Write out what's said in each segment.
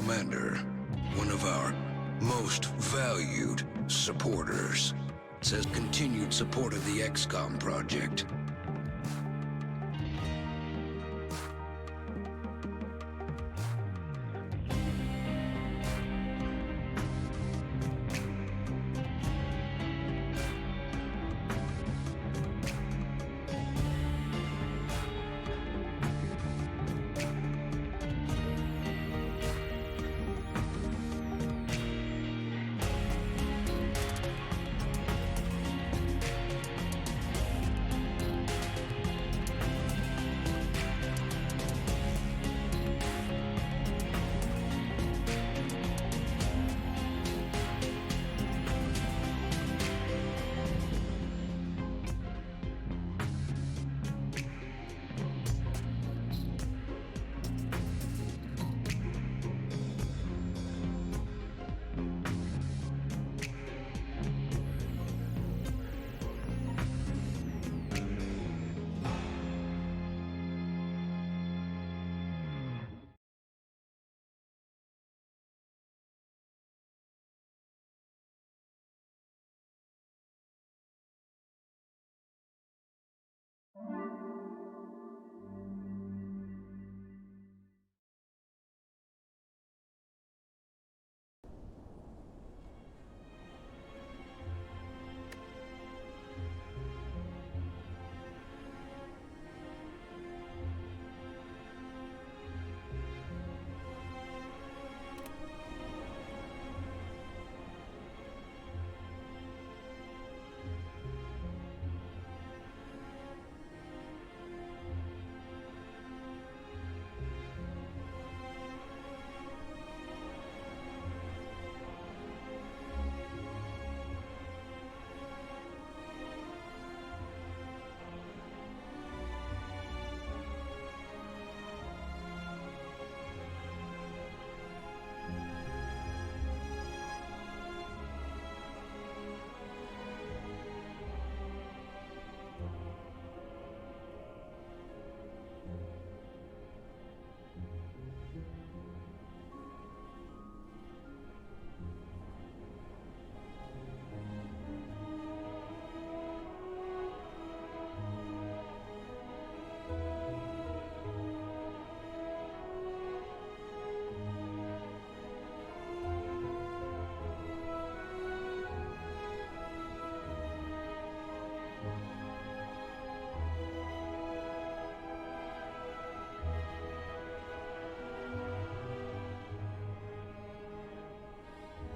Commander, one of our most valued supporters, says continued support of the XCOM project.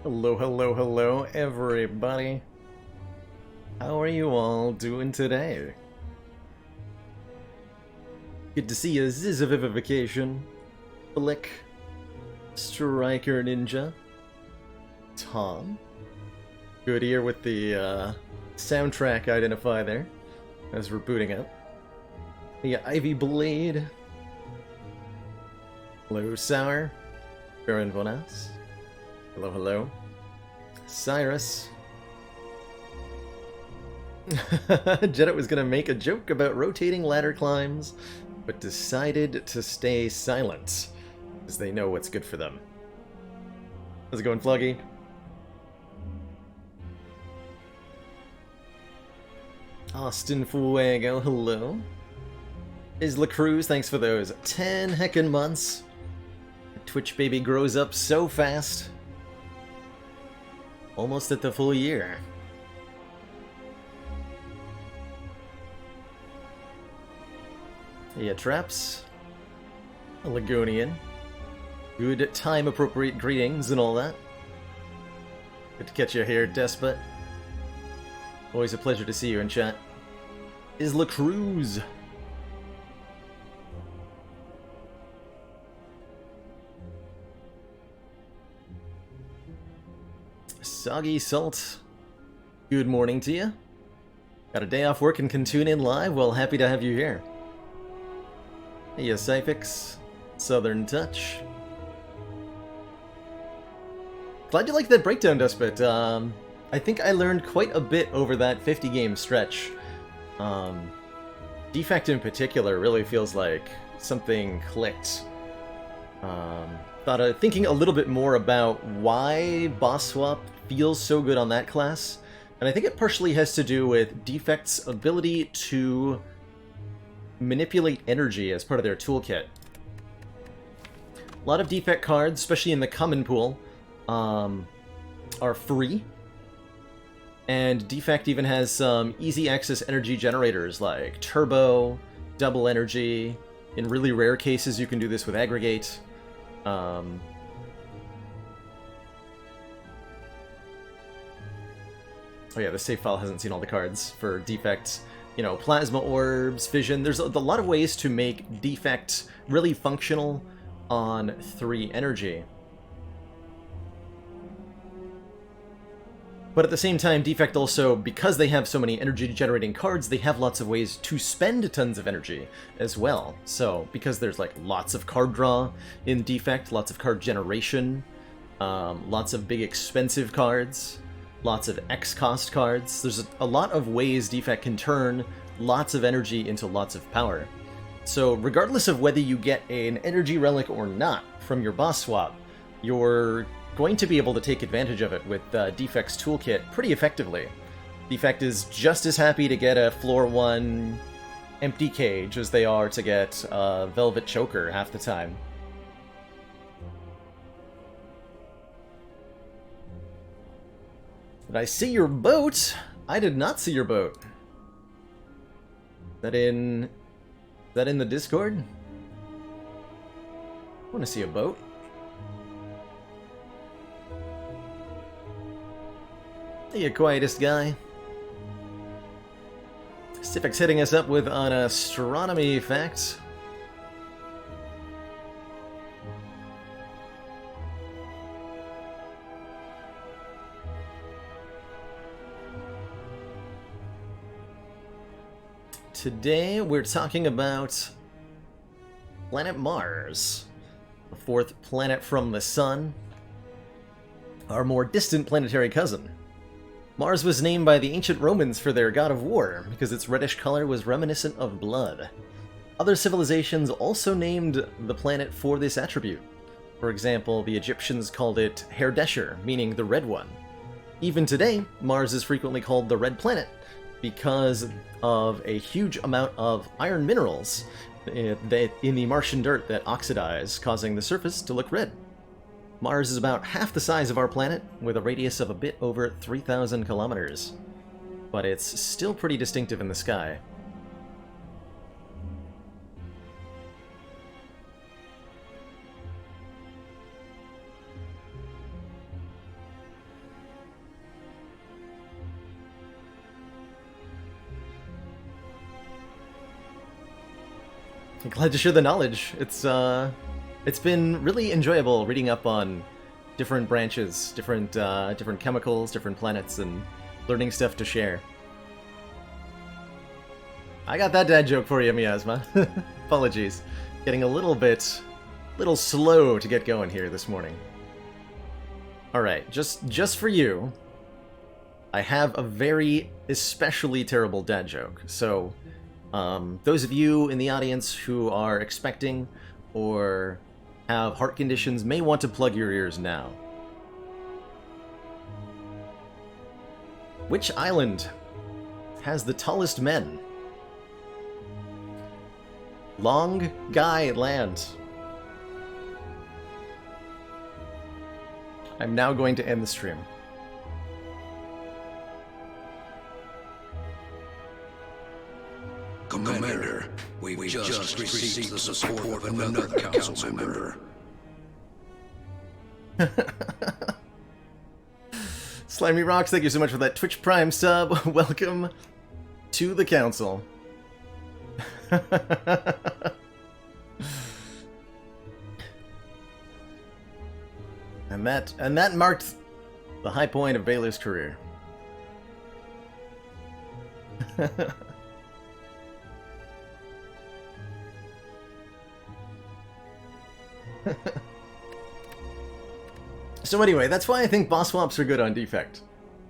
Hello, hello, hello, everybody. How are you all doing today? Good to see you, Zizavivification, Flick, Striker Ninja, Tom. Good ear with the soundtrack identifier there, as we're booting up. The Ivy Blade. Hello, Sour. Baron Vonas. Hello, hello. Cyrus. Jedit was gonna make a joke about rotating ladder climbs, but decided to stay silent, because they know what's good for them. How's it going, Fluggy? Austin Fuego, hello. Isla Cruz, thanks for those 10 heckin' months. Twitch baby grows up so fast. Almost at the full year. Yeah, Traps. A Lagonian. Good time-appropriate greetings and all that. Good to catch you here, Despot. Always a pleasure to see you in chat. Isla Cruz. Soggy Salt, good morning to you. Got a day off work and can tune in live? Well, happy to have you here. Hey, Cyphix, Southern Touch. Glad you liked that breakdown, Despot. I think I learned quite a bit over that 50-game stretch. Defect in particular really feels like something clicked Thinking a little bit more about why boss swap feels so good on that class, and I think it partially has to do with Defect's ability to manipulate energy as part of their toolkit. A lot of Defect cards, especially in the common pool, are free, and Defect even has some easy access energy generators like Turbo, Double Energy. In really rare cases, you can do this with Aggregate. Oh yeah, the save file hasn't seen all the cards for Defect. You know, Plasma Orbs, Fission. There's a lot of ways to make Defect really functional on 3 energy. But at the same time, Defect also, because they have so many energy-generating cards, they have lots of ways to spend tons of energy as well. So, because there's like lots of card draw in Defect, lots of card generation, lots of big expensive cards, lots of X-cost cards, there's a lot of ways Defect can turn lots of energy into lots of power. So regardless of whether you get an energy relic or not from your boss swap, you're going to be able to take advantage of it with Defect's toolkit pretty effectively. Defect is just as happy to get a floor 1 empty cage as they are to get a Velvet Choker half the time. Did I see your boat? I did not see your boat. Is that in the Discord? I want to see a boat. The quietest guy. Pacific's hitting us up with an astronomy fact. Today we're talking about planet Mars, the 4th planet from the Sun, our more distant planetary cousin. Mars was named by the ancient Romans for their god of war, because its reddish color was reminiscent of blood. Other civilizations also named the planet for this attribute. For example, the Egyptians called it Herdesher, meaning the red one. Even today, Mars is frequently called the red planet, because of a huge amount of iron minerals in the Martian dirt that oxidize, causing the surface to look red. Mars is about half the size of our planet, with a radius of a bit over 3,000 kilometers. But it's still pretty distinctive in the sky. I'm glad to share the knowledge. It's been really enjoyable reading up on different branches, different chemicals, different planets, and learning stuff to share. I got that dad joke for you, Miasma. Apologies. Getting a little slow to get going here this morning. Alright, just for you, I have a very especially terrible dad joke. So, those of you in the audience who are expecting or have heart conditions may want to plug your ears now. Which island has the tallest men? Long Guy Land. I'm now going to end the stream. Commander, we've just received the support of another council member. Slimy Rocks, thank you so much for that Twitch Prime sub. Welcome to the council. And that marked the high point of Baylor's career. So anyway, that's why I think boss swaps are good on Defect,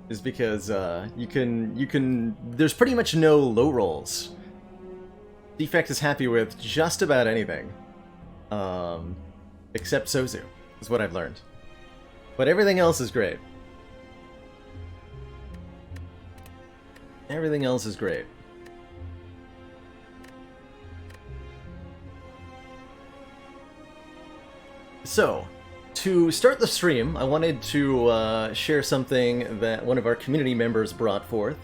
is because you can there's pretty much no low rolls. Defect is happy with just about anything. Except Sozu, is what I've learned. But everything else is great. Everything else is great. So, to start the stream, I wanted to share something that one of our community members brought forth.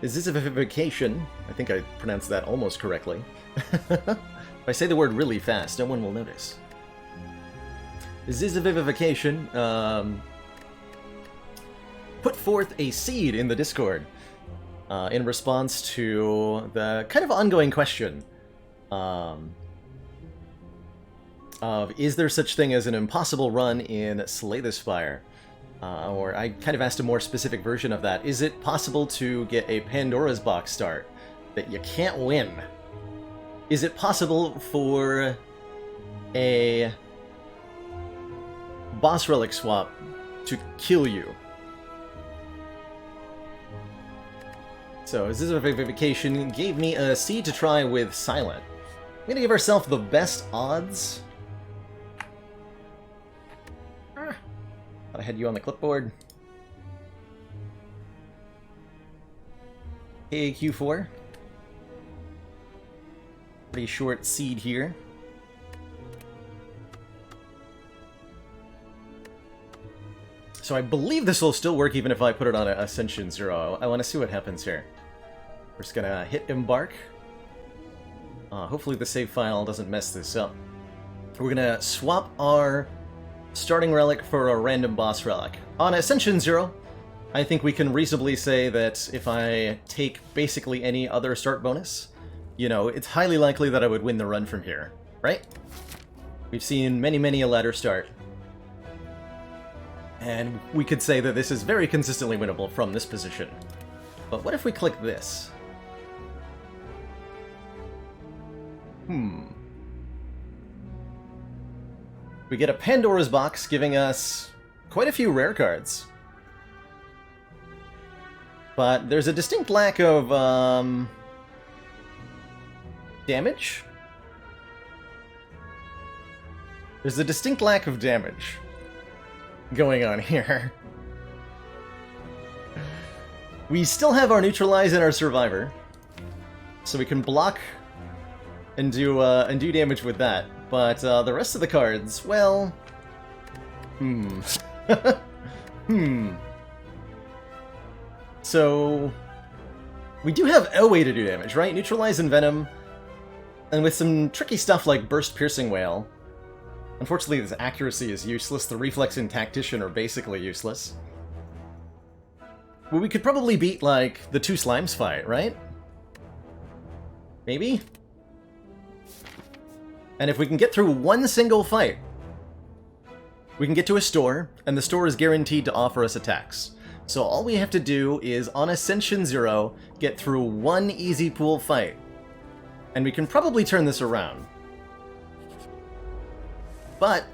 Zizzification. I think I pronounced that almost correctly. If I say the word really fast, no one will notice. Zizzification put forth a seed in the Discord in response to the kind of ongoing question of, is there such thing as an impossible run in Slay the Spire? Or I kind of asked a more specific version of that. Is it possible to get a Pandora's Box start that you can't win? Is it possible for a boss relic swap to kill you? So, Zizzification gave me a seed to try with Silent. I'm gonna give ourselves the best odds. Thought I had you on the clipboard. KQ4. Pretty short seed here. So I believe this will still work even if I put it on Ascension 0. I want to see what happens here. We're just gonna hit Embark. Hopefully the save file doesn't mess this up. We're gonna swap our starting relic for a random boss relic. On Ascension 0, I think we can reasonably say that if I take basically any other start bonus, you know, it's highly likely that I would win the run from here, right? We've seen many a ladder start. And we could say that this is very consistently winnable from this position. But what if we click this? We get a Pandora's Box giving us quite a few rare cards. But there's a distinct lack of, damage? There's a distinct lack of damage going on here. We still have our Neutralize and our Survivor, so we can block and do damage with that. But the rest of the cards, well, So we do have a way to do damage, right? Neutralize and Venom, and with some tricky stuff like Burst Piercing Wail. Unfortunately, this accuracy is useless. The Reflex and Tactician are basically useless. Well, we could probably beat, like, the 2 Slimes fight, right? Maybe? And if we can get through one single fight, we can get to a store, and the store is guaranteed to offer us attacks. So all we have to do is, on Ascension 0, get through one easy pool fight. And we can probably turn this around. But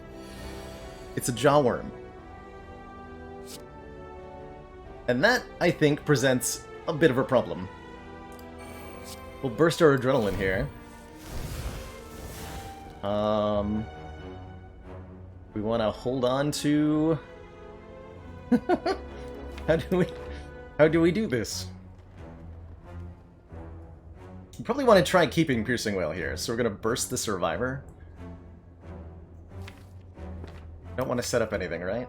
it's a Jawworm. And that, I think, presents a bit of a problem. We'll burst our adrenaline here. We want to hold on to... How do we do this? We probably want to try keeping Piercing Wail here, so we're going to burst the Survivor. Don't want to set up anything, right?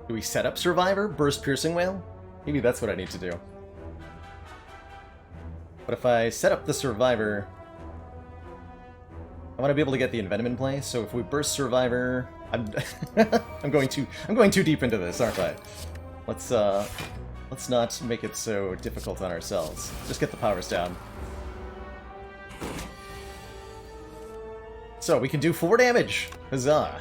Do we set up Survivor? Burst Piercing Wail? Maybe that's what I need to do. But if I set up the Survivor, I want to be able to get the Envenom in play, so if we burst Survivor... I'm going too deep into this, aren't I? Let's not make it so difficult on ourselves. Just get the powers down. So, we can do 4 damage! Huzzah!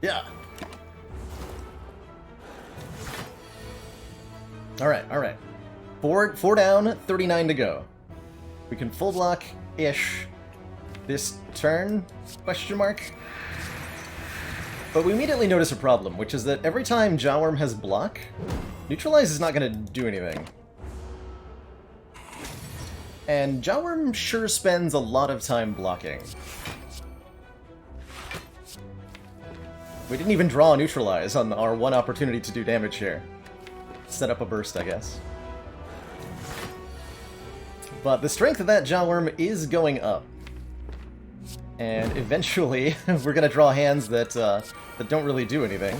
Yeah! Alright. 4 down, 39 to go. We can full block-ish this turn? Question mark? But we immediately notice a problem, which is that every time Jawworm has block, Neutralize is not going to do anything. And Jawworm sure spends a lot of time blocking. We didn't even draw a neutralize on our one opportunity to do damage here. Set up a burst, I guess. But the strength of that Jawworm is going up. And eventually, we're gonna draw hands that, that don't really do anything.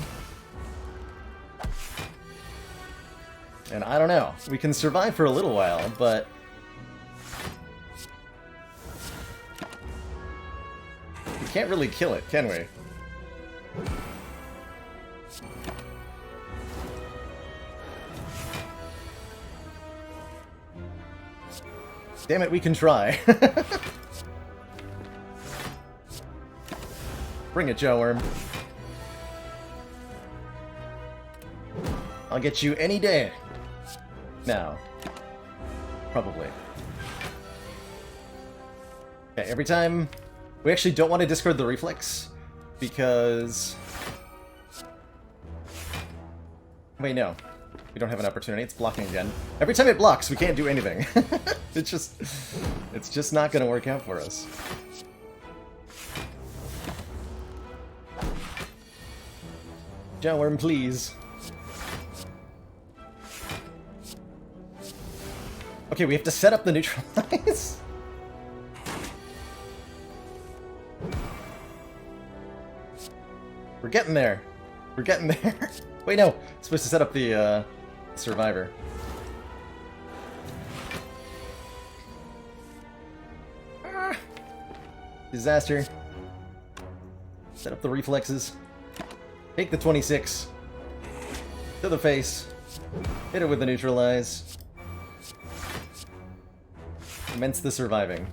And I don't know. We can survive for a little while, but... we can't really kill it, can we? Damn it, we can try. Bring it, Jawworm. I'll get you any day. Now. Probably. Okay, every time... we actually don't want to discard the reflex, because... wait, no. We don't have an opportunity. It's blocking again. Every time it blocks, we can't do anything. It's just not going to work out for us. Jawworm, please. Okay, we have to set up the neutralize. We're getting there. We're getting there. Wait, no. It's supposed to set up the survivor. Ah. Disaster. Set up the reflexes. Take the 26. To the face. Hit it with the neutralize. Commence the surviving.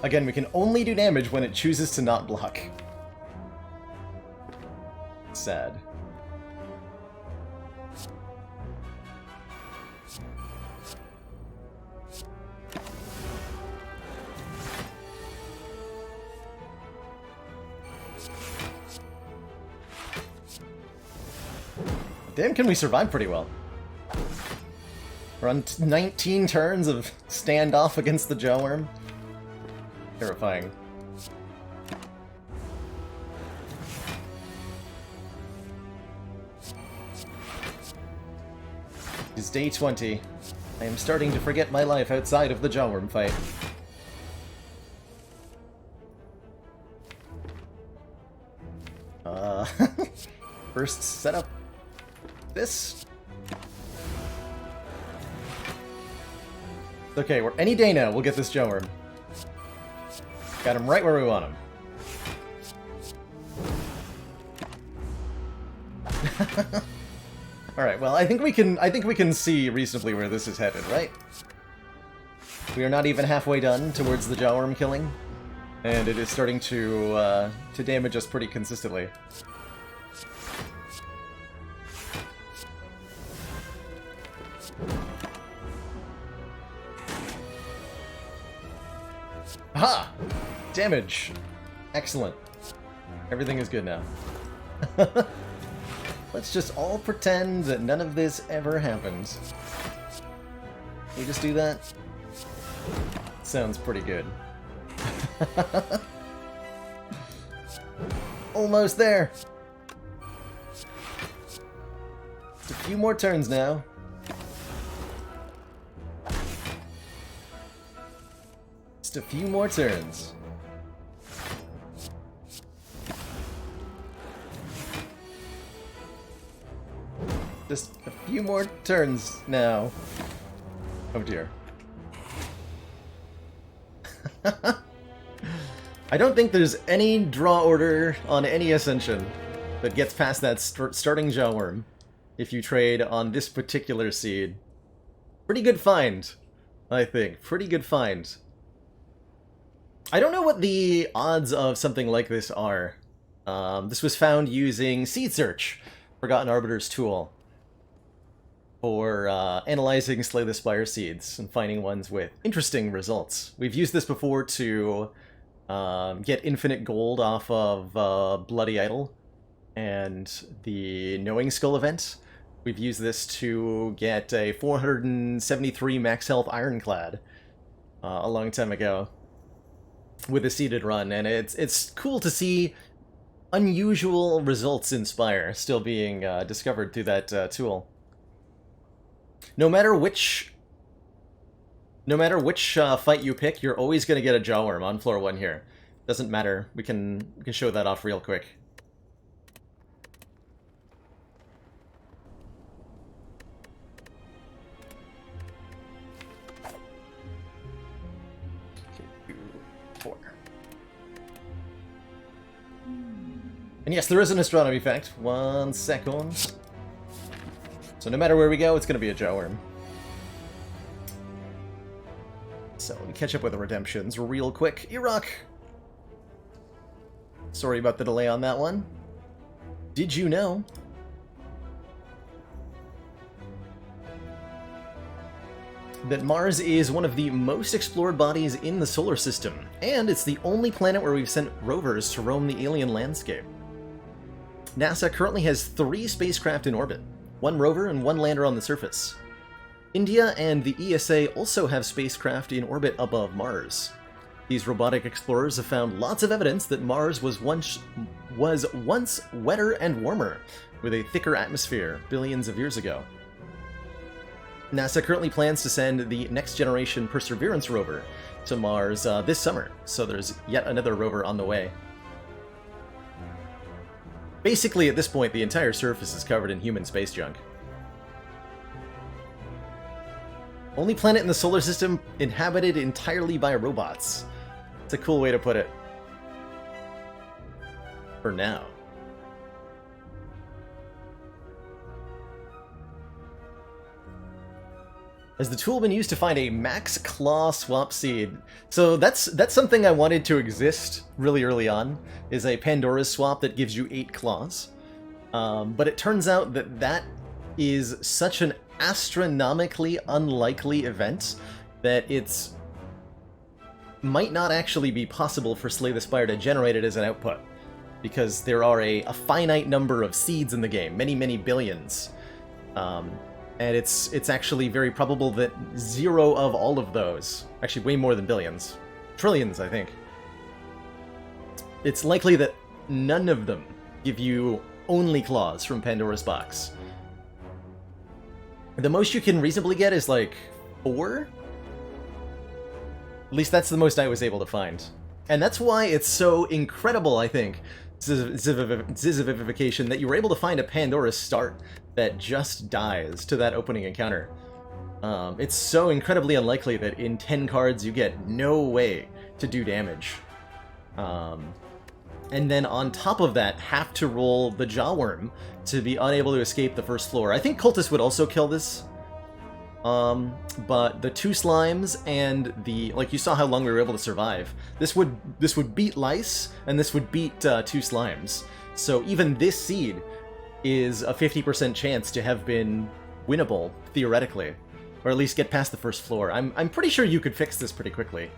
Again, we can only do damage when it chooses to not block. Sad. Damn, can we survive pretty well. We're on 19 turns of standoff against the Jawworm. Terrifying. It's day 20. I am starting to forget my life outside of the Jawworm fight. First set up this. Okay, we're any day now we'll get this Jawworm. Got him right where we want him. All right. Well, I think we can see reasonably where this is headed, right? We are not even halfway done towards the Jawworm killing, and it is starting to damage us pretty consistently. Aha! Damage! Excellent. Everything is good now. Let's just all pretend that none of this ever happened. Can we just do that? Sounds pretty good. Almost there! Just a few more turns now. Just a few more turns. Just a few more turns now. Oh dear. I don't think there's any draw order on any Ascension that gets past that starting Jawworm if you trade on this particular seed. Pretty good find, I think. Pretty good find. I don't know what the odds of something like this are. This was found using Seed Search, Forgotten Arbiter's tool. for analyzing Slay the Spire seeds and finding ones with interesting results. We've used this before to get infinite gold off of Bloody Idol and the Knowing Skull event. We've used this to get a 473 max health Ironclad a long time ago with a seeded run, and it's cool to see unusual results in Spire still being discovered through that tool. No matter which fight you pick, you're always going to get a Jawworm on floor 1 here. Doesn't matter. We can show that off real quick. And yes, there is an astronomy fact. 1 second. So no matter where we go, it's going to be a Jawworm. So let me catch up with the redemptions real quick. Iraq! Sorry about the delay on that one. Did you know that Mars is one of the most explored bodies in the solar system, and it's the only planet where we've sent rovers to roam the alien landscape? NASA currently has 3 spacecraft in orbit, 1 rover and 1 lander on the surface. India and the ESA also have spacecraft in orbit above Mars. These robotic explorers have found lots of evidence that Mars was once wetter and warmer, with a thicker atmosphere billions of years ago. NASA currently plans to send the next generation Perseverance rover to Mars this summer, so there's yet another rover on the way. Basically, at this point, the entire surface is covered in human space junk. Only planet in the solar system inhabited entirely by robots. It's a cool way to put it. For now. Has the tool been used to find a max claw swap seed? So that's something I wanted to exist really early on, is a Pandora's swap that gives you 8 claws. But it turns out that is such an astronomically unlikely event that it's might not actually be possible for Slay the Spire to generate it as an output, because there are a finite number of seeds in the game, many billions. And it's actually very probable that 0 of all of those, actually way more than billions, trillions I think, it's likely that none of them give you only claws from Pandora's box. The most you can reasonably get is like 4? At least that's the most I was able to find. And that's why it's so incredible, I think, Zizivivification, that you were able to find a Pandora's start that just dies to that opening encounter. It's so incredibly unlikely that in 10 cards you get no way to do damage. And then on top of that, have to roll the Jawworm to be unable to escape the first floor. I think Cultist would also kill this. But the 2 slimes and the, like, you saw how long we were able to survive. This would beat Lice, and this would beat 2 slimes. So even this seed is a 50% chance to have been winnable, theoretically. Or at least get past the first floor. I'm pretty sure you could fix this pretty quickly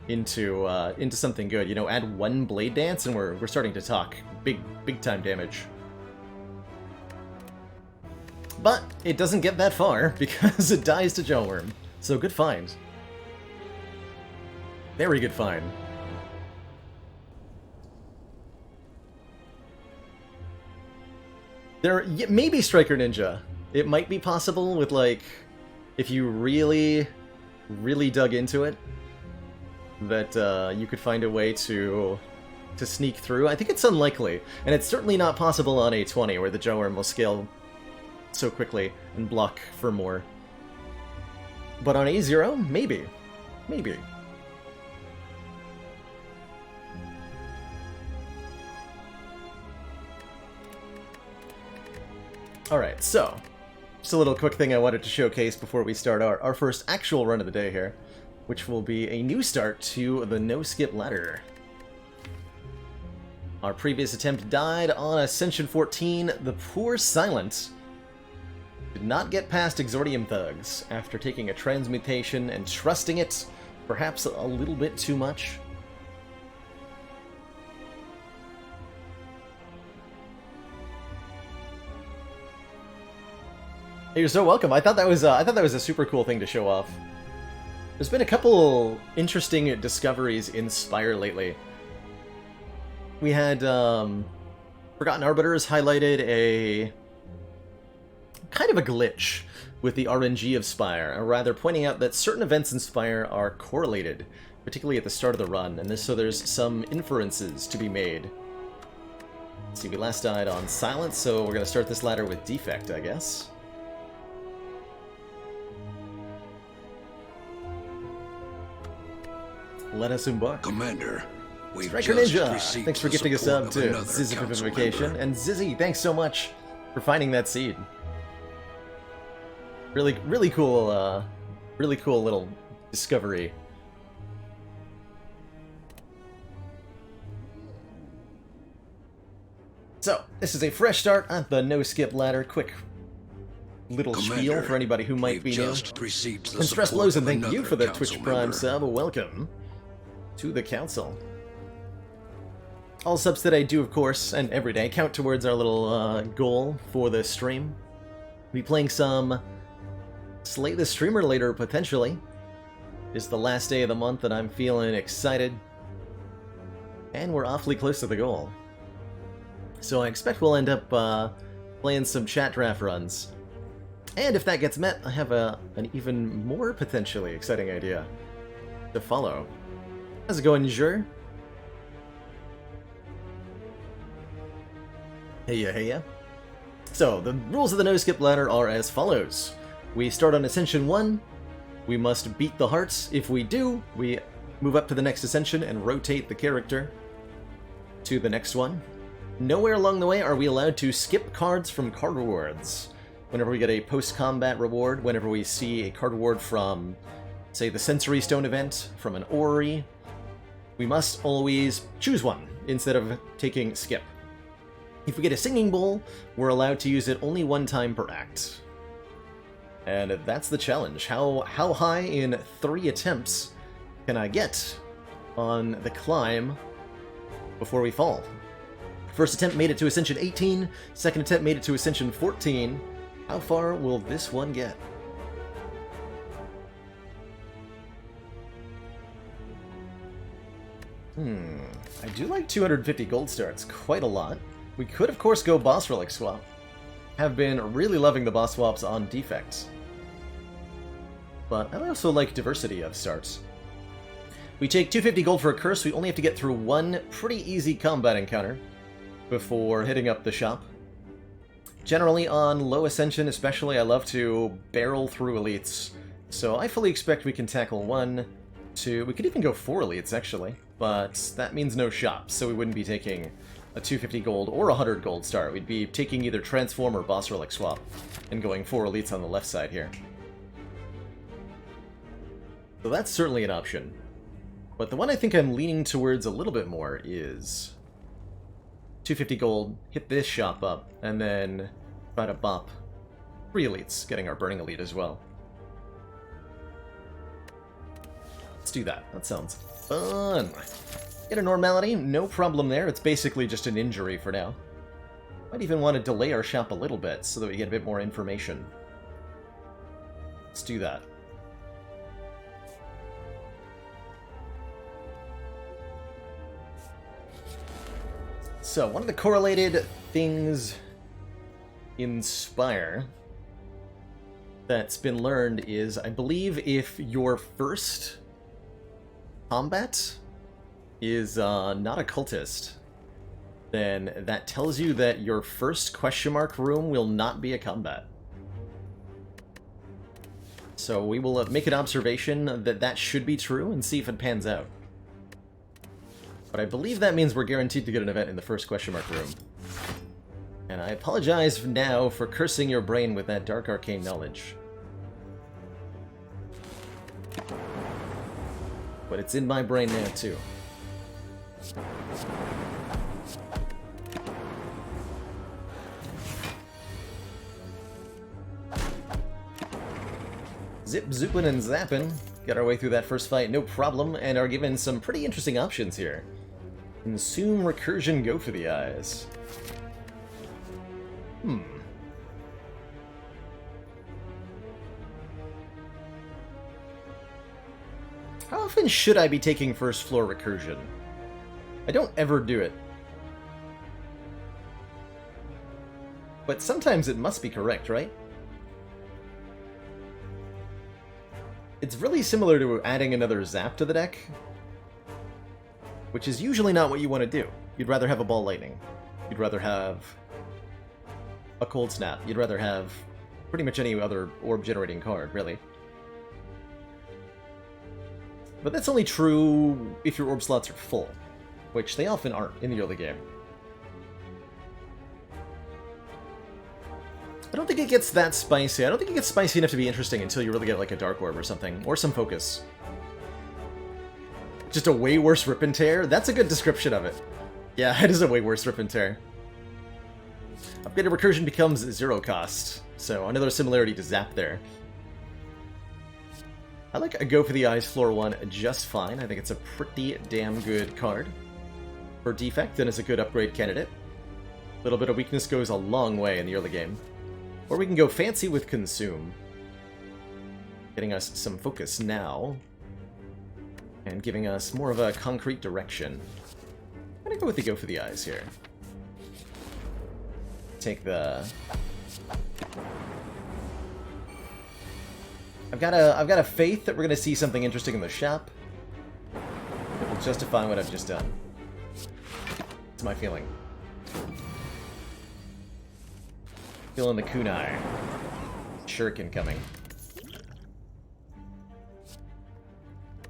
into something good. You know, add 1 Blade Dance and we're starting to talk big time damage. But it doesn't get that far because it dies to Jawworm. So good find. Very good find. There may be Striker Ninja. It might be possible with, like, if you really dug into it, that you could find a way to sneak through. I think it's unlikely, and it's certainly not possible on A20, where the Jawworm will scale so quickly and block for more. But on A0, maybe. Maybe. Alright, so, just a little quick thing I wanted to showcase before we start our first actual run of the day here, which will be a new start to the no-skip ladder. Our previous attempt died on Ascension 14, the Poor Silent. Did not get past Exordium Thugs after taking a transmutation and trusting it perhaps a little bit too much. Hey, you're so welcome. I thought that was a super cool thing to show off. There's been a couple interesting discoveries in Spire lately. We had Forgotten Arbiters highlighted a kind of a glitch with the RNG of Spire, or rather pointing out that certain events in Spire are correlated, particularly at the start of the run, and so there's some inferences to be made. Let's see, we last died on Silence, so we're going to start this ladder with Defect, I guess. Let us embark. Commander, we've Striker just Ninja, received thanks for the gifting a support sub of to another council Zizzification, member. and Zizzy, thanks so much for finding that seed. Really cool little discovery. So, this is a fresh start on the no-skip ladder. Quick little spiel Commander, for anybody who might be we've new. just received the And Stress support Blows, and of thank you another for the council Twitch Prime member. sub. Welcome to the council. All subs that I do, of course, and every day, count towards our little goal for the stream. Be playing some Slay the Streamer later, potentially. It's the last day of the month, and I'm feeling excited. And we're awfully close to the goal. So I expect we'll end up playing some chat draft runs. And if that gets met, I have an even more potentially exciting idea to follow. How's it going, Jur? Heya. So, the rules of the no-skip ladder are as follows. We start on Ascension 1. We must beat the hearts. If we do, we move up to the next Ascension and rotate the character to the next one. Nowhere along the way are we allowed to skip cards from card rewards. Whenever we get a post-combat reward, whenever we see a card reward from, say, the Sensory Stone event, from an Orrery, we must always choose one instead of taking skip. If we get a Singing Bowl, we're allowed to use it only one time per act. And that's the challenge. How high in 3 attempts can I get on the climb before we fall? First attempt made it to Ascension 18, second attempt made it to Ascension 14. How far will this one get? I do like 250 gold starts, quite a lot. We could, of course, go boss relic swap. Have been really loving the boss swaps on defects. But I also like diversity of starts. We take 250 gold for a curse. We only have to get through one pretty easy combat encounter before hitting up the shop. Generally, on low ascension especially, I love to barrel through elites. So I fully expect we can tackle 1, 2... We could even go 4 elites, actually. But that means no shops, so we wouldn't be taking a 250 gold or 100 gold start. We'd be taking either Transform or Boss Relic Swap and going 4 elites on the left side here. So that's certainly an option. But the one I think I'm leaning towards a little bit more is 250 gold, hit this shop up, and then try to bop 3 elites, getting our Burning Elite as well. Let's do that. That sounds fun. Get a normality, no problem there. It's basically just an injury for now. Might even want to delay our shop a little bit so that we get a bit more information. Let's do that. So, one of the correlated things in Spire that's been learned is, I believe, if your first combat is not a cultist, then that tells you that your first question mark room will not be a combat. So we will make an observation that that should be true and see if it pans out. But I believe that means we're guaranteed to get an event in the first question mark room. And I apologize now for cursing your brain with that dark arcane knowledge. But it's in my brain now, too. Zip, zooping, and zapping. Got our way through that first fight, no problem, and are given some pretty interesting options here. Consume, recursion, go for the eyes. How often should I be taking first floor recursion? I don't ever do it. But sometimes it must be correct, right? It's really similar to adding another zap to the deck, which is usually not what you want to do. You'd rather have a ball lightning. You'd rather have a cold snap. You'd rather have pretty much any other orb generating card, really. But that's only true if your orb slots are full, which they often aren't in the early game. I don't think it gets that spicy. I don't think it gets spicy enough to be interesting until you really get like a Dark Orb or something, or some focus. Just a way worse Rip and Tear? That's a good description of it. Yeah, it is a way worse Rip and Tear. Upgraded Recursion becomes 0 cost, so another similarity to Zap there. I like a Go for the Eyes floor 1 just fine. I think it's a pretty damn good card. For Defect, then it's a good upgrade candidate. A little bit of weakness goes a long way in the early game. Or we can go fancy with Consume. Getting us some focus now. And giving us more of a concrete direction. I'm gonna go with the Go for the Eyes here. Take the... I've got a faith that we're gonna see something interesting in the shop that will justify what I've just done. It's my feeling. Feeling the kunai. Shuriken coming.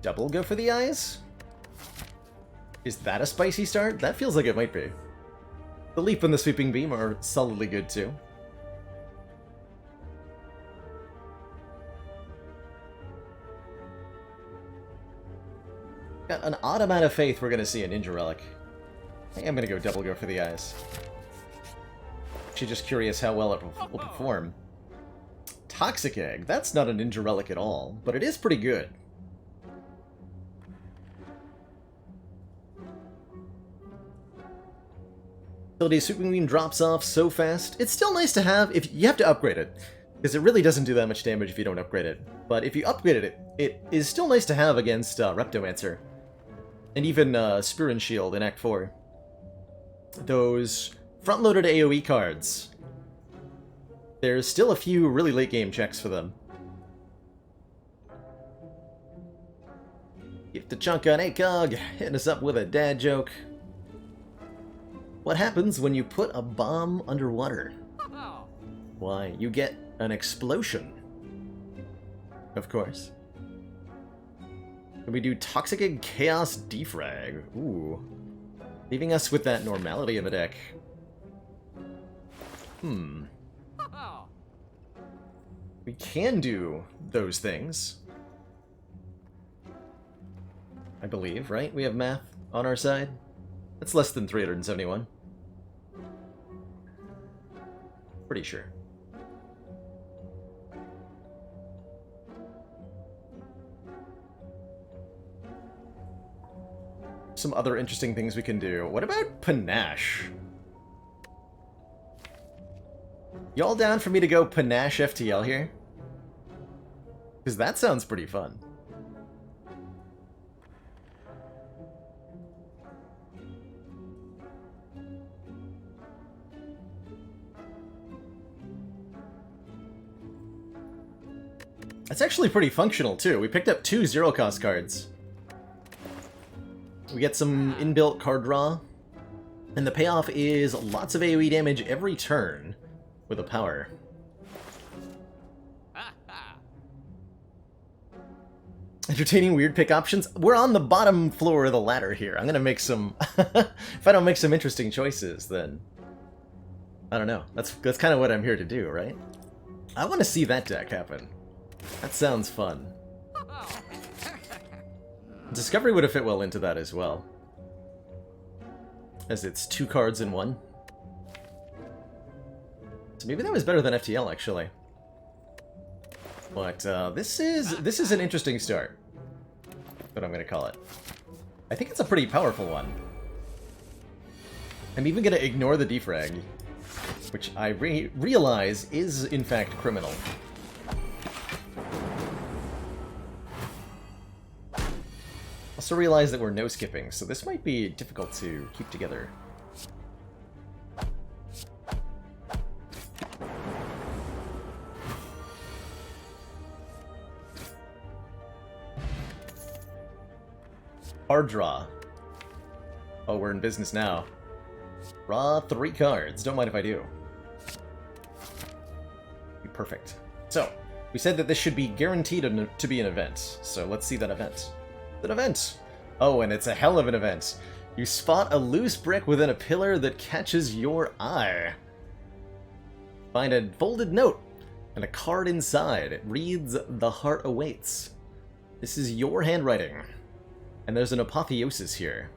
Double Go for the Eyes? Is that a spicy start? That feels like it might be. The Leap and the Sweeping Beam are solidly good too. Got an odd amount of faith we're going to see a Ninja Relic. I think I'm going to go Double Go for the Eyes. Actually just curious how well it will perform. Toxic Egg. That's not a Ninja Relic at all, but it is pretty good. Ability Sweeping Beam drops off so fast. It's still nice to have if you have to upgrade it, because it really doesn't do that much damage if you don't upgrade it. But if you upgraded it, it is still nice to have against Reptomancer. And even Spear and Shield in Act 4. Those front-loaded AoE cards. There's still a few really late-game checks for them. Get the chunk on ACOG, hitting us up with a dad joke. What happens when you put a bomb underwater? Why, you get an explosion. Of course. Can we do Toxic Egg Chaos Defrag? Ooh. Leaving us with that normality in the deck. We can do those things. I believe, right? We have math on our side. That's less than 371. Pretty sure. Some other interesting things we can do. What about Panache? Y'all down for me to go Panache FTL here? Because that sounds pretty fun. That's actually pretty functional, too. We picked up 2 zero-cost cards. We get some inbuilt card draw, and the payoff is lots of AoE damage every turn with a power. Entertaining weird pick options? We're on the bottom floor of the ladder here. I'm gonna make some... if I don't make some interesting choices, then... I don't know. That's kind of what I'm here to do, right? I want to see that deck happen. That sounds fun. Discovery would have fit well into that as well. As it's 2 cards in 1. So maybe that was better than FTL, actually. But this is an interesting start. That's what I'm going to call it. I think it's a pretty powerful one. I'm even going to ignore the defrag, which I realize is, in fact, criminal. Also realize that we're no-skipping, so this might be difficult to keep together. Card draw. Oh, we're in business now. Draw 3 cards. Don't mind if I do. Be perfect. So, we said that this should be guaranteed to be an event. So let's see that event. It's an event! Oh, and it's a hell of an event. You spot a loose brick within a pillar that catches your eye. Find a folded note and a card inside. It reads, "The heart awaits." This is your handwriting. And there's an apotheosis here.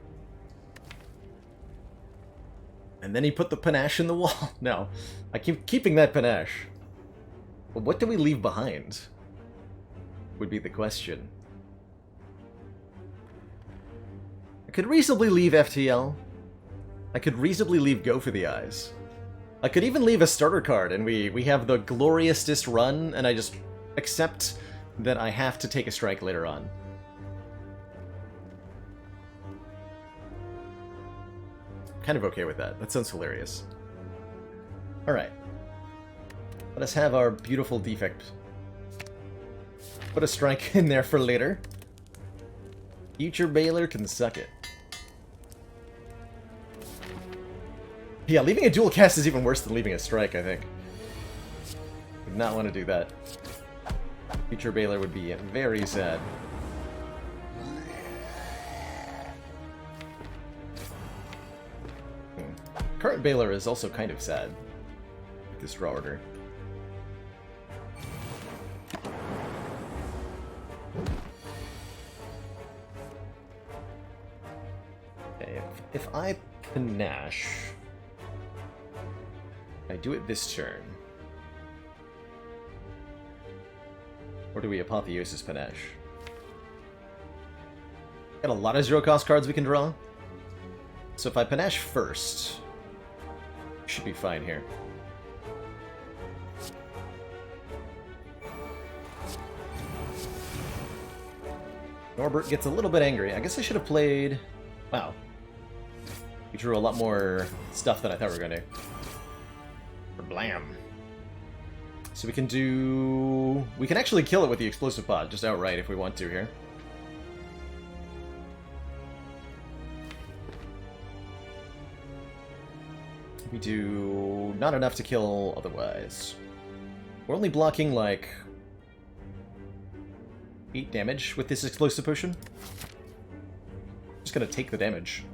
And then he put the panache in the wall. No, I keep keeping that panache. But what do we leave behind? Would be the question. I could reasonably leave FTL. I could reasonably leave Go for the Eyes. I could even leave a starter card and we have the gloriousest run and I just accept that I have to take a strike later on. Kind of okay with that. That sounds hilarious. Alright. Let us have our beautiful defect. Put a strike in there for later. Future Baylor can suck it. Yeah, leaving a dual cast is even worse than leaving a strike, I think. Would not want to do that. Future Baylor would be very sad. Current Baylor is also kind of sad with this draw order. Okay, if I panache, I do it this turn. Or do we apotheosis panache? Got a lot of zero-cost cards we can draw. So if I panache first, should be fine here. Norbert gets a little bit angry. I guess I should have played... Wow. We drew a lot more stuff than I thought we were going to. For blam. So we can do... We can actually kill it with the explosive pod, just outright if we want to here. We do not enough to kill otherwise. We're only blocking like 8 damage with this explosive potion. Just gonna take the damage.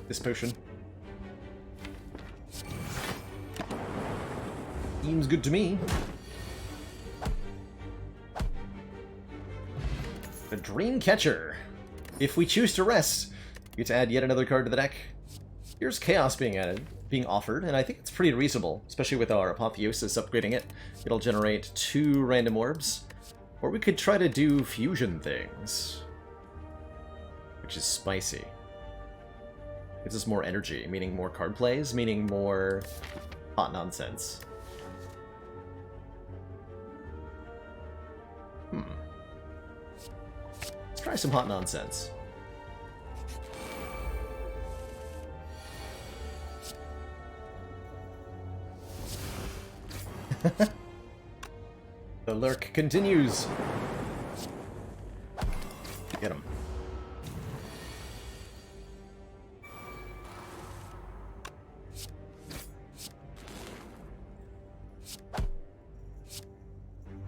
This potion. Seems good to me. The Dream Catcher. If we choose to rest, you get to add yet another card to the deck. Here's Chaos being offered, and I think it's pretty reasonable, especially with our Apotheosis upgrading it. It'll generate 2 random orbs. Or we could try to do fusion things, which is spicy. Gives us more energy, meaning more card plays, meaning more hot nonsense. Let's try some hot nonsense. The lurk continues. Get him.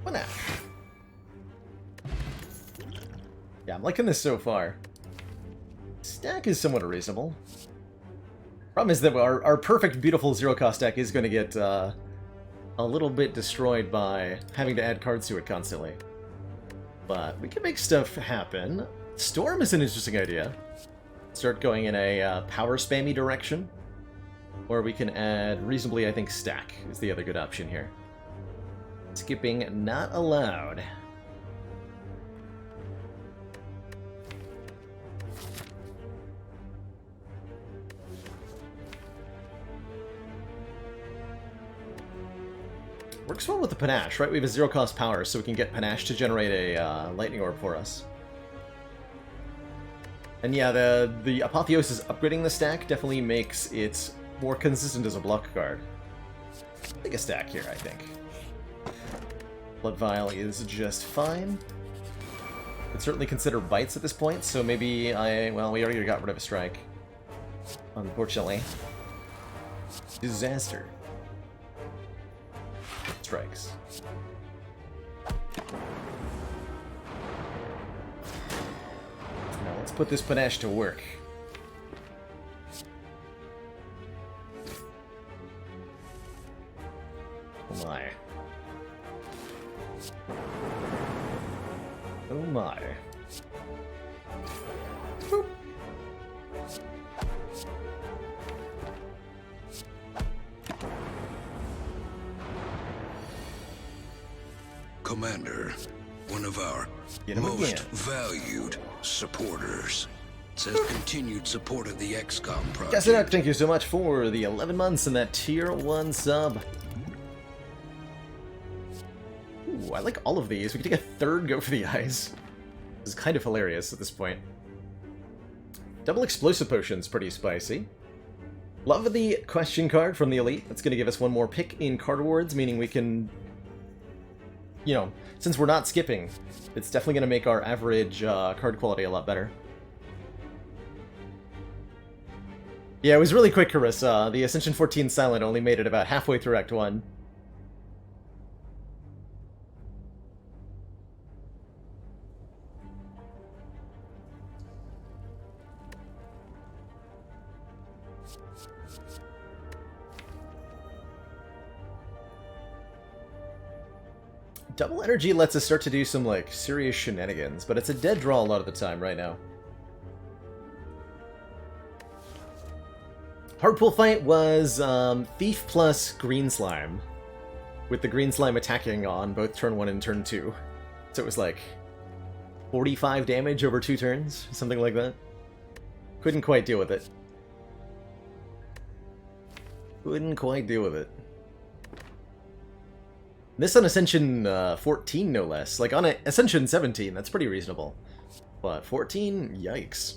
Panache. Yeah, I'm liking this so far. Stack is somewhat reasonable. Problem is that our perfect, beautiful zero-cost deck is going to get a little bit destroyed by having to add cards to it constantly. But we can make stuff happen. Storm is an interesting idea. Start going in a power spammy direction. Or we can add reasonably, I think, Stack is the other good option here. Skipping not allowed. Works well with the panache, right? We have a zero-cost power, so we can get panache to generate a lightning orb for us. And yeah, the Apotheosis upgrading the stack definitely makes it more consistent as a block card. Take a stack here, I think. Blood Vial is just fine. Could certainly consider bites at this point, so maybe well, we already got rid of a strike. Unfortunately. Disaster. Strikes. Now let's put this panache to work. Oh my. Oh my. Boop. Commander, one of our most valued supporters, says continued support of the XCOM project. Gassinak, thank you so much for the 11 months and that tier 1 sub. Ooh, I like all of these. We can take a third go for the eyes. This is kind of hilarious at this point. Double explosive potion's pretty spicy. Love the question card from the Elite. That's going to give us one more pick in card awards, meaning we can, you know, since we're not skipping, it's definitely going to make our average card quality a lot better. Yeah, it was really quick, Carissa. The Ascension 14 Silent only made it about halfway through Act 1. Double energy lets us start to do some, like, serious shenanigans, but it's a dead draw a lot of the time right now. Hard pull fight was Thief plus Green Slime, with the Green Slime attacking on both turn 1 and turn 2. So it was like 45 damage over 2 turns, something like that. Couldn't quite deal with it. Couldn't quite deal with it. This on Ascension 14, no less. Like, on Ascension 17, that's pretty reasonable. But 14, yikes.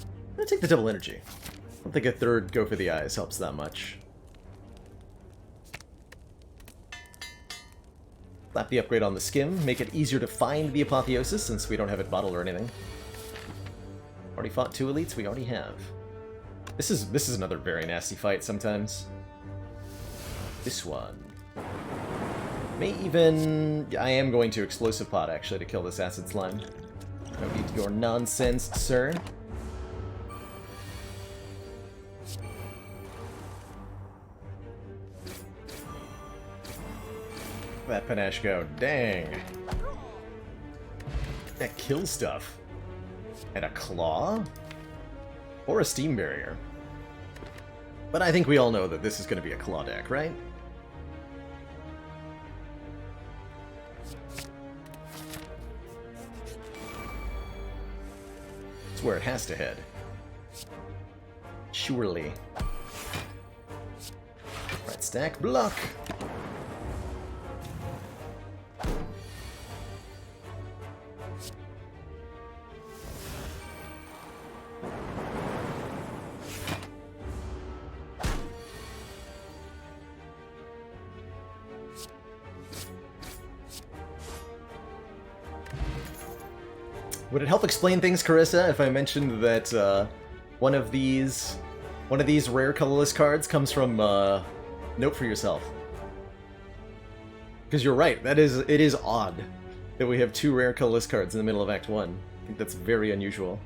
I'm gonna take the double energy. I don't think a third go for the eyes helps that much. Slap the upgrade on the skim, make it easier to find the Apotheosis since we don't have it bottled or anything. Already fought 2 elites? We already have. This is another very nasty fight sometimes. This one. May even... I am going to Explosive Pot, actually, to kill this Acid Slime. No need your nonsense, sir. That panache go. Dang. That kills stuff. And a claw? Or a steam barrier. But I think we all know that this is going to be a claw deck, right? It's where it has to head. Surely. Right stack, block! Would it help explain things, Carissa, if I mentioned that one of these rare colorless cards comes from Note for Yourself? Because you're right, it is odd that we have 2 rare colorless cards in the middle of Act 1. I think that's very unusual.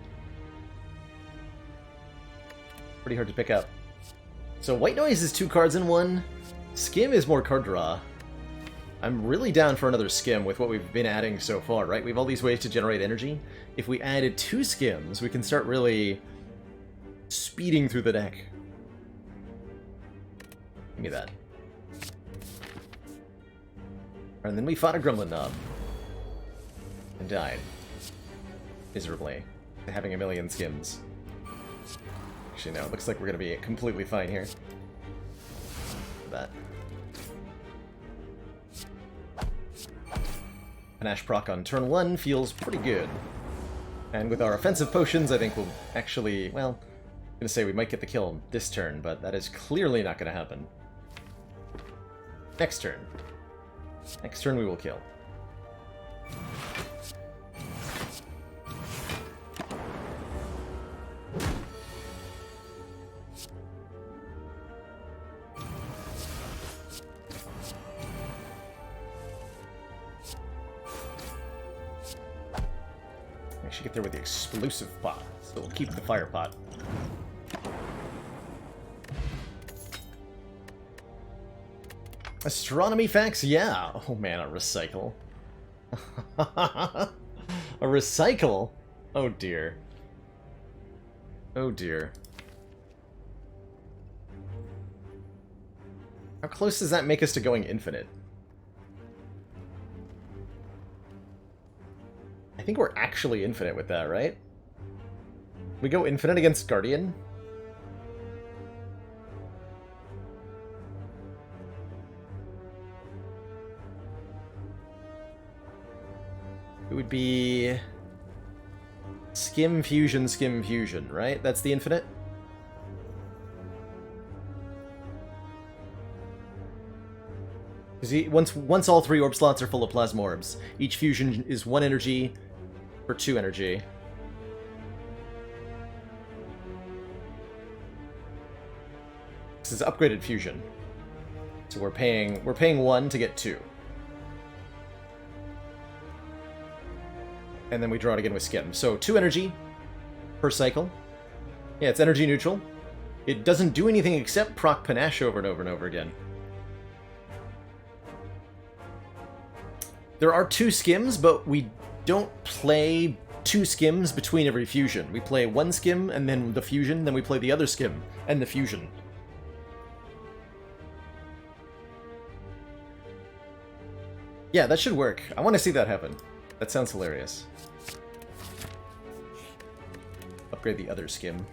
Pretty hard to pick up. So White Noise is 2 cards in 1. Skim is more card draw. I'm really down for another skim with what we've been adding so far, right? We have all these ways to generate energy. If we added 2 skims, we can start really speeding through the deck. Give me that. And then we fought a gremlin knob. And died. Miserably. Having a million skims. Actually, no, it looks like we're gonna be completely fine here. That. Panache proc on turn 1 feels pretty good. And with our offensive potions, I think we'll actually, well, I'm gonna say we might get the kill this turn, but that is clearly not gonna happen. Next turn. Next turn we will kill. I should get there with the explosive pot, so we'll keep the fire pot. Astronomy facts? Yeah! Oh man, a recycle. A recycle? Oh dear. Oh dear. How close does that make us to going infinite? I think we're actually infinite with that, right? We go infinite against Guardian? It would be... Skim Fusion, right? That's the infinite? Because once all 3 orb slots are full of plasma orbs, each fusion is 1 energy for 2 energy. This is upgraded fusion. So we're paying 1 to get 2. And then we draw it again with Skim. So 2 energy per cycle. Yeah, it's energy neutral. It doesn't do anything except proc Panache over and over and over again. There are 2 skims, but we don't play 2 skims between every fusion. We play 1 skim, and then the fusion, then we play the other skim, and the fusion. Yeah, that should work. I want to see that happen. That sounds hilarious. Upgrade the other skim.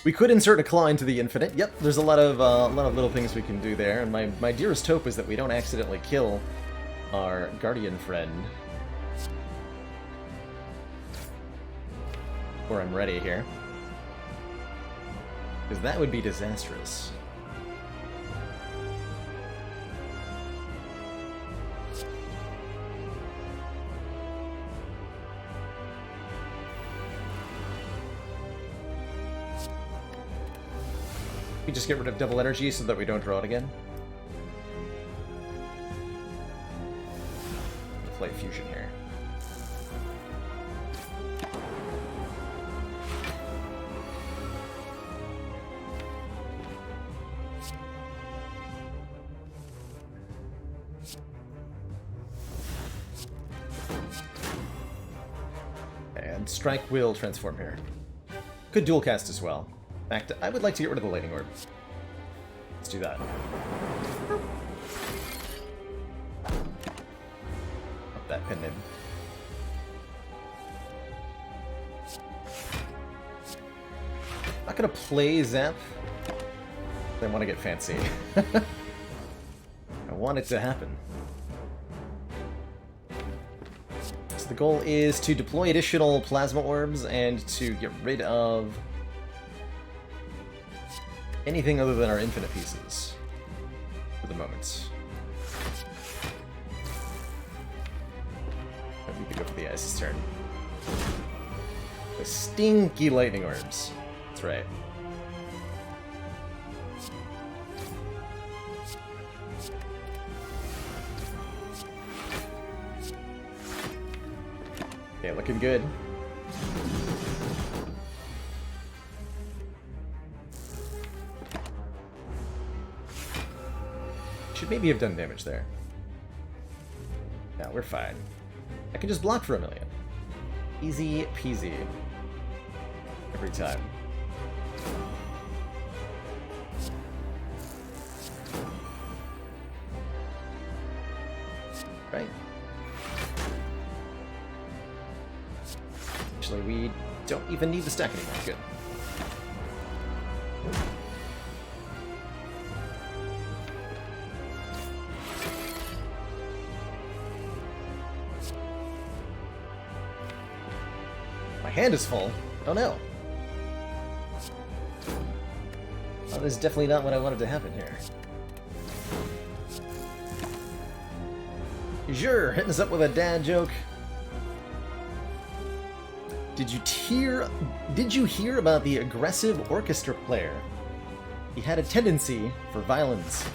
We could insert a claw into the infinite. Yep, there's a lot of little things we can do there. And my dearest hope is that we don't accidentally kill our guardian friend. Before I'm ready here. Because that would be disastrous. We just get rid of double energy so that we don't draw it again. Play fusion here. And strike will transform here. Could dual cast as well. In fact, I would like to get rid of the lightning orb. Let's do that. Up that pin in. Not gonna play Zap. I want to get fancy. I want it to happen. So the goal is to deploy additional plasma orbs and to get rid of anything other than our infinite pieces for the moment. I need to go for the ice this turn. The stinky lightning orbs. That's right. Yeah, looking good. Should maybe have done damage there. No, we're fine. I can just block for 1 million. Easy peasy. Every time. Right. Actually, we don't even need the stack anymore. Good. My hand is full. I don't know. That is definitely not what I wanted to happen here. Sure, hitting us up with a dad joke. Did you hear about the aggressive orchestra player? He had a tendency for violence.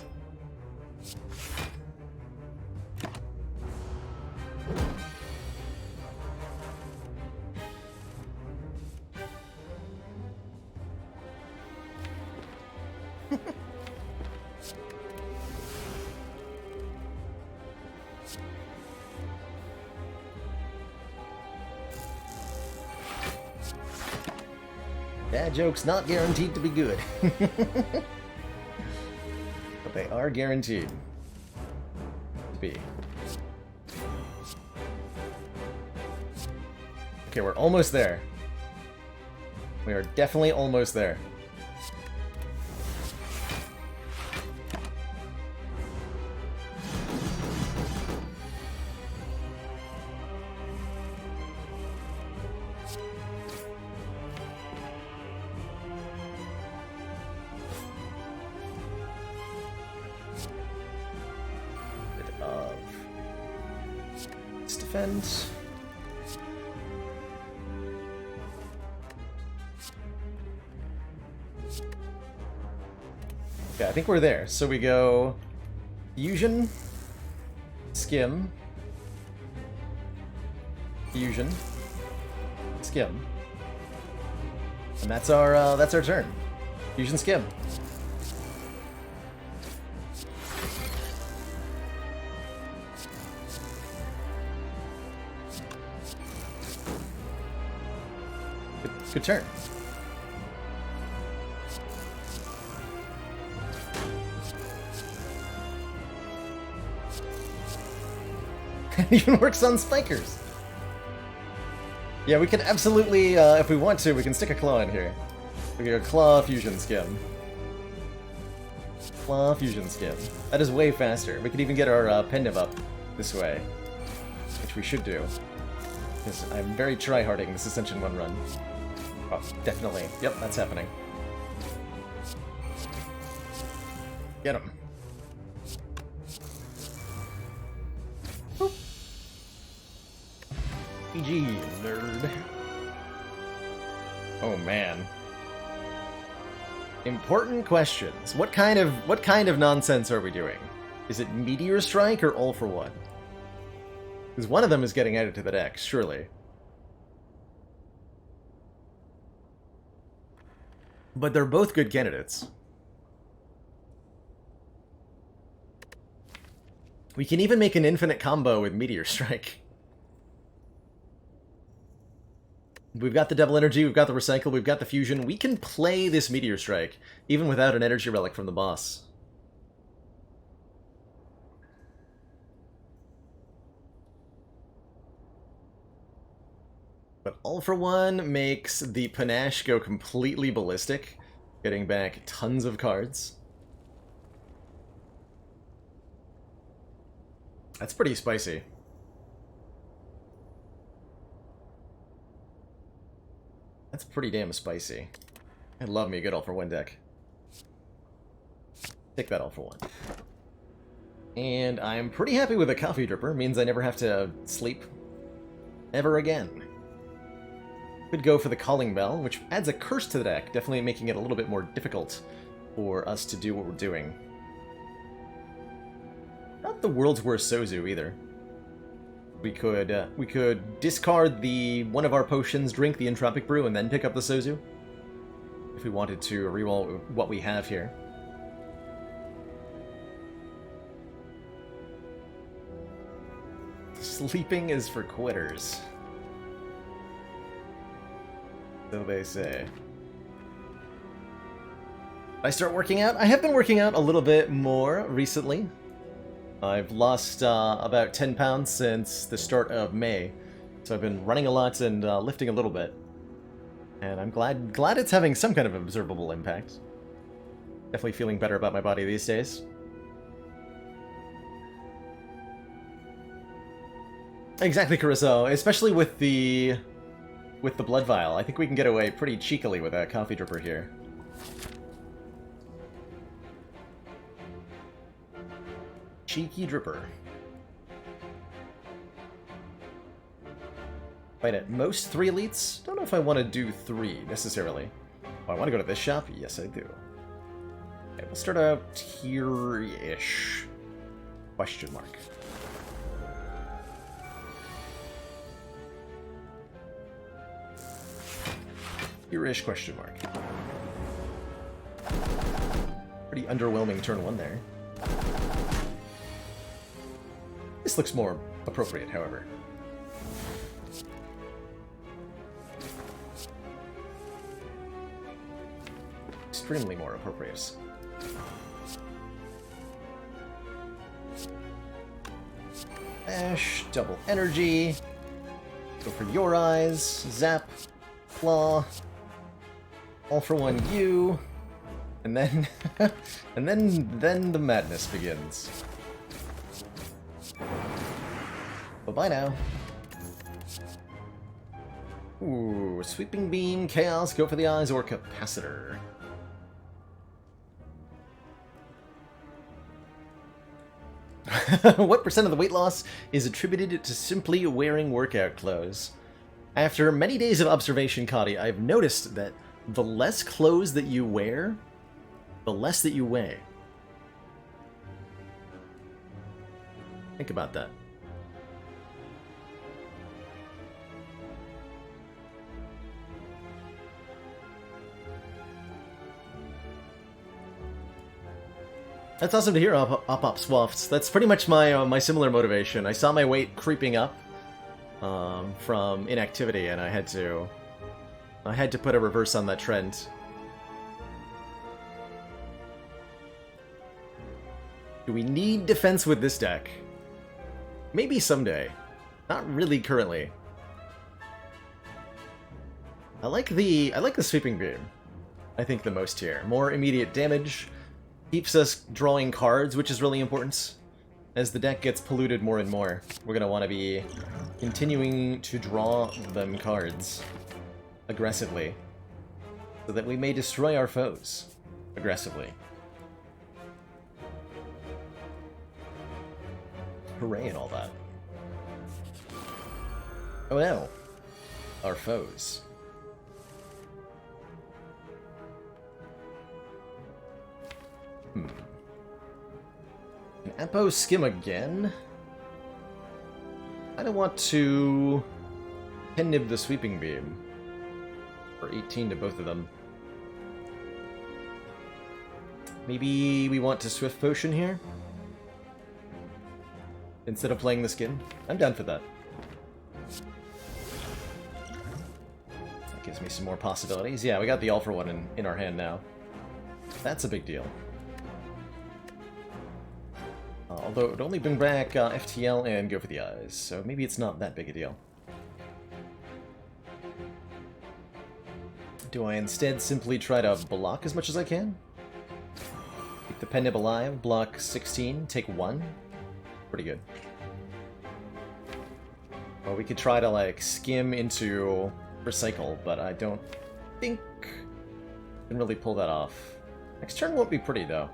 Dad jokes not guaranteed to be good. But they are guaranteed to be. Okay, we're almost there. We are definitely almost there. Defense. Okay, I think we're there. So we go fusion, skim, fusion, skim, and that's our turn. Fusion, skim. Good turn. It even works on spikers. Yeah, we can absolutely, if we want to, we can stick a claw in here. We can go claw, fusion, skim. Claw, fusion, skim. That is way faster. We could even get our pendiv up this way, which we should do. Because I'm very try-harding this Ascension 1 run. Oh, definitely. Yep, that's happening. Get him. Boop. GG, nerd. Oh man. Important questions. What kind of nonsense are we doing? Is it Meteor Strike or All for One? Because one of them is getting added to the deck, surely. But they're both good candidates. We can even make an infinite combo with Meteor Strike. We've got the Devil Energy, we've got the Recycle, we've got the Fusion. We can play this Meteor Strike, even without an Energy Relic from the boss. But All for One makes the Panache go completely ballistic, getting back tons of cards. That's pretty spicy. That's pretty damn spicy. I love me a good All for One deck. Take that All for One. And I'm pretty happy with a Coffee Dripper. Means I never have to sleep ever again. Could go for the Calling Bell, which adds a curse to the deck, definitely making it a little bit more difficult for us to do what we're doing. Not the world's worst Sozu either. We could discard one of our potions, drink the Entropic Brew, and then pick up the Sozu. If we wanted to reroll what we have here. Sleeping is for quitters. So they say. I start working out? I have been working out a little bit more recently. I've lost about 10 pounds since the start of May, so I've been running a lot and lifting a little bit. And I'm glad it's having some kind of observable impact. Definitely feeling better about my body these days. Exactly, Caruso. Especially with the blood vial. I think we can get away pretty cheekily with a coffee dripper here. Cheeky dripper. Fight at most 3 elites? Don't know if I want to do 3 necessarily. Oh, I want to go to this shop? Yes, I do. Okay, we'll start out here-ish. Question mark. Here-ish question mark. Pretty underwhelming turn 1 there. This looks more appropriate, however. Extremely more appropriate. Ash, double energy. Go for your eyes. Zap. Claw. All for one you. And then and then the madness begins. Bye-bye now. Ooh, sweeping beam, chaos, go for the eyes, or capacitor. What % of the weight loss is attributed to simply wearing workout clothes? After many days of observation, Cody, I've noticed that the less clothes that you wear, the less that you weigh. Think about that. That's awesome to hear, Op Swafts. That's pretty much my my similar motivation. I saw my weight creeping up from inactivity, and I had to put a reverse on that trend. Do we need defense with this deck? Maybe someday. Not really currently. I like the sweeping beam. I think the most here. More immediate damage. Keeps us drawing cards, which is really important. As the deck gets polluted more and more, we're going to want to be continuing to draw them cards aggressively, so that we may destroy our foes aggressively. Hooray and all that. Oh no. Our foes. An Apo skim again? I don't want to pen nib the sweeping beam. For 18 to both of them. Maybe we want to swift potion here? Instead of playing the skin? I'm down for that. That gives me some more possibilities. Yeah, we got the all for one in our hand now. That's a big deal. Although it would only bring back FTL and go for the eyes, so maybe it's not that big a deal. Do I instead simply try to block as much as I can? Keep the pen nib alive, block 16, take 1. Pretty good. Well, we could try to, like, skim into recycle, but I don't think I can really pull that off. Next turn won't be pretty, though.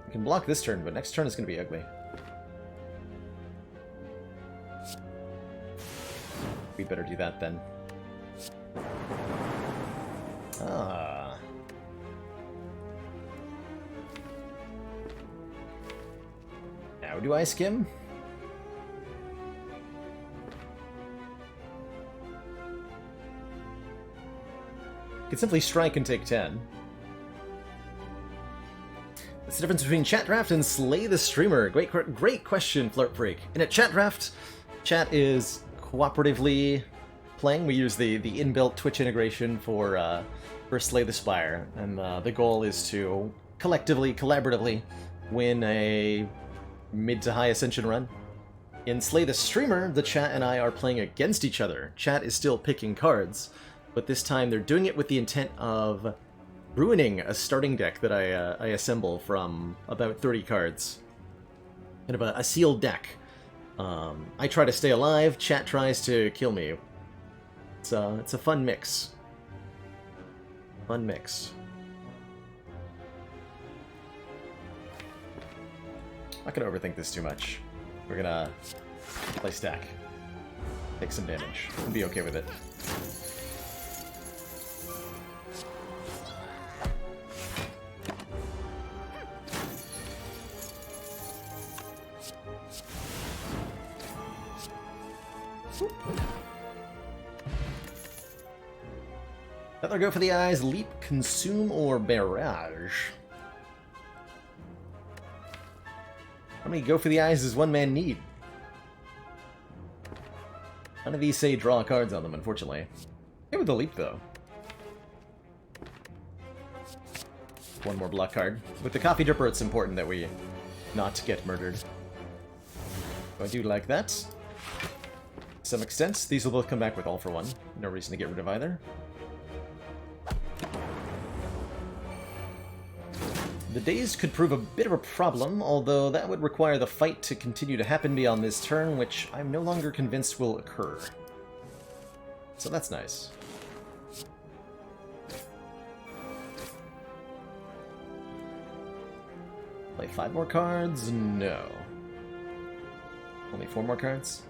We can block this turn, but next turn is going to be ugly. We better do that, then. Ah. Now do I skim? I could simply strike and take 10. What's the difference between chat draft and slay the streamer? Great question, Flirt Freak. In a chat draft, chat is cooperatively playing. We use the inbuilt Twitch integration for Slay the Spire, and the goal is to collectively, collaboratively win a mid to high Ascension run. In Slay the Streamer, the chat and I are playing against each other. Chat is still picking cards, but this time they're doing it with the intent of ruining a starting deck that I assemble from about 30 cards. Kind of a sealed deck. I try to stay alive, chat tries to kill me. It's a fun mix. Fun mix. Not gonna overthink this too much. We're gonna play stack. Take some damage. We'll be okay with it. Feather go for the eyes, leap, consume, or barrage. How many go for the eyes does one man need? None of these say draw cards on them, unfortunately. Okay with the leap, though. One more block card. With the Coffee Dripper, it's important that we not get murdered. So I do like that. To some extent, these will both come back with all for one. No reason to get rid of either. The daze could prove a bit of a problem, although that would require the fight to continue to happen beyond this turn, which I'm no longer convinced will occur. So that's nice. Play 5 more cards? No. Only 4 more cards?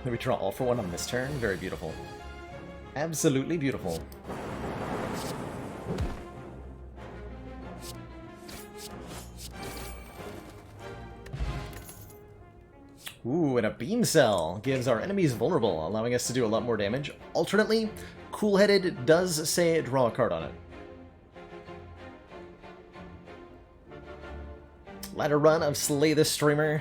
We draw all for one on this turn. Very beautiful. Absolutely beautiful. Ooh, and a beam cell gives our enemies vulnerable, allowing us to do a lot more damage. Alternately, Cool-Headed does say draw a card on it. Ladder run of Slay the Streamer.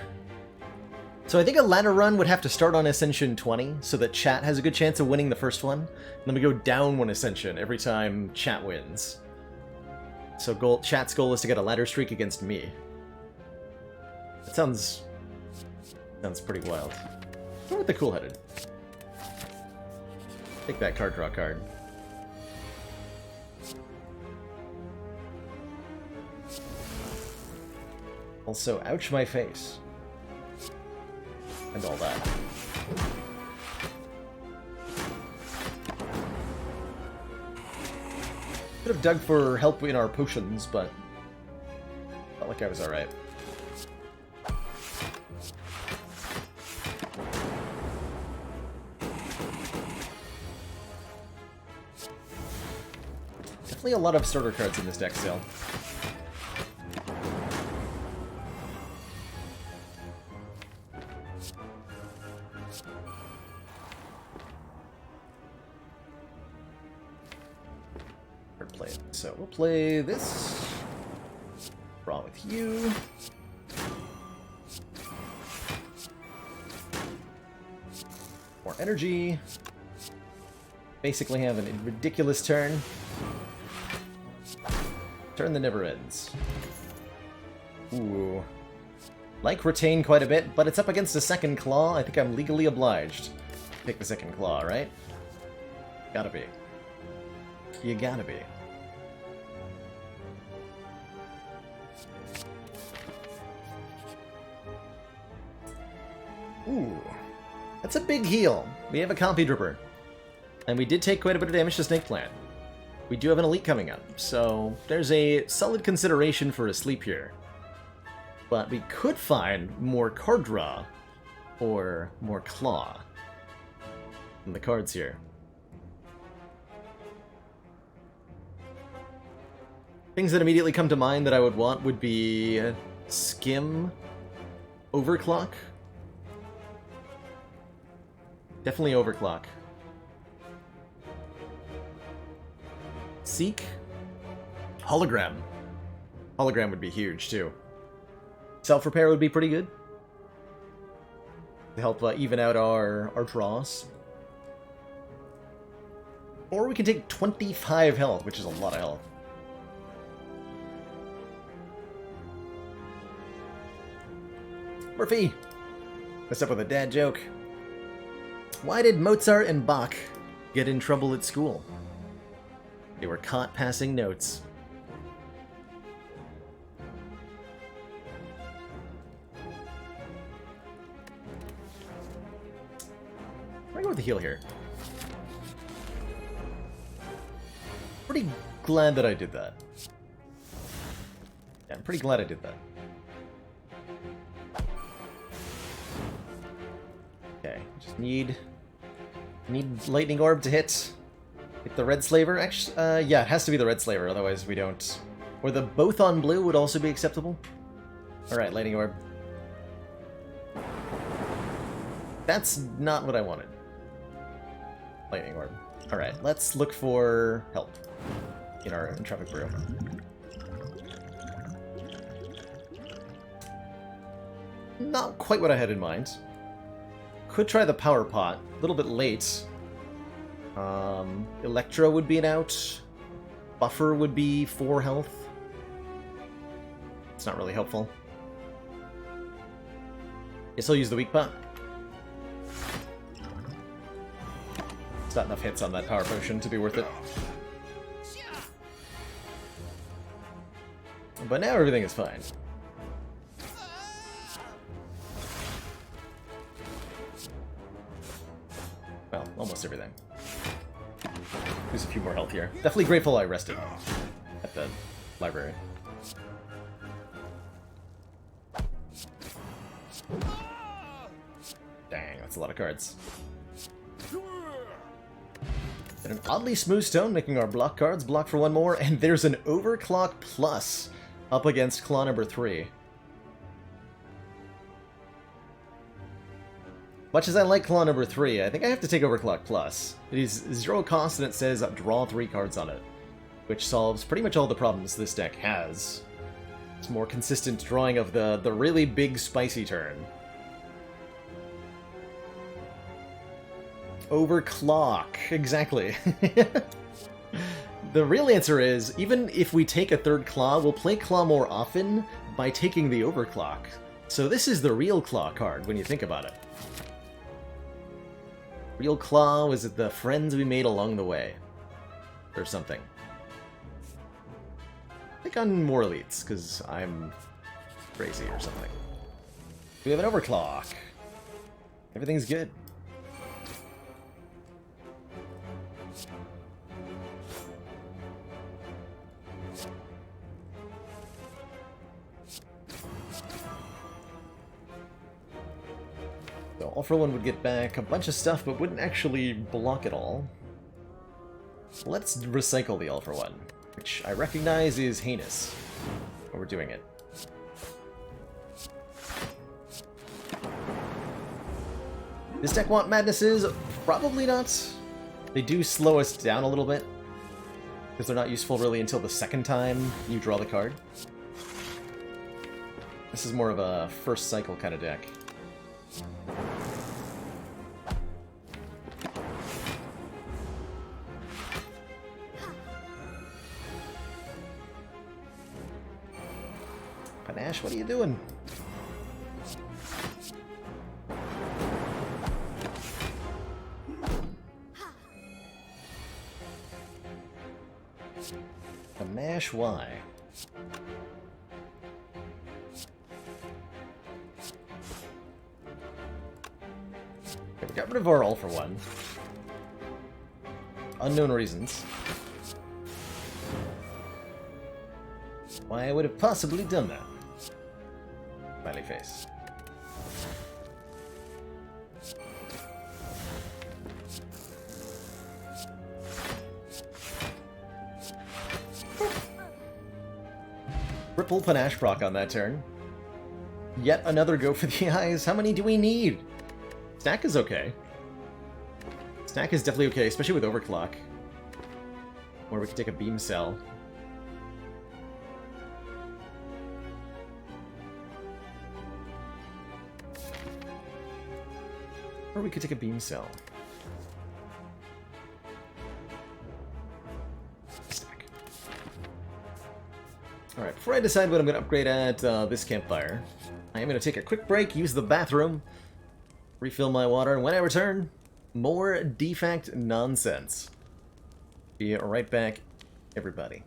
So I think a ladder run would have to start on Ascension 20, so that chat has a good chance of winning the first one. And then we go down one Ascension every time chat wins. So chat's goal is to get a ladder streak against me. That sounds pretty wild. Go with the Cool-Headed. Take that card, draw card. Also, ouch my face. And all that. Could have dug for help in our potions, but felt like I was alright. Definitely a lot of starter cards in this deck still. So we'll play this. Draw with you. More energy. Basically have a ridiculous turn. Turn that never ends. Ooh. Like retain quite a bit, but it's up against a second claw. I think I'm legally obliged to pick the second claw, right? Gotta be. You gotta be. Ooh, that's a big heal. We have a Coffee Dripper. And we did take quite a bit of damage to Snake Plant. We do have an Elite coming up, so there's a solid consideration for a sleep here. But we could find more card draw, or more claw, in the cards here. Things that immediately come to mind that I would want would be Skim, Overclock. Definitely Overclock. Seek. Hologram. Hologram would be huge, too. Self-repair would be pretty good. To help even out our draws. Or we can take 25 health, which is a lot of health. Murphy! What's up with a dad joke? Why did Mozart and Bach get in trouble at school? They were caught passing notes. I'm gonna go with the heal here. Pretty glad that I did that. Yeah, I'm pretty glad I did that. Okay, just need lightning orb to hit the red slaver. Actually, yeah, it has to be the red slaver, otherwise we don't. Or the both on blue would also be acceptable. All right, lightning orb. That's not what I wanted. Lightning orb. All right, let's look for help in our entropic brew. Not quite what I had in mind. Could try the power pot. A little bit late. Electro would be an out. Buffer would be 4 health. It's not really helpful. Guess I'll use the weak pot. It's not enough hits on that power potion to be worth it. But now everything is fine. Well, almost everything. Lose a few more health here. Definitely grateful I rested at the library. Dang, that's a lot of cards. And an oddly smooth stone, making our block cards block for 1 more, and there's an overclock plus up against claw number 3. Much as I like claw number 3, I think I have to take overclock plus. It is 0 cost and it says draw 3 cards on it, which solves pretty much all the problems this deck has. It's more consistent drawing of the really big spicy turn. Overclock, exactly. The real answer is, even if we take a 3rd claw, we'll play claw more often by taking the overclock. So this is the real claw card when you think about it. Real claw was the friends we made along the way. Or something. Pick on more elites, because I'm crazy or something. We have an overclock. Everything's good. So All for One would get back a bunch of stuff, but wouldn't actually block it all. Let's recycle the All for One, which I recognize is heinous, but we're doing it. Does deck want madnesses? Probably not. They do slow us down a little bit, because they're not useful really until the 2nd time you draw the card. This is more of a first cycle kind of deck. Panache, what are you doing? Panache, why? Okay, we got rid of our All for One. Unknown reasons. Why I would have possibly done that. Smiley face. Triple Panache proc on that turn. Yet another go for the eyes. How many do we need? Stack is okay. Stack is definitely okay, especially with Overclock. Or we could take a Beam Cell. Or we could take a Beam Cell. before I decide what I'm going to upgrade at this campfire, I am going to take a quick break, use the bathroom, refill my water, and when I return, more defact nonsense. Be right back, everybody.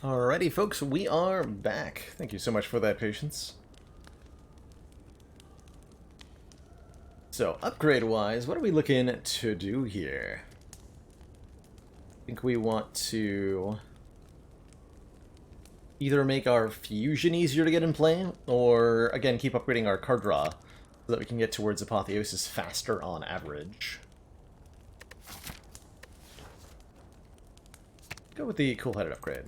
Alrighty, folks, we are back. Thank you so much for that patience. So, upgrade-wise, what are we looking to do here? I think we want to either make our fusion easier to get in play, or, again, keep upgrading our card draw so that we can get towards Apotheosis faster on average. Go with the cool-headed upgrade.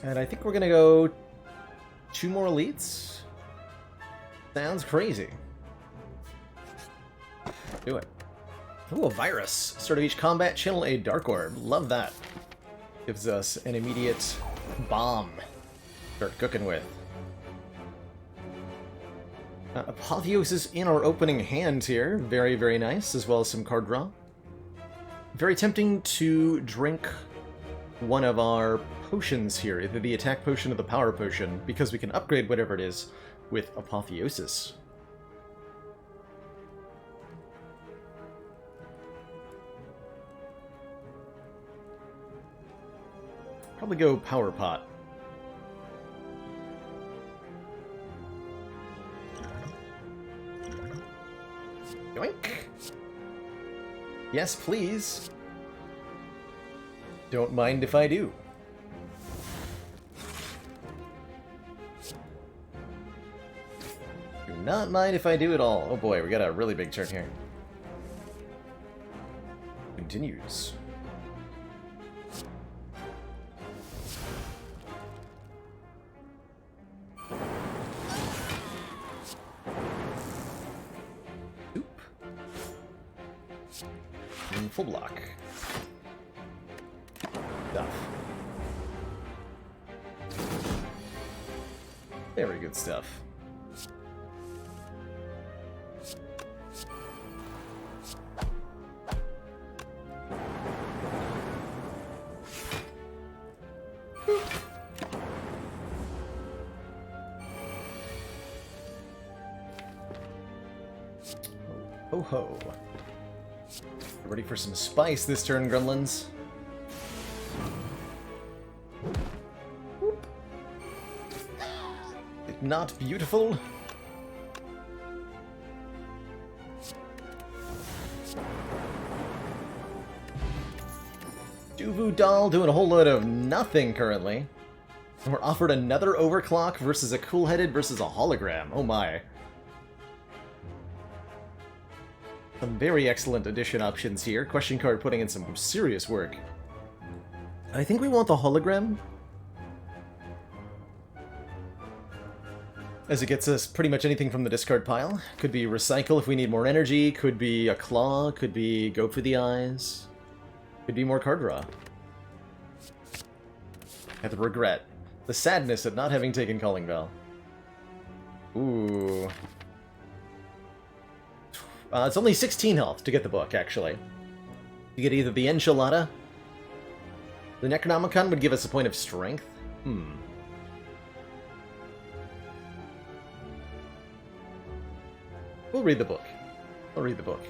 And I think we're gonna go 2 more elites. Sounds crazy. Do it. Ooh, a virus. Start of each combat, channel a dark orb. Love that. Gives us an immediate bomb. Start cooking with. Apotheosis in our opening hand here. Very, very nice, as well as some card draw. Very tempting to drink one of our potions here, either the attack potion or the power potion, because we can upgrade whatever it is with Apotheosis. Probably go Power Pot. Yoink! Yes, please. Don't mind if I do. Do not mind if I do at all. Oh boy, we got a really big turn here. Continues. Oop. And full block. Stuff. Very good stuff. Ho ho. Get ready for some spice this turn, gremlins. Whoop. Is it not beautiful? Duvu Doll doing a whole load of nothing currently. And we're offered another overclock versus a cool-headed versus a hologram. Oh my. Some very excellent addition options here. Question card putting in some serious work. I think we want the hologram, as it gets us pretty much anything from the discard pile. Could be recycle if we need more energy, could be a claw, could be go for the eyes, could be more card draw. At the regret. The sadness of not having taken Calling Bell. Ooh. It's only 16 health to get the book, actually. You get either the Enchilada. The Necronomicon would give us a point of strength. We'll read the book. I'll read the book.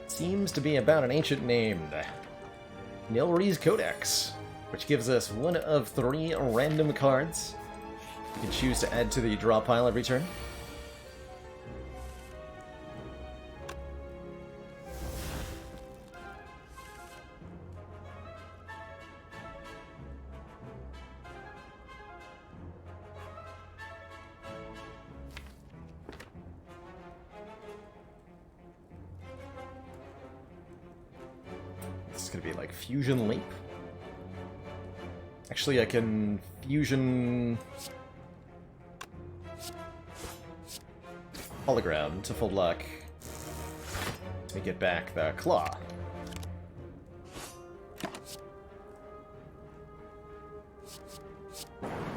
Seems to be about an ancient named Nilri's Codex, which gives us one of 3 random cards. You can choose to add to the draw pile every turn. This is going to be like Fusion Leap. Actually, I can Fusion Hologram to full luck to get back the Claw.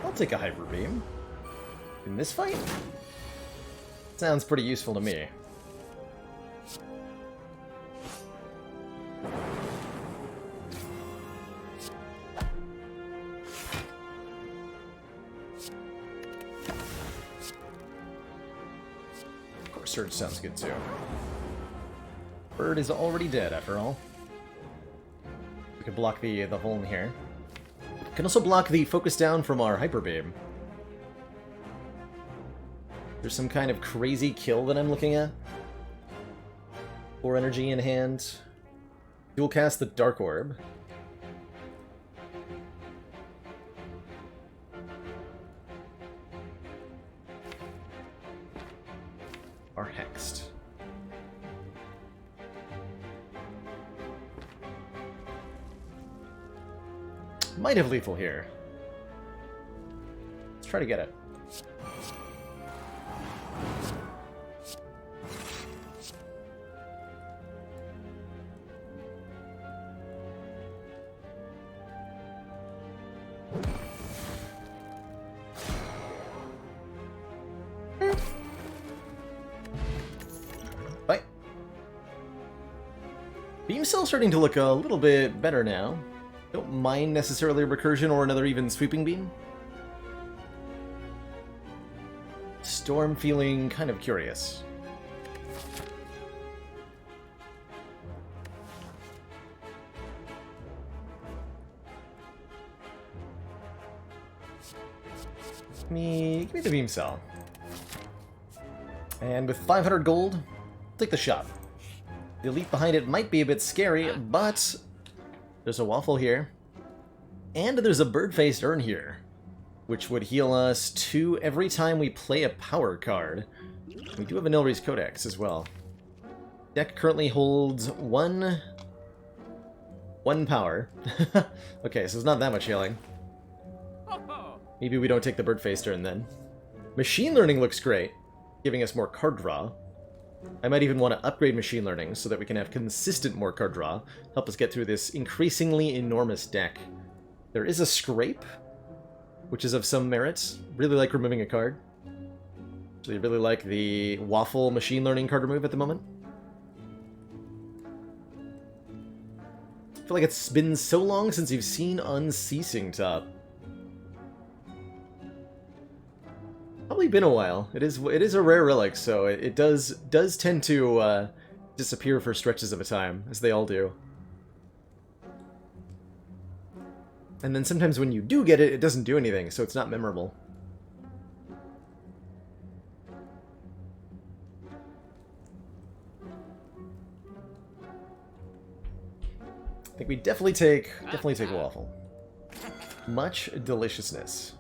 I'll take a Hyper Beam. In this fight? Sounds pretty useful to me. Surge sounds good too. Bird is already dead after all. We can block the Vuln here. We can also block the focus down from our Hyper Beam. There's some kind of crazy kill that I'm looking at. 4 energy in hand. Dual cast the Dark Orb. Are hexed. Might have lethal here. Let's try to get it. Beam Cell starting to look a little bit better now. Don't mind necessarily a recursion or another even sweeping beam. Storm feeling kind of curious. Give me the beam cell. And with 500 gold, take the shot. The elite behind it might be a bit scary, but there's a waffle here. And there's a bird-faced urn here, which would heal us 2 every time we play a power card. We do have a Nilri's Codex as well. Deck currently holds one power. Okay, so it's not that much healing. Maybe we don't take the bird-faced urn then. Machine Learning looks great, giving us more card draw. I might even want to upgrade Machine Learning so that we can have consistent more card draw, help us get through this increasingly enormous deck. There is a Scrape, which is of some merit. Really like removing a card. Actually, really like the Waffle Machine Learning card remove at the moment. I feel like it's been so long since you've seen Unceasing Top. Probably been a while. It is a rare relic, so it does tend to disappear for stretches of a time, as they all do. And then sometimes when you do get it, it doesn't do anything, so it's not memorable. I think we definitely take Waffle. Much deliciousness.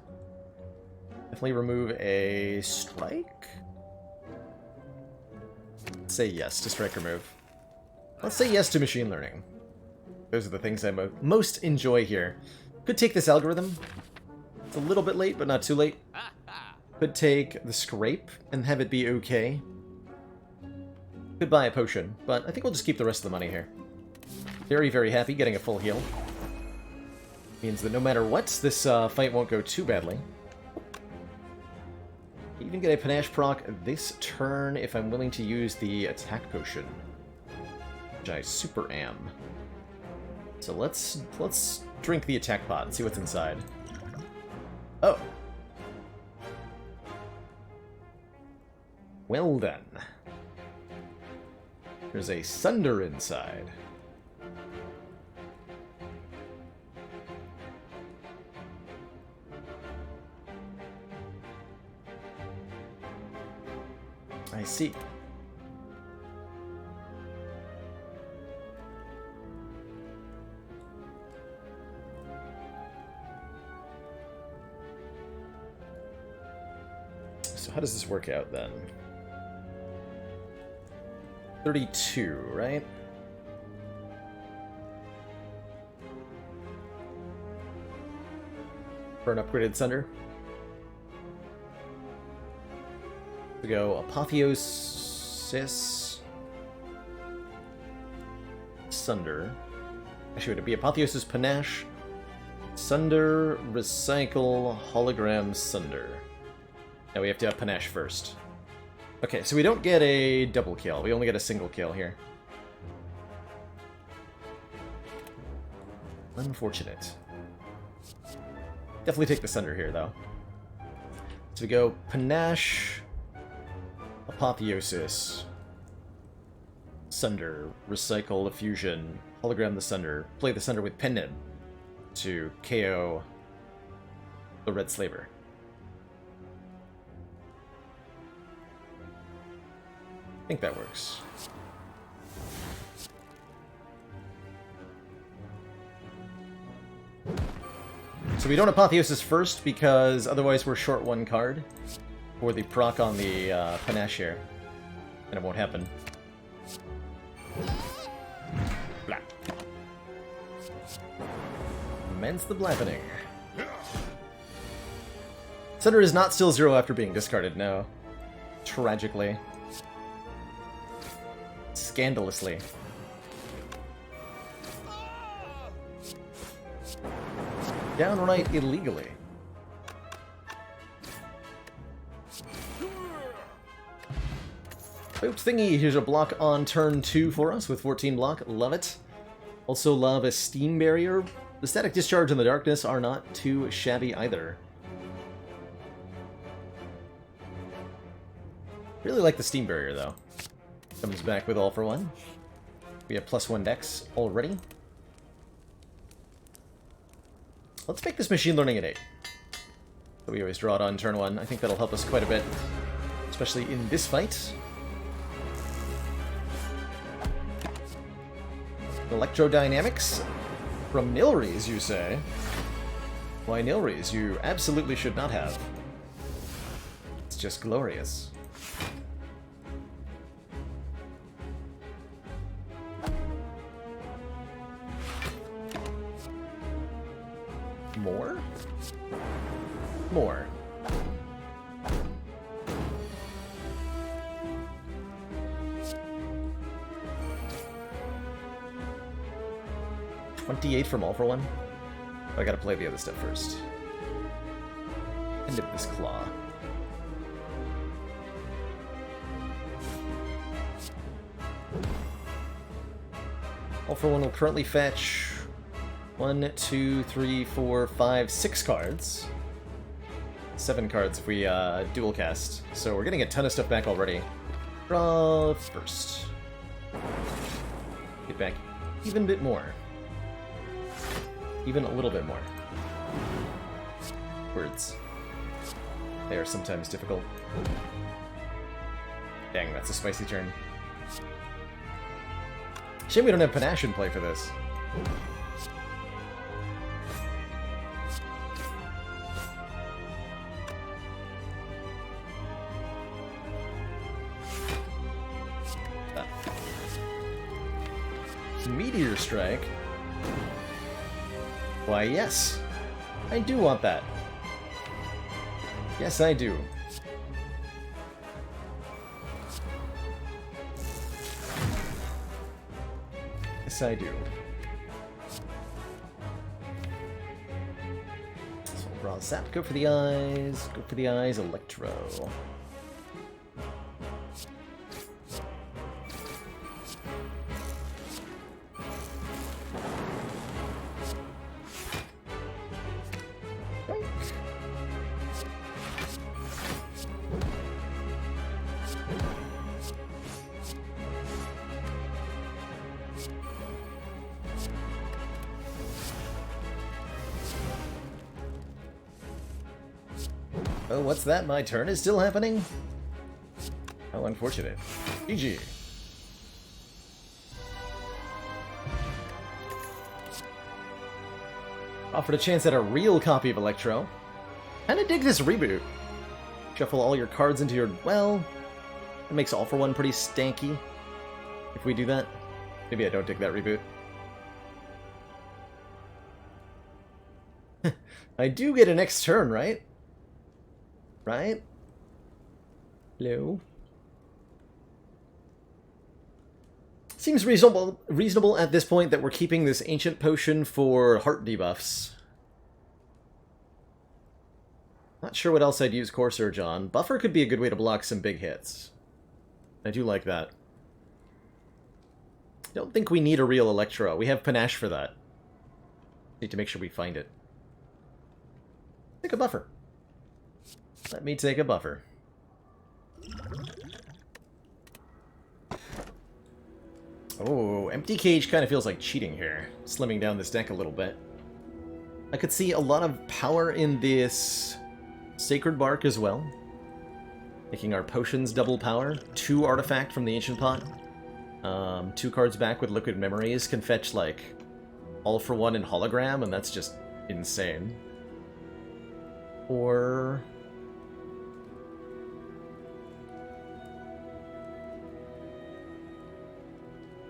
Definitely remove a strike? Let's say yes to strike remove. Let's say yes to Machine Learning. Those are the things I most enjoy here. Could take this algorithm. It's a little bit late, but not too late. Could take the Scrape and have it be okay. Could buy a potion, but I think we'll just keep the rest of the money here. Very, very happy getting a full heal. Means that no matter what, this fight won't go too badly. Even get a Panache proc this turn if I'm willing to use the attack potion, which I super am. So let's drink the attack pot and see what's inside. Oh. Well done. There's a Sunder inside. I see. So how does this work out then? 32, right? For an upgraded Sunder. We go Apotheosis, Sunder. Actually, would it be Apotheosis Panache, Sunder, Recycle, Hologram, Sunder? Now we have to have Panache first. Okay, so we don't get a double kill. We only get a single kill here. Unfortunate. Definitely take the Sunder here, though. So we go Panache, Apotheosis, Sunder, Recycle, Effusion, Hologram the Sunder, play the Sunder with Pen Nib to KO the Red Slaver. I think that works. So we don't Apotheosis first because otherwise we're short one card for the proc on the Panache here, and it won't happen. Blah. Immense the blappening. Sunder is not still 0 after being discarded, no. Tragically. Scandalously. Downright illegally. Boat thingy, here's a block on turn 2 for us with 14 block. Love it. Also love a Steam Barrier. The Static Discharge and the Darkness are not too shabby either. Really like the Steam Barrier, though. Comes back with All for One. We have +1 dex already. Let's make this Machine Learning at 8. So we always draw it on turn 1. I think that'll help us quite a bit, especially in this fight. Electrodynamics from Nilries, you say? Why Nilries? You absolutely should not have. It's just glorious. More? More. $28 from All for One? Oh, I gotta play the other stuff first. End of this claw. All for One will currently fetch 1, 2, 3, 4, 5, 6 cards. 7 cards if we dual cast. So we're getting a ton of stuff back already. Draw first. Get back even a bit more. Even a little bit more. Words. They are sometimes difficult. Dang, that's a spicy turn. Shame we don't have Panache in play for this. Meteor Strike? Why, yes. I do want that. Yes, I do. Yes, I do. So, raw zap, go for the eyes. Go for the eyes, Electro. Oh, what's that? My turn is still happening? How unfortunate. GG. Offered a chance at a real copy of Electro. Kinda dig this reboot. Shuffle all your cards into your... well... it makes All for One pretty stanky. If we do that. Maybe I don't dig that reboot. I do get a next turn, right? Right? Hello? Seems reasonable at this point that we're keeping this Ancient Potion for heart debuffs. Not sure what else I'd use Core Surge on. Buffer could be a good way to block some big hits. I do like that. Don't think we need a real Electro. We have Panache for that. Need to make sure we find it. Take a buffer. Let me take a buffer. Oh, Empty Cage kind of feels like cheating here. Slimming down this deck a little bit. I could see a lot of power in this Sacred Bark as well. Making our potions double power. 2 artifact from the Ancient Pot. 2 cards back with Liquid Memories can fetch like All for One and Hologram, and that's just insane. Or...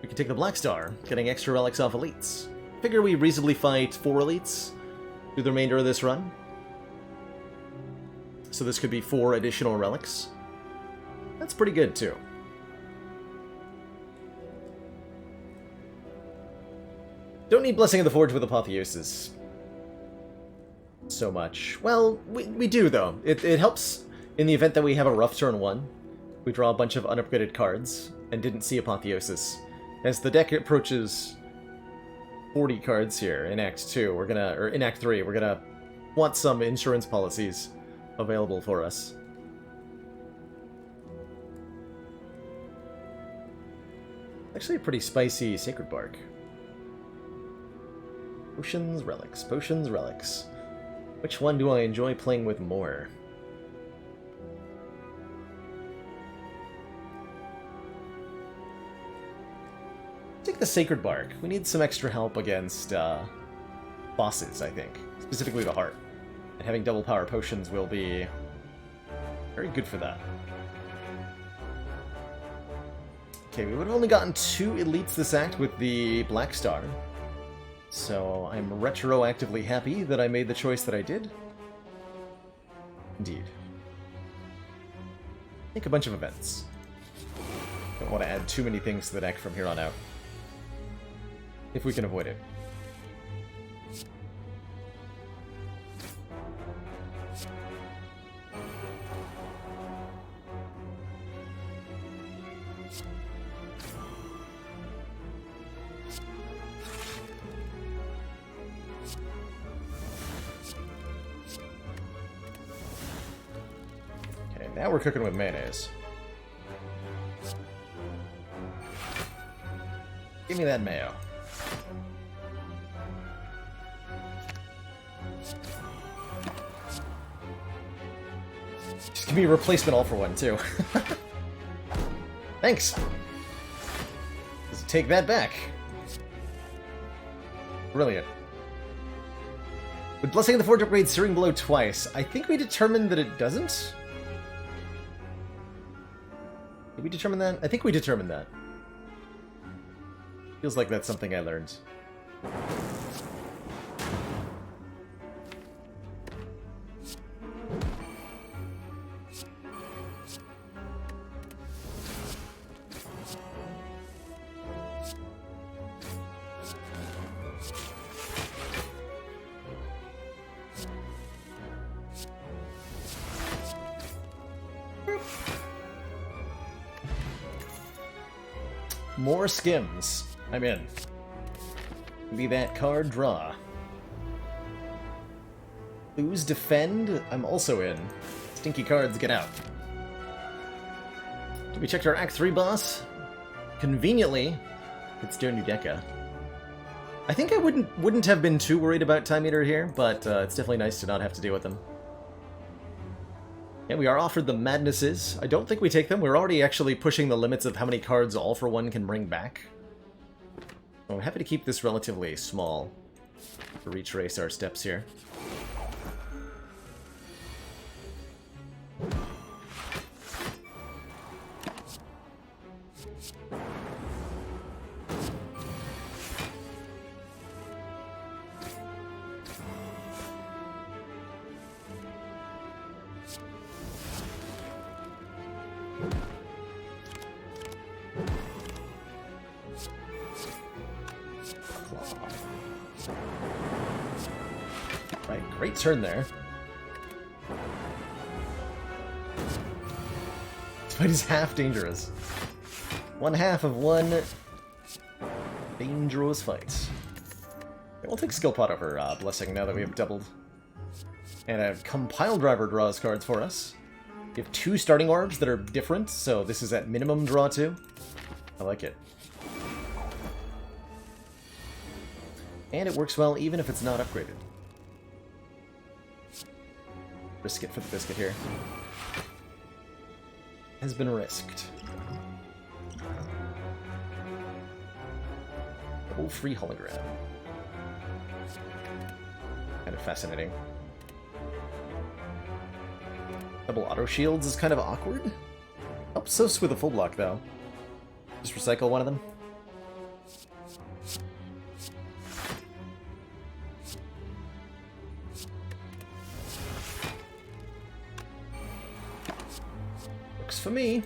we can take the Black Star, getting extra relics off elites. Figure we reasonably fight 4 elites through the remainder of this run. So this could be 4 additional relics. That's pretty good, too. Don't need Blessing of the Forge with Apotheosis so much. Well, we do, though. It helps in the event that we have a rough turn 1. We draw a bunch of unupgraded cards and didn't see Apotheosis. As the deck approaches 40 cards here in Act 2, we're gonna, or in Act 3, we're gonna want some insurance policies available for us. Actually a pretty spicy sacred bark. Potions, relics. Potions, relics. Which one do I enjoy playing with more? Take the sacred bark. We need some extra help against bosses, I think. Specifically the heart. And having double power potions will be very good for that. Okay, we would have only gotten 2 elites this act with the Black Star. So I'm retroactively happy that I made the choice that I did. Indeed. Make a bunch of events. Don't want to add too many things to the deck from here on out. If we can avoid it. Now we're cooking with mayonnaise. Give me that mayo. Just give me a replacement all for one, too. Thanks! Let's take that back. Brilliant. With Blessing of the Forge upgrade Searing Blow twice, I think we determined that it doesn't? Did we determine that? I think we determined that. Feels like that's something I learned. More skims. I'm in. Be that card draw. Lose defend. I'm also in. Stinky cards get out. We checked our Act 3 boss. Conveniently, it's Dear Nudeka. I think I wouldn't have been too worried about Time Eater here, but it's definitely nice to not have to deal with them. And we are offered the Madnesses. I don't think we take them. We're already actually pushing the limits of how many cards All for One can bring back. So I'm happy to keep this relatively small to retrace our steps here. Right, great turn there. This fight is half dangerous. One half of one dangerous fight. We'll take Skill Pot over Blessing now that we have doubled. And a Compile Driver draws cards for us. We have 2 starting orbs that are different, so this is at minimum draw 2. I like it. And it works well even if it's not upgraded. Risk it for the biscuit here. Has been risked. Double free hologram. Kind of fascinating. Double auto shields is kind of awkward. Helps us with a full block though. Just recycle one of them. Works for me.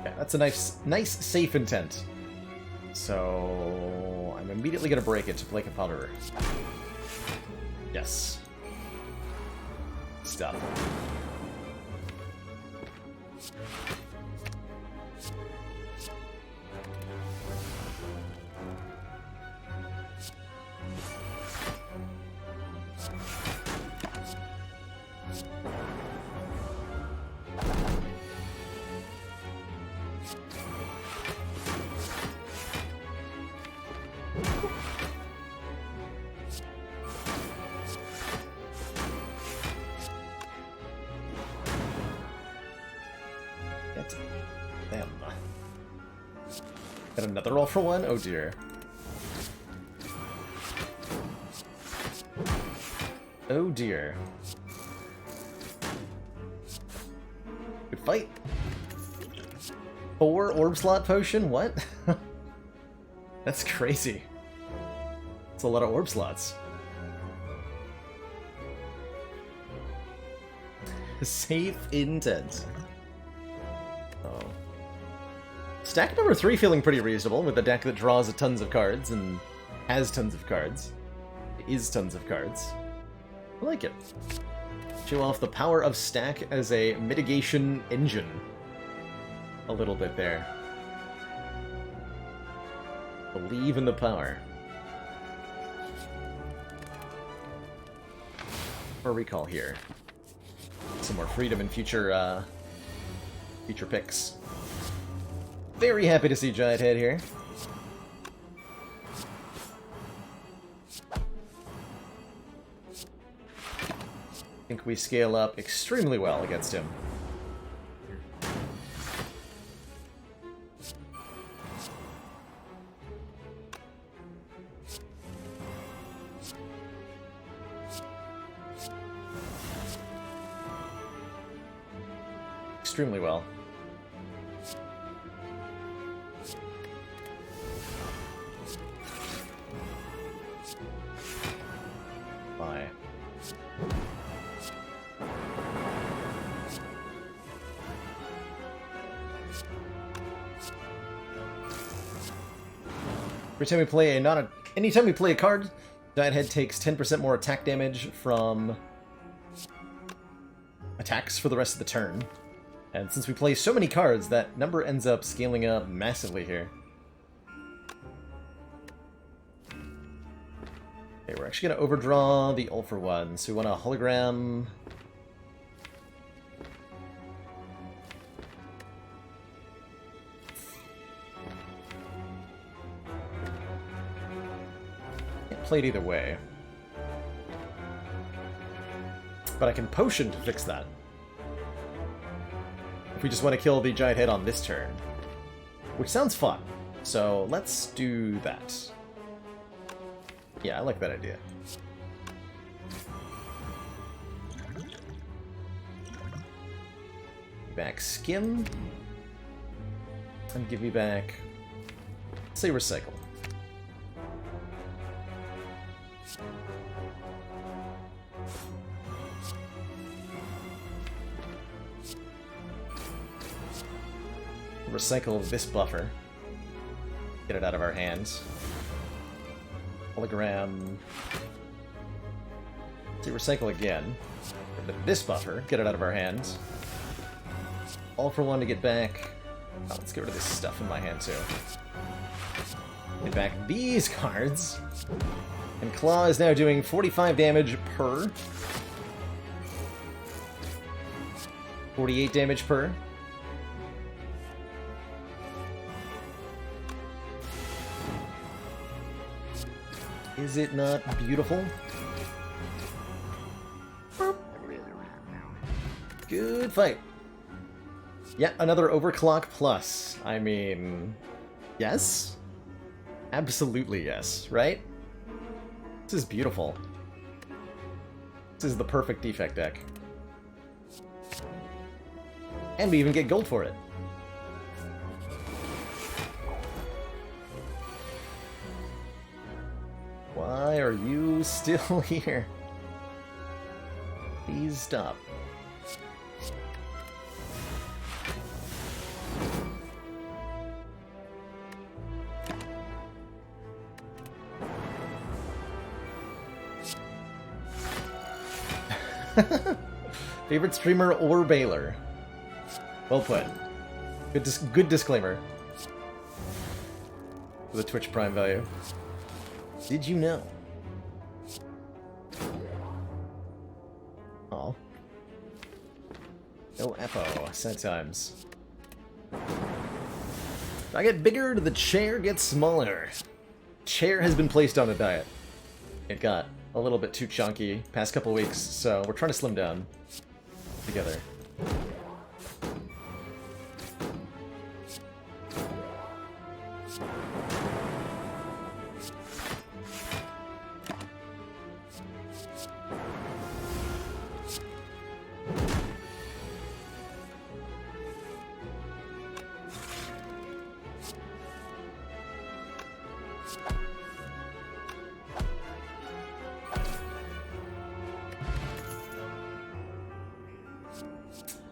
Yeah, that's a nice safe intent. So I'm immediately gonna break it to play Compounder. Yes. Stop. Damn. Got another roll for one? Oh dear. Oh dear. Good fight. 4 orb slot potion? What? That's crazy. That's a lot of orb slots. Safe intent. Oh. Stack number 3 feeling pretty reasonable with a deck that draws tons of cards and has tons of cards. Is tons of cards. I like it. Show off the power of stack as a mitigation engine. A little bit there. Believe in the power. For recall here. Some more freedom in future future picks. Very happy to see Giant Head here. I think we scale up extremely well against him. Extremely well. Bye. Every time we play anytime we play a card, Giant Head takes 10% more attack damage from attacks for the rest of the turn. And since we play so many cards, that number ends up scaling up massively here. Okay, we're actually going to overdraw the ult for one, so we want a hologram. Can't play it either way. But I can potion to fix that. If we just want to kill the Giant Head on this turn. Which sounds fun. So let's do that. Yeah, I like that idea. Back Skim. And give me back, say, Recycle. Recycle this buffer. Get it out of our hands. Hologram. See, recycle again. This buffer. Get it out of our hands. All for one to get back. Oh, let's get rid of this stuff in my hand too. Get back these cards. And Claw is now doing 45 damage per. 48 damage per. Is it not beautiful? Good fight. Yet another overclock plus. I mean, yes? Absolutely yes, right? This is beautiful. This is the perfect defect deck. And we even get gold for it. Why are you still here? Please stop. Favorite streamer or Baylor? Well put. Good disclaimer. For the Twitch Prime value. Did you know? Oh. No FO, sad times. I get bigger, the chair gets smaller. Chair has been placed on a diet. It got a little bit too chunky past couple weeks, so we're trying to slim down together.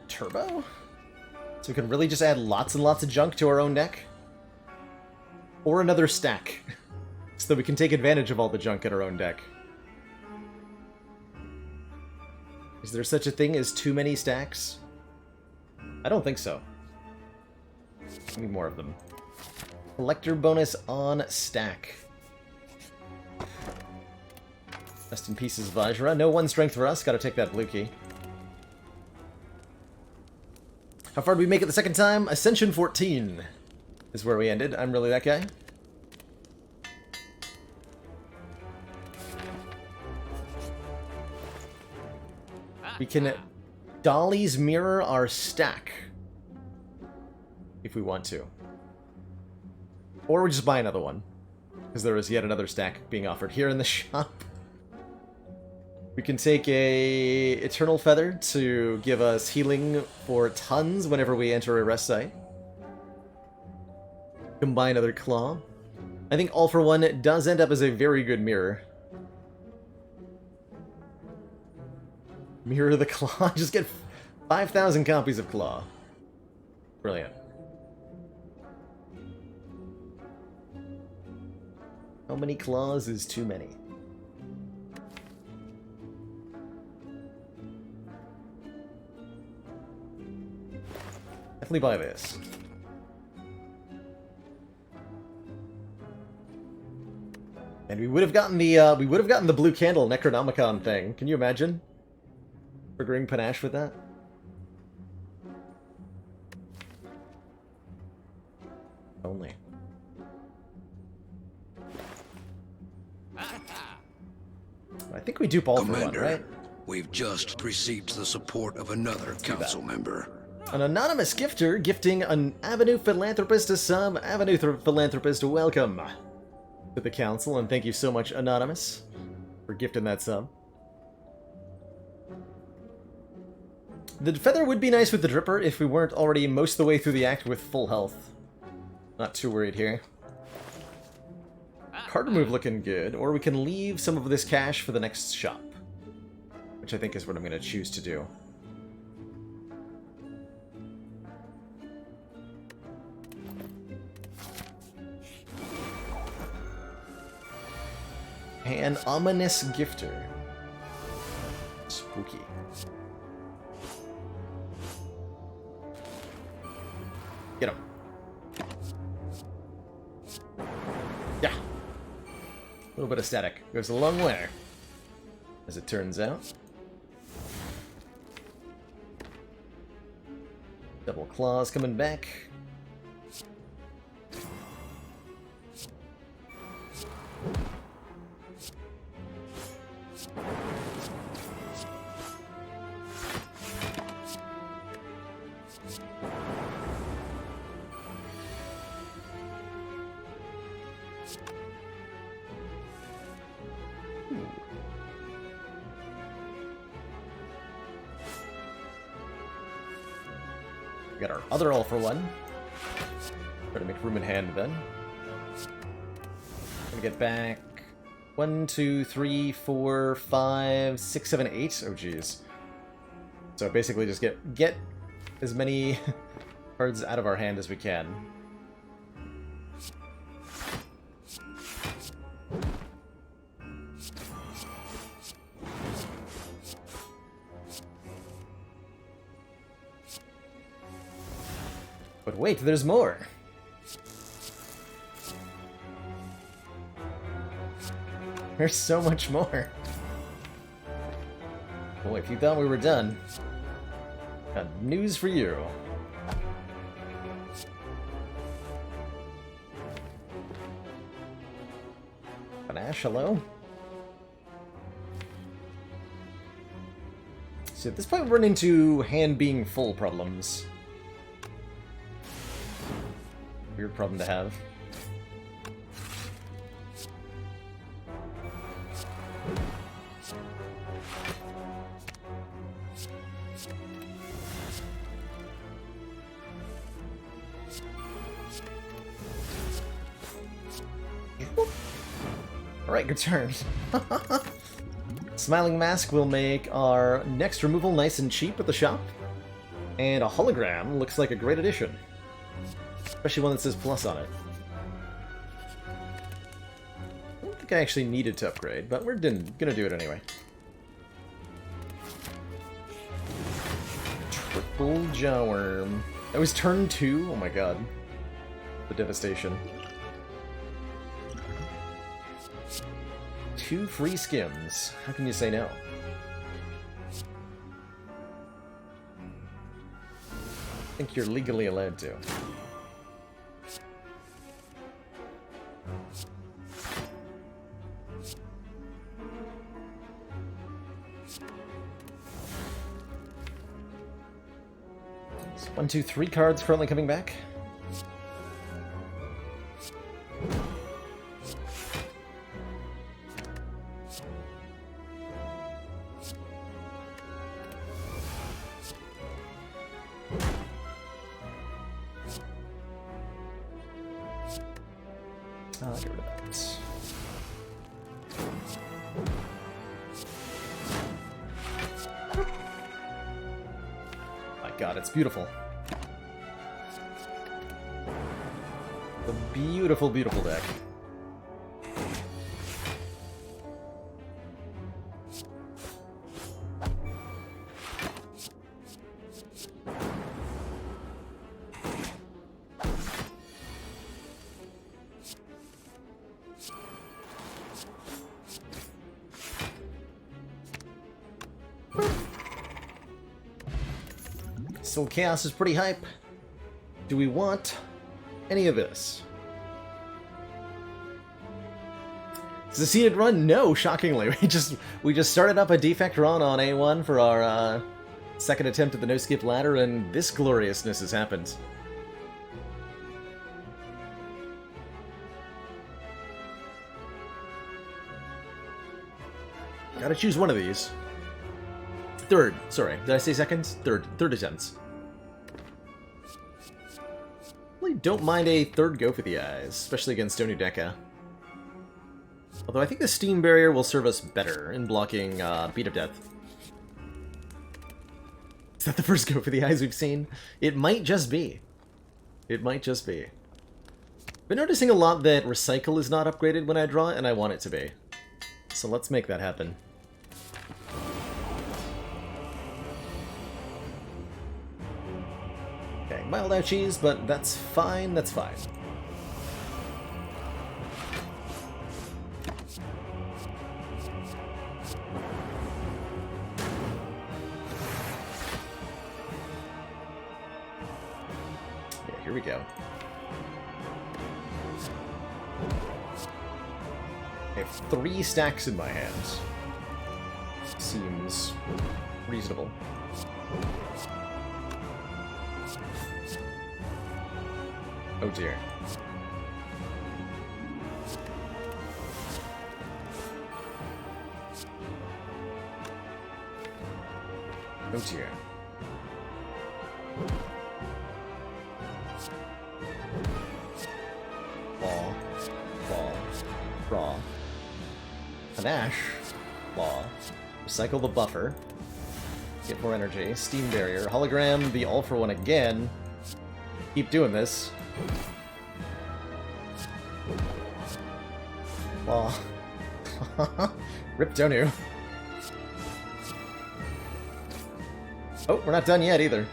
Turbo? So we can really just add lots and lots of junk to our own deck? Or another stack, so that we can take advantage of all the junk in our own deck. Is there such a thing as too many stacks? I don't think so. We need more of them. Collector bonus on stack. Rest in pieces, Vajra. No 1 strength for us. Gotta take that blue key. How far did we make it the second time? Ascension 14 is where we ended. I'm really that guy. We can Dolly's mirror our stack if we want to. Or we just buy another one, because there is yet another stack being offered here in the shop. We can take a Eternal Feather to give us healing for tons whenever we enter a rest site. Combine another Claw. I think All for One does end up as a very good mirror. Mirror the Claw. Just get 5,000 copies of Claw. Brilliant. How many claws is too many? Definitely buy this. And we would have gotten the blue candle Necronomicon thing. Can you imagine? Triggering panache with that? Only. I think we dupe all for one, right? We've just received the support of another council member. An anonymous gifter gifting an Avenue Philanthropist a sub. Avenue Philanthropist, welcome to the council, and thank you so much, Anonymous, for gifting that sub. The feather would be nice with the dripper if we weren't already most of the way through the act with full health. Not too worried here. Card move looking good, or we can leave some of this cash for the next shop, which I think is what I'm going to choose to do. An ominous gifter. Spooky. Get him. Yeah. A little bit of static. Goes a long way, as it turns out. Double claws coming back. We got our other all for one. Try to make room in hand then. Gonna get back 1, 2, 3, 4, 5, 6, 7, 8. Oh geez. So basically just get as many cards out of our hand as we can. But wait, there's more! There's so much more! Boy, if you thought we were done, got news for you. Panache, hello? So at this point we run into hand being full problems. Weird problem to have. Alright, good turn. Smiling Mask will make our next removal nice and cheap at the shop. And a hologram looks like a great addition. Especially one that says plus on it. I don't think I actually needed to upgrade, but we're gonna do it anyway. Triple Jawworm. That was turn 2? Oh my god. The devastation. 2 free skims. How can you say no? I think you're legally allowed to. So 1, 2, 3 cards currently coming back. I'll get rid of that. My god, it's beautiful. A beautiful, beautiful deck. Soul Chaos is pretty hype. Do we want any of this? Is the seeded run? No, shockingly. We just started up a defect run on A1 for our second attempt at the no-skip ladder, and this gloriousness has happened. Gotta choose one of these. Third, sorry, did I say second? Third attempts. Really don't mind a third go for the eyes, especially against Onudeka. Although I think the Steam Barrier will serve us better in blocking Beat of Death. Is that the first go for the eyes we've seen? It might just be. It might just be. Been noticing a lot that Recycle is not upgraded when I draw it, and I want it to be. So let's make that happen. Okay, mild ouchies, but that's fine, that's fine. Yeah, here we go. I have 3 stacks in my hands. Seems reasonable. Oh dear. Oh dear. Claw. Claw. Raw. Panache. Claw. Recycle the buffer. Get more energy. Steam Barrier. Hologram, the all for one again. Keep doing this. Claw. Rip Donu. Oh, we're not done yet either.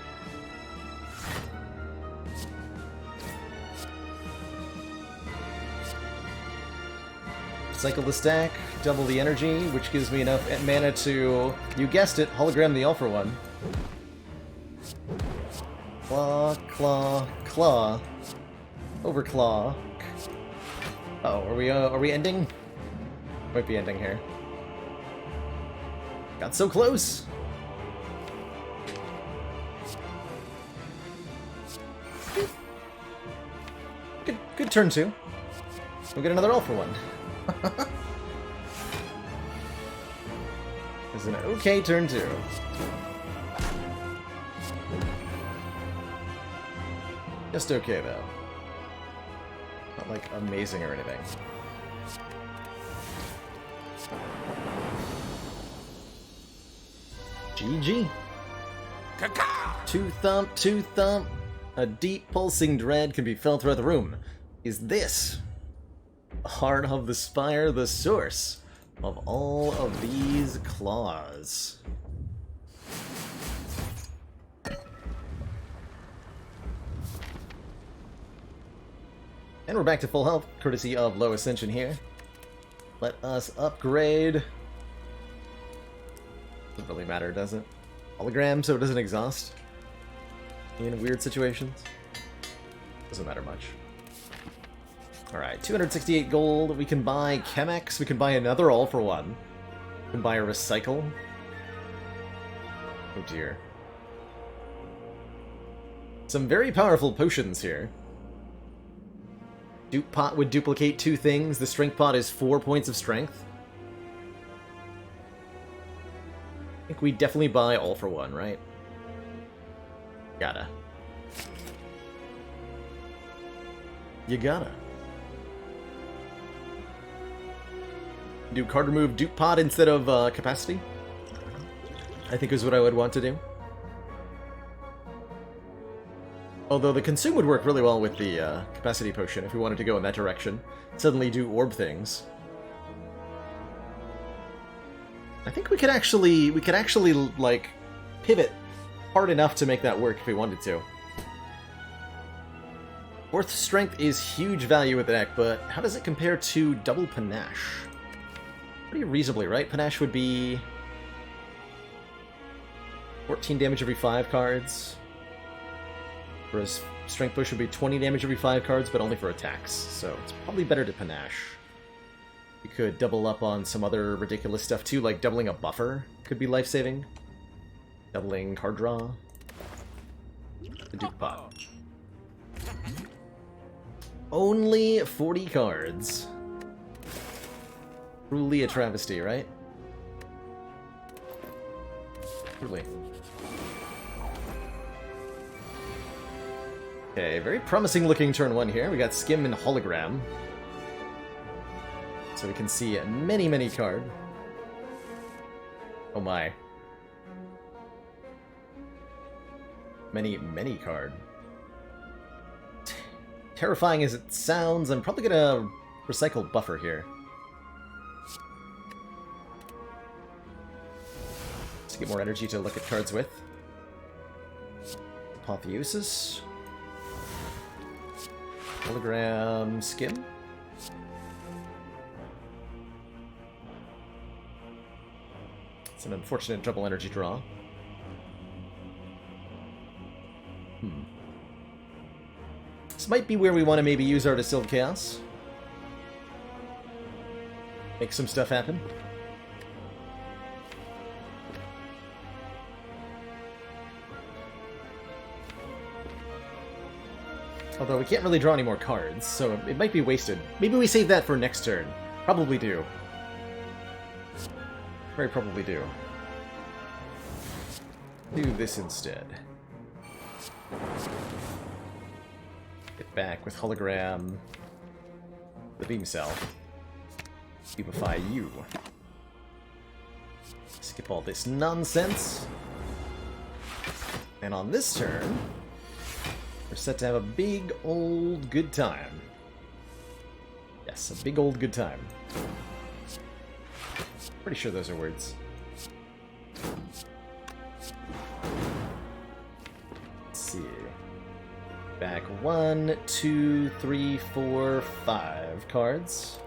Cycle the stack, double the energy, which gives me enough mana to, you guessed it, hologram the all for one. Claw, claw, claw. Overclaw. Oh, are we ending? Might be ending here. Got so close! Good turn 2. We'll get another all for one. It's an okay turn 2. Just okay though. Not like amazing or anything. GG. Two thump, two thump. A deep pulsing dread can be felt throughout the room. Is this Heart of the Spire the source of all of these claws? And we're back to full health, courtesy of low ascension here. Let us upgrade. Doesn't really matter, does it? Hologram, so it doesn't exhaust in weird situations. Doesn't matter much. Alright, 268 gold. We can buy Chemex. We can buy another All for One. We can buy a Recycle. Oh dear. Some very powerful potions here. Dupe Pot would duplicate 2 things. The Strength Pot is 4 points of strength. I think we definitely buy All for One, right? Gotta. You gotta. Do card remove Dupe Pot instead of capacity? I think is what I would want to do. Although the Consume would work really well with the capacity potion if we wanted to go in that direction. Suddenly do orb things. I think we could actually like pivot hard enough to make that work if we wanted to. 4th strength is huge value with the deck, but how does it compare to double panache? Pretty reasonably, right? Panache would be 14 damage every 5 cards. Whereas Strength Push would be 20 damage every 5 cards, but only for attacks. So it's probably better to panache. We could double up on some other ridiculous stuff too, like doubling a buffer could be life-saving. Doubling card draw. The Duke Pot. Only 40 cards. Truly a travesty, right? Truly. Okay, very promising looking turn 1 here. We got Skim and Hologram. So we can see many, many card. Oh my. Many, many card. Terrifying as it sounds, I'm probably gonna recycle Buffer here. To get more energy to look at cards with. Apotheosis. Hologram Skim. It's an unfortunate double energy draw. This might be where we want to maybe use our Distilled Chaos. Make some stuff happen. Although we can't really draw any more cards, so it might be wasted. Maybe we save that for next turn. Probably do. Very probably do. Do this instead. Get back with Hologram. The Beam Cell. Stupefy you. Skip all this nonsense. And on this turn, we're set to have a big old good time. Yes, a big old good time. Pretty sure those are words. Let's see. Back 1, 2, 3, 4, 5 cards.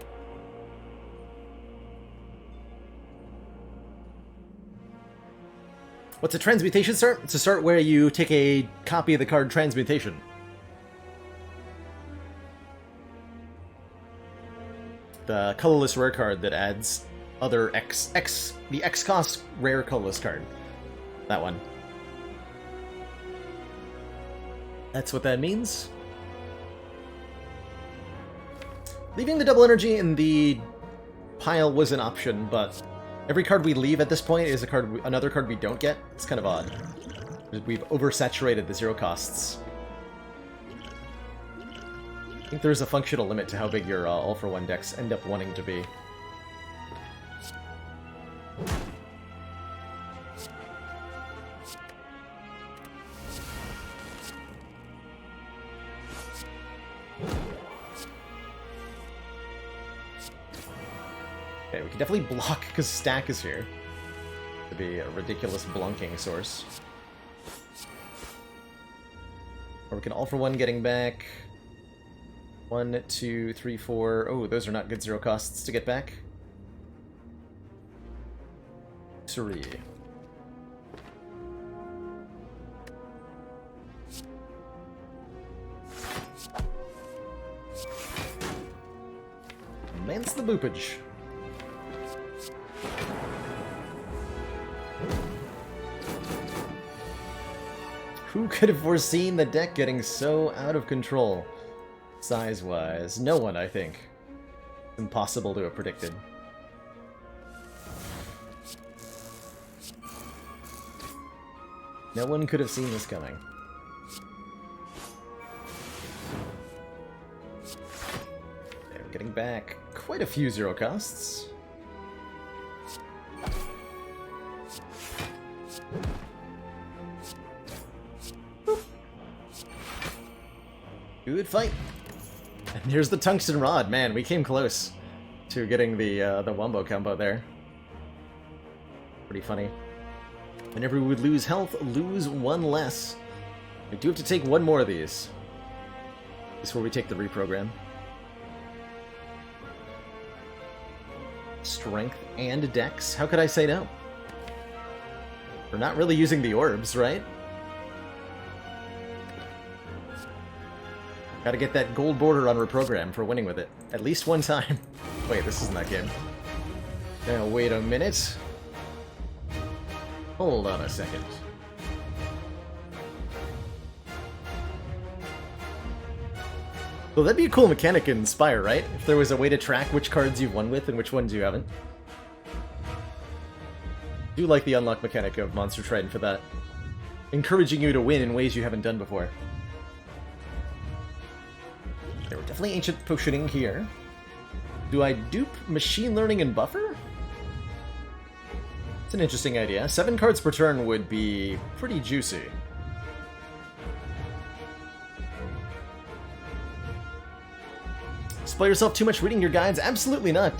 What's a transmutation start? It's a start where you take a copy of the card transmutation. The colorless rare card that adds other the X cost rare colorless card. That one. That's what that means. Leaving the double energy in the pile was an option, but every card we leave at this point is another card we don't get. It's kind of odd. We've oversaturated the zero costs. I think there's a functional limit to how big your all-for-one decks end up wanting to be. Okay, we can definitely block because Stack is here. To be a ridiculous blunking source. Or we can all for one getting back. 1, 2, 3, 4. Oh, those are not good 0 costs to get back. 3. Mance the boopage. Who could have foreseen the deck getting so out of control? Size-wise. No one, I think. Impossible to have predicted. No one could have seen this coming. Okay, we're getting back quite a few 0 costs. Good fight. And here's the tungsten rod. Man, we came close to getting the wombo combo there. Pretty funny. Whenever we would lose health, lose 1 less. We do have to take 1 more of these before we take the reprogram. Strength and dex. How could I say no? We're not really using the orbs, right? Gotta get that gold border on reprogram for winning with it. At least 1 time. Wait, this isn't that game. Now, wait a minute. Hold on a second. Well, that'd be a cool mechanic in Spire, right? If there was a way to track which cards you've won with and which ones you haven't. I do like the unlock mechanic of Monster Triton for that. Encouraging you to win in ways you haven't done before. Okay, we're definitely Ancient Potioning here. Do I dupe Machine Learning and Buffer? It's an interesting idea. 7 cards per turn would be pretty juicy. Spoil yourself too much reading your guides? Absolutely not,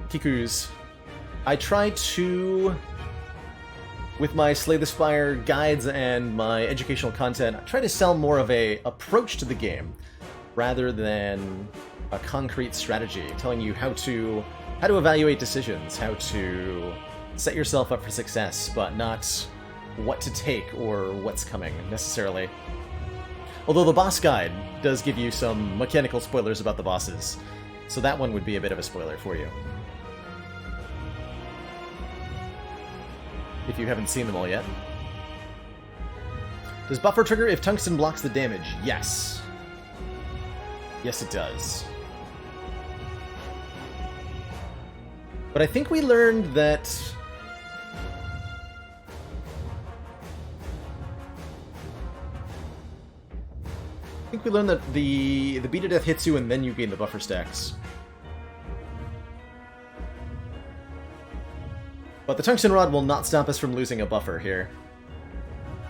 Kiku's. I try to, with my Slay the Spire guides and my educational content, I try to sell more of a approach to the game rather than a concrete strategy, telling you how to evaluate decisions, how to set yourself up for success, but not what to take or what's coming, necessarily. Although the boss guide does give you some mechanical spoilers about the bosses, so that one would be a bit of a spoiler for you. If you haven't seen them all yet. Does buffer trigger if tungsten blocks the damage? Yes. Yes, it does. But I think we learned that... I think we learned that the beat of death hits you and then you gain the buffer stacks. But the tungsten rod will not stop us from losing a buffer here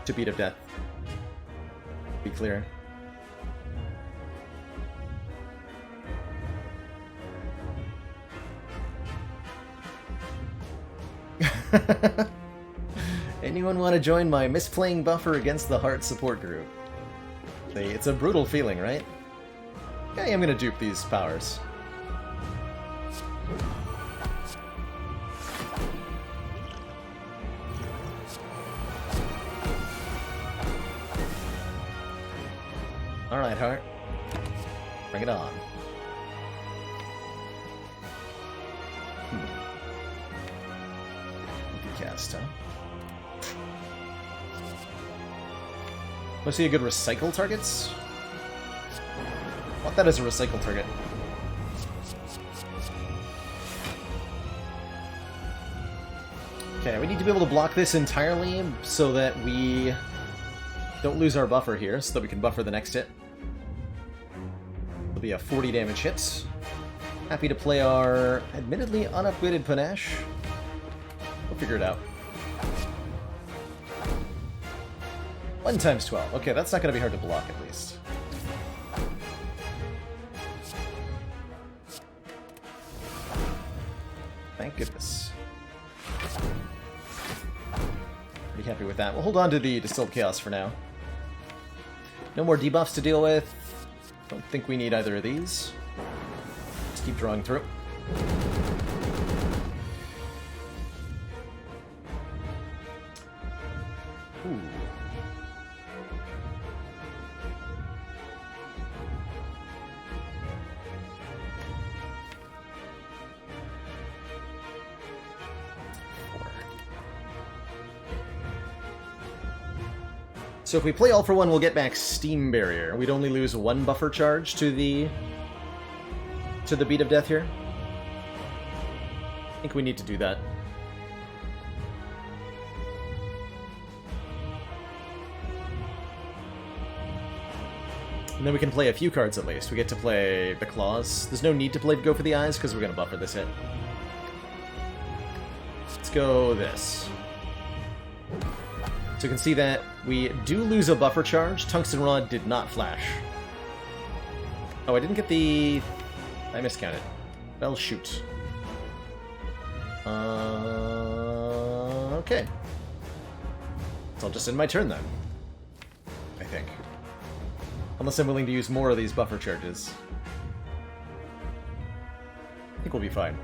to beat of death. Be clear. Anyone want to join my misplaying buffer against the heart support group? It's a brutal feeling, right? Okay, I'm gonna dupe these powers. Alright, Heart. Bring it on. Cast, huh? Mostly a good recycle targets? Want that as a recycle target. Okay, we need to be able to block this entirely so that we don't lose our buffer here, so that we can buffer the next hit. It'll be a 40 damage hit. Happy to play our admittedly unupgraded Panache. We'll figure it out. 1 times 12. Okay, that's not going to be hard to block, at least. Thank goodness. Pretty happy with that. We'll hold on to the Distilled Chaos for now. No more debuffs to deal with. Don't think we need either of these. Just keep drawing through. Ooh. So if we play all for one, we'll get back Steam Barrier. We'd only lose one buffer charge to the Beat of Death here. I think we need to do that. And then we can play a few cards at least. We get to play the Claws. There's no need to play Go for the Eyes, because we're going to buffer this hit. Let's go this. So you can see that we do lose a buffer charge. Tungsten Rod did not flash. Oh, I didn't get the... I miscounted. Well, shoot. Okay. So I'll just end my turn then. I think. Unless I'm willing to use more of these buffer charges. I think we'll be fine.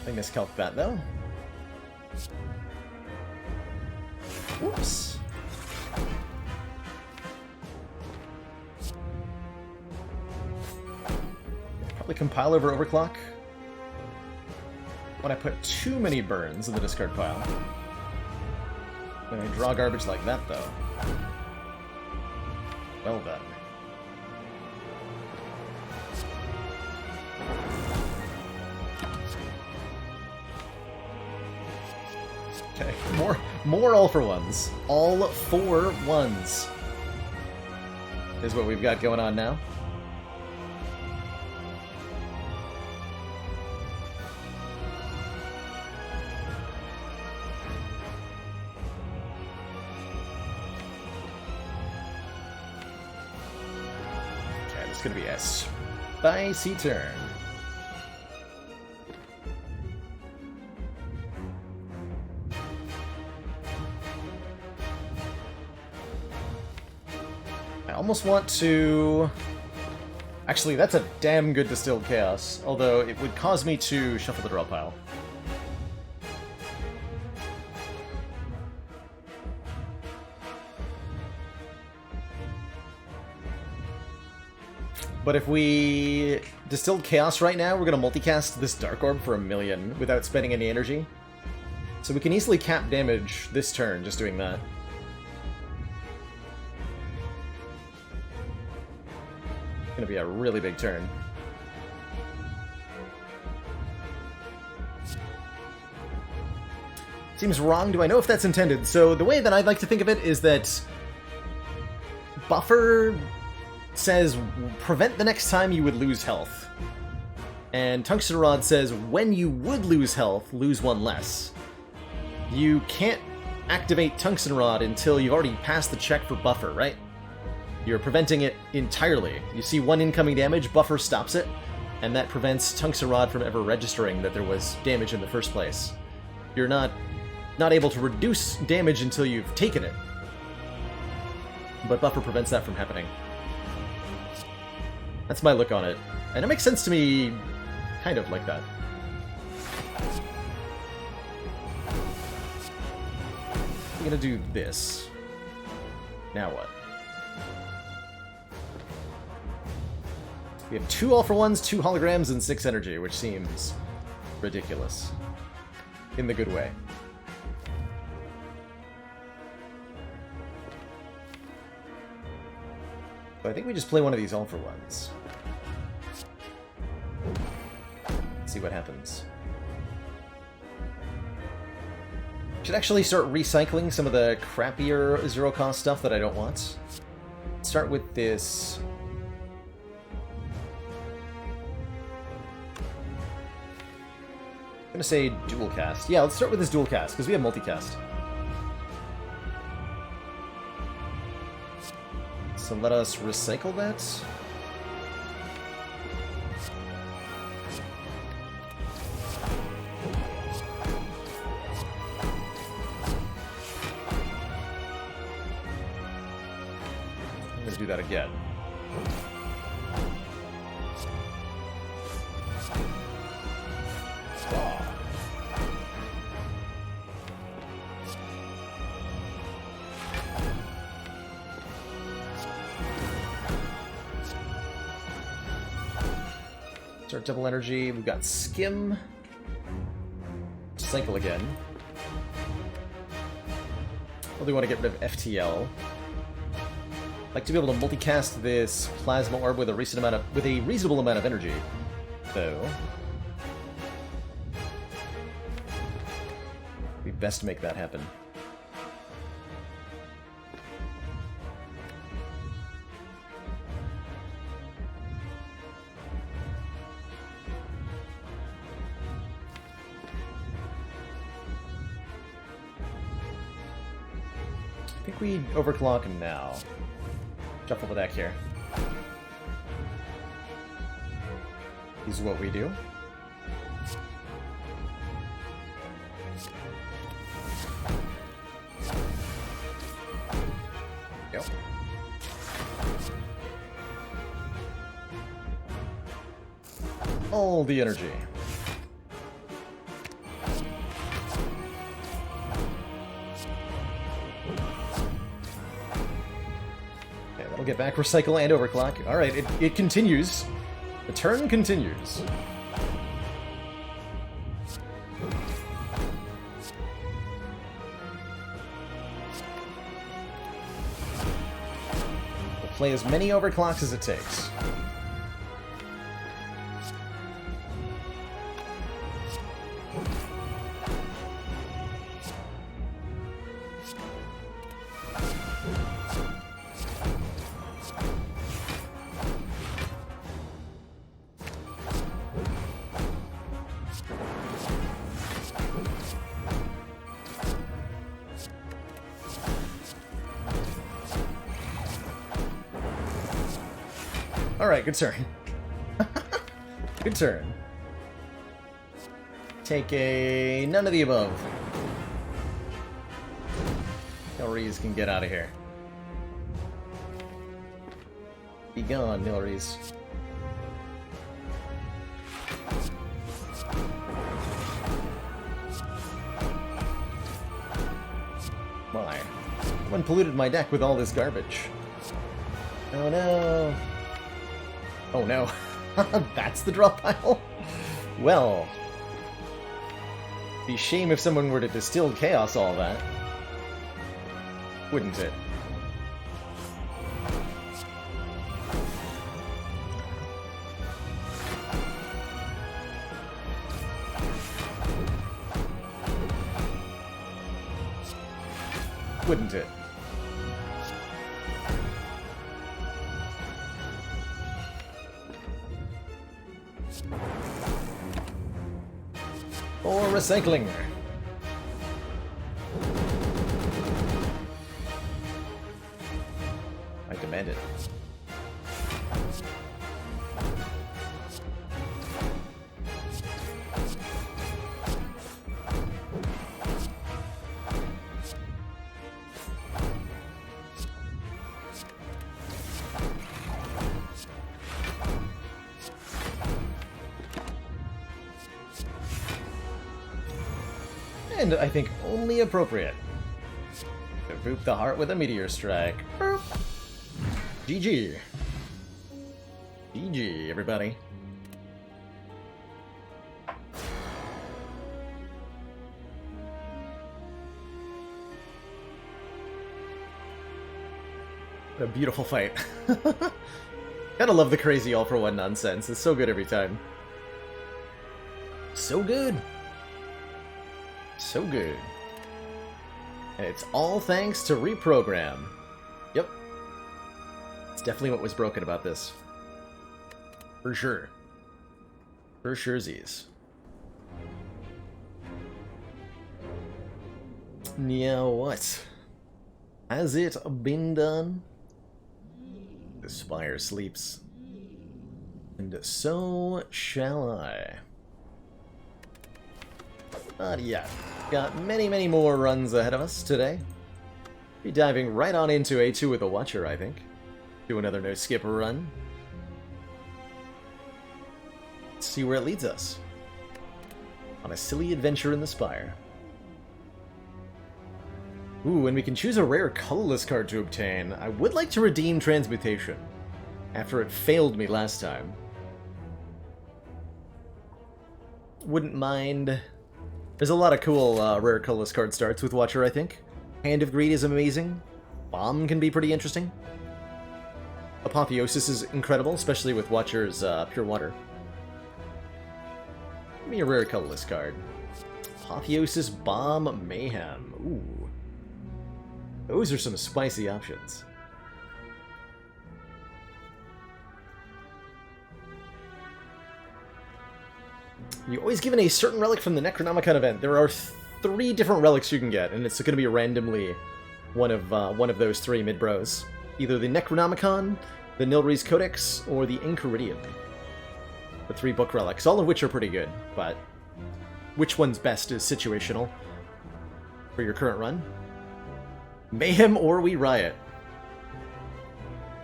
I miscalced that, though. Whoops. Probably compile over overclock. When I put too many burns in the discard pile. When I draw garbage like that, though. Well done. Okay, more all for ones. All for ones is what we've got going on now. Okay, this is gonna be a spicy turn. I almost want to... Actually, that's a damn good Distilled Chaos, although it would cause me to shuffle the draw pile. But if we Distilled Chaos right now, we're going to multicast this Dark Orb for 1,000,000 without spending any energy. So we can easily cap damage this turn just doing that. Gonna be a really big turn. Seems wrong. Do I know if that's intended? So the way that I'd like to think of it is that Buffer says prevent the next time you would lose health. And Tungsten Rod says when you would lose health, lose one less. You can't activate Tungsten Rod until you've already passed the check for Buffer, right? You're preventing it entirely. You see one incoming damage, Buffer stops it, and that prevents Tungsten Rod from ever registering that there was damage in the first place. You're not able to reduce damage until you've taken it. But Buffer prevents that from happening. That's my look on it. And it makes sense to me, kind of like that. I'm gonna do this. Now what? We have 2 all-for-ones, 2 holograms, and 6 energy, which seems ridiculous. In the good way. So I think we just play one of these all-for-ones. See what happens. Should actually start recycling some of the crappier zero-cost stuff that I don't want. Start with this... I'm gonna say dual cast. Yeah, let's start with this dual cast, because we have multicast. So let us recycle that. I'm going to do that again. Start double energy. We've got skim. Cycle again. Really want to get rid of FTL. Like to be able to multicast this plasma orb with a reasonable amount of energy, though. Be best to make that happen. I think we overclock him now. Shuffle the deck here. This is what we do. Go. All the energy. Get back, recycle, and overclock. Alright, it continues. The turn continues. We'll play as many overclocks as it takes. Alright, good turn. Good turn. Take a none of the above. Nilries can get out of here. Be gone, Nilries. Why? Someone polluted my deck with all this garbage. Oh no. Oh no. That's the draw pile? Well. Be a shame if someone were to distill chaos all that. Wouldn't it? Wouldn't it? Or recycling. I demand it. And I think only appropriate to boop the heart with a meteor strike. Boop. GG. GG, everybody. What a beautiful fight. Gotta love the crazy all-for-one nonsense. It's so good every time. So good. So good. And it's all thanks to reprogram. Yep. It's definitely what was broken about this. For sure. For surezies. Now what? Has it been done? The Spire sleeps. And so shall I. Not yet. Got many, many more runs ahead of us today. Be diving right on into A2 with the Watcher, I think. Do another no-skip run. Let's see where it leads us. On a silly adventure in the Spire. Ooh, and we can choose a rare colorless card to obtain. I would like to redeem Transmutation, after it failed me last time. Wouldn't mind. There's a lot of cool rare colorless card starts with Watcher, I think. Hand of Greed is amazing. Bomb can be pretty interesting. Apotheosis is incredible, especially with Watcher's Pure Water. Give me a rare colorless card. Apotheosis, Bomb, Mayhem. Ooh. Those are some spicy options. You're always given a certain relic from the Necronomicon event. There are 3 different relics you can get, and it's going to be randomly one of those 3 mid-bros. Either the Necronomicon, the Nilri's Codex, or the Enchiridion. The 3 book relics, all of which are pretty good, but which one's best is situational for your current run. Mayhem or we riot.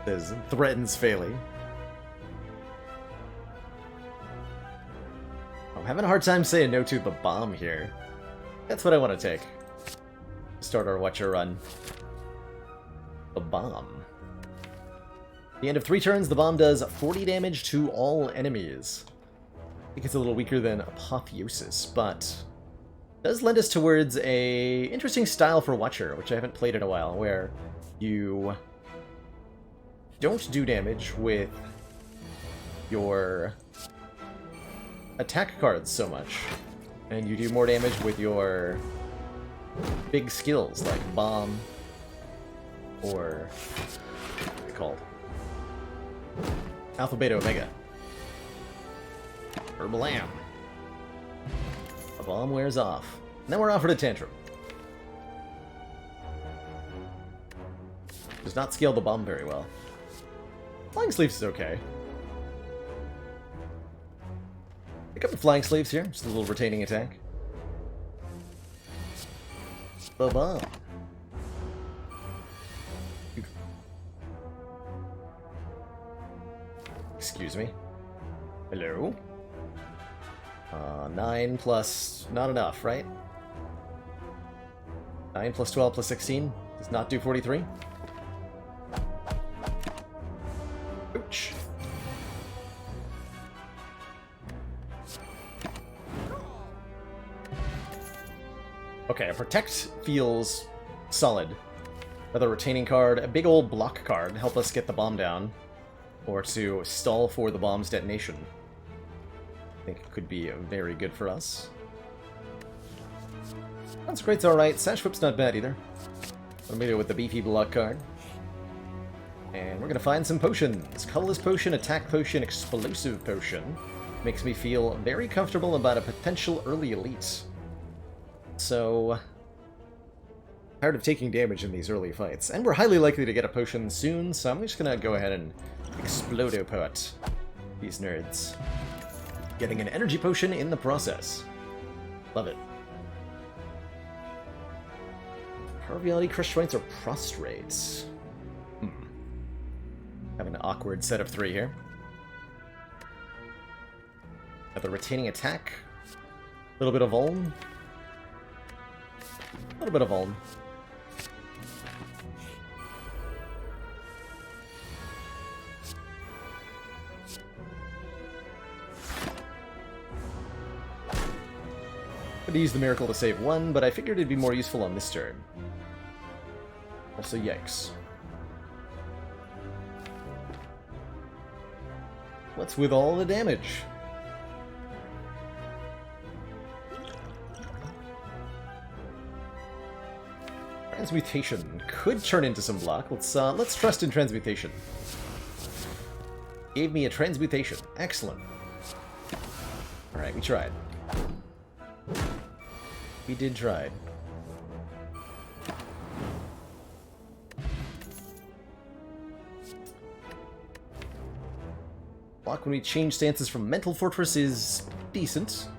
This threatens Phaley. I'm having a hard time saying no to the bomb here. That's what I want to take. Start our Watcher run. The bomb. At the end of 3 turns, the bomb does 40 damage to all enemies. I think it's a little weaker than Apotheosis, but does lend us towards a interesting style for Watcher, which I haven't played in a while, where you don't do damage with your attack cards so much, and you do more damage with your big skills like Bomb or what are they called? Alpha, Beta, Omega. Or Blam. A bomb wears off. Now we're offered a Tantrum. Does not scale the bomb very well. Flying Sleeves is okay. Pick up the Flying Sleeves here, just a little retaining attack. The bomb. Excuse me. Hello? 9 plus... not enough, right? 9 plus 12 plus 16 does not do 43. Ouch. Okay, a Protect feels solid. Another retaining card, a big old block card, help us get the bomb down. Or to stall for the bomb's detonation. I think it could be very good for us. Consecrate's alright. Sash Whip's not bad either. Let me go with the beefy block card. And we're gonna find some potions. Colorless Potion, Attack Potion, Explosive Potion. Makes me feel very comfortable about a potential early elite. So... tired of taking damage in these early fights. And we're highly likely to get a potion soon, so I'm just gonna go ahead and Explodopot these nerds. Getting an energy potion in the process. Love it. Parviality, Crushed Joints, or Prostrates? Have an awkward set of 3 here. Another retaining attack. A little bit of Vuln. A little bit of Vuln. Could use the miracle to save 1, but I figured it'd be more useful on this turn. Also, yikes. What's with all the damage? Transmutation could turn into some block. Let's trust in Transmutation. Gave me a Transmutation. Excellent. Alright, we tried. We did try. Block when we change stances from Mental Fortress is decent.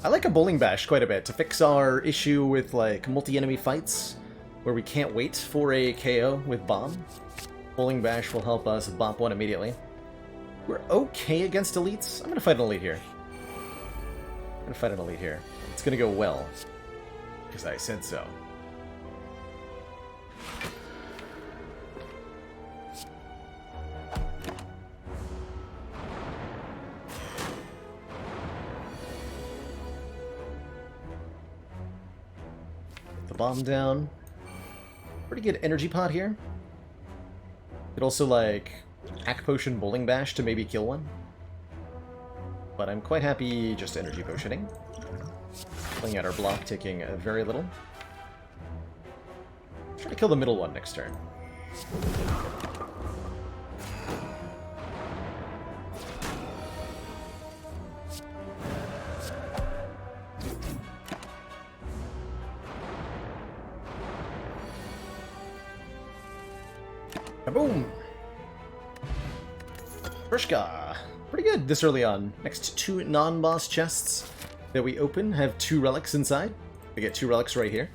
I like a Bowling Bash quite a bit to fix our issue with, like, multi-enemy fights where we can't wait for a KO with Bomb. Bowling Bash will help us bop one immediately. We're okay against elites. I'm gonna fight an elite here. It's gonna go well. Because I said so. Get the bomb down. Pretty good energy pot here. Could also, like, Hack Potion Bowling Bash to maybe kill one. But I'm quite happy just energy potioning. Playing out our block, taking very little. Try to kill the middle one next turn. Kaboom! Vrishka! Pretty good this early on. Next 2 non-boss chests that we open have 2 relics inside. We get 2 relics right here.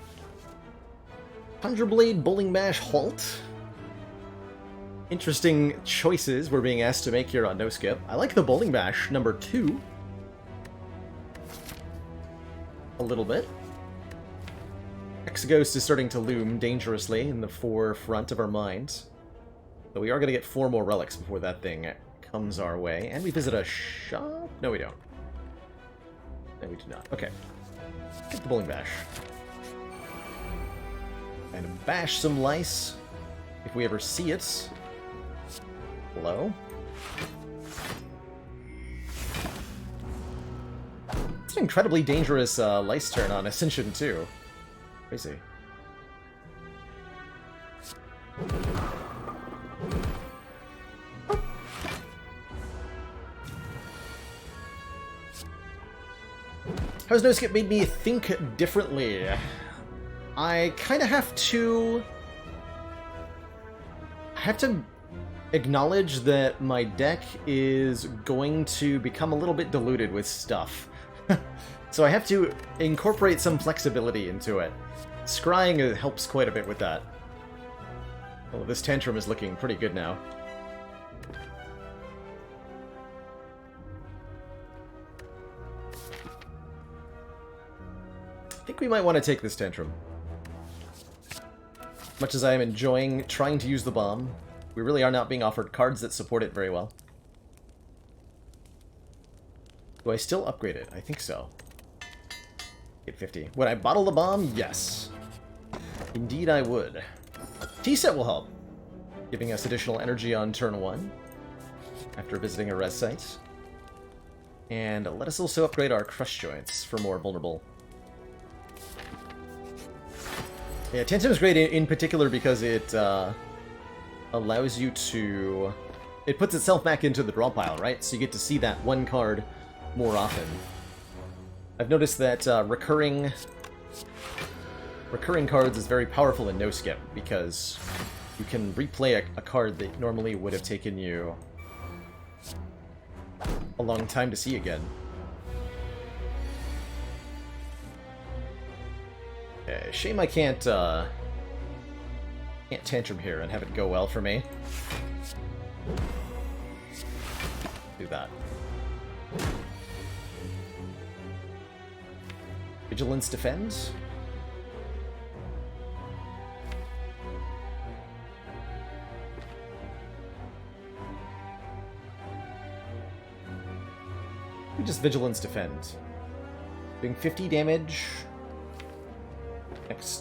Conjure Blade, Bowling Bash, Halt. Interesting choices we're being asked to make here on No Skip. I like the Bowling Bash, number 2. A little bit. X-Ghost is starting to loom dangerously in the forefront of our minds. But we are going to get 4 more relics before that thing comes our way. And we visit a shop? No, we don't. No, we do not. Okay. Get the Bowling Bash. And bash some lice, if we ever see it. Hello? It's an incredibly dangerous lice turn on Ascension, too. Crazy. How's No Skip made me think differently? I kind of have to acknowledge that my deck is going to become a little bit diluted with stuff. So I have to incorporate some flexibility into it. Scrying helps quite a bit with that. Oh, this Tantrum is looking pretty good now. I think we might want to take this Tantrum. Much as I am enjoying trying to use the bomb, we really are not being offered cards that support it very well. Do I still upgrade it? I think so. Get 50. Would I bottle the bomb? Yes. Indeed I would. T-set will help, giving us additional energy on turn 1 after visiting a res site. And let us also upgrade our crush joints for more vulnerable. Yeah, Tantrum is great in particular because it allows you to... It puts itself back into the draw pile, right? So you get to see that one card more often. I've noticed that recurring cards is very powerful in No Skip because you can replay a card that normally would have taken you a long time to see again. Shame I can't Tantrum here and have it go well for me. Do that. Vigilance defend. We just Vigilance defend. Doing 50 damage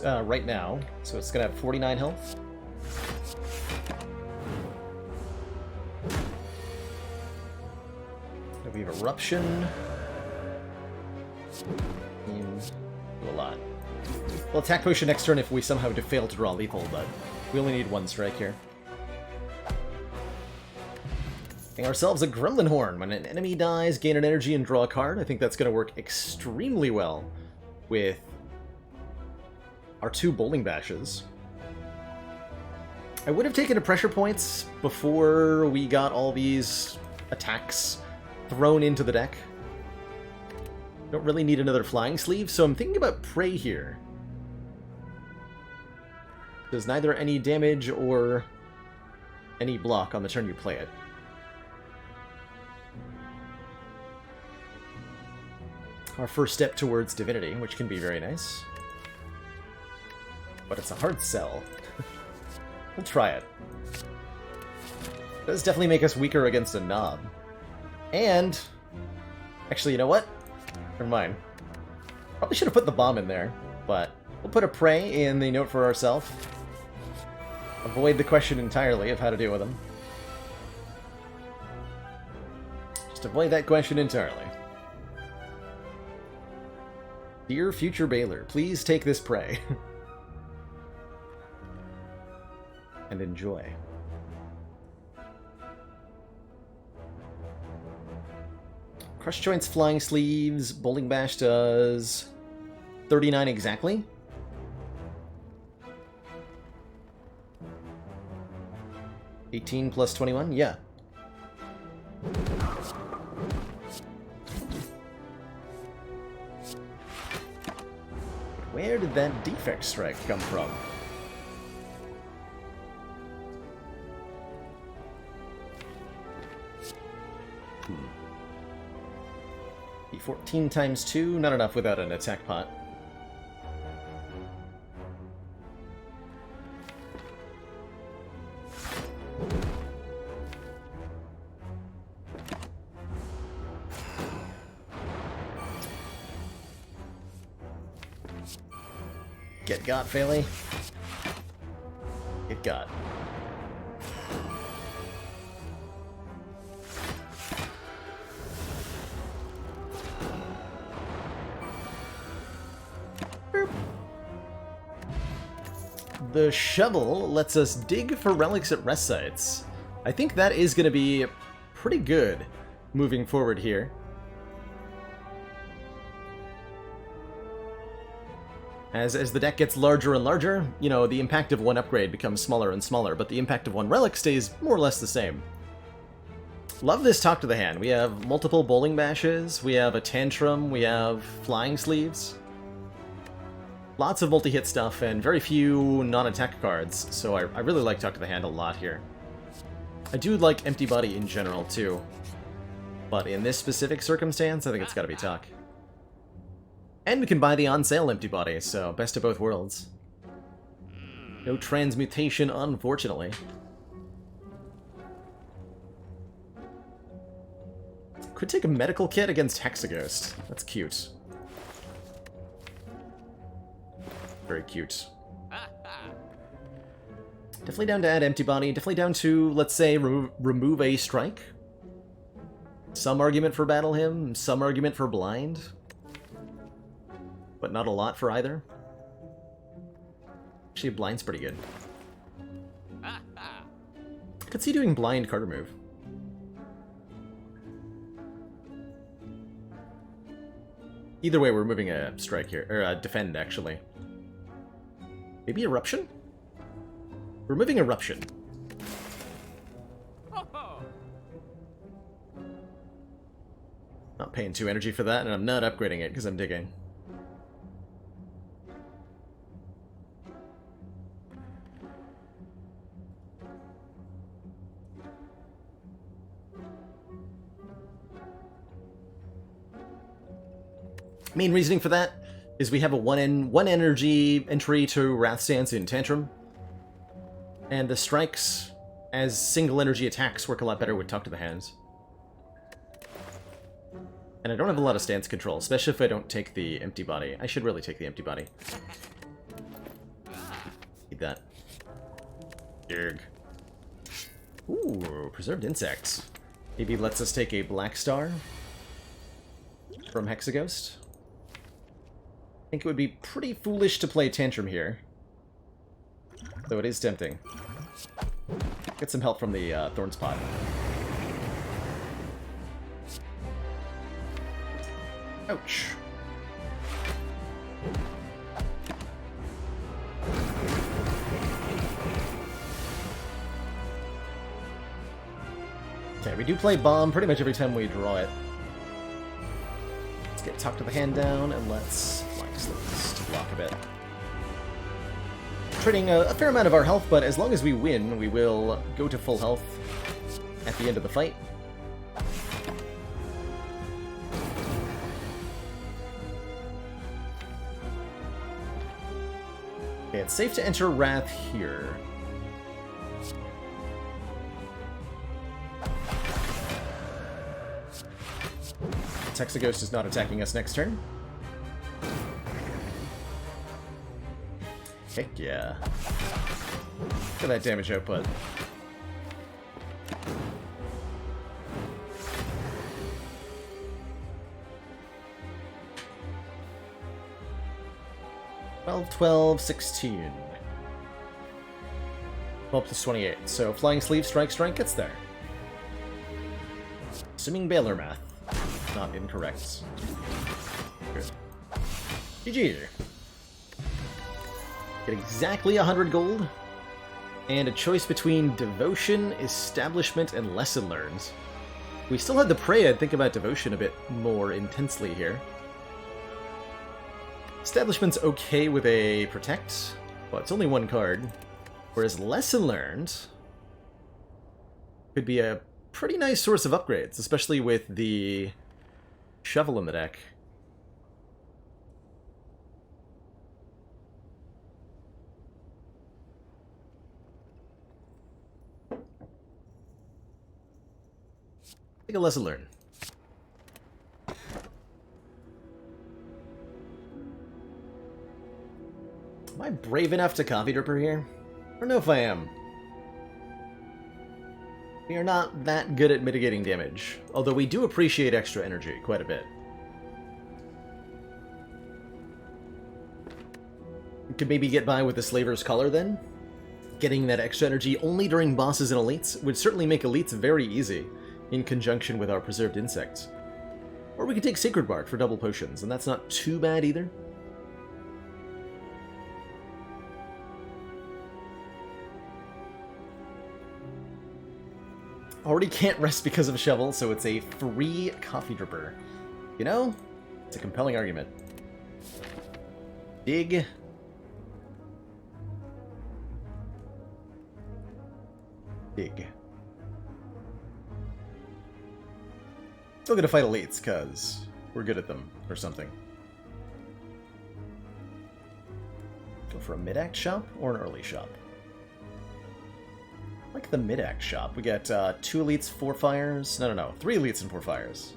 right now, so it's gonna have 49 health. We have Eruption. Do a lot. We'll attack potion next turn if we somehow fail to draw lethal, but we only need 1 strike here. Getting ourselves a Gremlin Horn. When an enemy dies, gain an energy and draw a card. I think that's going to work extremely well with our 2 Bowling Bashes. I would have taken a Pressure Points before we got all these attacks thrown into the deck. Don't really need another flying sleeve, so I'm thinking about Prey here. Does neither any damage or any block on the turn you play it. Our first step towards Divinity, which can be very nice. But it's a hard sell. We'll try it. It does definitely make us weaker against a Knob. And... actually, you know what? Never mind. Probably should have put the bomb in there, but we'll put a Prey in the note for ourselves. Avoid the question entirely of how to deal with them. Just avoid that question entirely. Dear future Baylor, please take this Prey. And enjoy. Crush Joints, Flying Sleeves, Bowling Bash does 39 exactly. $18 plus 21? Yeah. Where did that defect strike come from? E14 times 2, not enough without an attack pot. Get got, Failey. Get got. The shovel lets us dig for relics at rest sites. I think that is going to be pretty good moving forward here. As the deck gets larger and larger, you know, the impact of one upgrade becomes smaller and smaller, but the impact of one relic stays more or less the same. Love this Talk to the Hand. We have multiple Bowling Bashes, we have a Tantrum, we have Flying Sleeves. Lots of multi-hit stuff and very few non-attack cards, so I really like Talk to the Hand a lot here. I do like Empty Body in general, too. But in this specific circumstance, I think it's gotta be Talk. And we can buy the on-sale Empty Body, so best of both worlds. No transmutation, unfortunately. Could take a medical kit against Hexaghost. That's cute. Very cute. Definitely down to add Empty Body. Definitely down to, let's say, remove a strike. Some argument for Battle Hymn, some argument for Blind. But not a lot for either. Actually, Blind's pretty good. Could see doing Blind card remove. Either way, we're moving a strike here, or a defend, actually. Maybe Eruption? We're moving Eruption. Not paying 2 energy for that, and I'm not upgrading it because I'm digging. Main reasoning for that is we have a one energy entry to Wrath Stance in Tantrum, and the strikes as single energy attacks work a lot better with Talk to the Hands. And I don't have a lot of stance control, especially if I don't take the Empty Body. I should really take the Empty Body. Need that. Derg. Ooh, Preserved Insects. Maybe lets us take a Black Star from Hexaghost. I think it would be pretty foolish to play Tantrum here. Though it is tempting. Get some help from the Thorn Spot. Ouch. Okay, we do play Bomb pretty much every time we draw it. Let's get Talk to the Hand down, and let's Flying Sleeves to block a bit. Trading a fair amount of our health, but as long as we win, we will go to full health at the end of the fight. Okay, it's safe to enter Wrath here. Texaghost is not attacking us next turn. Heck yeah. Look at that damage output. $12, 16. 12 plus 28. So Flying Sleeve, Strike gets there. Assuming Baylor math. Not incorrect. Good. GG. Get exactly 100 gold. And a choice between Devotion, Establishment, and Lesson Learned. We still had the Prey. I'd think about Devotion a bit more intensely here. Establishment's okay with a Protect. Well, it's only one card. Whereas Lesson Learned could be a pretty nice source of upgrades, especially with the Shovel in the deck. Take a Lesson Learned. Am I brave enough to Coffee Dripper here? I don't know if I am. We are not that good at mitigating damage, although we do appreciate extra energy quite a bit. We could maybe get by with the Slaver's Collar then? Getting that extra energy only during bosses and elites would certainly make elites very easy, in conjunction with our Preserved Insects. Or we could take Sacred Bark for double potions, and that's not too bad either. Already can't rest because of Shovel, so it's a free Coffee Dripper. You know, it's a compelling argument. Dig. Dig. Still gonna fight elites, because we're good at them, or something. Go for a mid-act shop, or an early shop? I like the mid-act shop. We got 2 elites, 4 fires. No. 3 elites and 4 fires.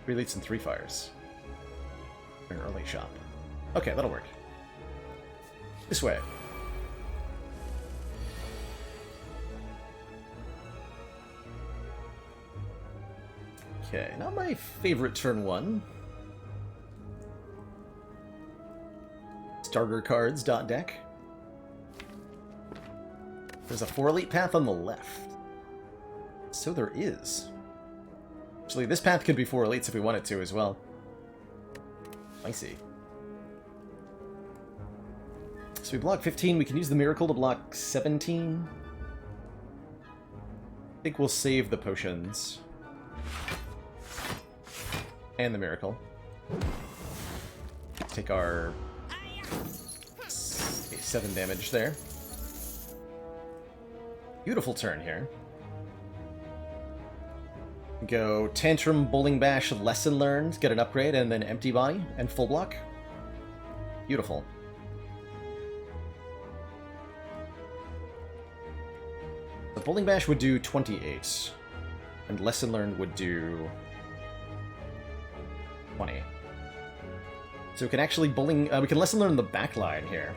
3 elites and 3 fires. An early shop. Okay, that'll work. This way. Okay, not my favorite turn 1. Starter cards, .deck. There's a 4 elite path on the left. So there is. Actually, this path could be 4 elites if we wanted to as well. I see. So we block 15. We can use the Miracle to block 17. I think we'll save the potions. And the Miracle. Take our 7 damage there. Beautiful turn here. Go Tantrum, Bowling Bash, Lesson Learned, get an upgrade, and then Empty Body and full block. Beautiful. The Bowling Bash would do 28, and Lesson Learned would do 20. So we can actually we can Lesson Learn the back line here.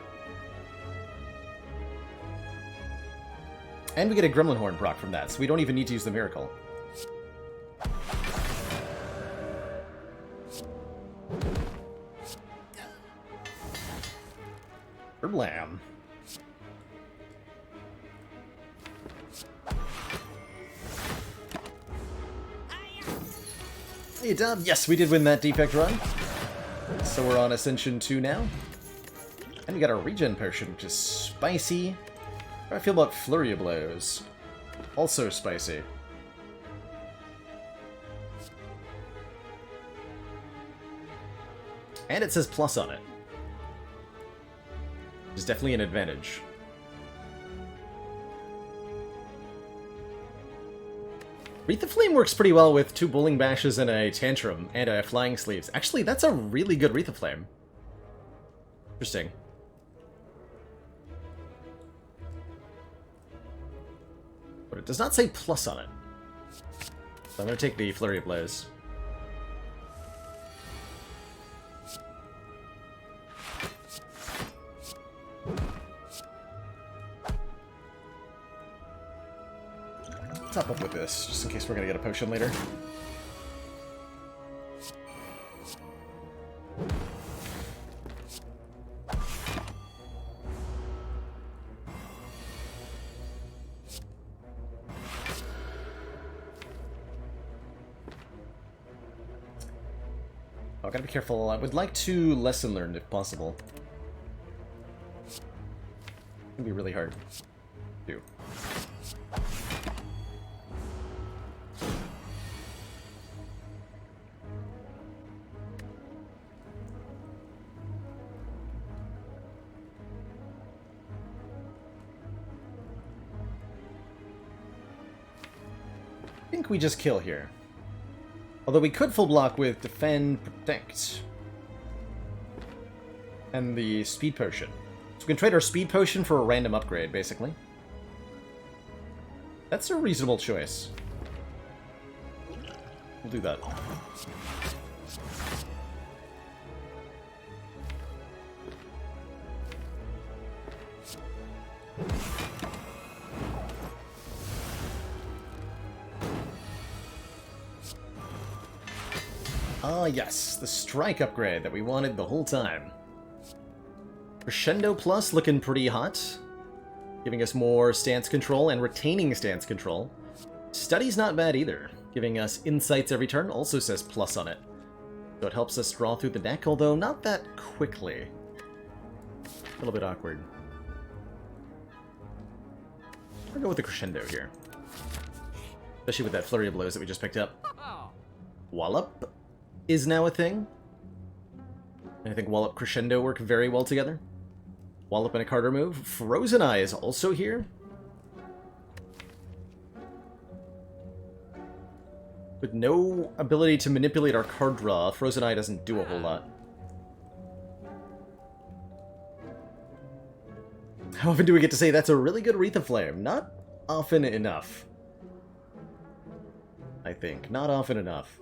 And we get a Gremlin Horn proc from that, so we don't even need to use the Miracle. Herblam. Hey, Dub. Yes, we did win that defect run. So we're on Ascension 2 now. And we got our regen potion, which is spicy. How do I feel about Flurry of Blows? Also spicy. And it says plus on it. Which is definitely an advantage. Wreath the Flame works pretty well with 2 Bowling Bashes and a Tantrum and a Flying Sleeves. Actually, that's a really good Wreath of Flame. Interesting. But it does not say plus on it. So I'm going to take the Flurry of Blows. Top up with this, just in case we're going to get a potion later. Oh, I gotta be careful. I would like to lesson learn if possible. It's gonna be really hard to do. I think we just kill here. Although we could full block with Defend, Protect, and the Speed Potion. So we can trade our Speed Potion for a random upgrade, basically. That's a reasonable choice. We'll do that. Ah, yes, the strike upgrade that we wanted the whole time. Crescendo Plus looking pretty hot, giving us more stance control and retaining stance control. Study's not bad either, giving us insights every turn, also says plus on it. So it helps us draw through the deck, although not that quickly. A little bit awkward. I'll go with the Crescendo here. Especially with that Flurry of Blows that we just picked up. Wallop is now a thing. And I think Wallop Crescendo work very well together. Wallop and a Carter move. Frozen Eye is also here. With no ability to manipulate our card draw, Frozen Eye doesn't do a whole lot. How often do we get to say that's a really good Wreath of Flame? Not often enough. I think. Not often enough.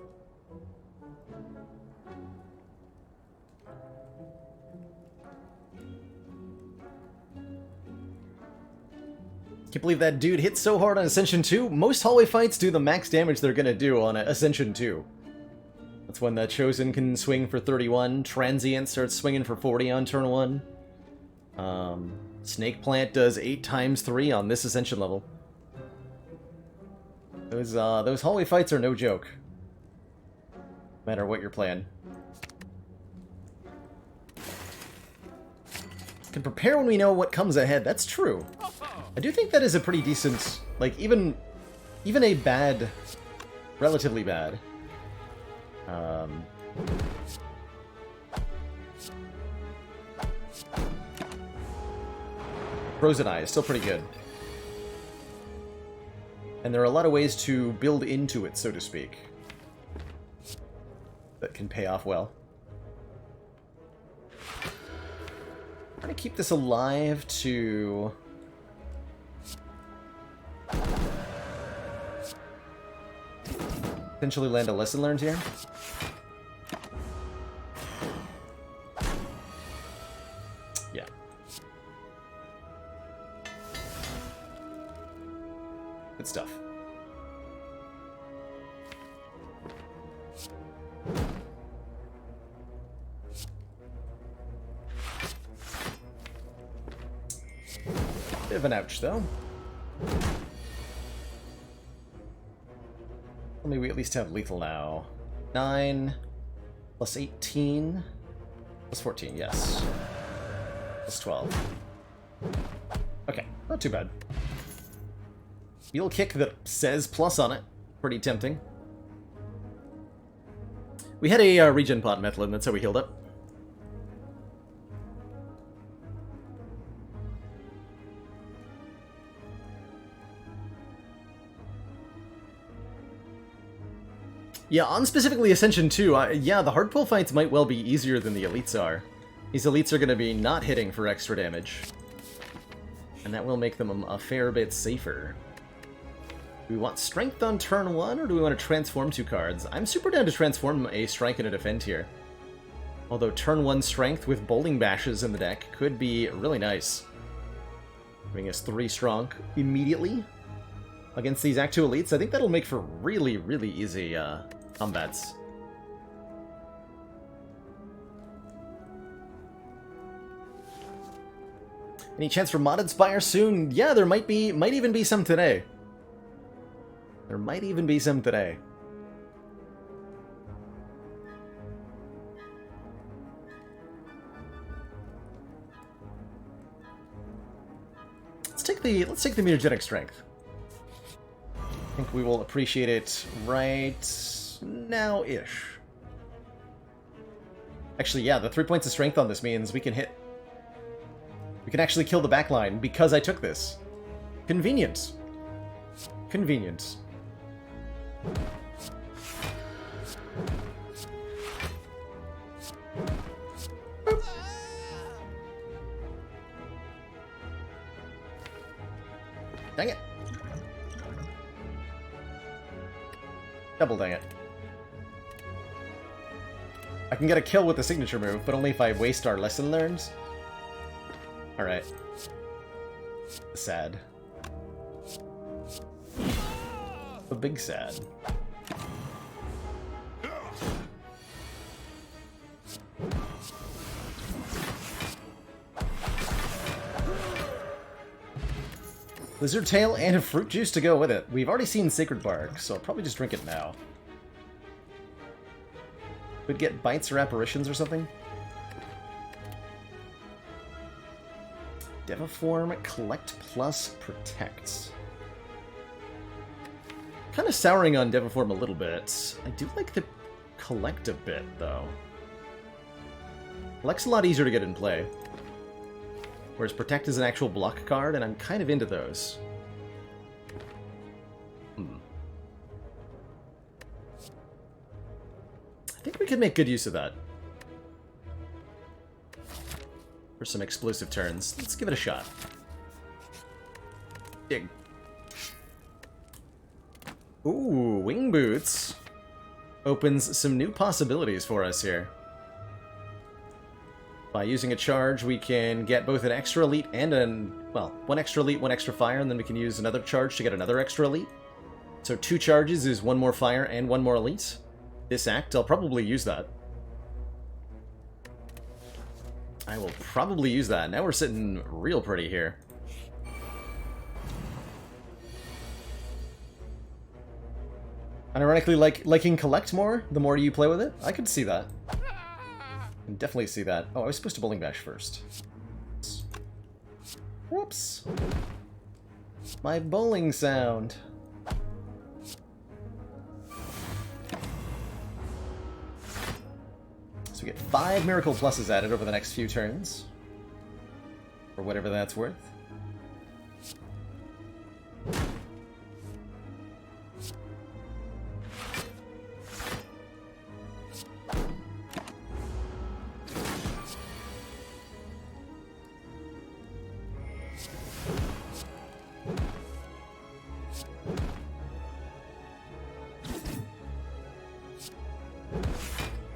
Can't believe that dude hit so hard on Ascension 2. Most hallway fights do the max damage they're gonna do on Ascension 2. That's when the Chosen can swing for 31, Transient starts swinging for 40 on turn 1. Snake Plant does 8 times 3 on this Ascension level. Those hallway fights are no joke. No matter what you're playing. Can prepare when we know what comes ahead, that's true. I do think that is a pretty decent, like, even a bad, relatively bad, Frozen Eye is still pretty good. And there are a lot of ways to build into it, so to speak, that can pay off well. I'm trying to keep this alive to potentially land a lesson learned here. Yeah. Good stuff. Bit of an ouch, though. Let me we at least have lethal now. 9 plus 18 plus 14, yes. Plus 12. Okay, not too bad. Mule Kick that says plus on it. Pretty tempting. We had a regen pot, Methlin, that's how we healed up. Yeah, on specifically Ascension 2, yeah, the hard pull fights might well be easier than the elites are. These elites are going to be not hitting for extra damage. And that will make them a fair bit safer. Do we want Strength on turn 1, or do we want to transform 2 cards? I'm super down to transform a Strike and a Defend here. Although turn 1 Strength with Bowling Bashes in the deck could be really nice. Giving us 3 strong immediately against these Act 2 elites. I think that'll make for really, really easy combats. Any chance for modded Spire soon? Yeah, there might even be some today. There might even be some today. Let's take the mutagenic strength. I think we will appreciate it right now-ish. Actually, yeah, the 3 points of strength on this means we can hit. We can actually kill the backline because I took this. Convenient. Convenient. Boop. Dang it. Double dang it. I can get a kill with the signature move, but only if I waste our lesson learned. Alright. Sad. A big sad. Lizard tail and a fruit juice to go with it. We've already seen Sacred Bark, so I'll probably just drink it now. Could get bites or apparitions or something. Deviform, collect plus protect. Kind of souring on Deviform a little bit. I do like the collect a bit, though. Collect's a lot easier to get in play. Whereas Protect is an actual block card, and I'm kind of into those. I think we could make good use of that. For some explosive turns. Let's give it a shot. Dig. Ooh, Wing Boots. Opens some new possibilities for us here. By using a charge, we can get both an extra elite and well, one extra elite, one extra fire, and then we can use another charge to get another extra elite. So 2 charges is 1 more fire and 1 more elite. This act, I'll probably use that. I will probably use that. Now we're sitting real pretty here. And ironically, liking collect more the more you play with it? I could see that. I can definitely see that. Oh, I was supposed to Bowling Bash first. Whoops. My bowling sound. So we get 5 Miracle Pluses added over the next few turns. Or whatever that's worth.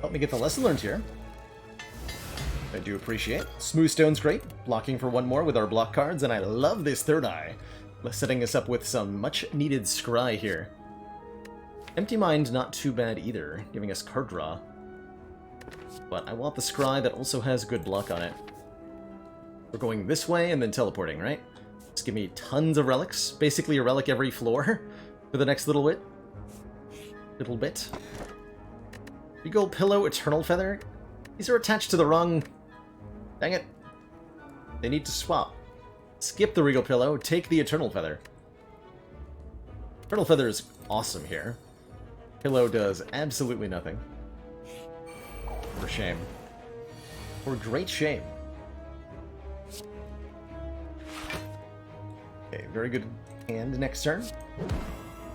Help me get the lesson learned here. I do appreciate. Smooth Stone's great, blocking for 1 more with our block cards, and I love this third eye, setting us up with some much-needed scry here. Empty Mind, not too bad either, giving us card draw. But I want the scry that also has good block on it. We're going this way and then teleporting, right? Just give me tons of relics, basically a relic every floor for the next little bit. Regal Pillow, Eternal Feather. These are attached to the wrong... Dang it. They need to swap. Skip the Regal Pillow, take the Eternal Feather. Eternal Feather is awesome here. Pillow does absolutely nothing. For shame. For great shame. Okay, very good hand next turn.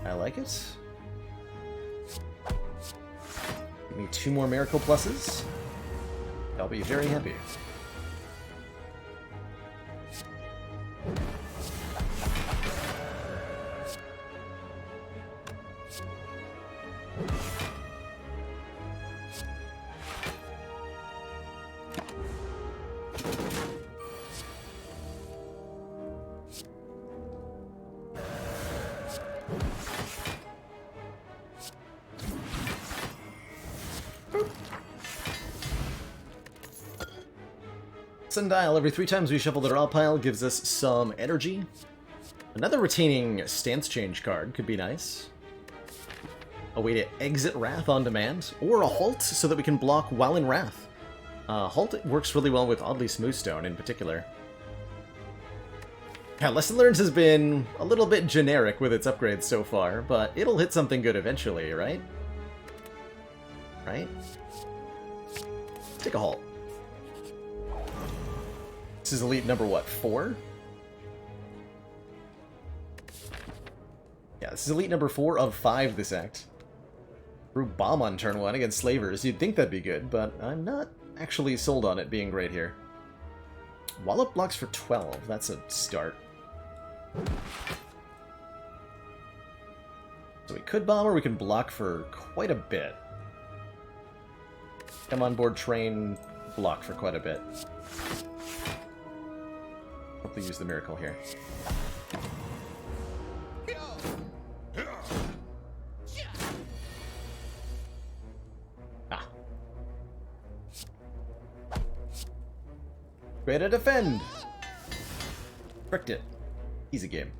I like it. Give me 2 more Miracle Pluses. I'll be very happy. Sundial, every 3 times we shuffle the draw pile, gives us some energy. Another retaining stance change card could be nice. A way to exit Wrath on demand, or a halt so that we can block while in Wrath. Halt works really well with Oddly Smoothstone in particular. Yeah, Lesson Learned has been a little bit generic with its upgrades so far, but it'll hit something good eventually, right? Right? Take a halt. This is elite number, what, 4? Yeah, this is elite number 4 of 5 this act. Threw Bomb on turn 1 against Slavers. You'd think that'd be good, but I'm not actually sold on it being great here. Wallop blocks for 12. That's a start. So we could bomb or we can block for quite a bit. Come on board train, block for quite a bit. Hopefully use the miracle here. Ah. Way to defend! Fricked it. Easy game.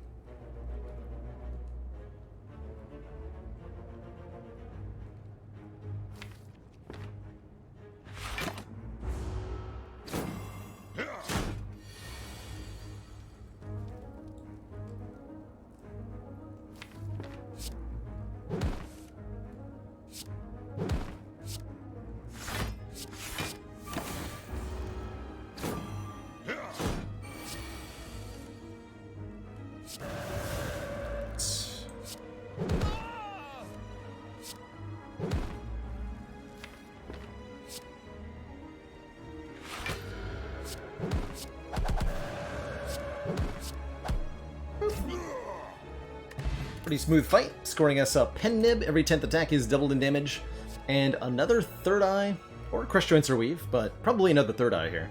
Pretty smooth fight, scoring us a Pen Nib. Every 10th attack is doubled in damage. And another Third Eye, or Crush Joints or Weave, but probably another Third Eye here.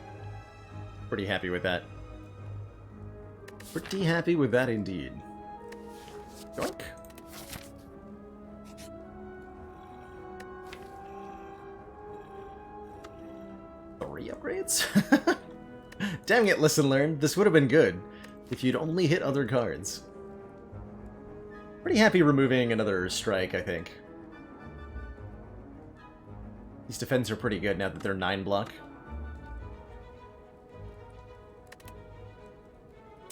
Pretty happy with that. Pretty happy with that indeed. Yoink. Three upgrades? Dang it, Lesson Learned. This would have been good if you'd only hit other cards. Pretty happy removing another strike, I think. These defenses are pretty good now that they're 9 block.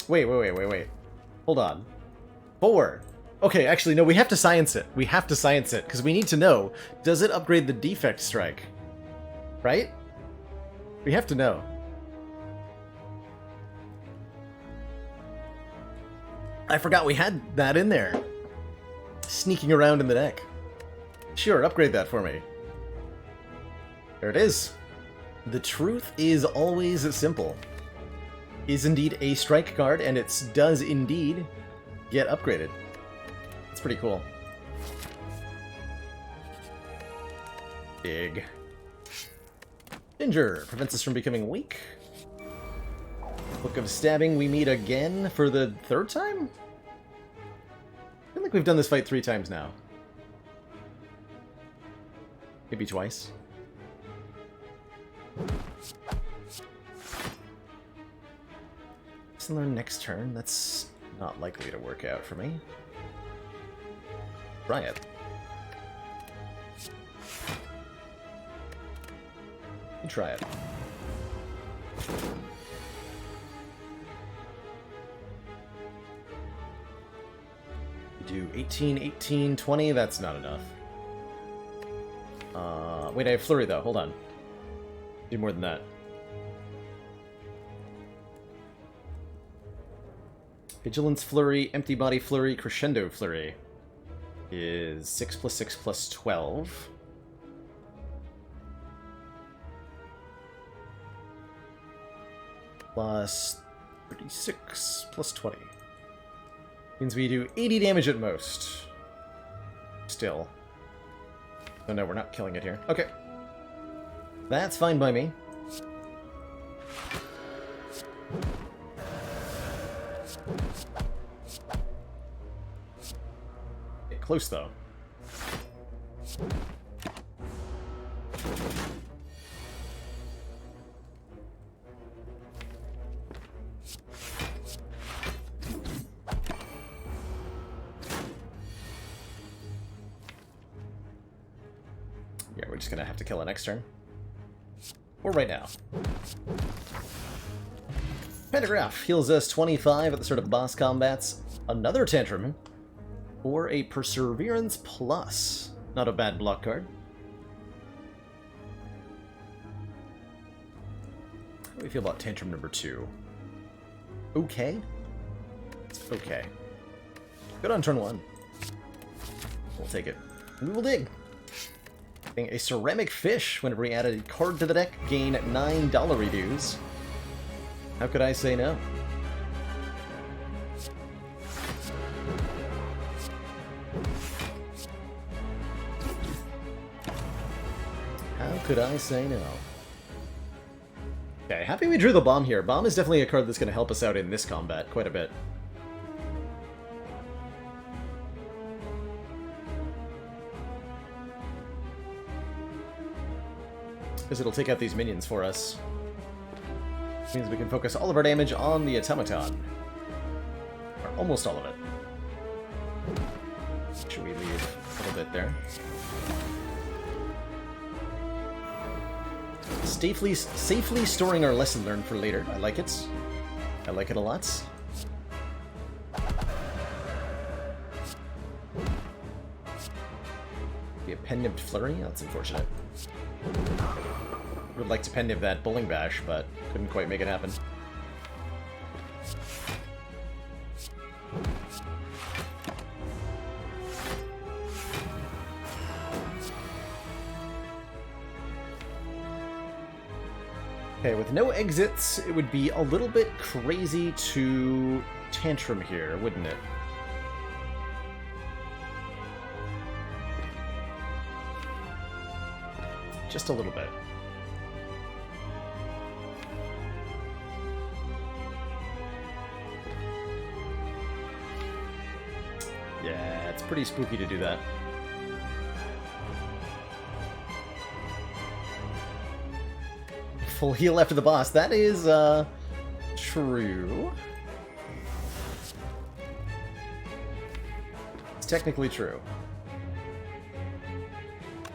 Wait. Hold on. 4. Okay, actually, no, we have to science it. We have to science it, because we need to know, does it upgrade the defect strike? Right? We have to know. I forgot we had that in there. Sneaking around in the deck. Sure, upgrade that for me. There it is. The truth is always simple. Is indeed a strike card, and it does indeed get upgraded. It's pretty cool. Big. Ginger prevents us from becoming weak. Book of Stabbing, we meet again for the 3rd time? I feel like we've done this fight 3 times now. Maybe twice. Let's learn next turn. That's not likely to work out for me. Try it. Try it. Do 18, 18, 20, that's not enough. Wait, I have Flurry though, hold on. Do more than that. Vigilance Flurry, Empty Body Flurry, Crescendo Flurry is 6 + 6 + 12. plus 36 plus 20. Means we do 80 damage at most. Still. Oh no, we're not killing it here. Okay. That's fine by me. Get close though. Yeah, we're just gonna have to kill it next turn. Or right now. Pentagraph heals us 25 at the start of boss combats. Another Tantrum. Or a Perseverance Plus. Not a bad block card. How do we feel about Tantrum number 2? Okay? Okay. Good on turn 1. We'll take it. We will dig. A ceramic fish. Whenever we add a card to the deck, gain $9 redues. How could I say no? How could I say no? Okay, happy we drew the bomb here. Bomb is definitely a card that's going to help us out in this combat quite a bit. Because it'll take out these minions for us. Which means we can focus all of our damage on the automaton. Or almost all of it. Should we leave a little bit there? Safely storing our lesson learned for later. I like it. I like it a lot. Be a pen-nibbed flurry? That's unfortunate. Would like to pen-nib that bowling bash, but couldn't quite make it happen. Okay, with no exits, it would be a little bit crazy to Tantrum here, wouldn't it? Just a little bit. Yeah, it's pretty spooky to do that. Full heal after the boss. That is, true. It's technically true.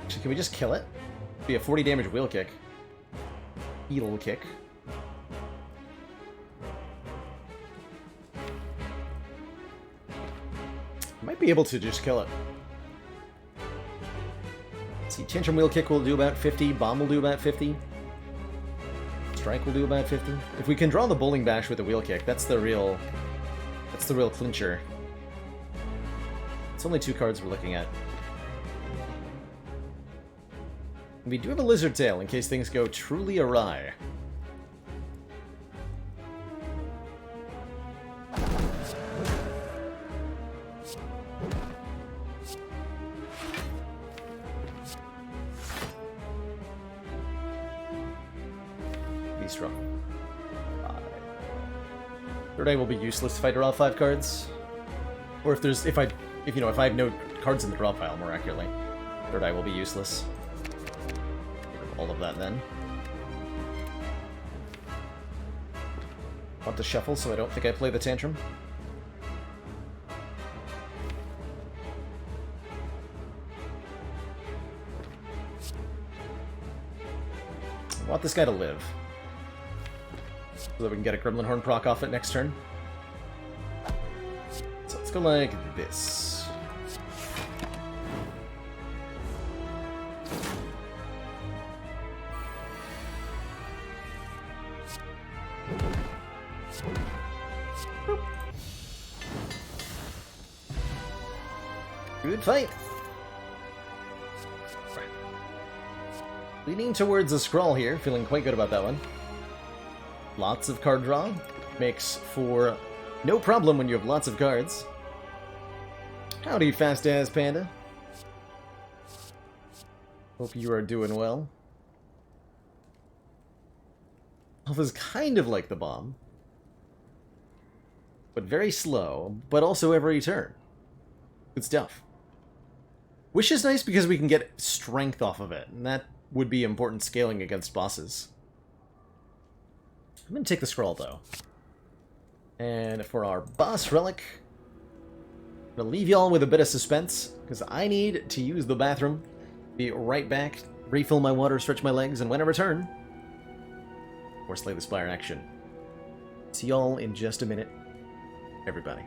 Actually, can we just kill it? Be a 40 damage wheel kick. Heel kick. Might be able to just kill it. Let's see, Tantrum wheel kick will do about 50, bomb will do about 50. Strike will do about 50. If we can draw the bowling bash with a wheel kick, that's the real clincher. It's only 2 cards we're looking at. We do have a lizard tail in case things go truly awry. Be strong. 5. Third eye will be useless if I draw 5 cards, or if I have no cards in the draw pile. More accurately, third eye will be useless. All of that then. Want to shuffle so I don't think I play the Tantrum. I want this guy to live. So that we can get a Gremlin Horn proc off it next turn. So let's go like this. Good fight. Leaning towards a scroll here, feeling quite good about that one. Lots of card draw makes for no problem when you have lots of cards. Howdy, Fast As Panda. Hope you are doing well. Alpha's kind of like the bomb, but very slow, but also every turn. Good stuff. Wish is nice because we can get strength off of it, and that would be important scaling against bosses. I'm going to take the scroll, though. And for our boss relic, I'm going to leave y'all with a bit of suspense, because I need to use the bathroom. Be right back, refill my water, stretch my legs, and when I return, or slay the Spire action. See y'all in just a minute, everybody.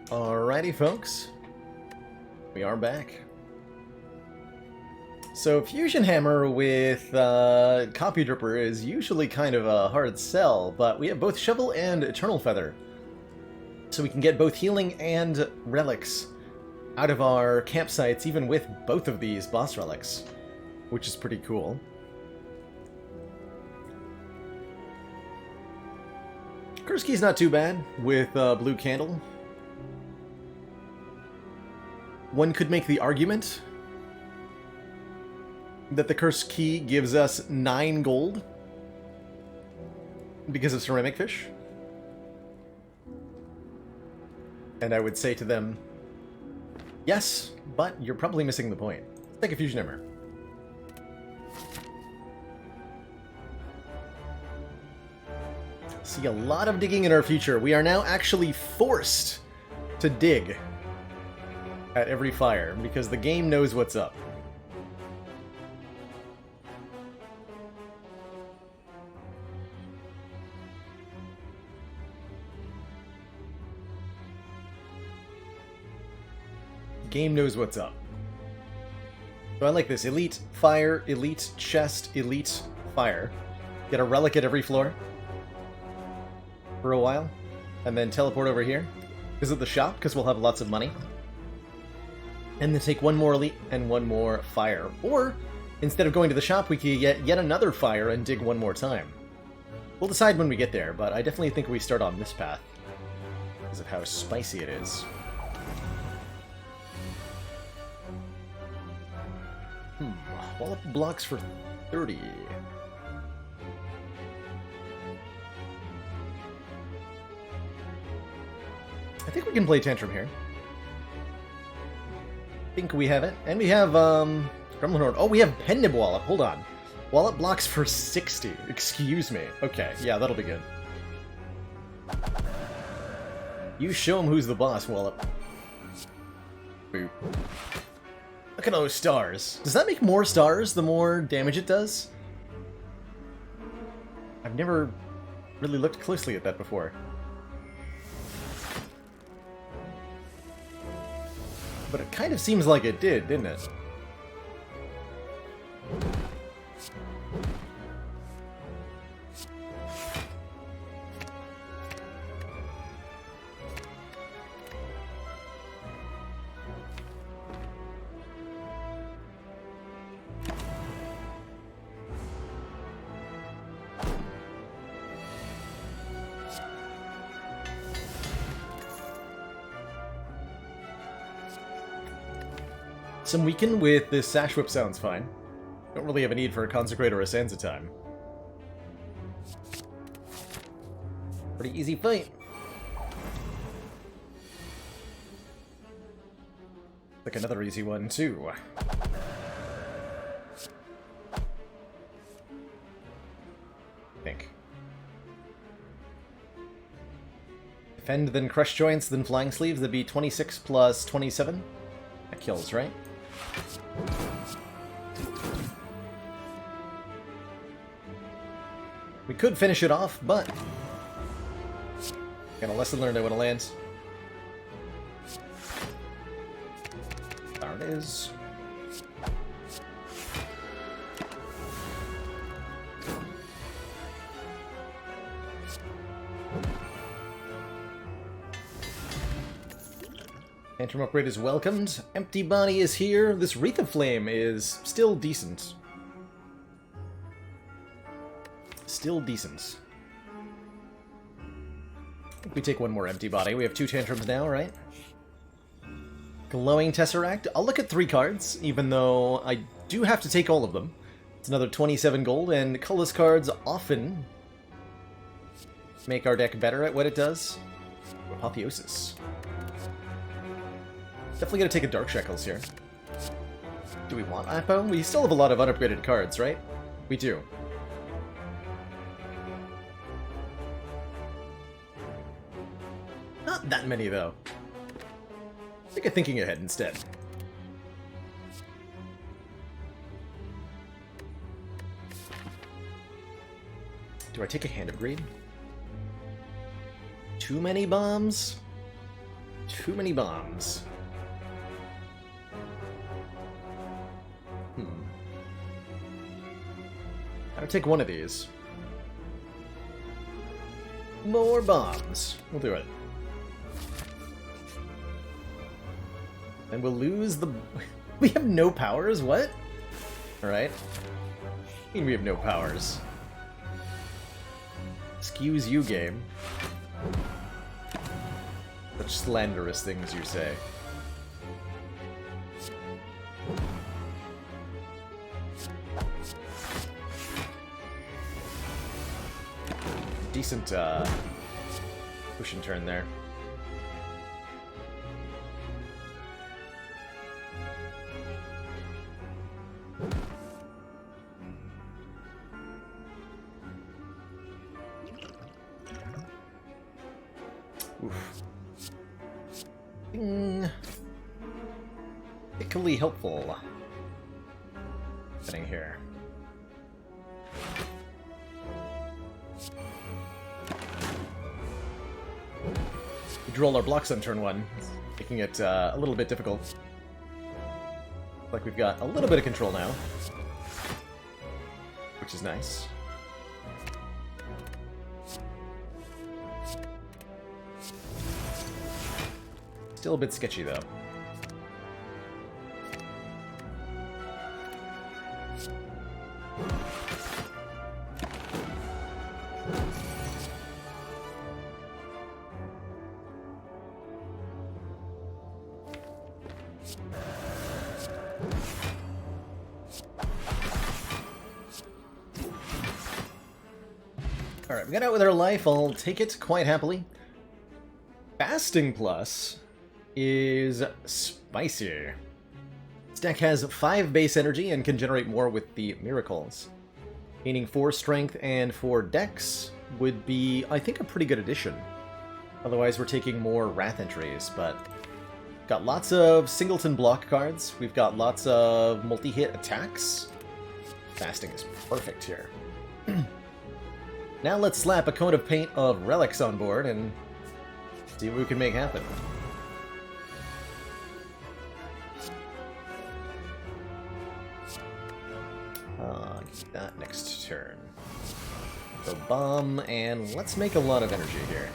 Alrighty, folks. We are back. So, Fusion Hammer with Copy Dripper is usually kind of a hard sell, but we have both Shovel and Eternal Feather. So we can get both healing and relics out of our campsites, even with both of these boss relics, which is pretty cool. Curse Key's not too bad with Blue Candle. One could make the argument that the Curse Key gives us 9 gold because of Ceramic Fish. And I would say to them, yes, but you're probably missing the point. Let's take a Fusion Hammer. See a lot of digging in our future. We are now actually forced to dig at every fire because the game knows what's up. Game knows what's up. So I like this. Elite, fire, elite, chest, elite, fire. Get a relic at every floor for a while. And then teleport over here. Visit the shop, because we'll have lots of money. And then take one more elite and one more fire. Or, instead of going to the shop, we could get yet another fire and dig one more time. We'll decide when we get there, but I definitely think we start on this path because of how spicy it is. Wallop blocks for 30. I think we can play Tantrum here. I think we have it. And we have, Gremlin Horde. Oh, we have Pendib Wallop. Hold on. Wallop blocks for 60. Excuse me. Okay, yeah, that'll be good. You show him who's the boss, Wallop. Boop. Look at those stars. Does that make more stars the more damage it does? I've never really looked closely at that before. But it kind of seems like it did, didn't it? Some weaken with this Sash Whip sounds fine. Don't really have a need for a Consecrate or a Sansa time. Pretty easy fight. Like another easy one, too. I think. Defend, then Crush Joints, then Flying Sleeves. That'd be 26 plus 27. That kills, right? We could finish it off, but got a lesson learned I want to land. There it is. Tantrum upgrade is welcomed. Empty Body is here. This Wreath of Flame is still decent. Still decent. I think we take one more Empty Body. We have 2 Tantrums now, right? Glowing Tesseract. I'll look at 3 cards, even though I do have to take all of them. It's another 27 gold, and colorless cards often make our deck better at what it does. Apotheosis. Definitely gonna take a Dark Shackles here. Do we want Apo? We still have a lot of unupgraded cards, right? We do. Not that many, though. I think I'm thinking ahead instead. Do I take a hand upgrade? Too many bombs? Too many bombs. I'll take one of these. More bombs. We'll do it. And we'll lose the... We have no powers? What? Alright. I mean we have no powers. Excuse you, game. Such slanderous things you say. Decent, push and turn there. Oof. Ding. Particularly helpful. Happening here. We drew all our blocks on turn 1, making it a little bit difficult. Like we've got a little bit of control now, which is nice. Still a bit sketchy, though. Alright, we got out with our life. I'll take it quite happily. Fasting Plus is spicy. This deck has 5 base energy and can generate more with the Miracles. Gaining 4 strength and 4 dex would be, I think, a pretty good addition. Otherwise, we're taking more Wrath entries, but got lots of singleton block cards. We've got lots of multi-hit attacks. Fasting is perfect here. Now let's slap a coat of paint of relics on board and see what we can make happen. That next turn. So bomb, and let's make a lot of energy here.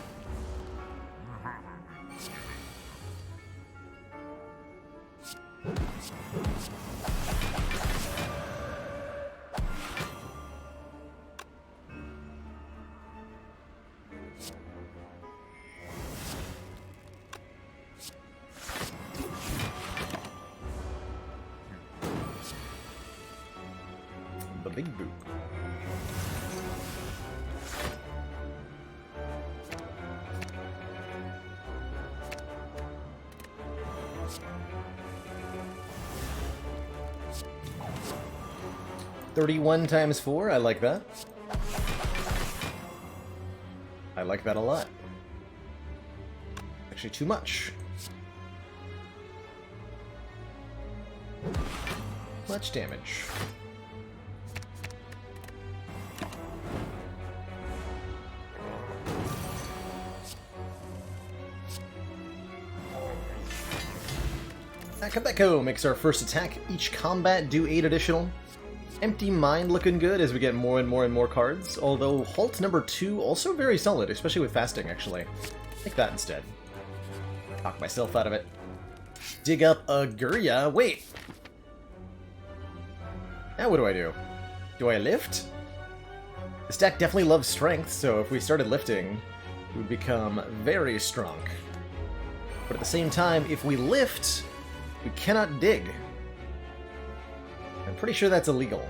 The big boot. $31 times 4, I like that. I like that a lot. Actually, too much. Much damage. Akabeko makes our first attack. Each combat do 8 additional. Empty Mind looking good as we get more and more cards, although Halt number 2 also very solid, especially with fasting, actually. Take that instead. Talk myself out of it. Dig up a Gurya. Wait! Now what do? Do I lift? This deck definitely loves strength, so if we started lifting, we would become very strong. But at the same time, if we lift, we cannot dig. I'm pretty sure that's illegal.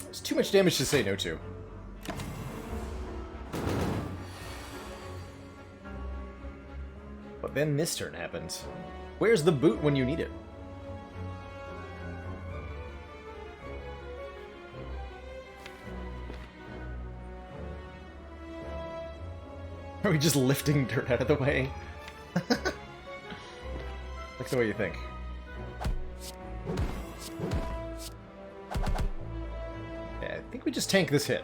It's too much damage to say no to. But then this turn happens. Where's the boot when you need it? Are we just lifting dirt out of the way? Look the way you think. Yeah, I think we just tank this hit.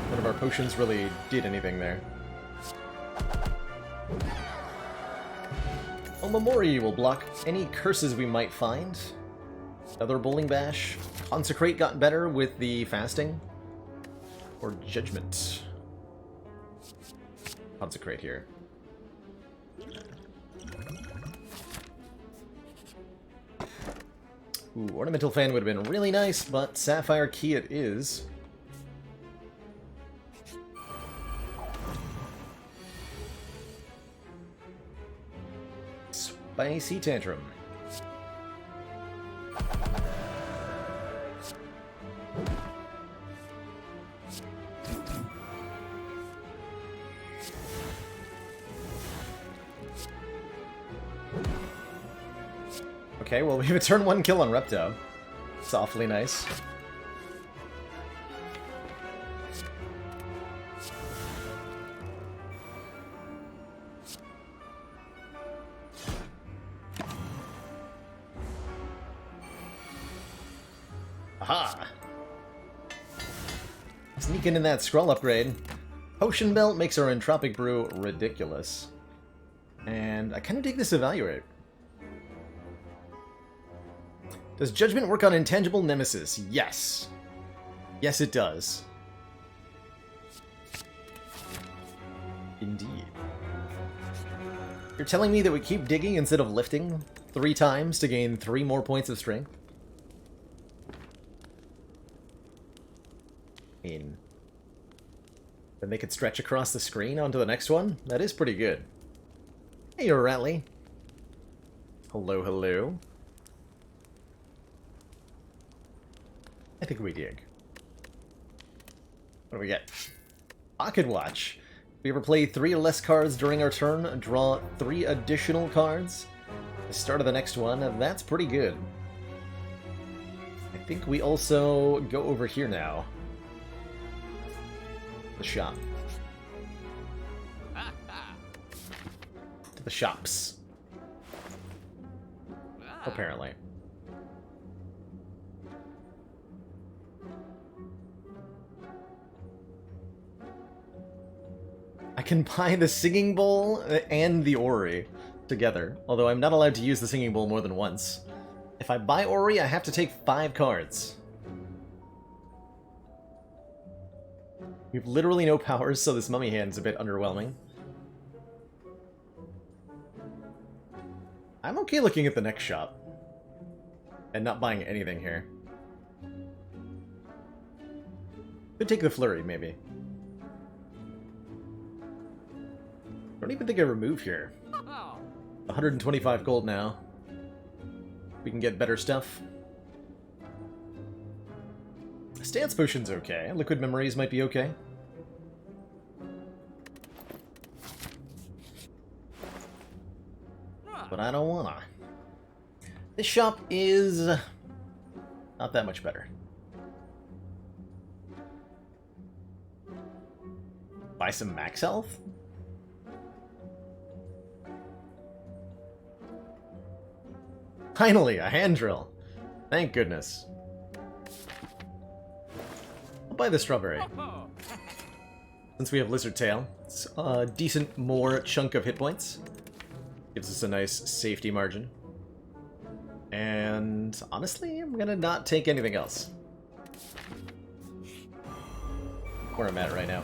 None of our potions really did anything there. Omamori will block any curses we might find. Another Bowling Bash. Consecrate got better with the fasting. Or Judgment. Consecrate here. Ooh, Ornamental Fan would have been really nice, but Sapphire Key it is. Spicy Tantrum. Okay, well, we have a turn 1 kill on Repto. It's awfully nice. Aha! Sneaking in that scroll upgrade. Potion Belt makes our Entropic Brew ridiculous. And I kind of dig this Evaluate. Does Judgment work on Intangible Nemesis? Yes. Yes, it does. Indeed. You're telling me that we keep digging instead of lifting 3 times to gain 3 more points of strength? I mean, then they could stretch across the screen onto the next one? That is pretty good. Hey, Ratley. Hello, hello. I think we dig. What do we get? Pocket Watch. If we ever play 3 or less cards during our turn, draw 3 additional cards. The start of the next one, that's pretty good. I think we also go over here now. The shop. To the shops. Apparently. I can buy the Singing Bowl and the Ori together, although I'm not allowed to use the Singing Bowl more than once. If I buy Ori, I have to take 5 cards. We have literally no powers, so this mummy hand's a bit underwhelming. I'm okay looking at the next shop. And not buying anything here. Could take the Flurry, maybe. I don't even think I remove here. 125 gold now. We can get better stuff. Stance Potion's okay. Liquid Memories might be okay. But I don't wanna. This shop is not that much better. Buy some max health? Finally, a hand drill. Thank goodness. I'll buy the strawberry. Since we have Lizard Tail, it's a decent more chunk of hit points. Gives us a nice safety margin. And honestly, I'm gonna not take anything else. Where I'm at right now.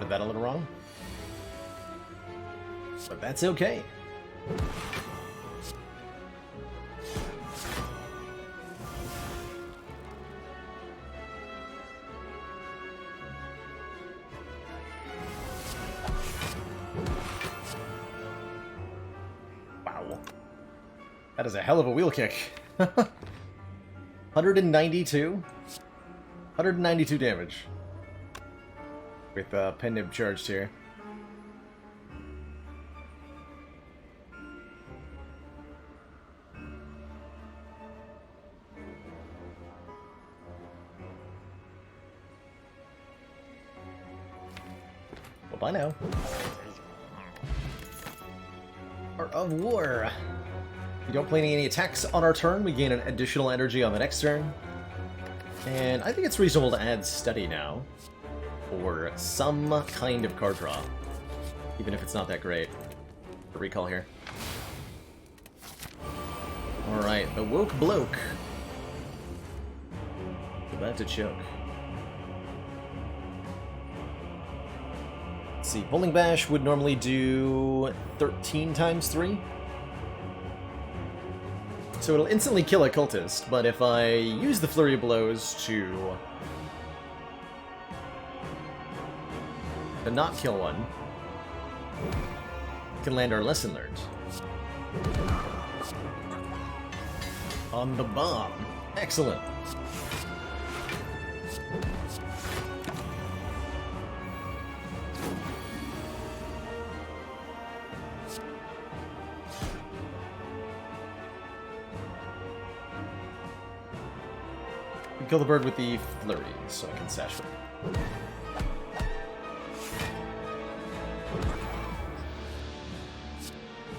That a little wrong, but that's okay. Wow, that is a hell of a wheel kick. 192 damage. with pen nib charged here. Well, bye now. Art of War. We don't play any attacks on our turn. We gain an additional energy on the next turn. And I think it's reasonable to add Study now. Or some kind of card draw. Even if it's not that great. A recall here. Alright, the Woke Bloke. About to choke. Let's see, Bowling Bash would normally do 13 times 3. So it'll instantly kill a cultist, but if I use the Flurry of Blows to not kill one, we can land our Lesson Learned. On the bomb. Excellent. Kill the bird with the flurry, so I can sash it.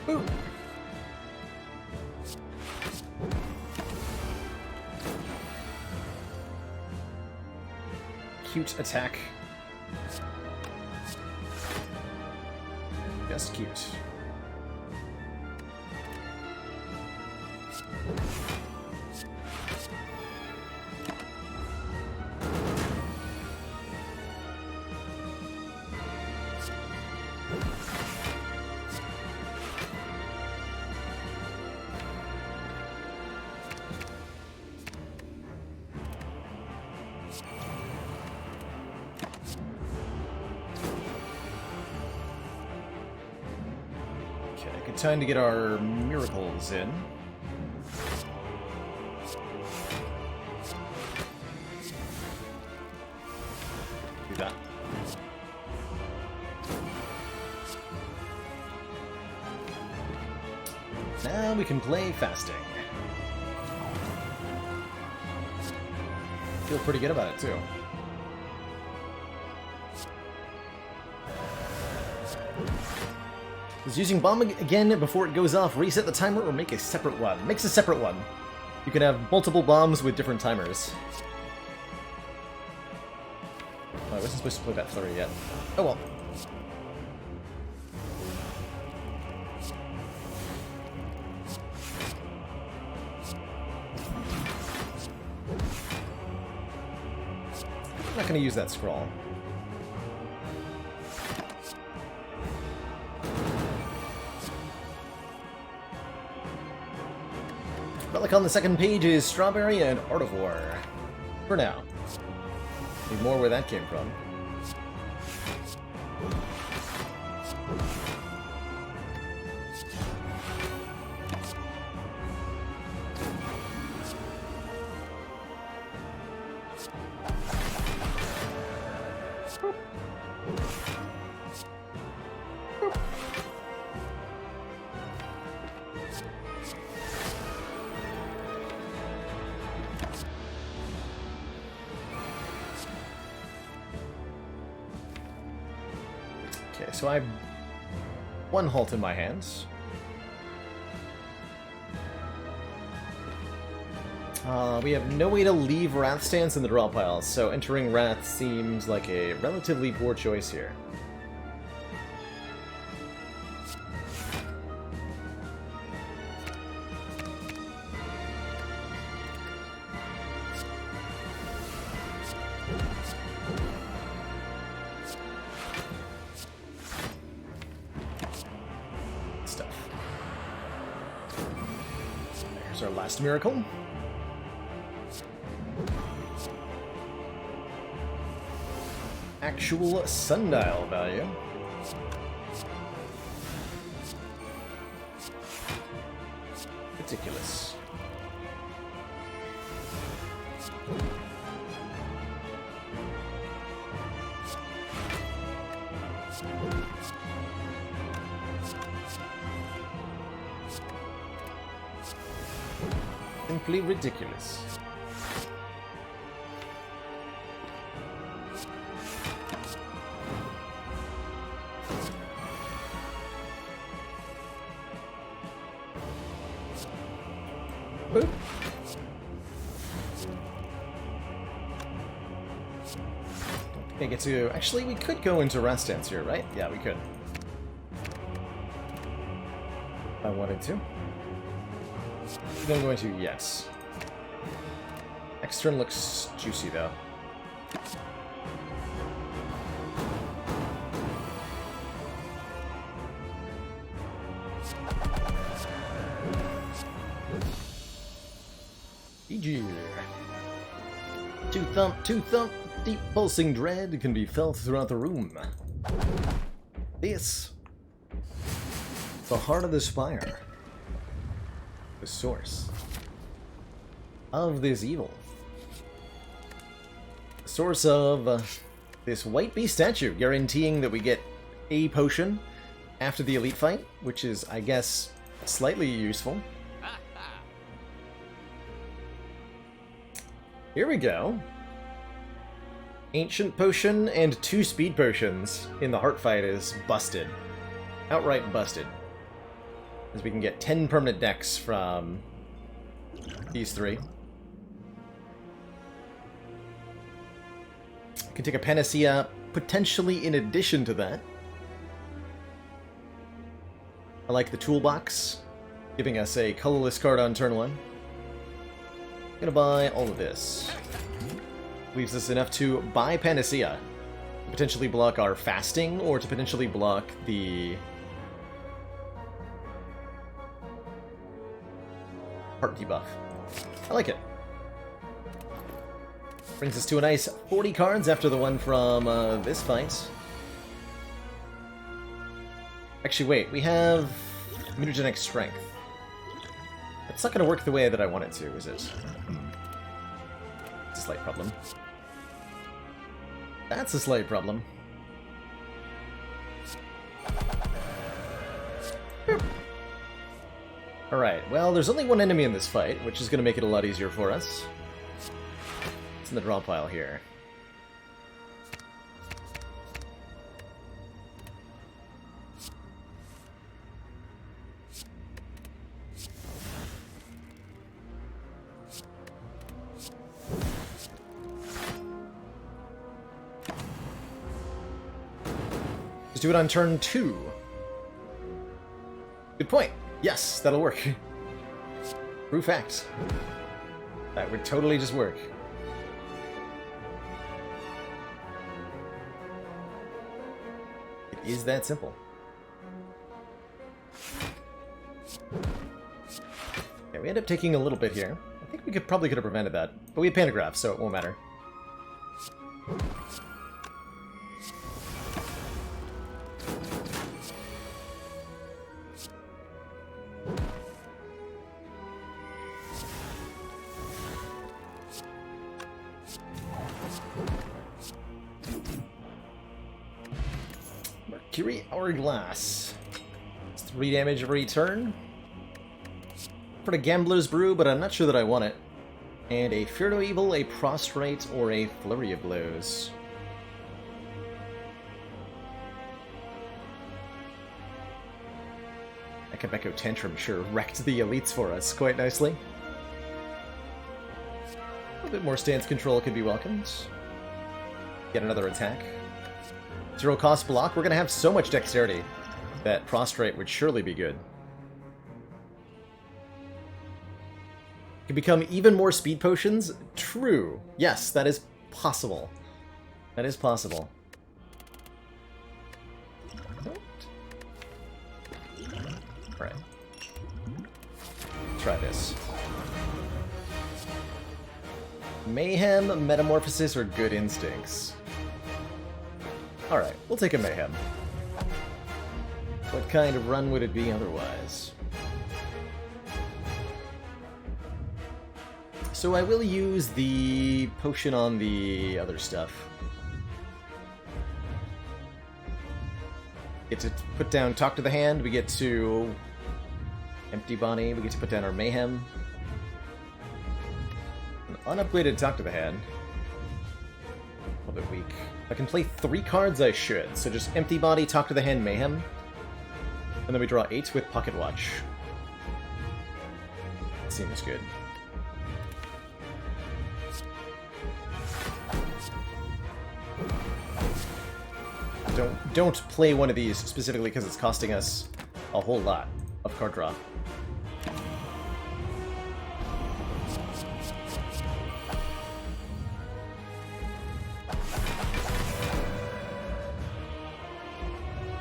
Ooh. Cute attack. Just cute. Time to get our miracles in. Do that. Now we can play fasting. Feel pretty good about it too. Is using bomb again before it goes off, reset the timer, or make a separate one? Makes a separate one. You can have multiple bombs with different timers. Oh, I wasn't supposed to play that flurry yet. Oh well. I'm not going to use that scroll. Relic on the second page is Strawberry and Art of War. For now. Need more where that came from. Okay, so I have one halt in my hands. We have no way to leave Wrath Stance in the draw pile, so entering Wrath seems like a relatively poor choice here. There's our last miracle. Actual sundial value. Ridiculous. Simply ridiculous. Boop. Okay, get to... Actually, we could go into rest dance here, right? Yeah, we could. If I wanted to. Don't go into yes. Next turn looks juicy, though. GG. Two thump, deep pulsing dread can be felt throughout the room. This, the heart of the Spire, the source of this evil, the source of this white beast statue, guaranteeing that we get a potion after the elite fight, which is, I guess, slightly useful. Here we go. Ancient Potion and 2 Speed Potions in the Heart fight is busted. Outright busted. As we can get 10 permanent decks from these 3. Can take a Panacea, potentially in addition to that. I like the toolbox, giving us a colorless card on turn 1. Gonna buy all of this. Leaves us enough to buy Panacea. To potentially block our fasting, or to potentially block the heart debuff. I like it. Brings us to a nice 40 cards after the one from this fight. Actually, wait, we have mutagenic strength. It's not going to work the way that I want it to, is it? It's a slight problem. That's a slight problem. Alright, well, there's only one enemy in this fight, which is going to make it a lot easier for us. It's in the draw pile here. Just do it on turn 2. Good point. Yes, that'll work. True fact. That would totally just work. It is that simple. Yeah, we end up taking a little bit here. I think we probably could have prevented that. But we have Pantograph, so it won't matter. Mercury Hourglass. It's 3 damage every turn. For the Gambler's Brew, but I'm not sure that I want it. And a Fear No Evil, a Prostrate, or a Flurry of Blows. Ekabeko Tantrum sure wrecked the elites for us quite nicely. A little bit more stance control could be welcomed. Get another attack. 0 cost block. We're going to have so much dexterity that Prostrate would surely be good. Can become even more speed potions? True. Yes, that is possible. That is possible. Alright. Try this. Mayhem, Metamorphosis, or Good Instincts? Alright, we'll take a Mayhem. What kind of run would it be otherwise? So I will use the potion on the other stuff. Get to put down Talk to the Hand, we get to Empty Body, we get to put down our Mayhem. Unupgraded Talk to the Hand. A little bit weak. If I can play 3 cards, I should. So just Empty Body, Talk to the Hand, Mayhem. And then we draw 8 with Pocket Watch. Seems good. Don't play one of these specifically because it's costing us a whole lot of card draw.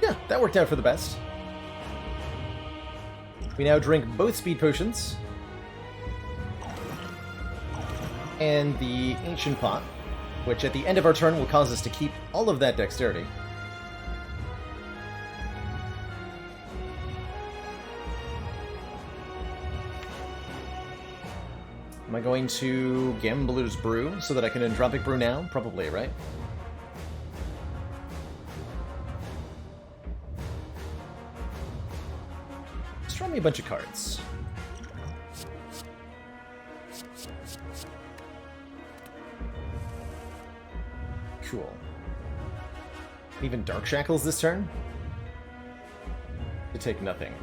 Yeah, that worked out for the best. We now drink both speed potions. And the Ancient Pot, which at the end of our turn will cause us to keep all of that dexterity. Am I going to Gambler's Brew so that I can Entropic Brew now? Probably, right? Just draw me a bunch of cards. Cool. Even Dark Shackles this turn? To take nothing.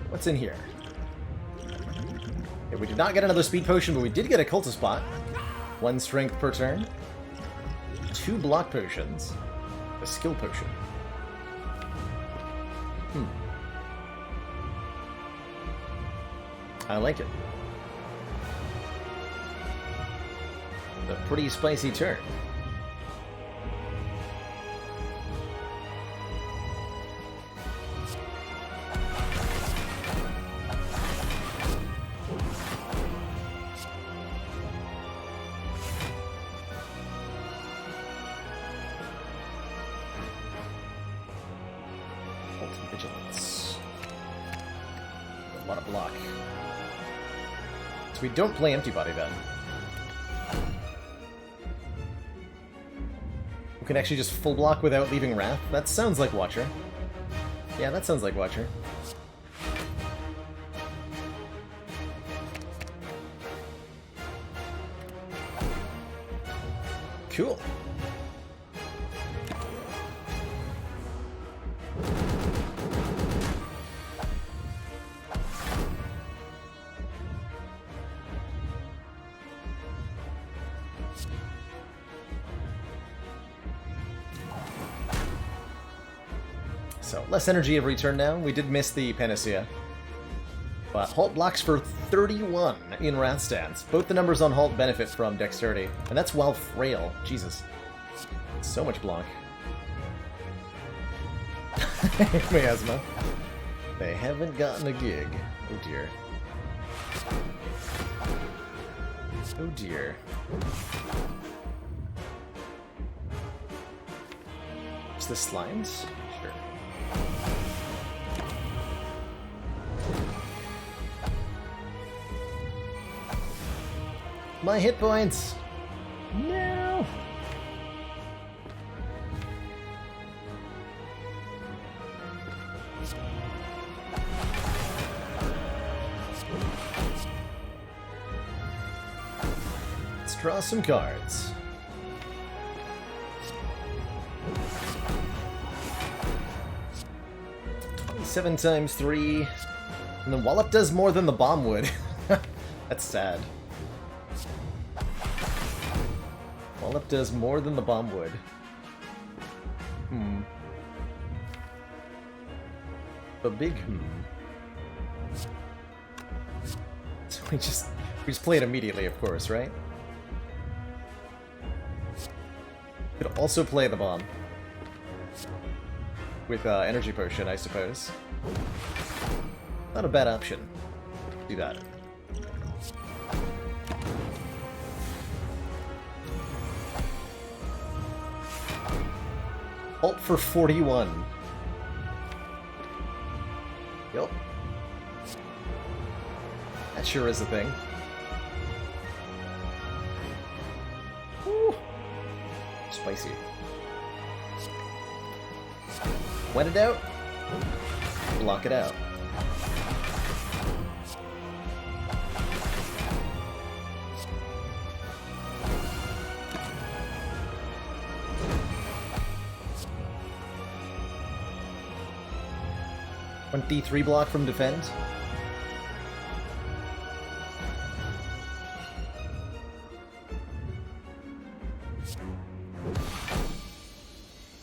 What's in here? Yeah, we did not get another speed potion, but we did get a cultist pot. 1 strength per turn. 2 block potions. A skill potion. I like it. A pretty spicy turn. Vigilance. A lot of block. So we don't play Empty Body then. We can actually just full block without leaving Wrath. That sounds like Watcher. Yeah, that sounds like Watcher. Cool. So, less energy every turn now. We did miss the Panacea. But Halt blocks for 31 in Wrath stance. Both the numbers on Halt benefit from Dexterity. And that's while frail. Jesus. So much block. Miasma. They haven't gotten a gig. Oh dear. Oh dear. Is this Slimes? Sure. My hit points! No! Let's draw some cards. Seven times 3. And the Wallop does more than the bomb would. That's sad. Wallop does more than the bomb would. A big So we just play it immediately, of course, right? Could also play the bomb. With Energy Potion, I suppose. Not a bad option. Do that. Ult for 41. Yup. That sure is a thing. Woo. Spicy. Wet it out. Block it out. 23 block from defend.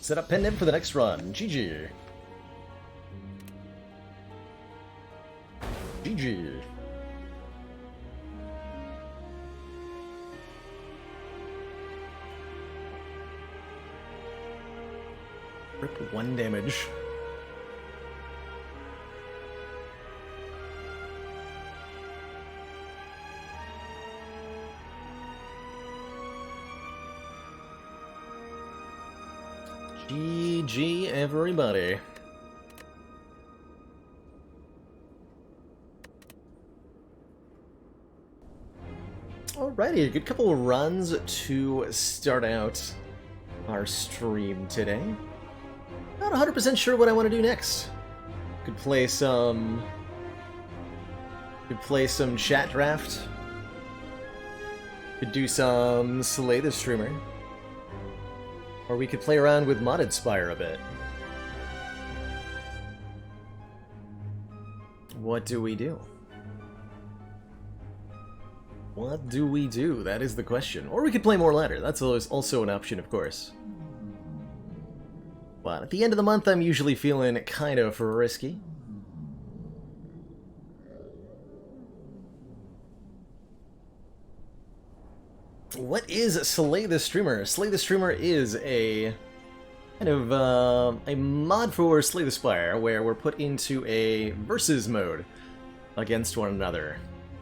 Set up pendant for the next run. GG. GG. Rip 1 damage. GG, everybody. Alrighty, a good couple of runs to start out our stream today. Not 100% sure what I want to do next. Could play some chat draft. Could do some Slay the Streamer. Or we could play around with modded Spire a bit. What do we do? What do we do? That is the question. Or we could play more ladder. That's also an option, of course. But at the end of the month, I'm usually feeling kind of risky. What is Slay the Streamer? Slay the Streamer is a kind of a mod for Slay the Spire, where we're put into a versus mode against one another.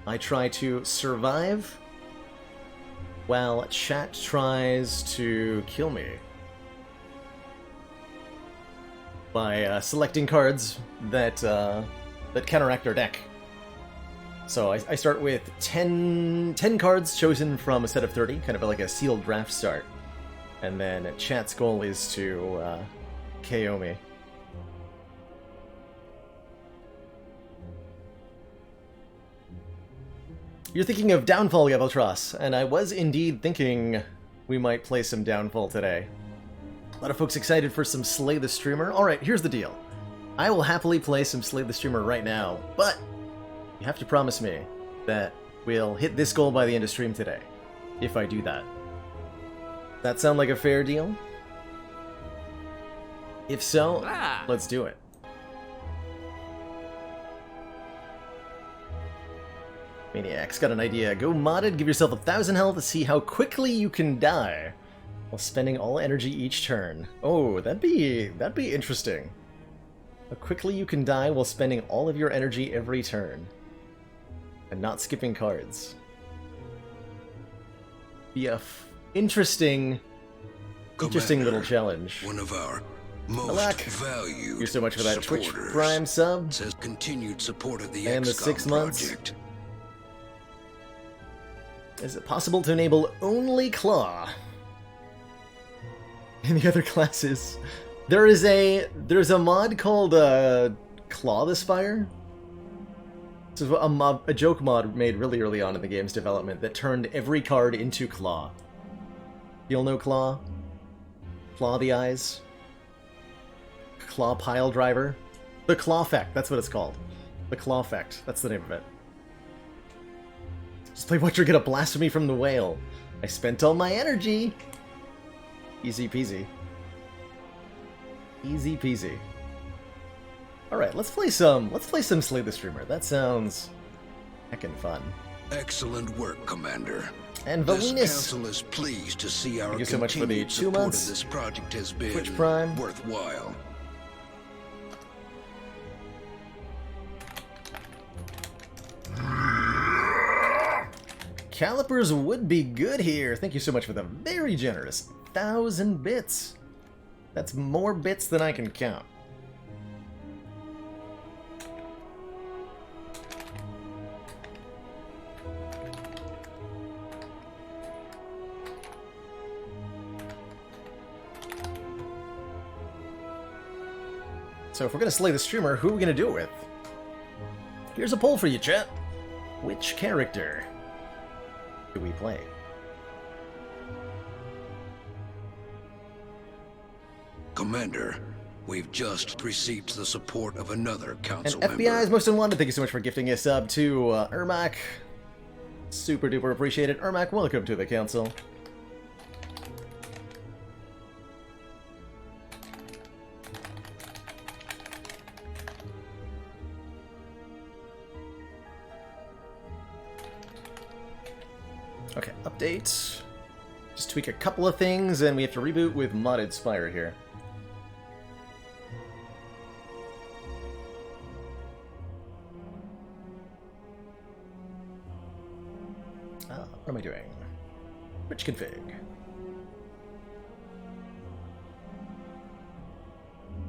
I try to survive while chat tries to kill me by selecting cards that that counteract our deck. So I start with 10 cards chosen from a set of 30, kind of like a sealed draft start. And then chat's goal is to KO me. You're thinking of Downfall, Gaveltros, and I was indeed thinking we might play some Downfall today. A lot of folks excited for some Slay the Streamer. Alright, here's the deal. I will happily play some Slay the Streamer right now, but you have to promise me that we'll hit this goal by the end of stream today, if I do that. That sound like a fair deal? If so, let's do it. Maniac's got an idea. Go modded, give yourself 1,000 health to see how quickly you can die while spending all energy each turn. Oh, that'd be interesting. How quickly you can die while spending all of your energy every turn. And not skipping cards. Be a interesting little challenge. One of our most Alak, valued thank you so much for that Twitch supporters. Prime sub. Says continued support of the And the XCOM 6 months. project. Is it possible to enable only Claw in the other classes? There's a mod called Claw the Spire. This is a joke mod made really early on in the game's development that turned every card into Claw. Feel no Claw? Claw the Eyes? Claw Pile Driver? The Claw Effect, that's what it's called. The Claw Effect, that's the name of it. Just play Watcher get a blasphemy from the whale. I spent all my energy! Easy peasy. Easy peasy. Alright, let's play some Slay the Streamer. That sounds heckin' fun. Excellent work, Commander. And This Valinus, council is pleased to see our Thank you so much for the continued 2 support months. of this project has been Twitch Prime. worthwhile. Calipers would be good here. Thank you so much for the very generous 1,000 bits. That's more bits than I can count. So if we're gonna slay the streamer, who are we gonna do it with? Here's a poll for you, chat. Which character do we play? Commander, We've just received the support of another And council FBI's member. Most Unwanted, thank you so much for gifting a sub to Ermac. Super duper appreciated. Ermac, welcome to the council. Okay, update. Just tweak a couple of things, and we have to reboot with modded Spire here. What am I doing? Which config?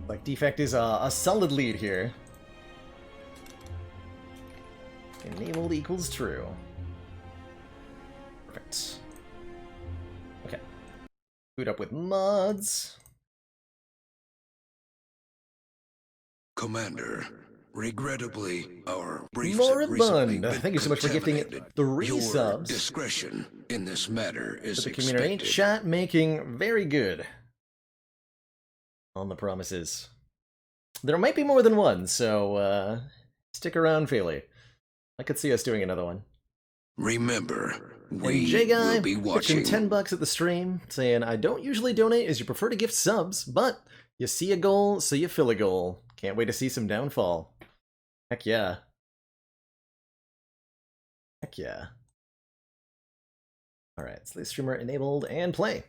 Like, defect is a solid lead here. Enabled equals true. Perfect. Okay. Boot up with mods. Commander, regrettably, our briefs have recently Moribund! been Thank you so much for gifting contaminated. 3 Your subs discretion in this matter is to the community. expected. Chat making very good on the promises. There might be more than one, so stick around, Feely. I could see us doing another one. Remember, And we J Guy will be pitching watching. $10 at the stream, saying, I don't usually donate as you prefer to gift subs, but you see a goal, so you fill a goal. Can't wait to see some downfall. Heck yeah. Heck yeah. Alright, Slay Streamer enabled and play.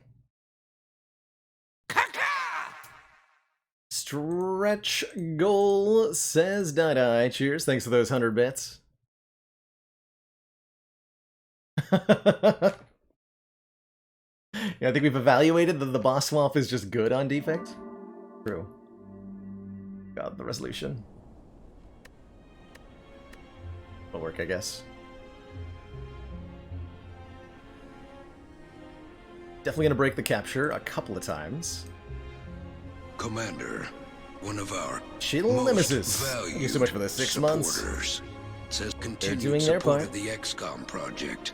Stretch goal says Die. Cheers, thanks for those 100 bits. Yeah, I think we've evaluated that the boss swap is just good on defect. True. God, the resolution. Will work, I guess. Definitely gonna break the capture a couple of times. Commander, one of our Shield most Nemesis. valued Thank you so much for the 6 months. supporters says doing continued their support part. of the XCOM project.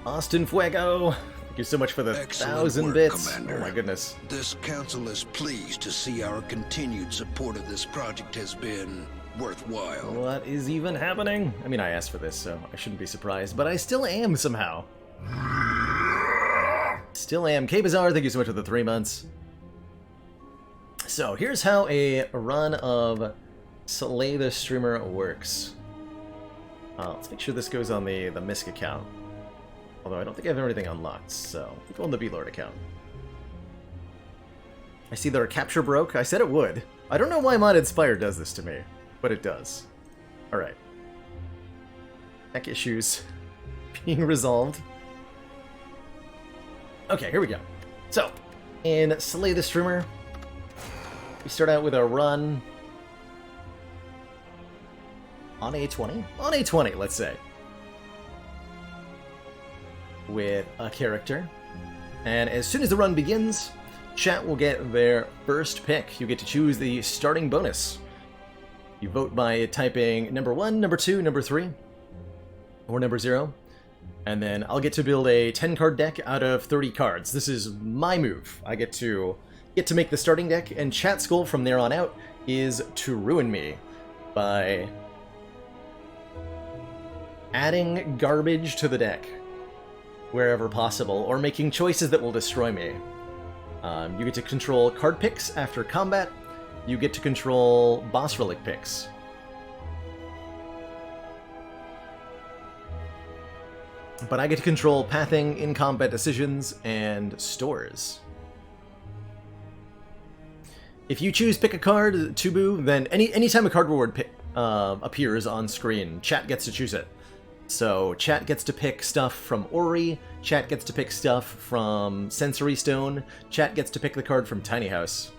Austin Fuego. Thank you so much for the Excellent 1,000 work, bits. Commander. Oh my goodness. This council is pleased to see our continued support of this project has been worthwhile. What is even happening? I mean, I asked for this, so I shouldn't be surprised, but I still am somehow. Still am. K-Bazaar, thank you so much for the 3 months. So, here's how a run of Slay the Streamer works. Let's make sure this goes on the MISC account. Although I don't think I have everything unlocked, so we'll go on the B-Lord account. I see that our capture broke. I said it would. I don't know why Modded Spire does this to me, but it does. Alright. Tech issues being resolved. Okay, here we go. So, in Slay the Streamer, we start out with a run on A20? On A20, let's say. With a character. And as soon as the run begins, chat will get their first pick. You get to choose the starting bonus. You vote by typing number 1, number 2, number 3, or number 0. And then I'll get to build a 10-card deck out of 30 cards. This is my move. I get to make the starting deck, and chat's goal from there on out is to ruin me by adding garbage to the deck wherever possible, or making choices that will destroy me. You get to control card picks after combat. You get to control boss relic picks. But I get to control pathing, in-combat decisions, and stores. If you choose pick a card, Tubu, then anytime a card reward appears on screen, chat gets to choose it. So chat gets to pick stuff from Ori, chat gets to pick stuff from Sensory Stone, chat gets to pick the card from Tiny House.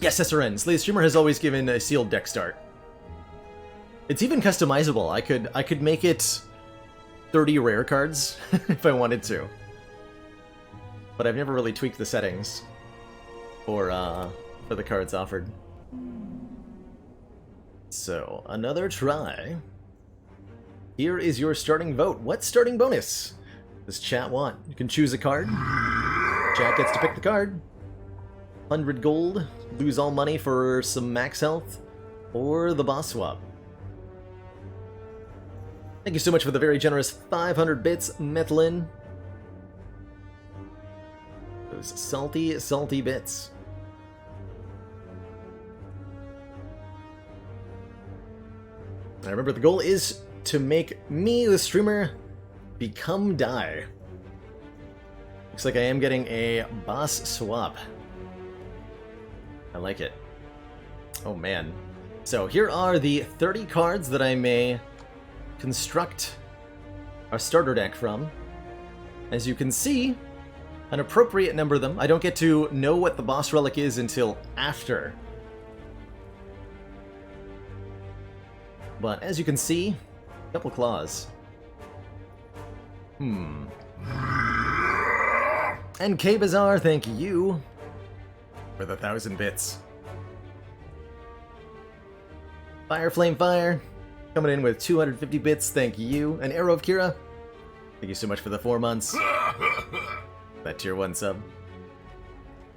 Yes, SRN, Slay the Streamer has always given a sealed deck start. It's even customizable. I could make it 30 rare cards if I wanted to. But I've never really tweaked the settings for the cards offered. So, another try. Here is your starting vote. What starting bonus does chat want? You can choose a card. Jack gets to pick the card. 100 gold, lose all money for some max health, or the boss swap. Thank you so much for the very generous 500 bits, Methlin. Those salty, salty bits. I remember the goal is to make me, the streamer, become die. Looks like I am getting a boss swap. I like it. Oh man. So here are the 30 cards that I may construct our starter deck from. As you can see, an appropriate number of them. I don't get to know what the boss relic is until after. But as you can see, a couple claws. And K-Bazaar, thank you for the 1,000 bits. Fire Flame Fire, coming in with 250 bits, thank you. And Arrow of Kira, thank you so much for the 4 months. That tier 1 sub.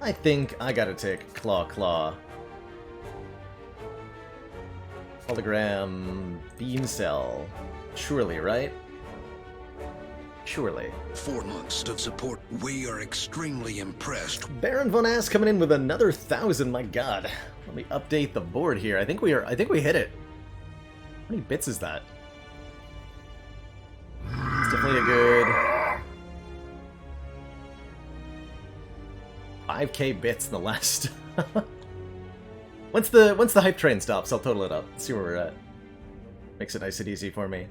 I think I gotta take Claw. Hologram Beam Cell. Surely, right? Surely. 4 months of support. We are extremely impressed. Baron Von Ass coming in with another 1,000, my god. Let me update the board here. I think we hit it. How many bits is that? It's definitely a good 5k bits in the last. Once the hype train stops, I'll total it up. See where we're at. Makes it nice and easy for me.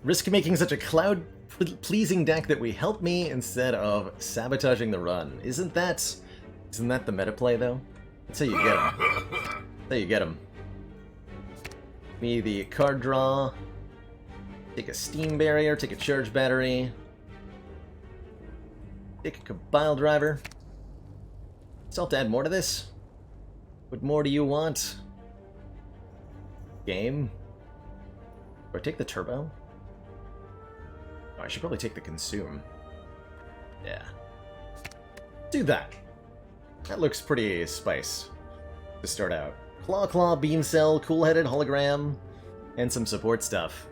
Risk making such a cloud-pleasing deck that we help me instead of sabotaging the run. Isn't that the meta play though? That's how you get them. That's how you get them. Me the card draw. Take a steam barrier. Take a charge battery. Take a Kabyle driver. Still have to add more to this? What more do you want? Game? Or take the turbo? Oh, I should probably take the consume. Yeah. Do that. That looks pretty spice to start out. Claw, Beam Cell, Cool-Headed, Hologram, and some support stuff.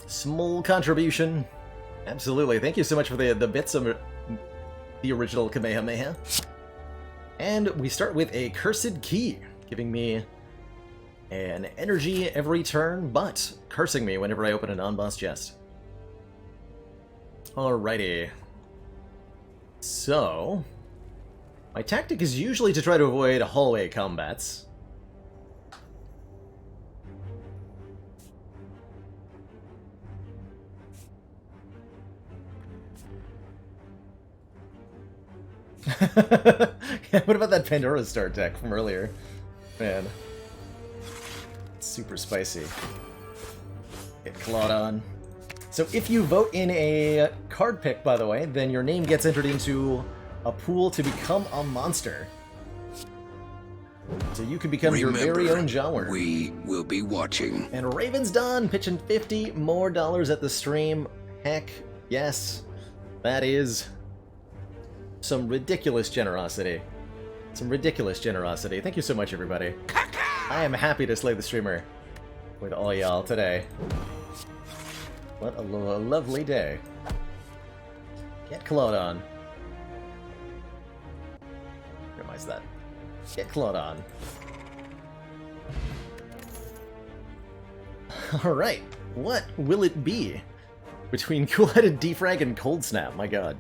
Small contribution. Absolutely. Thank you so much for the bits of the original Kamehameha. And we start with a Cursed Key, giving me an energy every turn, but cursing me whenever I open a non-boss chest. Alrighty. So, my tactic is usually to try to avoid hallway combats. Yeah, what about that Pandora Star deck from earlier? Man. It's super spicy. Get clawed on. So if you vote in a card pick, by the way, then your name gets entered into a pool to become a monster. So you can become your very own genre. We will be watching. And Raven's Dawn pitching $50 more at the stream. Heck, yes. That is some ridiculous generosity. Some ridiculous generosity. Thank you so much, everybody. I am happy to slay the streamer with all y'all today. What a lovely day. Get clawed on. Minimize that. Get clawed on. Alright, what will it be between Cool-Headed Defrag and Cold Snap? My god.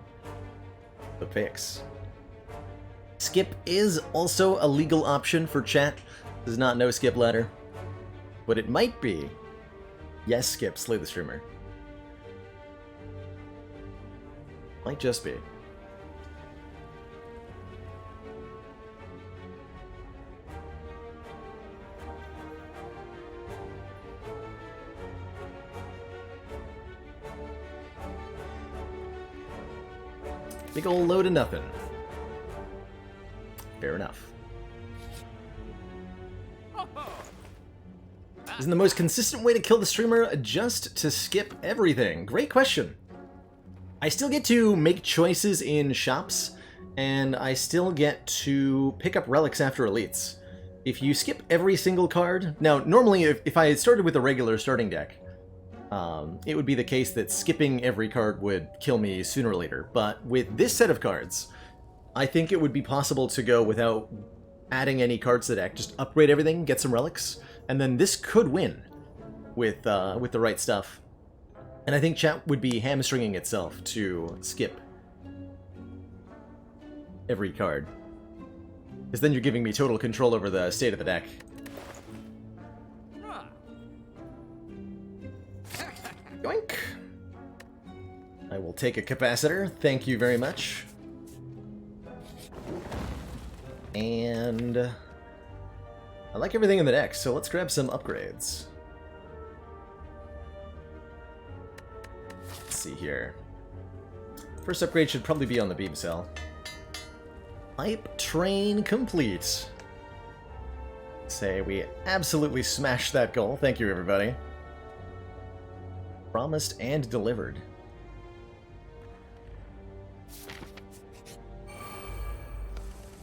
The picks. Skip is also a legal option for chat. Does not know skip ladder. But it might be. Yes, skip, slay the streamer. Might just be. Big ol' load of nothing. Fair enough. Isn't the most consistent way to kill the streamer just to skip everything? Great question. I still get to make choices in shops, and I still get to pick up relics after elites. If you skip every single card... Now, normally, if I had started with a regular starting deck, it would be the case that skipping every card would kill me sooner or later. But with this set of cards, I think it would be possible to go without adding any cards to the deck. Just upgrade everything, get some relics, and then this could win with the right stuff. And I think chat would be hamstringing itself to skip every card. Because then you're giving me total control over the state of the deck. Yoink! I will take a capacitor, thank you very much. And I like everything in the deck, so let's grab some upgrades. Let's see here. First upgrade should probably be on the beam cell. Pipe train complete. Say we absolutely smashed that goal. Thank you, everybody. Promised and delivered.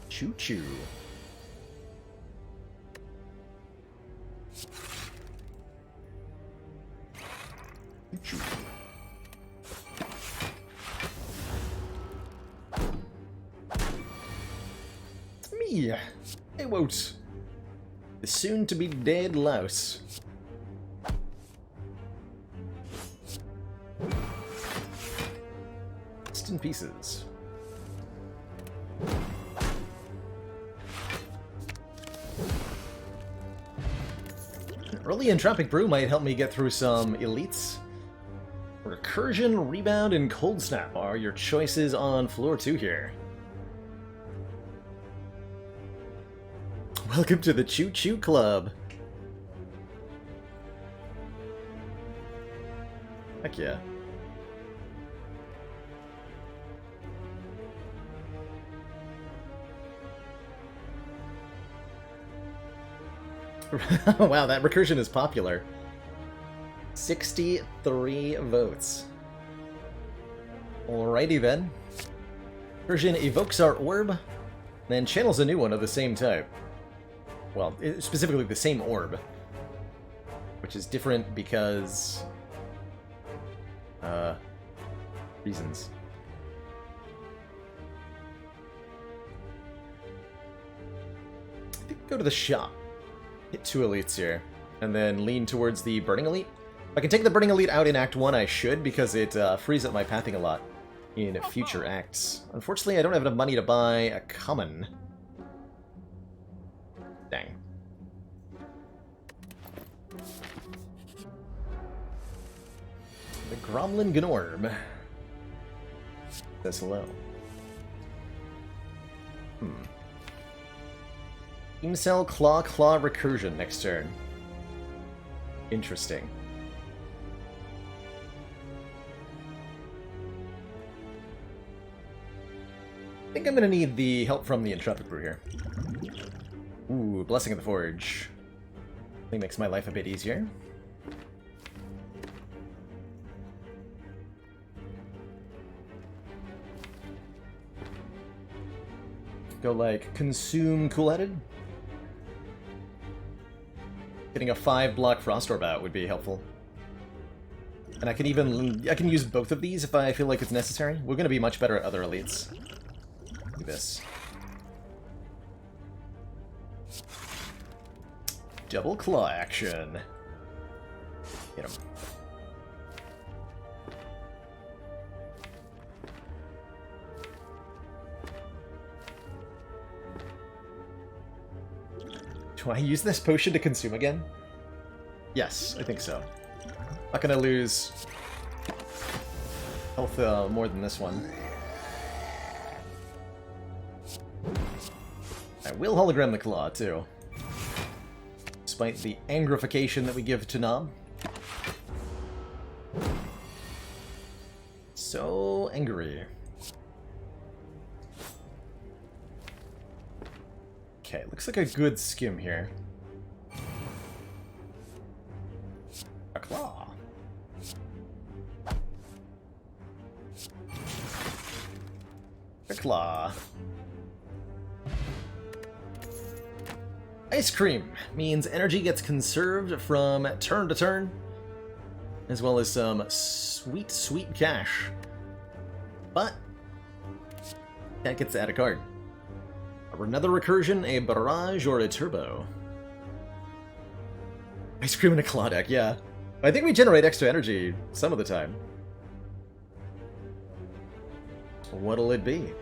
Choo-choo. Choo-choo. Me! I won't. The soon-to-be-dead louse. Just in pieces. An early Entropic Brew might help me get through some elites. Recursion, Rebound, and Cold Snap are your choices on floor 2 here. Welcome to the Choo Choo Club. Heck yeah. Wow, that recursion is popular. 63 votes. Alrighty then. Recursion evokes our orb, then channels a new one of the same type. Well, specifically the same orb. Which is different because... reasons. I think go to the shop. Hit 2 elites here, and then lean towards the Burning Elite. If I can take the Burning Elite out in Act 1, I should, because it frees up my pathing a lot in future acts. Unfortunately, I don't have enough money to buy a common. Dang. The Gromlin Gnorm says hello. Beamcell Claw Recursion next turn. Interesting. I think I'm gonna need the help from the Entropic Brew here. Ooh, Blessing of the Forge. I think makes my life a bit easier. Go like Consume Cool-Headed. Getting a 5-block Frost Orb out would be helpful. And I can use both of these if I feel like it's necessary. We're gonna be much better at other elites. Do this. Double claw action. Get him. Do I use this potion to consume again? Yes, I think so. Not gonna lose health more than this one. I will hologram the claw, too. Despite the angrification that we give to Nob. So angry. Okay, looks like a good skim here. A claw. Claw. Ice Cream means energy gets conserved from turn to turn, as well as some sweet, sweet cash. But that gets to add a card. Another recursion, a barrage, or a turbo. Ice Cream and a Claw deck, yeah. I think we generate extra energy some of the time. What'll it be?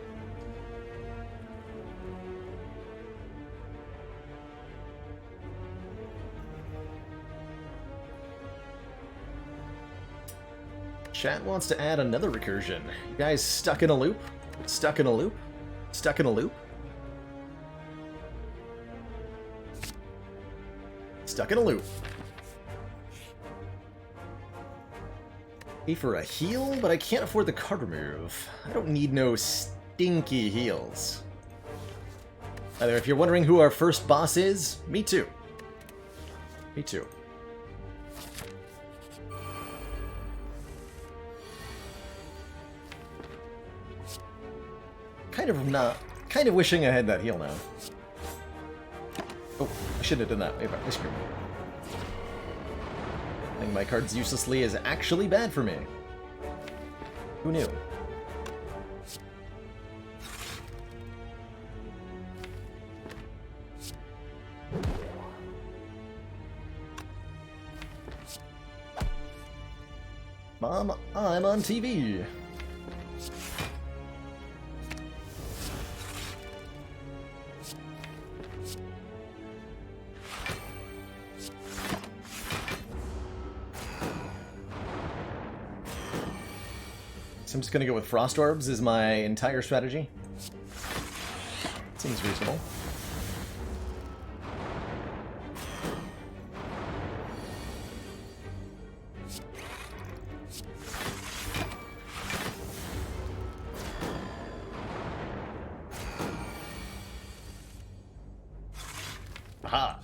Chat wants to add another recursion. You guys stuck in a loop? Stuck in a loop? Stuck in a loop? Stuck in a loop. Pay for a heal, but I can't afford the card remove. I don't need no stinky heals. Either if you're wondering who our first boss is, me too. Me too. Kind of wishing I had that heal now. Oh, I shouldn't have done that. Wait, ice cream. Playing my cards uselessly is actually bad for me. Who knew? Mom, I'm on TV. So I'm just gonna go with Frost Orbs as my entire strategy. Seems reasonable. Aha!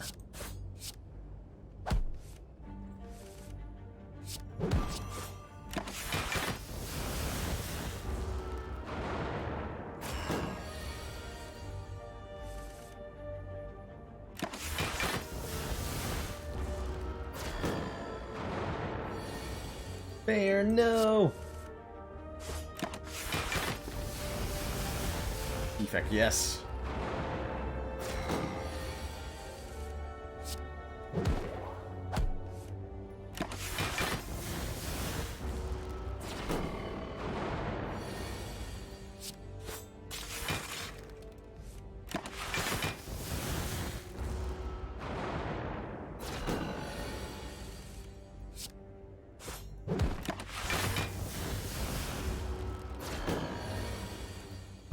Fair, no! Defect, yes.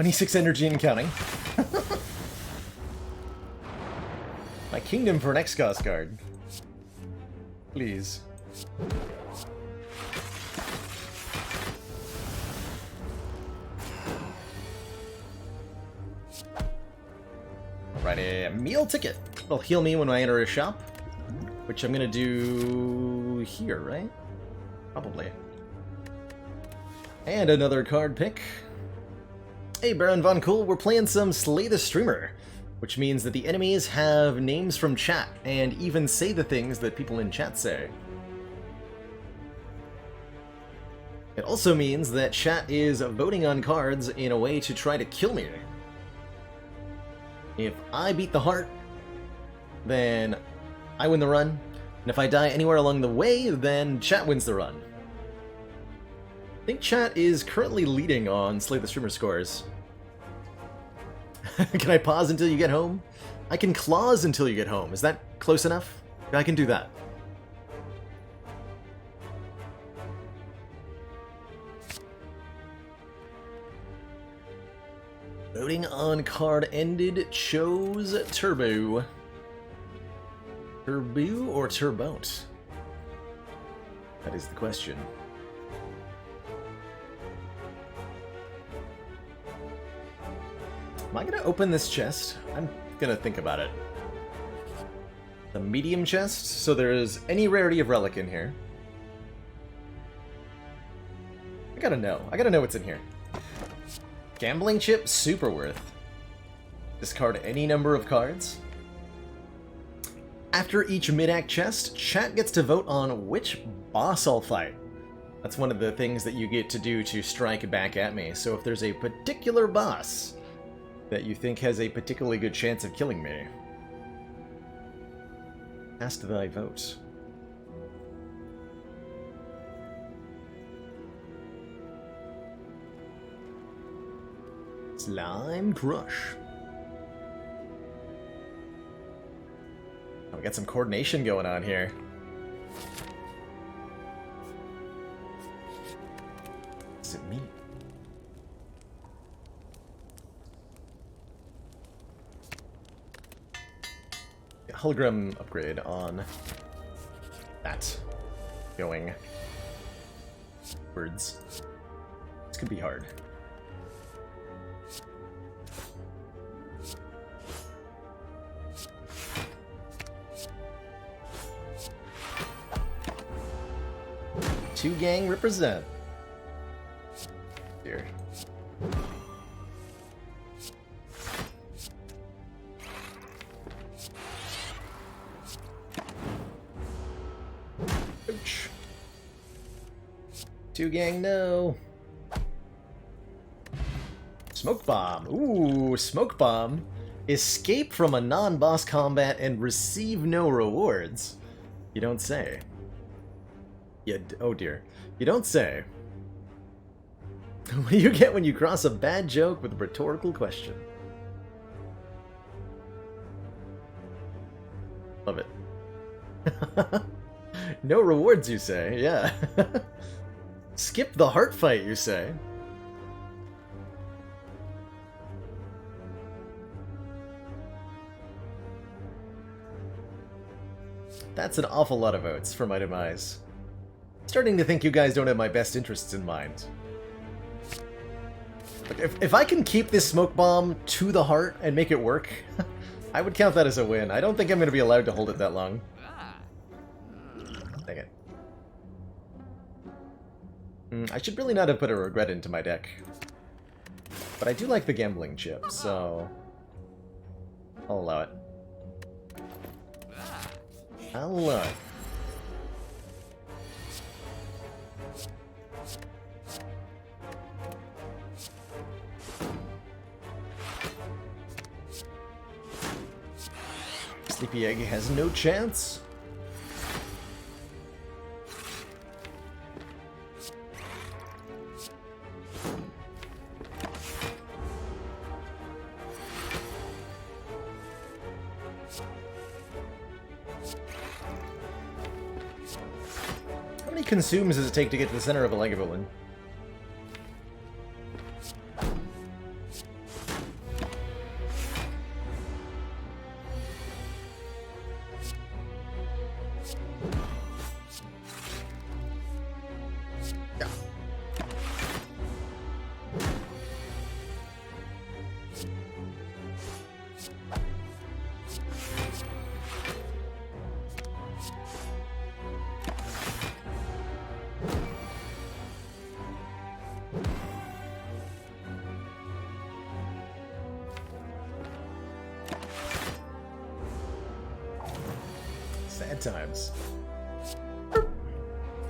$26 energy and counting. My kingdom for an X-Cos card. Please. Alrighty, a meal ticket. It'll heal me when I enter a shop, which I'm gonna do here, right? Probably. And another card pick. Hey, Baron Von Cool, we're playing some Slay the Streamer, which means that the enemies have names from chat and even say the things that people in chat say. It also means that chat is voting on cards in a way to try to kill me. If I beat the heart, then I win the run, and if I die anywhere along the way, then chat wins the run. I think chat is currently leading on Slay the Streamer scores. Can I pause until you get home? I can clause until you get home. Is that close enough? I can do that. Voting on card ended. Chose Turbo. Turbo or Turbout? That is the question. Am I gonna open this chest? I'm gonna think about it. The medium chest, so there's any rarity of relic in here. I gotta know what's in here. Gambling chip, super worth. Discard any number of cards. After each mid-act chest, chat gets to vote on which boss I'll fight. That's one of the things that you get to do to strike back at me. So if there's a particular boss that you think has a particularly good chance of killing me, cast thy vote. Slime Crush. Oh, we got some coordination going on here. What does it mean? Hologram upgrade on that. Going. Words. This could be hard. Two gang represent. Here. Ouch. Two gang, no. Smoke bomb. Ooh, smoke bomb. Escape from a non-boss combat and receive no rewards. You don't say. Yeah, oh dear. You don't say. What do you get when you cross a bad joke with a rhetorical question? Love it. No rewards, you say. Yeah. Skip the heart fight, you say. That's an awful lot of votes for my demise. Starting to think you guys don't have my best interests in mind. But if I can keep this smoke bomb to the heart and make it work, I would count that as a win. I don't think I'm going to be allowed to hold it that long. Dang it. I should really not have put a regret into my deck. But I do like the gambling chip, so I'll allow it. I'll allow it. Sleepy Egg has no chance. How many consumes does it take to get to the center of a Lagavulin? Sad times.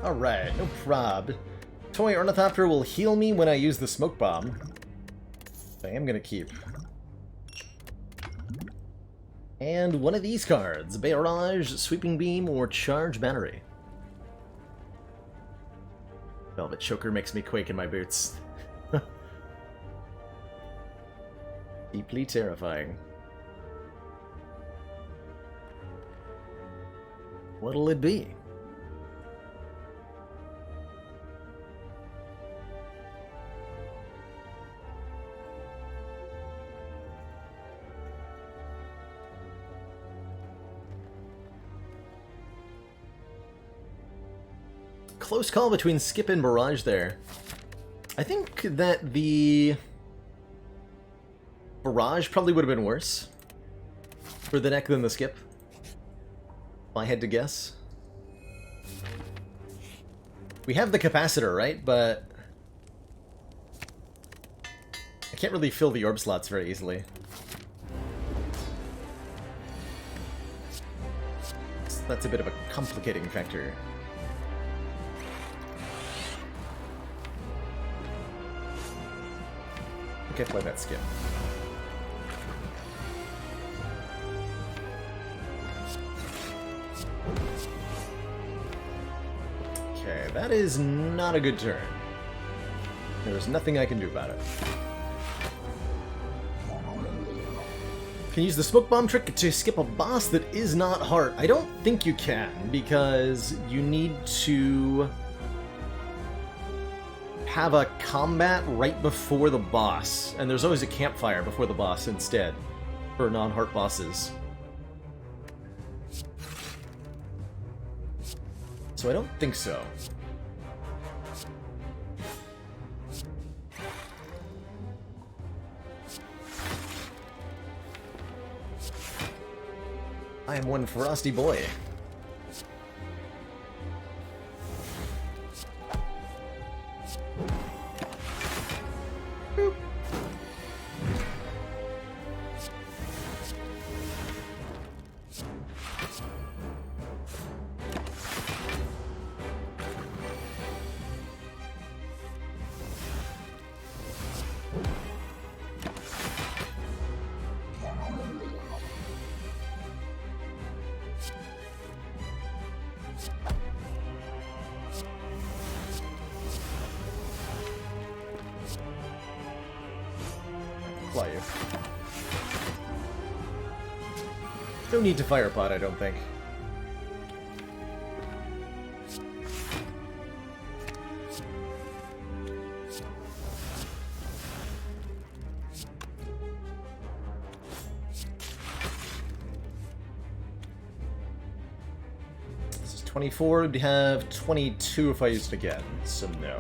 Alright, no prob. Toy Ornithopter will heal me when I use the smoke bomb. I am gonna keep. And one of these cards. Barrage, Sweeping Beam, or Charge Battery. Velvet Choker makes me quake in my boots. Deeply terrifying. What'll it be? Close call between Skip and Barrage there. I think that the Barrage probably would have been worse for the deck than the Skip, if I had to guess. We have the Capacitor, right? But I can't really fill the orb slots very easily. So that's a bit of a complicating factor. Okay, play that skip. Okay, that is not a good turn. There's nothing I can do about it. Can you use the smoke bomb trick to skip a boss that is not hard? I don't think you can, because you need to have a combat right before the boss, and there's always a campfire before the boss instead, for non-heart bosses. So I don't think so. I am one frosty boy. Boop. Fly you. No need to fire pot, I don't think. This is 24, we'd have 22 if I used it again, so no.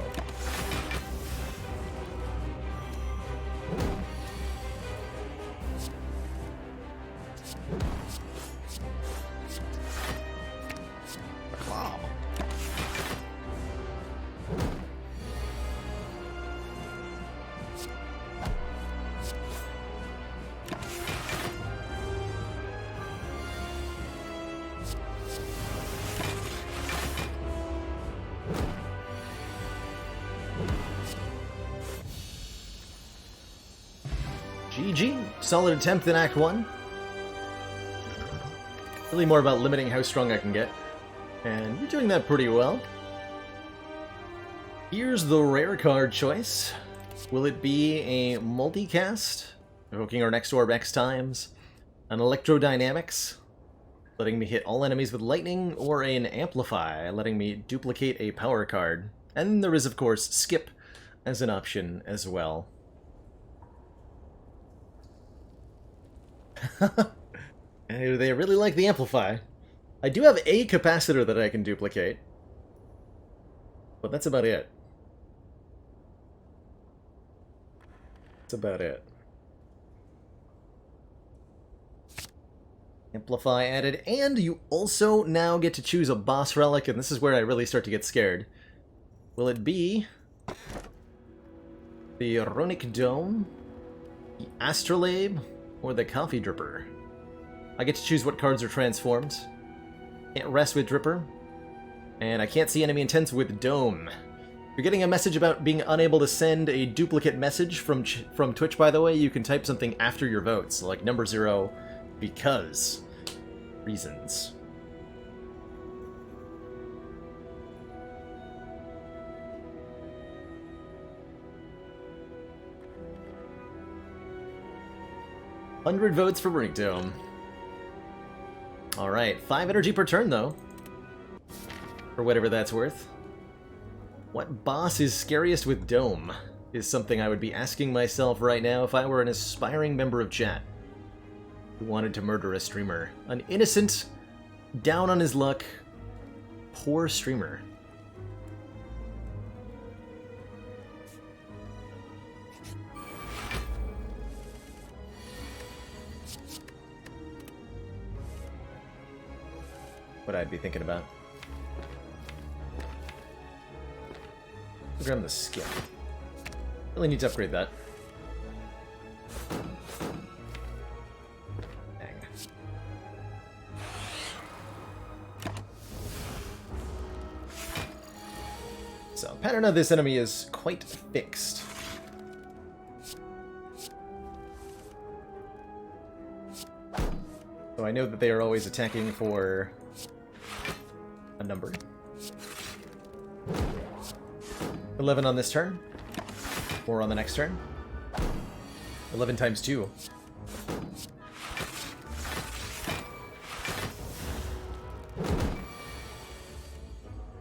GG. Solid attempt in Act 1. Really more about limiting how strong I can get. And you're doing that pretty well. Here's the rare card choice. Will it be a multicast, evoking our next orb X times, an electrodynamics, letting me hit all enemies with lightning, or an amplify, letting me duplicate a power card? And there is, of course, skip as an option as well. They really like the amplify. I do have a capacitor that I can duplicate, but that's about it. That's about it. Amplify added, and you also now get to choose a boss relic, and this is where I really start to get scared. Will it be the Runic Dome, the Astrolabe, or the Coffee Dripper? I get to choose what cards are transformed. Can't rest with Dripper. And I can't see enemy intents with Dome. If you're getting a message about being unable to send a duplicate message from Twitch, by the way, you can type something after your votes, like number 0, because reasons. $100 votes for Runic Dome. Alright, 5 energy per turn, though. For whatever that's worth. What boss is scariest with Dome? Is something I would be asking myself right now if I were an aspiring member of chat who wanted to murder a streamer. An innocent, down on his luck, poor streamer. What I'd be thinking about. Program the skip. Really need to upgrade that. So, pattern of this enemy is quite fixed. So I know that they are always attacking for a number. 11 on this turn. 4 on the next turn. 11 times 2.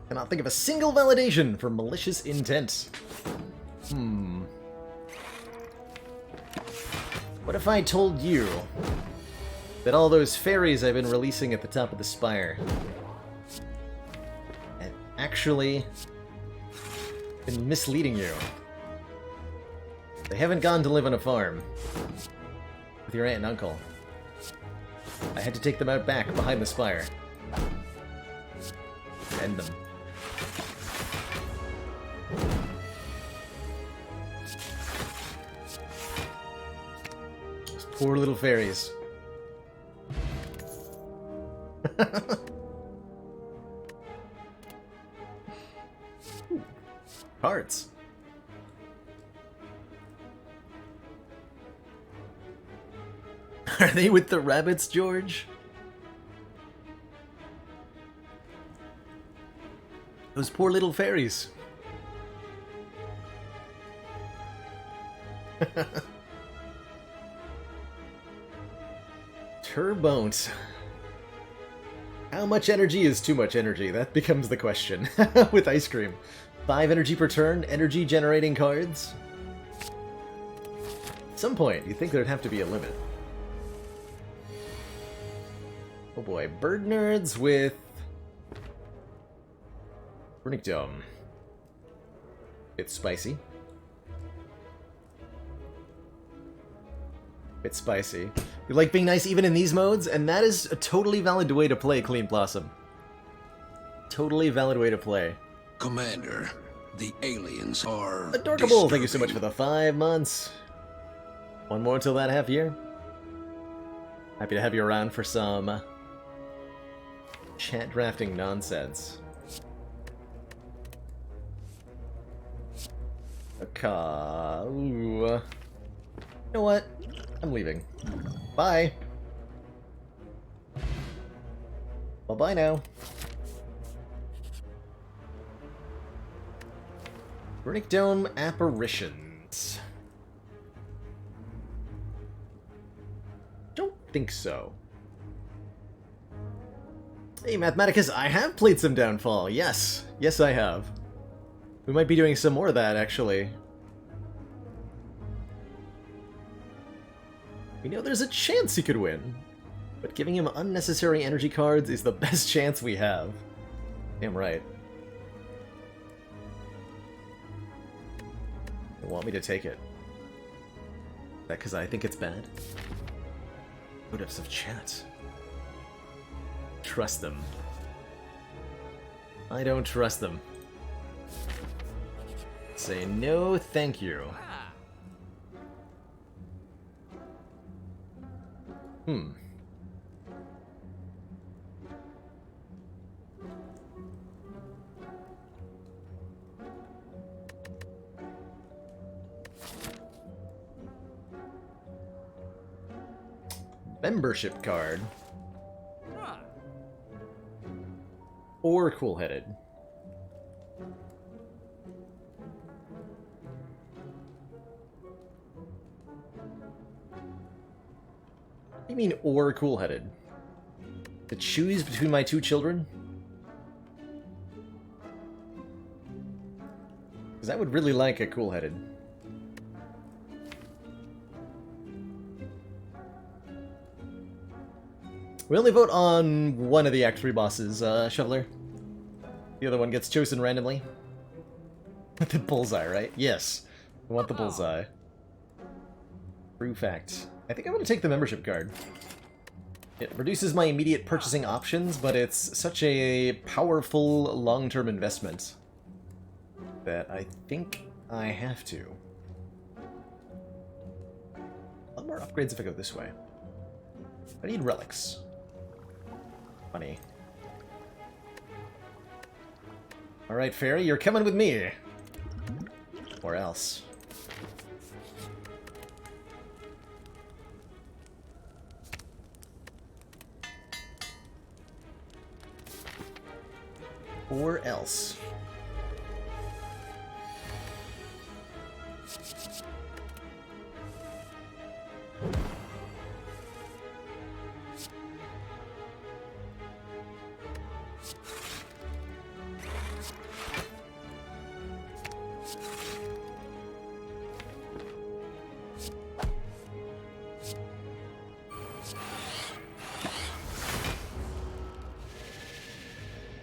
Cannot think of a single validation for malicious intent. What if I told you that all those fairies I've been releasing at the top of the Spire have actually been misleading you? They haven't gone to live on a farm with your aunt and uncle. I had to take them out back behind the Spire. End them. Those poor little fairies. Cards. Are they with the rabbits, George? Those poor little fairies. Turbont. How much energy is too much energy? That becomes the question with ice cream. 5 energy per turn, energy generating cards? At some point, you'd think there'd have to be a limit. Oh boy, bird nerds with Runic Dome. It's spicy. It's spicy. You like being nice even in these modes, and that is a totally valid way to play Clean Blossom. Totally valid way to play. Commander, the aliens are Adorkable, thank you so much for the 5 months. One more till that half year. Happy to have you around for some chat drafting nonsense. Ooh. You know what? I'm leaving. Bye. Well, bye now. Runic Dome Apparitions. Don't think so. Hey, Mathematicus, I have played some Downfall. Yes. Yes, I have. We might be doing some more of that, actually. We know there's a chance he could win, but giving him unnecessary energy cards is the best chance we have. Damn right. They want me to take it. Is that because I think it's bad? Motives of chat. Trust them. I don't trust them. Say no thank you. Membership card. Or cool-headed. What do you mean, or cool-headed? To choose between my 2 children? Because I would really like a cool-headed. We only vote on one of the Act 3 bosses, Shoveler. The other one gets chosen randomly. The bullseye, right? Yes. I want the bullseye. True fact. I think I'm going to take the membership card. It reduces my immediate purchasing options, but it's such a powerful long-term investment that I think I have to. A lot more upgrades if I go this way. I need relics. Funny. Alright, Fairy, you're coming with me. Or else. Or else.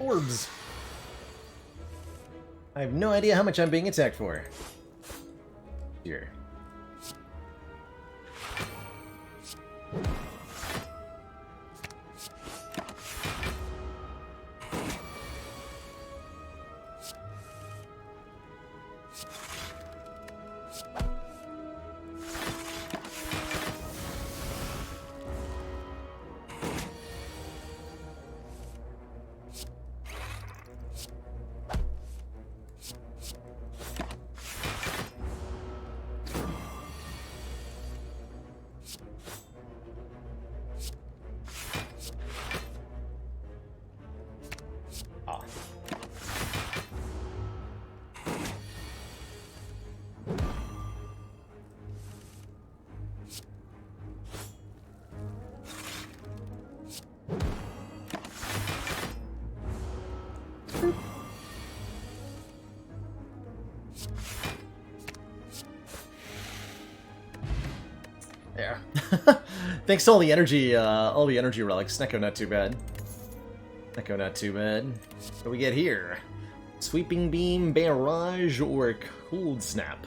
Orbs. I have no idea how much I'm being attacked for. Here. There. Thanks to all the energy relics. Neko not too bad. Neko not too bad. What do we get here? Sweeping Beam, Barrage, or Cold Snap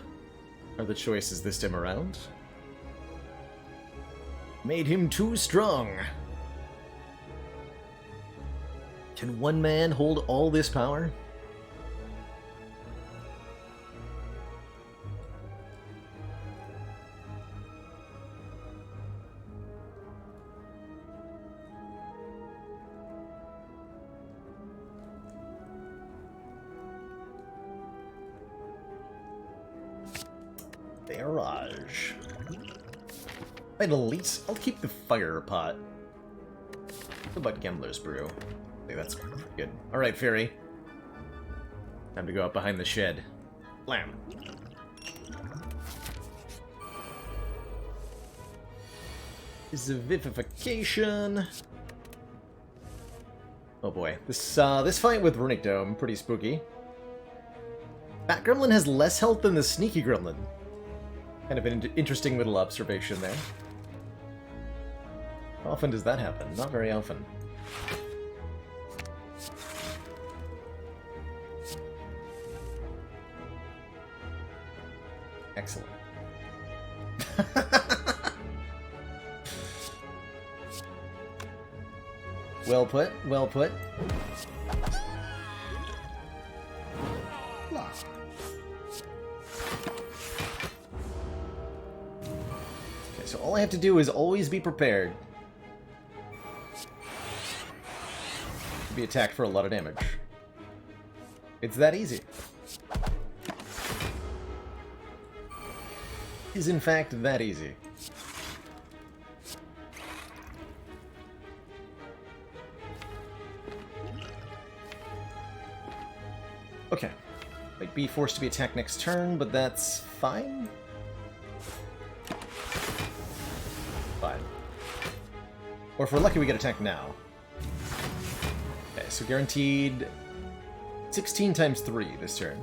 are the choices this time around. Made him too strong. Can one man hold all this power? Barrage. I'd elite. I'll keep the fire pot. What about Gambler's Brew? I think that's good. Alright, Fairy. Time to go out behind the shed. Blam. Is a vivification. Oh boy. This fight with Runic Dome, pretty spooky. Bat Gremlin has less health than the Sneaky Gremlin. Kind of an interesting little observation there. How often does that happen? Not very often. Excellent. Well put, well put. So all I have to do is always be prepared to be attacked for a lot of damage. It's that easy. Is in fact that easy. Okay. Might be forced to be attacked next turn, but that's fine. Fine. Or if we're lucky, we get attacked now. Okay, so guaranteed 16 times 3 this turn.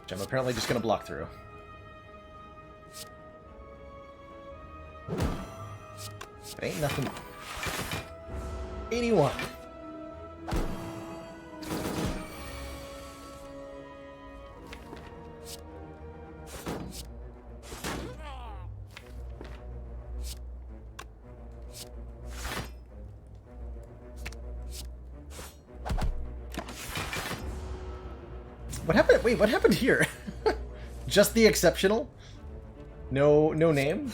Which I'm apparently just going to block through. It ain't nothing. 81. What happened? Wait, what happened here? Just the exceptional? No name?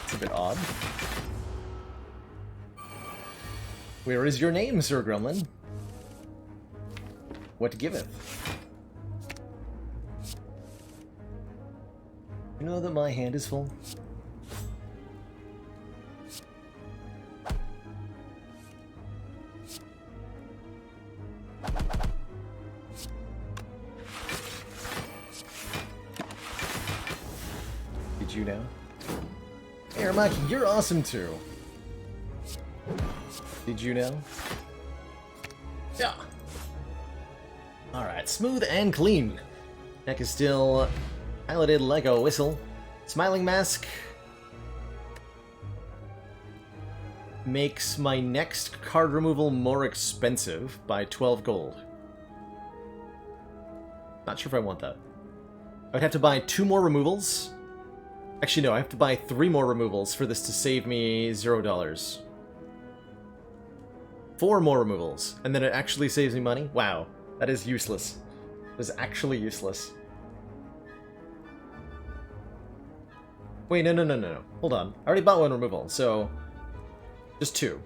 It's a bit odd. Where is your name, Sir Gremlin? What giveth? You know that my hand is full? Did you know? Hey, Armaki, you're awesome too. Did you know? Yeah. Alright, smooth and clean. Neck is still piloted like a whistle. Smiling mask makes my next card removal more expensive by 12 gold. Not sure if I want that. I'd have to buy 2 more removals. Actually, no, I have to buy 3 more removals for this to save me $0. 4 more removals, and then it actually saves me money? Wow, that is useless. That is actually useless. Wait, no. Hold on. I already bought 1 removal, so... just 2.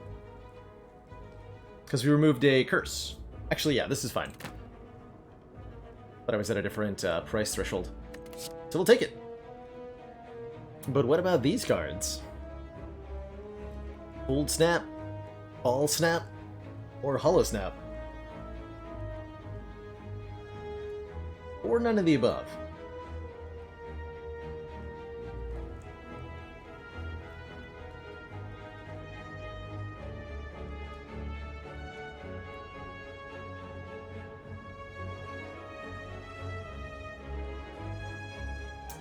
Because we removed a curse. Actually, yeah, this is fine. But I was at a different price threshold. So we'll take it. But what about these cards? Cold Snap, Ball Snap, or Hollow Snap? Or none of the above?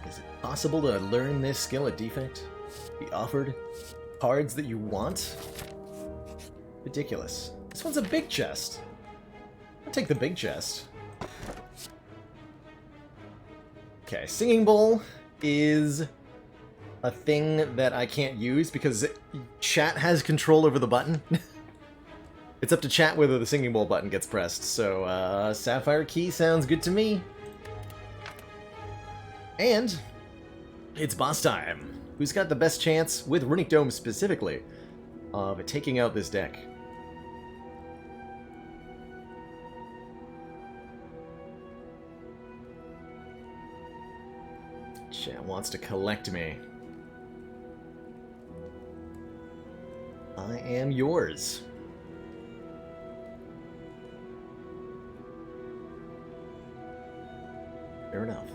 Is it possible to learn this skill at defect? Be offered cards that you want? Ridiculous. This one's a big chest. I'll take the big chest. Okay, Singing Bowl is a thing that I can't use because chat has control over the button. It's up to chat whether the Singing Bowl button gets pressed, so Sapphire Key sounds good to me. And it's boss time. Who's got the best chance, with Runic Dome specifically, of taking out this deck? Chat wants to collect me. I am yours. Fair enough.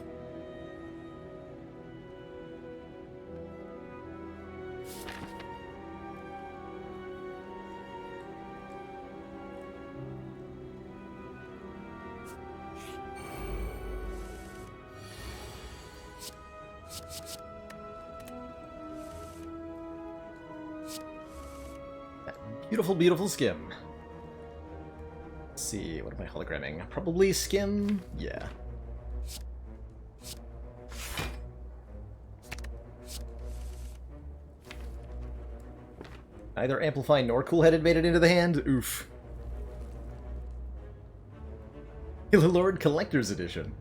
Beautiful, beautiful skim. Let's see, what am I hologramming? Probably skim? Yeah. Neither Amplify nor Cool-Headed made it into the hand? Oof. Killer Lord Collector's Edition.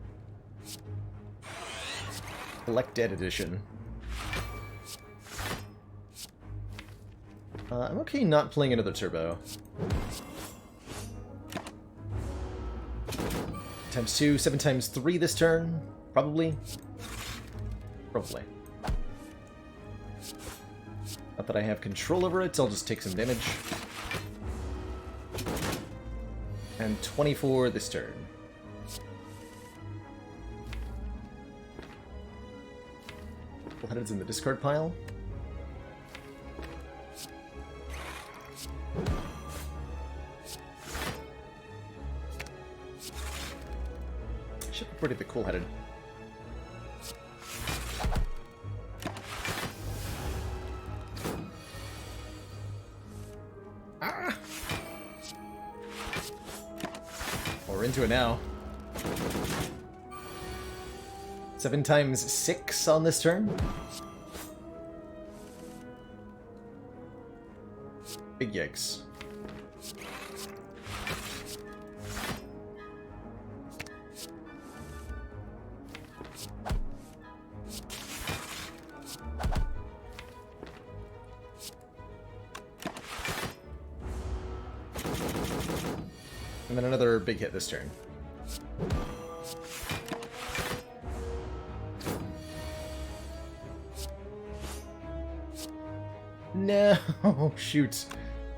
Collected Edition. I'm okay not playing another turbo. Times 2, 7 times 3 this turn? Probably. Probably. Not that I have control over it, so I'll just take some damage. And 24 this turn. Cool-Headed's in the discard pile. Should have pretty the Cool-Headed. Ah! We're into it now. 7 times 6 on this turn. Big yikes. And then another big hit this turn. No, shoot. Is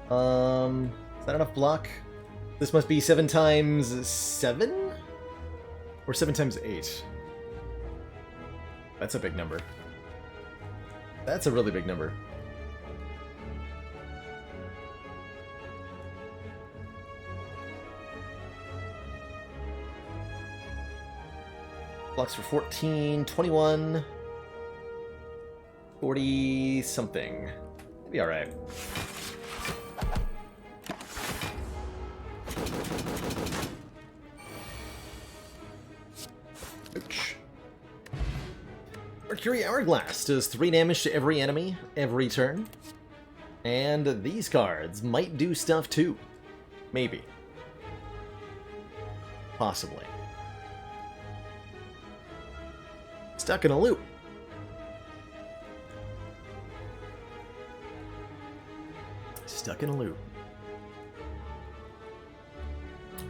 that enough block? This must be 7 times 7? Or 7 times 8? That's a big number. That's a really big number. Blocks for 14, 21, 40 something. It'll be alright. Ouch. Mercury Hourglass does 3 damage to every enemy every turn. And these cards might do stuff too. Maybe. Possibly. Stuck in a loop. Stuck in a loop.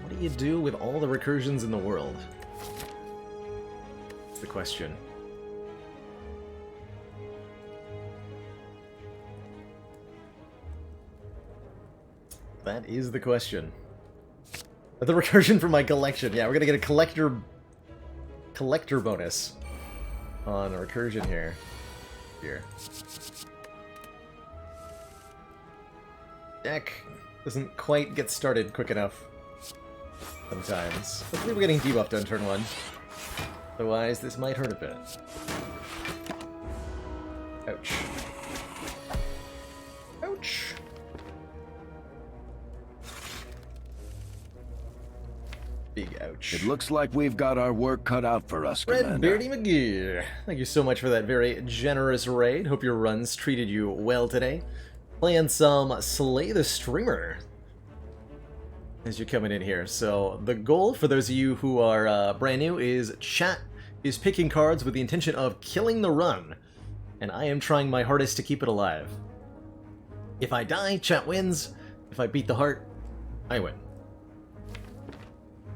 What do you do with all the recursions in the world? That's the question. That is the question. The recursion from my collection. Yeah, we're gonna get a collector bonus on a recursion here. Deck doesn't quite get started quick enough sometimes. Hopefully we're getting debuffed on turn 1. Otherwise, this might hurt a bit. Ouch. Ouch. Big ouch. It looks like we've got our work cut out for us, Red Commander. Beardy McGee, thank you so much for that very generous raid. Hope your runs treated you well today. Playing some Slay the Streamer as you're coming in here. So the goal, for those of you who are brand new, is chat is picking cards with the intention of killing the run. And I am trying my hardest to keep it alive. If I die, chat wins. If I beat the heart, I win.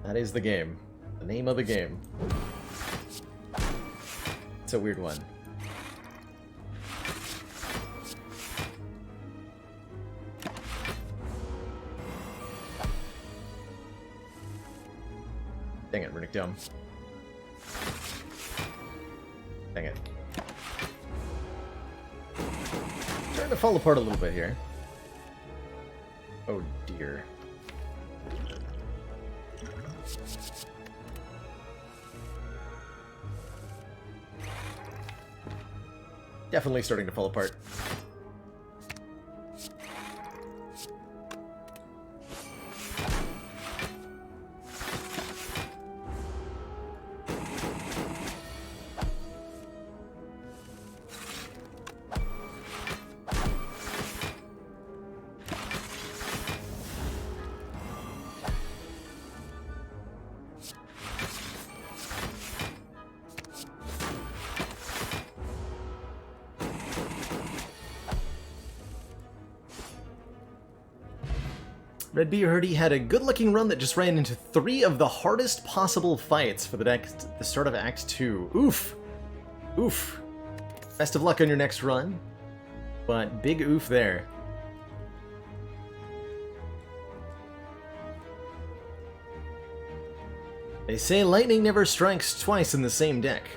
That is the game. The name of the game. It's a weird one. Dang it, Runic Dome. Dang it. Starting to fall apart a little bit here. Oh dear. Definitely starting to fall apart. Red Beardy had a good-looking run that just ran into 3 of the hardest possible fights for the start of Act 2. Oof! Oof. Best of luck on your next run. But big oof there. They say lightning never strikes twice in the same deck.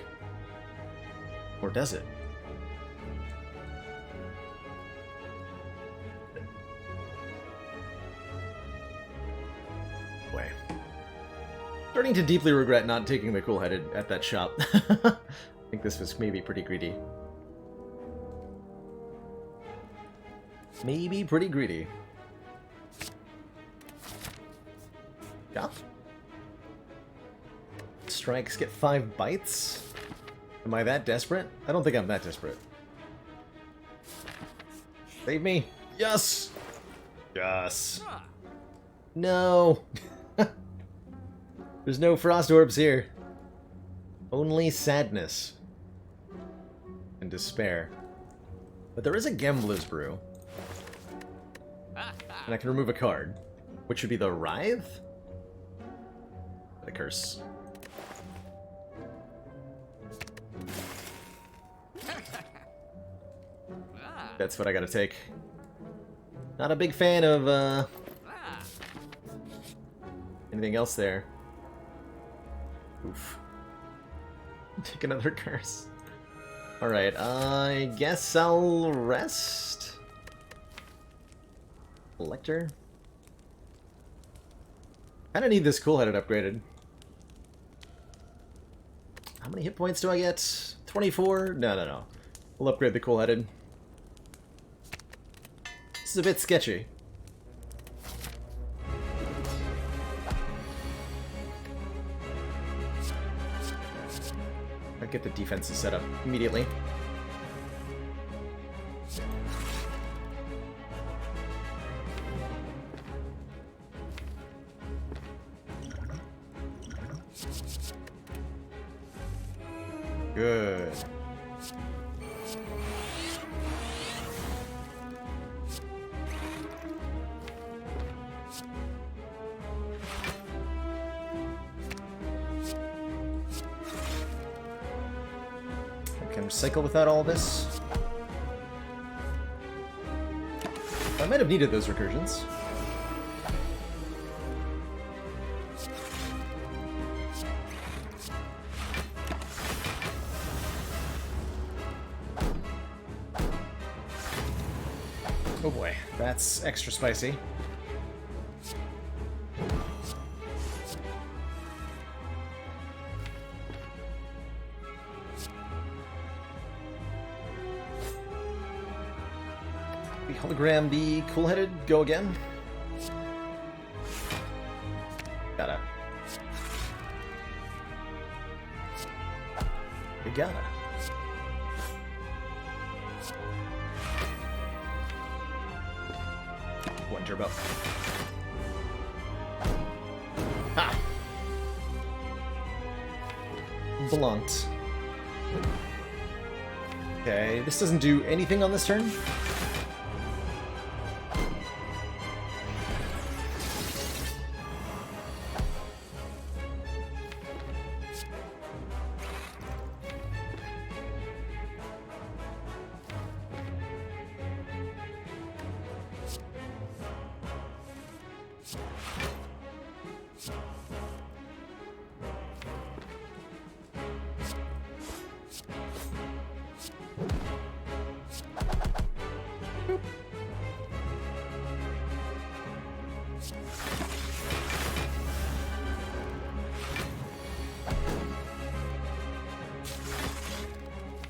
Or does it? Starting to deeply regret not taking the cool-headed at that shop. I think this was maybe pretty greedy. Maybe pretty greedy. Yeah. Strikes get 5 bites? Am I that desperate? I don't think I'm that desperate. Save me! Yes! Yes! No! There's no frost orbs here. Only sadness and despair. But there is a Gambler's Brew. And I can remove a card. Which would be the Writhe? The Curse. That's what I gotta take. Not a big fan of, anything else there. Oof. Take another curse. Alright, I guess I'll rest? Collector? Kinda need this cool-headed upgraded. How many hit points do I get? 24? No. We'll upgrade the cool-headed. This is a bit sketchy. I'll get the defenses set up immediately. Good. I can recycle without all this. I might have needed those recursions. Oh boy, that's extra spicy. The hologram be cool-headed? Go again? Gotta. You gotta. One turbo. Ha! Blunt. Okay, this doesn't do anything on this turn.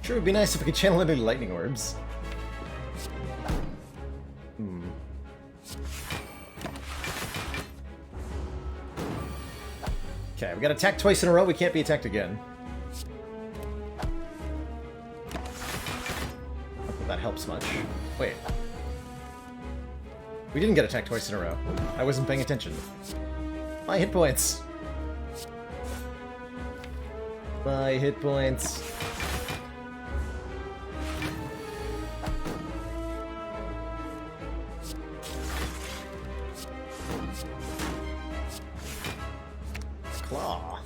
Sure, it would be nice if we could channel any lightning orbs. Okay, we got attacked twice in a row, we can't be attacked again. Not that that helps much. Wait. We didn't get attacked twice in a row. I wasn't paying attention. My hit points! My hit points. Claw.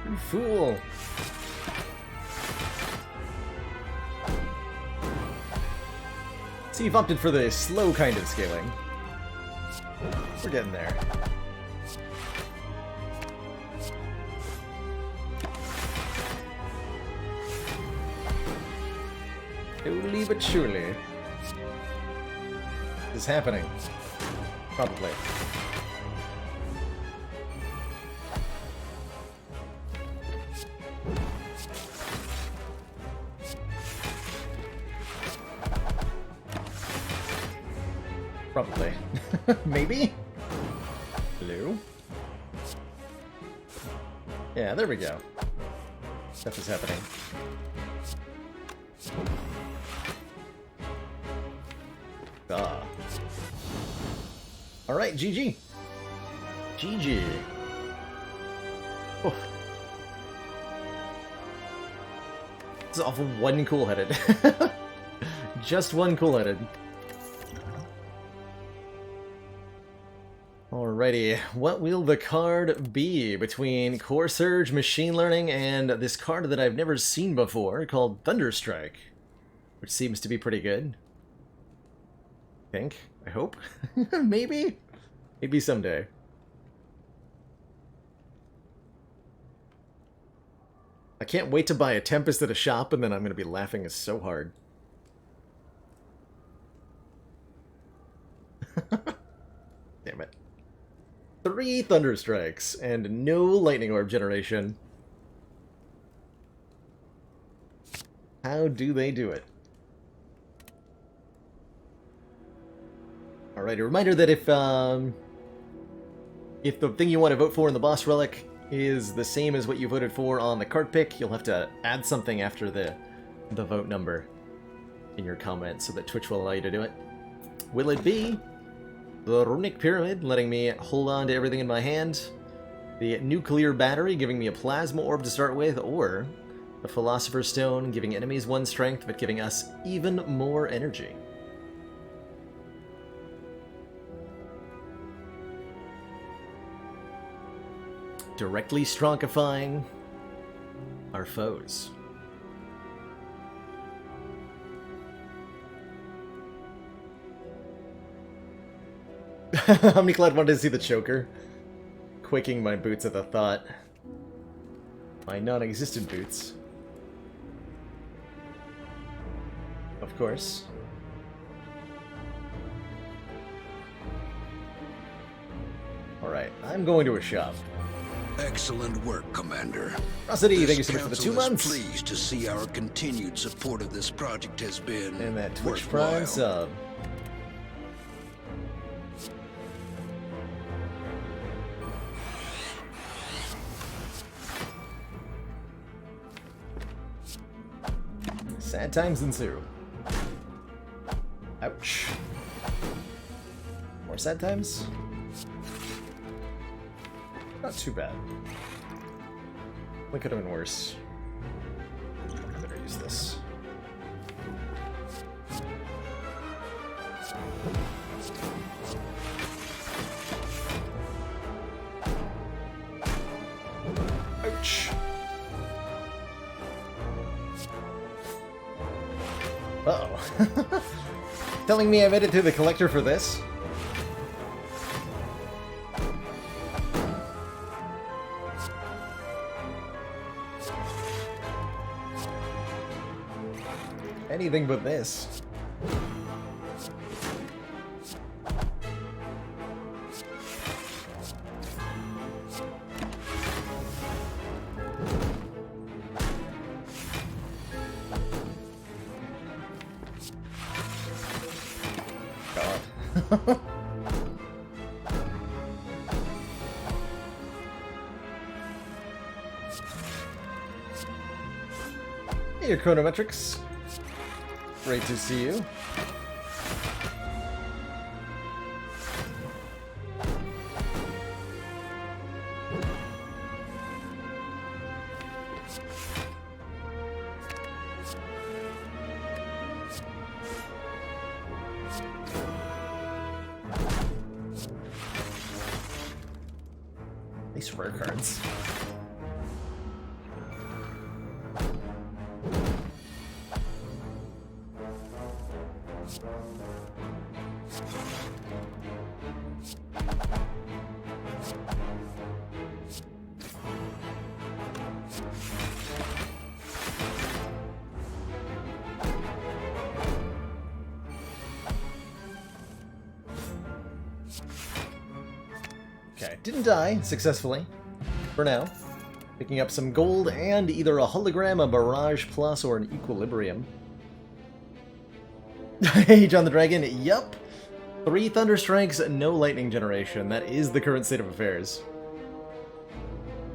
You fool. So you've opted for the slow kind of scaling. We're getting there. Slowly but surely. This is happening. Probably. Probably. Maybe? Hello? Yeah, there we go. Stuff is happening. Ah. Alright, GG. GG. Oh. This is off of one cool-headed. Just one cool-headed. Alrighty, what will the card be between Core Surge, Machine Learning, and this card that I've never seen before called Thunderstrike? Which seems to be pretty good. I think. I hope. Maybe? Maybe someday. I can't wait to buy a Tempest at a shop, and then I'm going to be laughing so hard. Damn it. 3 Thunderstrikes, and no Lightning Orb generation. How do they do it? Alright, a reminder that if the thing you want to vote for in the boss relic is the same as what you voted for on the card pick, you'll have to add something after the vote number in your comments so that Twitch will allow you to do it. Will it be the Runic Pyramid, letting me hold on to everything in my hand, the Nuclear Battery, giving me a Plasma Orb to start with, or the Philosopher's Stone, giving enemies 1 strength, but giving us even more energy? Directly stronkifying our foes. Omniclad wanted to see the choker. Quaking my boots at the thought. My non-existent boots. Of course. Alright, I'm going to a shop. Excellent work, Commander. Rosity, thank you so much for the 2 months. Pleased to see our continued support of this project has been And that Twitch worthwhile. Prime sub. Sad times ensue. Ouch. More sad times? Not too bad. It could have been worse. I better use this. Ouch. Uh-oh. Telling me I made it to the collector for this? Anything but this. God. Hey, your chronometrics. Great to see you. These rare cards. Okay, didn't die successfully, for now. Picking up some gold and either a hologram, a Barrage Plus, or an Equilibrium. Hey, John the Dragon, yup. 3 Thunder Strikes, no lightning generation. That is the current state of affairs.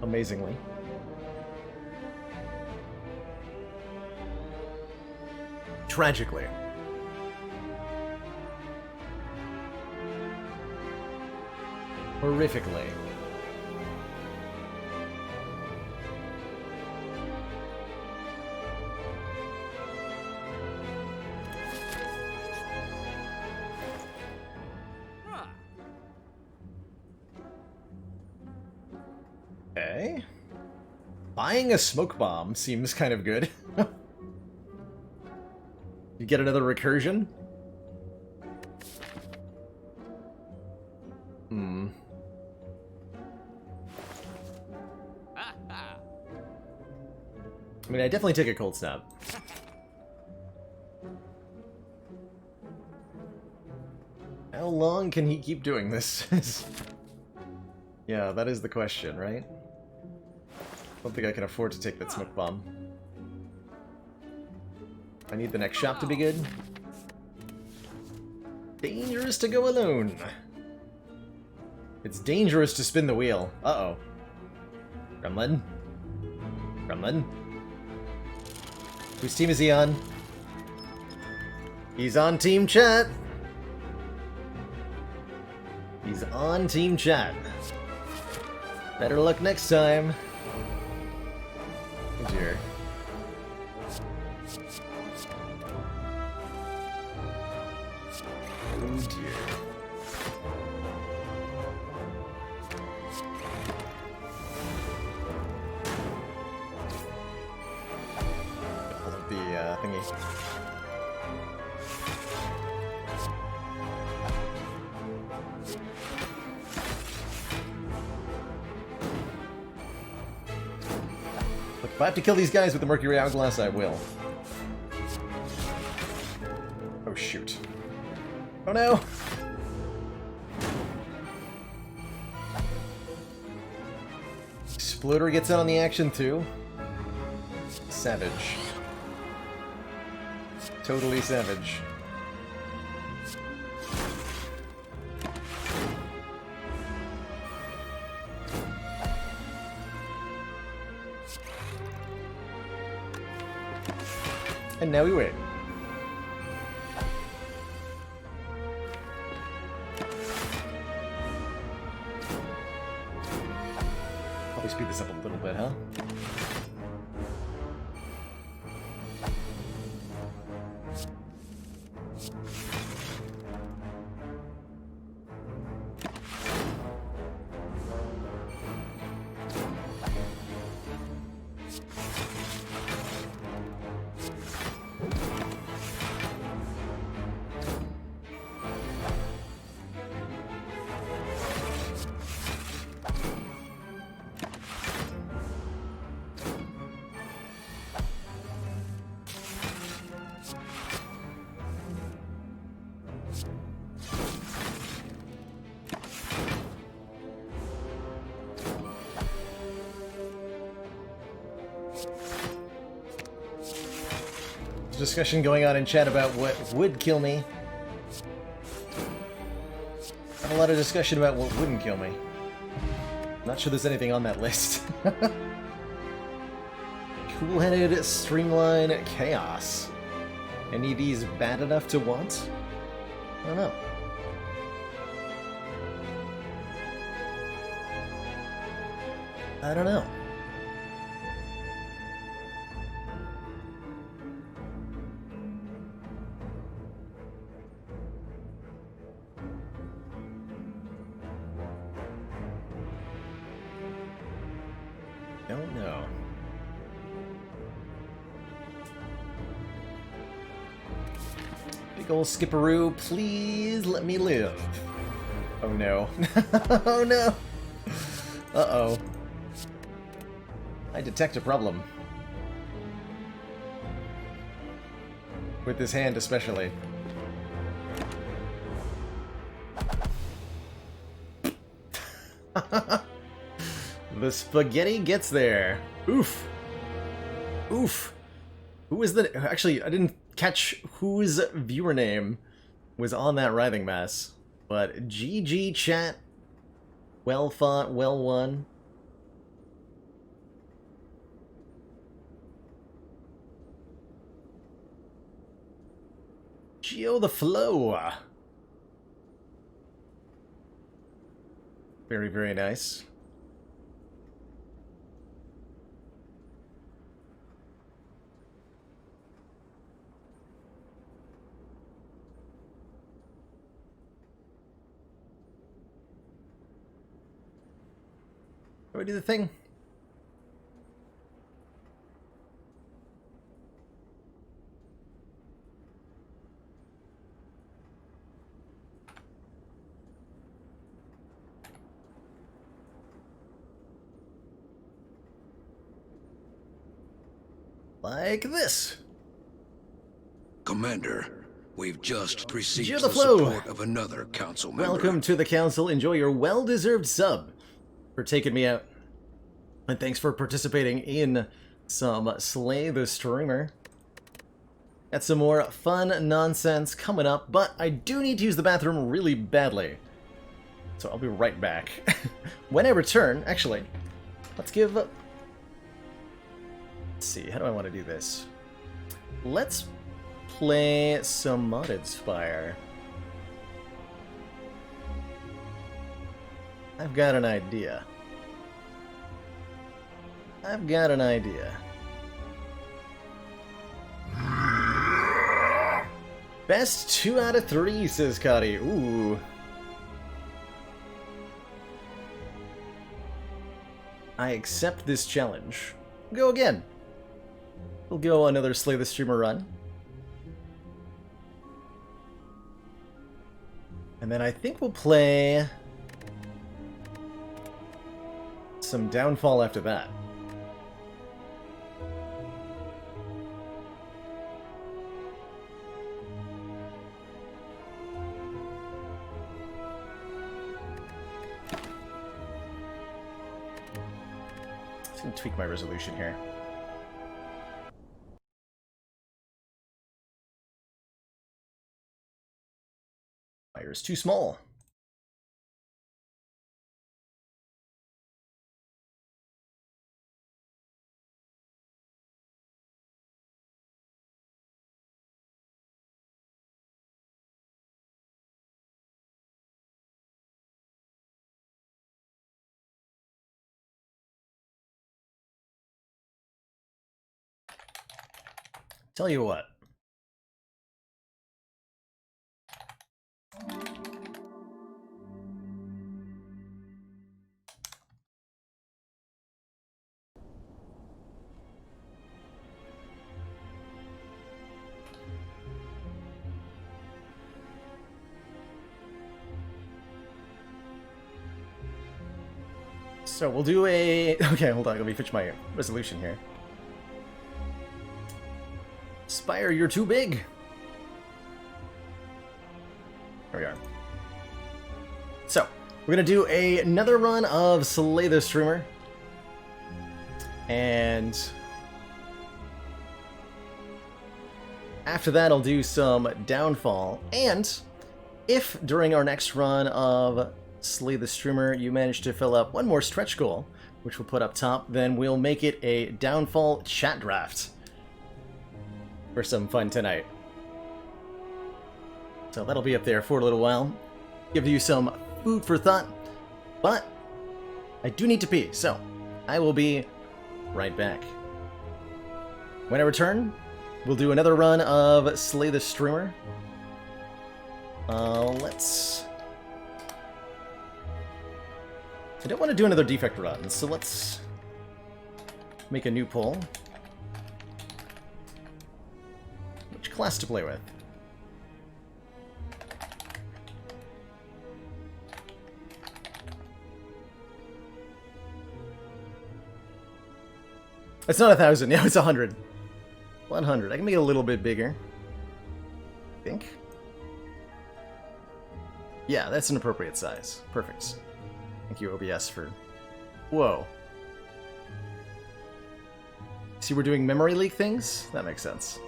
Amazingly. Tragically. Horrifically. Okay. Buying a smoke bomb seems kind of good. You get another recursion? Hmm. I mean, I definitely take a cold snap. How long can he keep doing this? Yeah, that is the question, right? I don't think I can afford to take that smoke bomb. I need the next shop to be good. Dangerous to go alone. It's dangerous to spin the wheel. Uh-oh. Gremlin? Gremlin? Whose team is he on? He's on Team Chat. He's on Team Chat. Better luck next time. Oh dear. Oh dear. Hold up the thingy. Look, if I have to kill these guys with the Mercury Hourglass, I will. Oh shoot. Oh no! Exploder gets in on the action too. Savage. Totally savage. And now we wait. Probably speed this up a little bit, huh? Discussion going on in chat about what would kill me. Not a lot of discussion about what wouldn't kill me. Not sure there's anything on that list. Cool-headed, streamline, chaos. Any of these bad enough to want? I don't know. I don't know. Don't know. Big ol' skipperoo, please let me live. Oh no. Oh no! Uh-oh. I detect a problem. With this hand especially. The spaghetti gets there. Oof. Oof. Who is the... Actually, I didn't catch whose viewer name was on that writhing mass. But GG, chat. Well fought, well won. Geo the Flow. Very, very nice. Shall we do the thing? Like this. Commander, we've just received Geo the the Flow. support of another council member. Welcome to the council. Enjoy your well-deserved sub for taking me out. And thanks for participating in some Slay the Streamer. Got some more fun nonsense coming up, but I do need to use the bathroom really badly. So I'll be right back. When I return, actually, let's give... Let's see, how do I want to do this? Let's play some modded Spire. I've got an idea. Best 2 out of 3, says Cotty. Ooh. I accept this challenge. Go again. We'll go another Slay the Streamer run. And then I think we'll play some Downfall after that. Just gonna tweak my resolution here. Fire is too small. Tell you what. So we'll do a... Okay, hold on, let me fix my resolution here. Spire, you're too big! There we are. So, we're gonna do another run of Slay the Streamer. And... after that, I'll do some Downfall. And if during our next run of Slay the Streamer you manage to fill up one more stretch goal, which we'll put up top, then we'll make it a Downfall chat draft for some fun tonight. So that'll be up there for a little while. Give you some food for thought. But I do need to pee, so I will be right back. When I return, we'll do another run of Slay the Streamer. Let's... I don't want to do another defect run, so let's make a new poll. Which class to play with? It's not 1,000, yeah, it's 100. 100. I can make it a little bit bigger. I think. Yeah, that's an appropriate size. Perfect. Thank you, OBS, for... Whoa. See, we're doing memory leak things? That makes sense.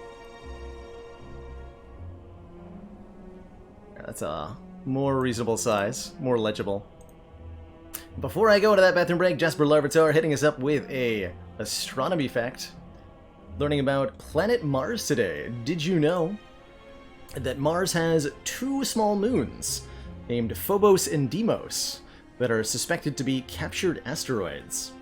Yeah, that's a more reasonable size, more legible. Before I go to that bathroom break, Jasper Larvitar hitting us up with a astronomy fact. Learning about planet Mars today. Did you know that Mars has 2 small moons named Phobos and Deimos that are suspected to be captured asteroids?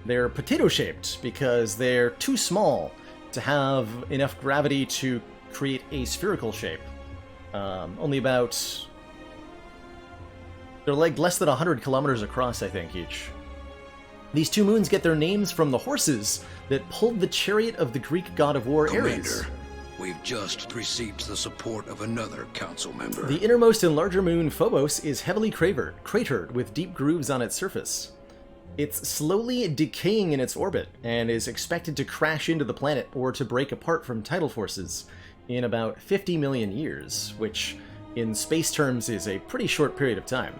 They're potato-shaped because they're too small to have enough gravity to create a spherical shape. Only about... They're like less than 100 kilometers across, I think, each. These 2 moons get their names from the horses that pulled the chariot of the Greek god of war, Ares. Commander, we've just received the support of another council member. The innermost and larger moon, Phobos, is heavily cratered with deep grooves on its surface. It's slowly decaying in its orbit, and is expected to crash into the planet or to break apart from tidal forces in about 50 million years, which, in space terms, is a pretty short period of time.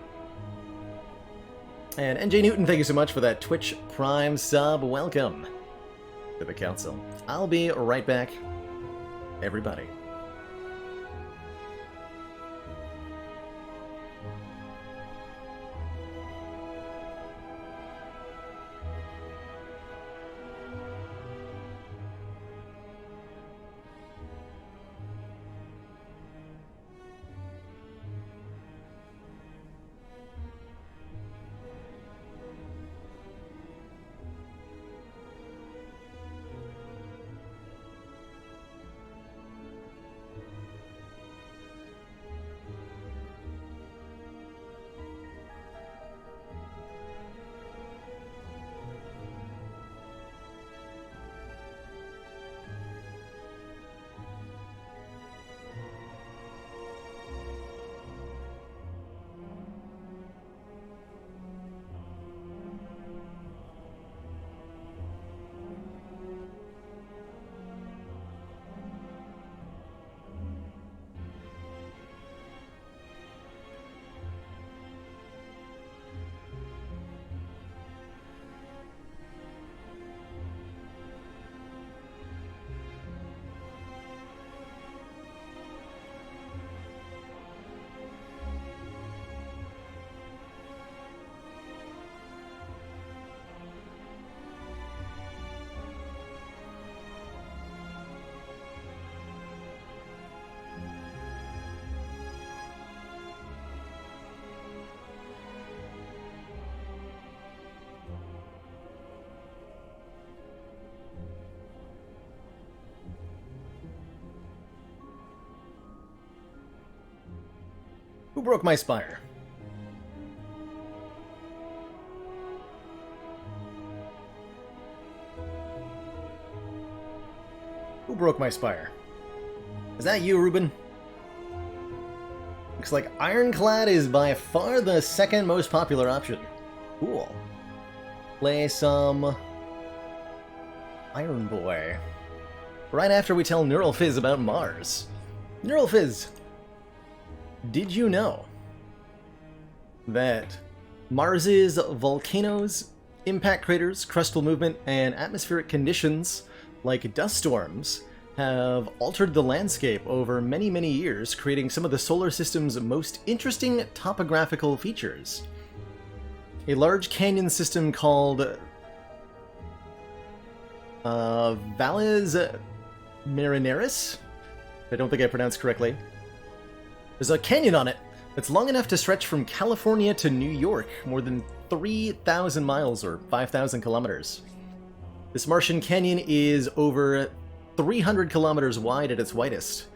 And NJ Newton, thank you so much for that Twitch Prime sub. Welcome to the Council. I'll be right back, everybody. Who broke my spire? Who broke my spire? Is that you, Ruben? Looks like Ironclad is by far the second most popular option. Cool. Play some Iron Boy. Right after we tell Neural Fizz about Mars. Neural Fizz, did you know that Mars's volcanoes, impact craters, crustal movement, and atmospheric conditions like dust storms have altered the landscape over many, many years, creating some of the solar system's most interesting topographical features? A large canyon system called Valles Marineris? I don't think I pronounced correctly. There's a canyon on it that's long enough to stretch from California to New York, more than 3,000 miles or 5,000 kilometers. This Martian canyon is over 300 kilometers wide at its widest,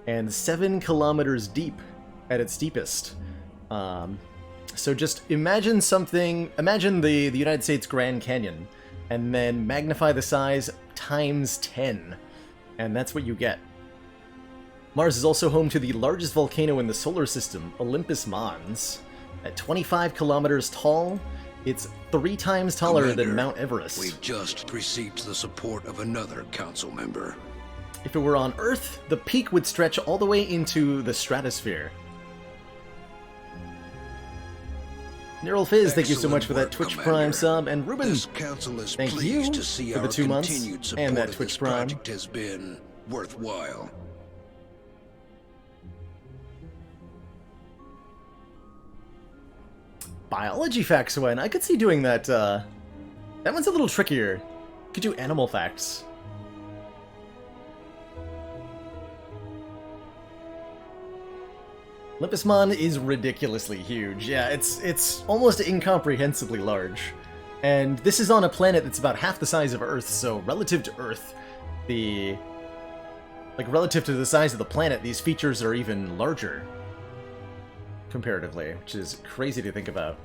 and 7 kilometers deep at its deepest. So just imagine the United States Grand Canyon, and then magnify the size times 10, and that's what you get. Mars is also home to the largest volcano in the solar system, Olympus Mons. At 25 kilometers tall, it's 3 times taller Commander, than Mount Everest. We've just received the support of another council member. If it were on Earth, the peak would stretch all the way into the stratosphere. Neural Fizz, thank you so much for that Twitch Commander. Prime sub, and Ruben, This council is thank pleased you to see for the our 2 months continued support and that of Twitch this Prime. project has been worthwhile. biology facts one. I could see doing that. That one's a little trickier. Could do animal facts. Olympusmon is ridiculously huge. Yeah, it's almost incomprehensibly large. And this is on a planet that's about half the size of Earth, so relative to Earth, relative to the size of the planet, these features are even larger. Comparatively, which is crazy to think about.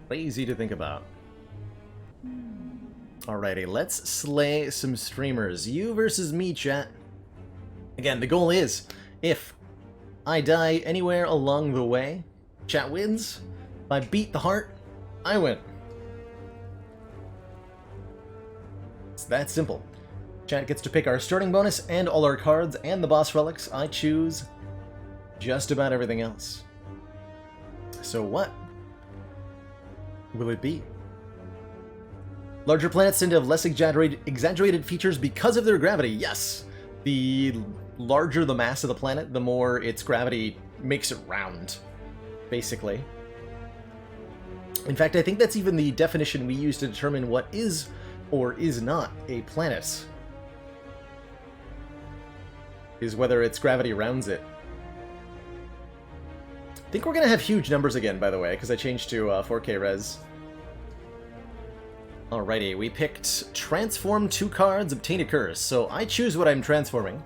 Crazy to think about. Alrighty, let's slay some streamers. You versus me, chat. Again, the goal is, if I die anywhere along the way, chat wins. If I beat the heart, I win. It's that simple. Chat gets to pick our starting bonus and all our cards and the boss relics. I choose just about everything else. So what will it be? Larger planets tend to have less exaggerated features because of their gravity. Yes! The larger the mass of the planet, the more its gravity makes it round, basically. In fact, I think that's even the definition we use to determine what is or is not a planet. Is whether its gravity rounds it. I think we're going to have huge numbers again, by the way, because I changed to 4K res. Alrighty, we picked transform 2 cards, obtain a curse. So I choose what I'm transforming.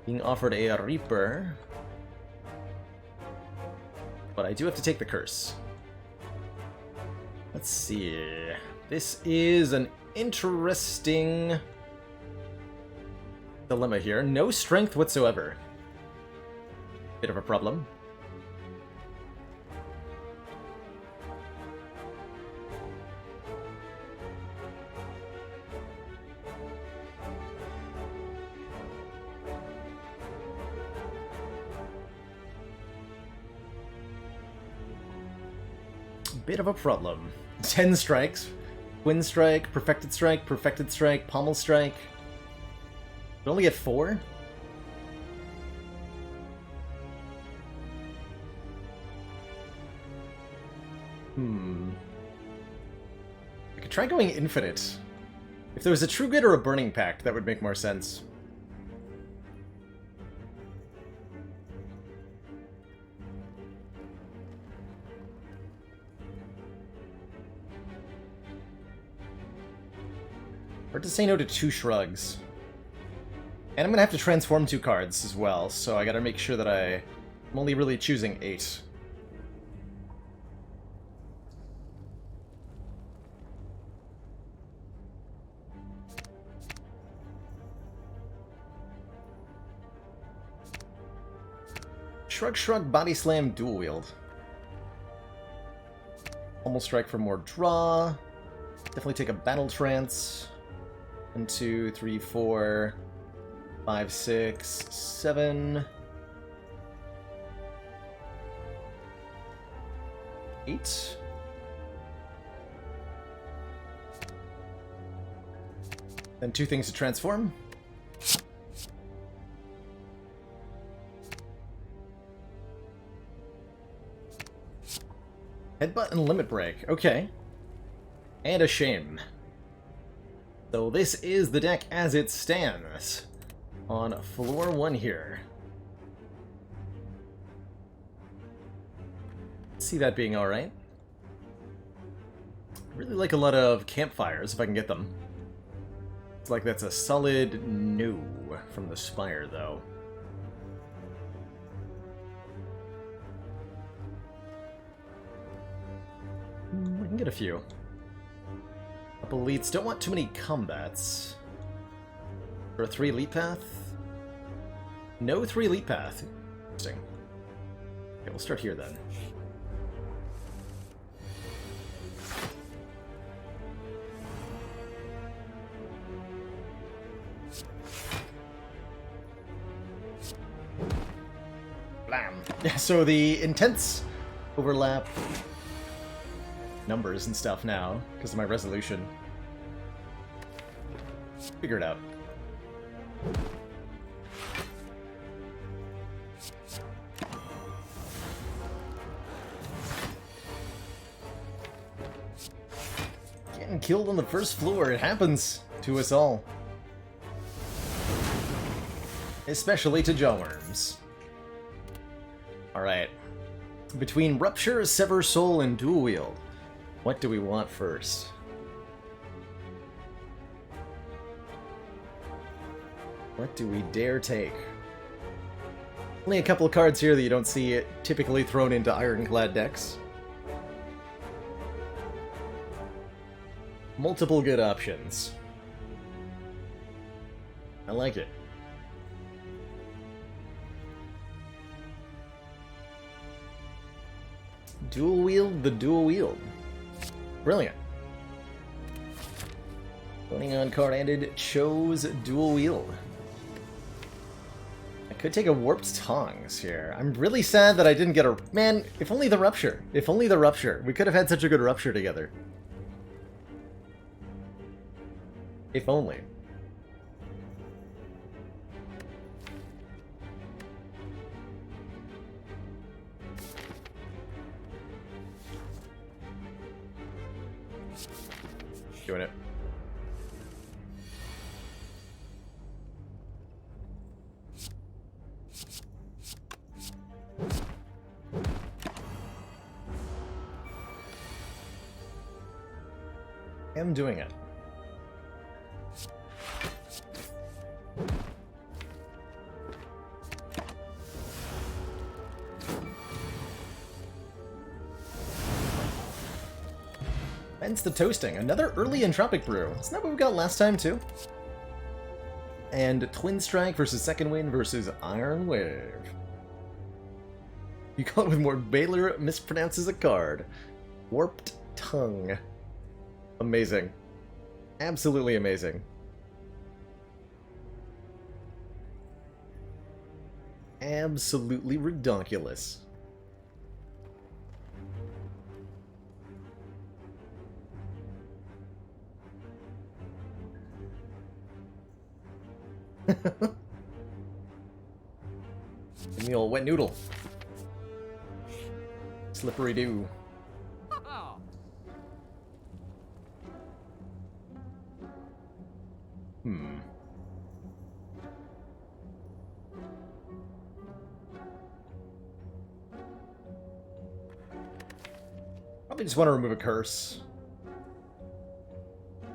Being offered a Reaper. But I do have to take the curse. Let's see. This is an interesting dilemma here. No strength whatsoever. Bit of a problem. Bit of a problem. 10 strikes. Twin strike, perfected strike, pommel strike. We only get 4? I could try going infinite. If there was a True Grit or a Burning Pact, that would make more sense. Hard to say no to 2 shrugs. And I'm gonna have to transform 2 cards as well, so I gotta make sure that I'm only really choosing 8. Shrug, shrug, body slam, dual wield. Almost strike for more draw. Definitely take a battle trance. 1, 2, 3, 4, 5, 6, 7, 8. Then 2 things to transform. Headbutt and limit break. Okay. And a shame. So this is the deck as it stands on floor 1 here. See that being alright. Really like a lot of campfires if I can get them. It's like that's a solid no from the Spire though. I can get a few. Up elites, don't want too many combats. Or a 3 elite path? No 3 elite path. Interesting. Okay, we'll start here then. Blam! Yeah, so the intense overlap numbers and stuff now, because of my resolution. Figure it out. Getting killed on the first floor, it happens to us all. Especially to jawworms. Alright. Between Rupture, Sever Soul, and Dual Wield, what do we want first? What do we dare take? Only a couple of cards here that you don't see typically thrown into Ironclad decks. Multiple good options. I like it. Dual wield the dual wield. Brilliant. Voting on card ended, chose dual wield. I could take a Warped Tongs here. I'm really sad that I didn't get a... Man, if only the Rupture. If only the Rupture. We could have had such a good Rupture together. If only. Doing it. I'm doing it. Hence the toasting. Another early Entropic Brew. Isn't that what we got last time, too? And Twin Strike versus Second Wind versus Iron Wave. You call it with more Baylor mispronounces a card. Warped Tongue. Amazing. Absolutely amazing. Absolutely ridiculous. Give me the old wet noodle. Slippery do. Probably just want to remove a curse.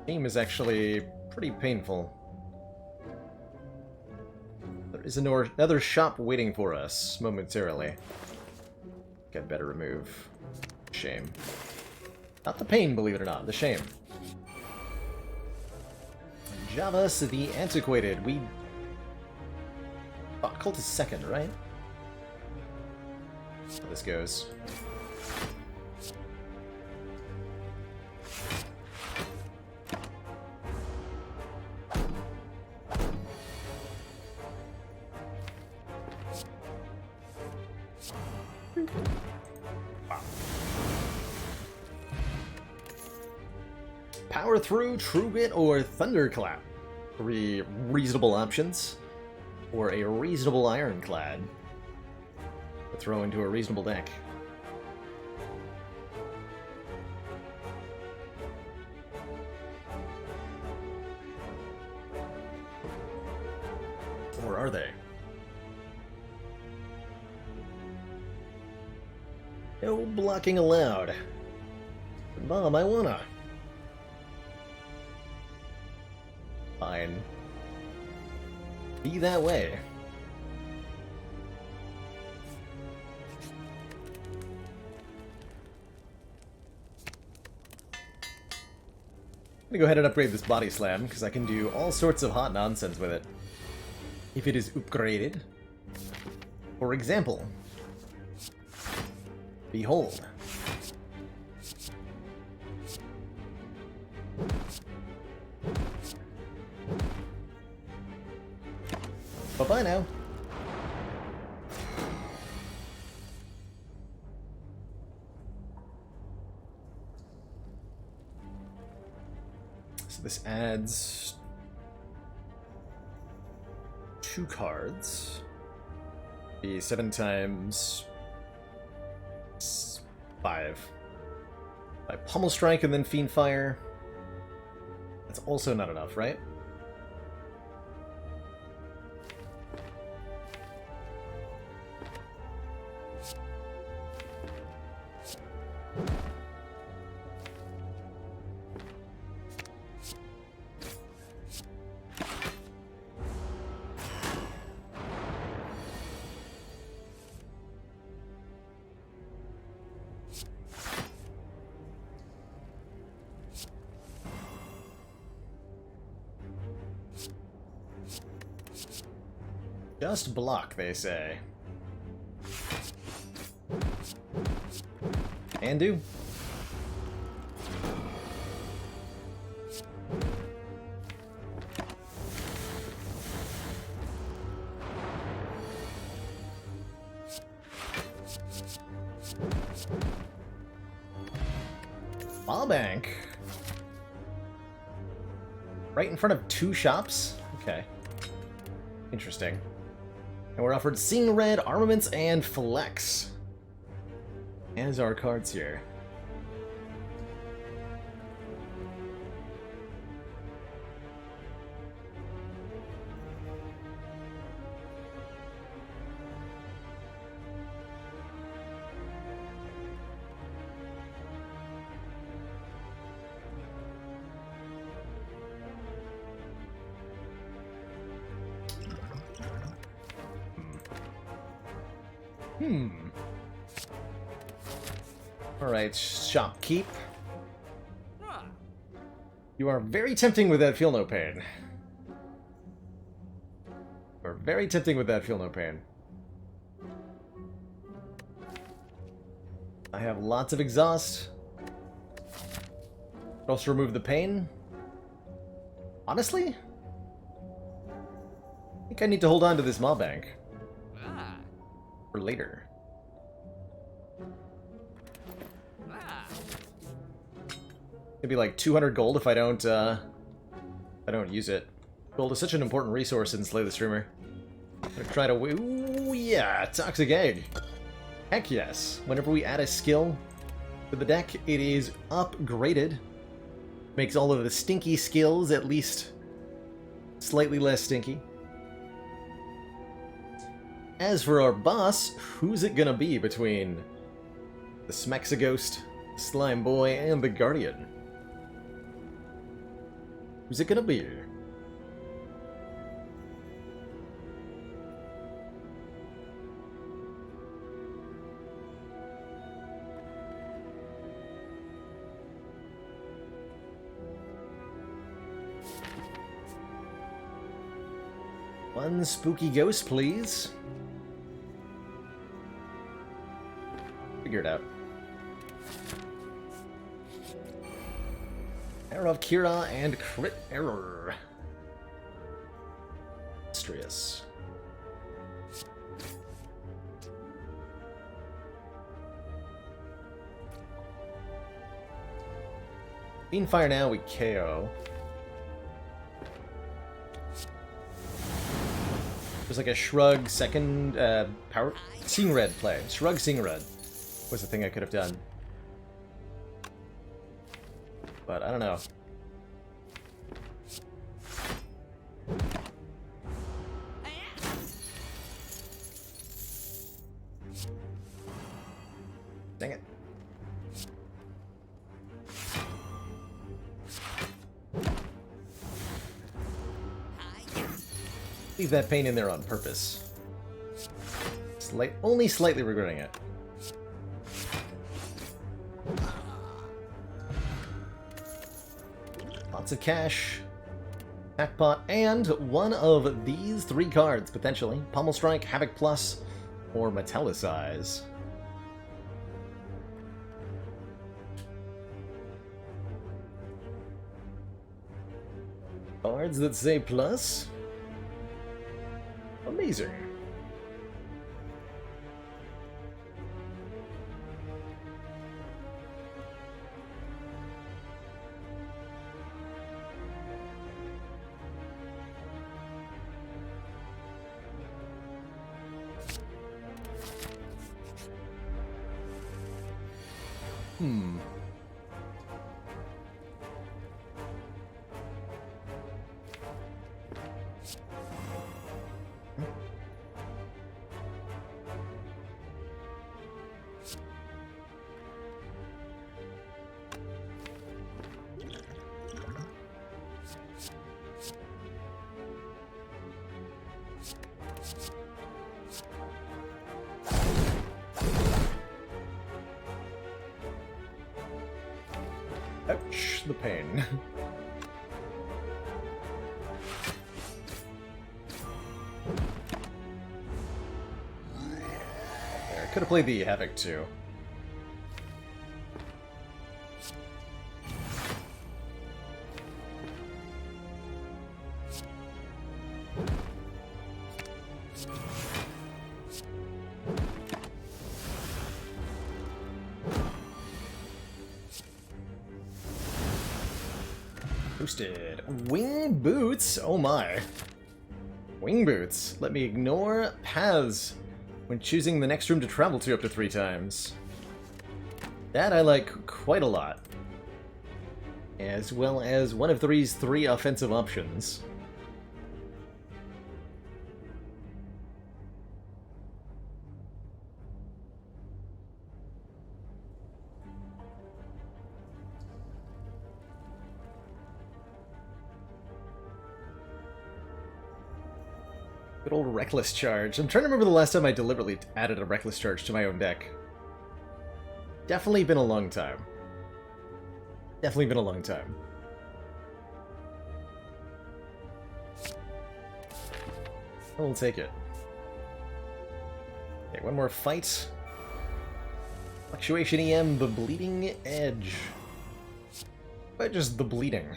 Game is actually pretty painful. There is another shop waiting for us momentarily. I'd better remove. Shame. Not the pain, believe it or not, the shame. Javas the Antiquated. We... Cult is second, right? That's how this goes. Power Through, True Grit, or Thunderclap. 3 reasonable options. Or a reasonable Ironclad to throw into a reasonable deck. Or are they? No blocking allowed. Mom, I wanna. Fine. Be that way. I'm gonna go ahead and upgrade this Body Slam, because I can do all sorts of hot nonsense with it. If it is upgraded. For example, behold. Bye-bye now. So this adds 2 cards. Be 7 times 5. By Pummel Strike and then Fiend Fire. That's also not enough, right? Just block, they say. And do. Bank. Right in front of 2 shops? Okay. Interesting. And we're offered Seeing Red, Armaments, and Flex. As our cards here. Alright, shopkeep. You are very tempting with that feel no pain. You're very tempting with that feel no pain. I have lots of exhaust. Also remove the pain. Honestly? I think I need to hold on to this mob bank. For later. It'd be like 200 gold if I don't use it. Gold is such an important resource in Slay the Streamer. I'm gonna try to... Ooh, yeah! Toxic Egg! Heck yes! Whenever we add a skill to the deck, it is upgraded. Makes all of the stinky skills at least slightly less stinky. As for our boss, who's it gonna be between the Smexaghost, Slime Boy, and the Guardian? Who's it gonna be? One spooky ghost, please. Figure it out. Error of Kira and Crit Error. Illustrious. Fiendfire now, we KO. There's like a Shrug second power Seeing Red play. Shrug Seeing Red was the thing I could have done. But I don't know. Dang it. Leave that pain in there on purpose. Only slightly regretting it. Lots of cash, Jackpot, and one of these 3 cards, potentially. Pommel Strike, Havoc Plus, or Metallicize. Cards that say plus? Amazing. Ouch, the pain. There, could have played the Havoc too. Boosted. Wing boots? Oh my. Wing boots. Let me ignore paths when choosing the next room to travel to up to 3 times. That I like quite a lot. As well as one of three's 3 offensive options. Good old Reckless Charge. I'm trying to remember the last time I deliberately added a Reckless Charge to my own deck. Definitely been a long time. Definitely been a long time. I'll take it. Okay, one more fight. Fluctuation EM, the Bleeding Edge. But just the bleeding.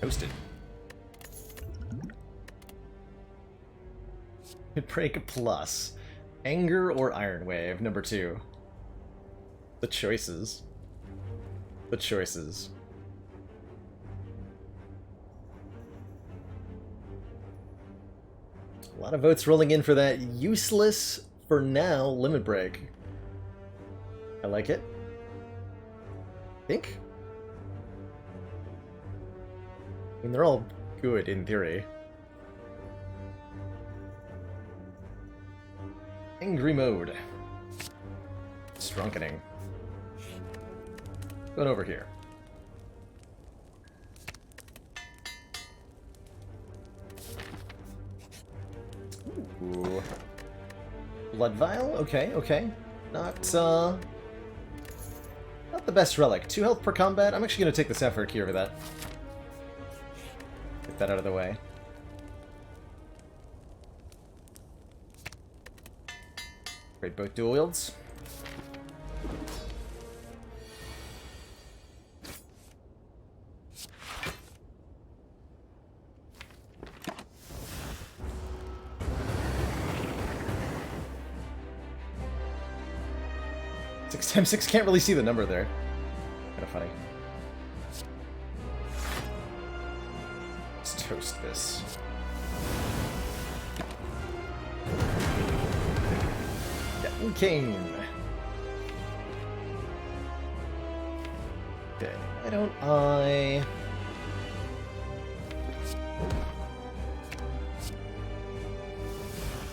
Toasted. Break plus. Anger or Iron Wave, number 2. The choices. The choices. A lot of votes rolling in for that useless, for now, Limit Break. I like it. Think? I mean, they're all good in theory. Angry Mode. Strunkening. Going over here. Ooh. Blood Vial? Okay, okay. Not the best relic. 2 health per combat? I'm actually going to take the Sapphire Key over that. Get that out of the way. Great both dual wields. Six times 6, can't really see the number there. Kinda funny. Let's toast this. Cane. Okay, why don't I...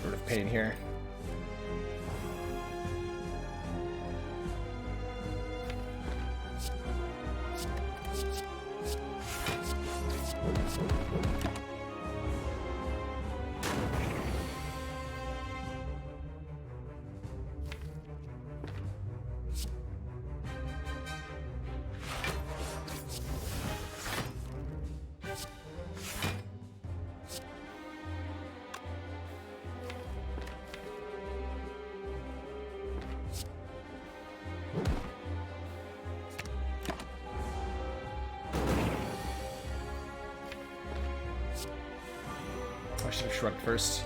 Sort of pain here. I should have shrugged first.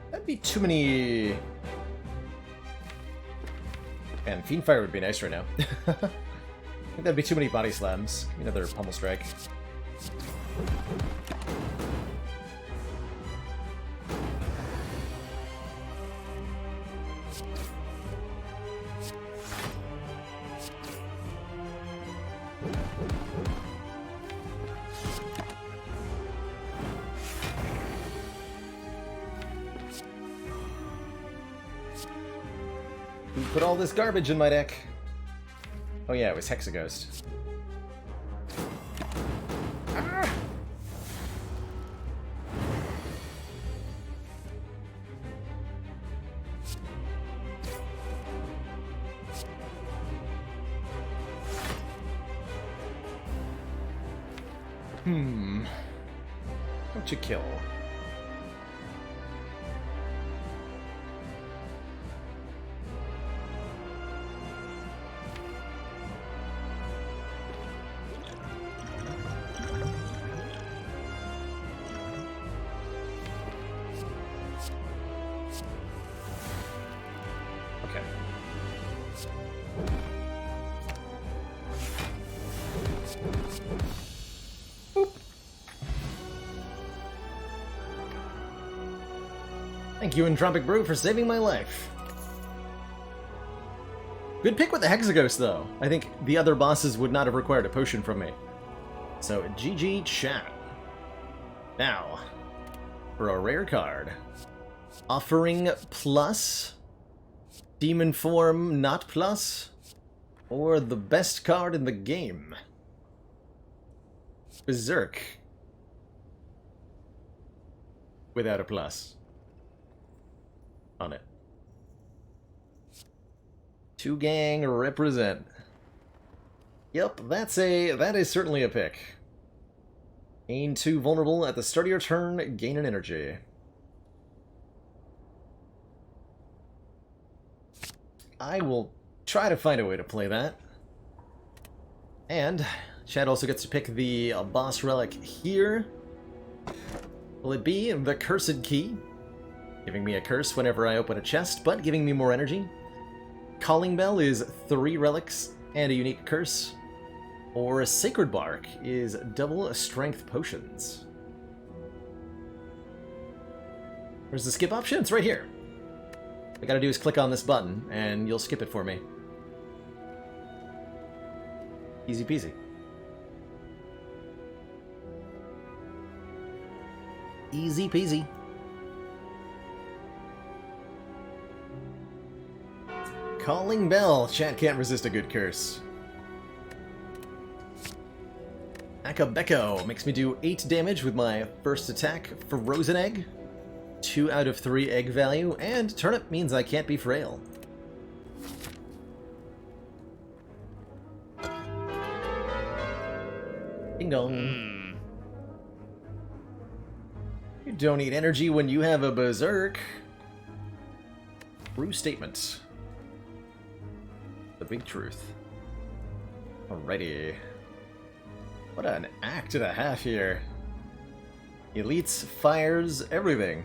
That'd be too many... And Fiendfire would be nice right now. I think that'd be too many body slams. Another Pummel Strike. Who put all this garbage in my deck? Oh yeah, it was Hexaghost. Ah! Don't you kill? Okay. Boop. Thank you, Entropic Brew, for saving my life. Good pick with the Hexaghost, though. I think the other bosses would not have required a potion from me. So, GG chat. Now, for a rare card. Offering plus, Demon Form not plus, or the best card in the game. Berserk. Without a plus. On it. Two gang represent. Yep, that is certainly a pick. Gain 2 vulnerable at the start of your turn, gain an energy. I will try to find a way to play that. And Chad also gets to pick the boss relic here. Will it be the Cursed Key? Giving me a curse whenever I open a chest, but giving me more energy. Calling Bell is 3 relics and a unique curse. Or Sacred Bark is double strength potions. Where's the skip option? It's right here. All I gotta do is click on this button, and you'll skip it for me. Easy peasy. Easy peasy. Calling Bell. Chat can't resist a good curse. Akabeko makes me do 8 damage with my first attack. Frozen Egg. 2 out of 3 egg value, and Turnip means I can't be frail. Ding dong. You don't need energy when you have a berserk. True statement. The big truth. Alrighty. What an act and a half here. Elites, fires, everything.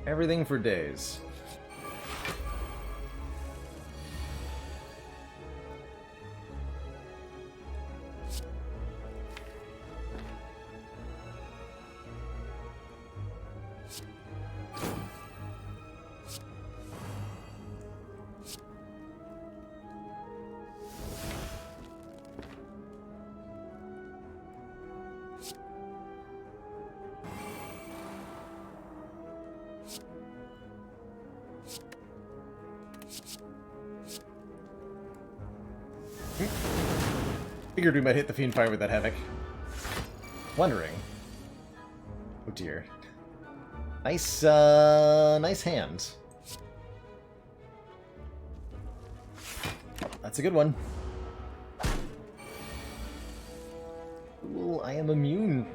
Everything for days. Figured we might hit the Fiend Fire with that Havoc. Wondering. Oh dear. Nice, nice hand. That's a good one. Ooh, I am immune.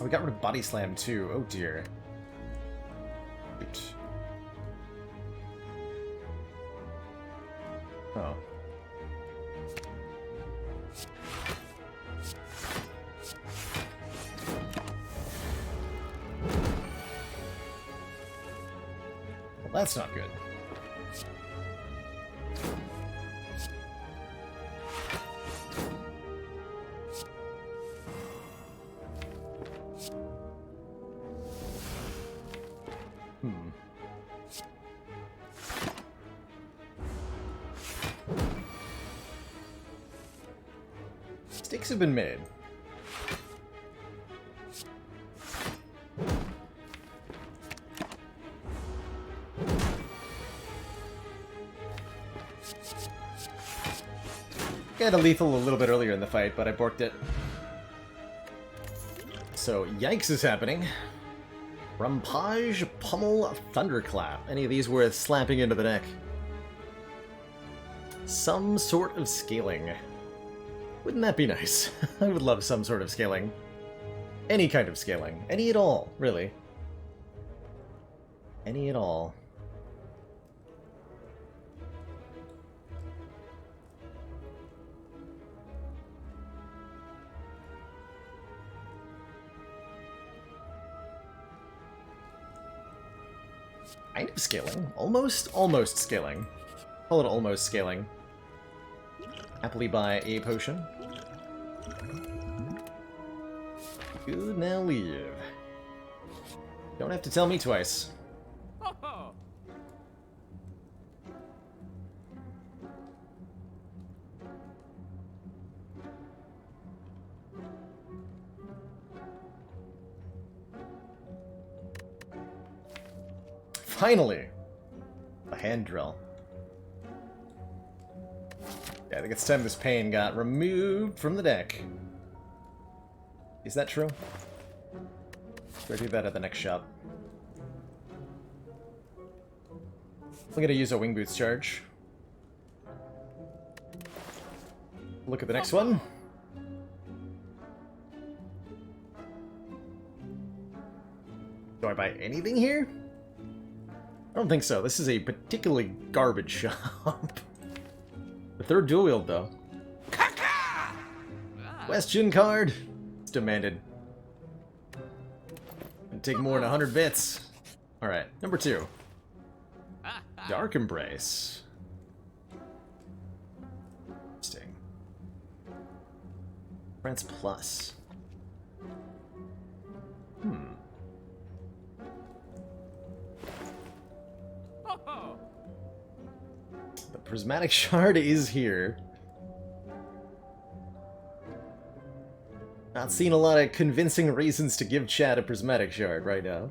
Oh, we got rid of Body Slam too. Oh dear. Shoot. Oh. Well, that's not good. Stakes have been made. Got a lethal a little bit earlier in the fight, but I borked it. So, yikes is happening. Rampage, Pummel, Thunderclap. Any of these worth slapping into the deck? Some sort of scaling. Wouldn't that be nice? I would love some sort of scaling. Any kind of scaling. Any at all, really. Any at all. Kind of scaling. Almost scaling. Call it almost scaling. Happily buy a potion. Good, now leave. Don't have to tell me twice. Finally! A hand drill. Yeah, I think it's time this pain got removed from the deck. Is that true? Or do that at the next shop. I'm gonna use a Wing Boots charge. Look at the next one. Do I buy anything here? I don't think so. This is a particularly garbage shop. The third dual wield, though. Question card. It's demanded. It'd take more than 100 bits. Alright, number 2. Dark Embrace. Interesting. France Plus. The Prismatic Shard is here. Not seeing a lot of convincing reasons to give Chad a Prismatic Shard right now.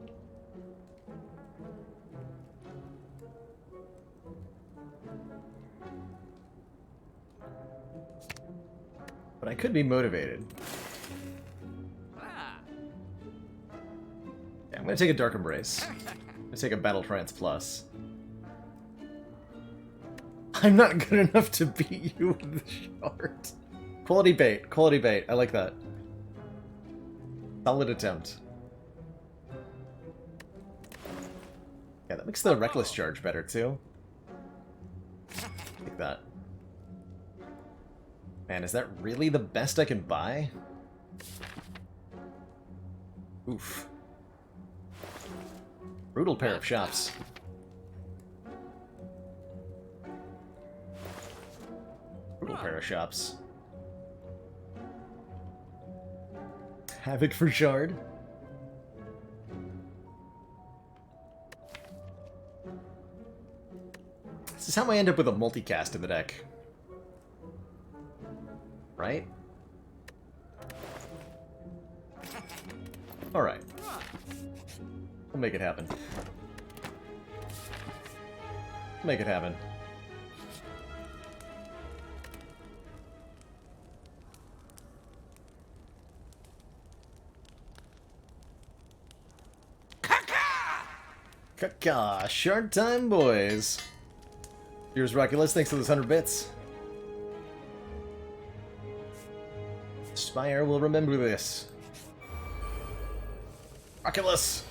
But I could be motivated. Yeah, I'm gonna take a Dark Embrace. I'm gonna take a Battle Trance Plus. I'm not good enough to beat you with the shard. Quality bait. Quality bait. I like that. Solid attempt. Yeah, that makes the Reckless Charge better, too. Like that. Man, is that really the best I can buy? Oof. Brutal pair of shops. Brutal pair of shops. Havoc for Shard. This is how I end up with a multicast in the deck. Right? Alright. We'll make it happen. Make it happen. Kaka! Shard time, boys! Here's Rockulus, thanks for those 100 bits. Spire will remember this. Rockulus!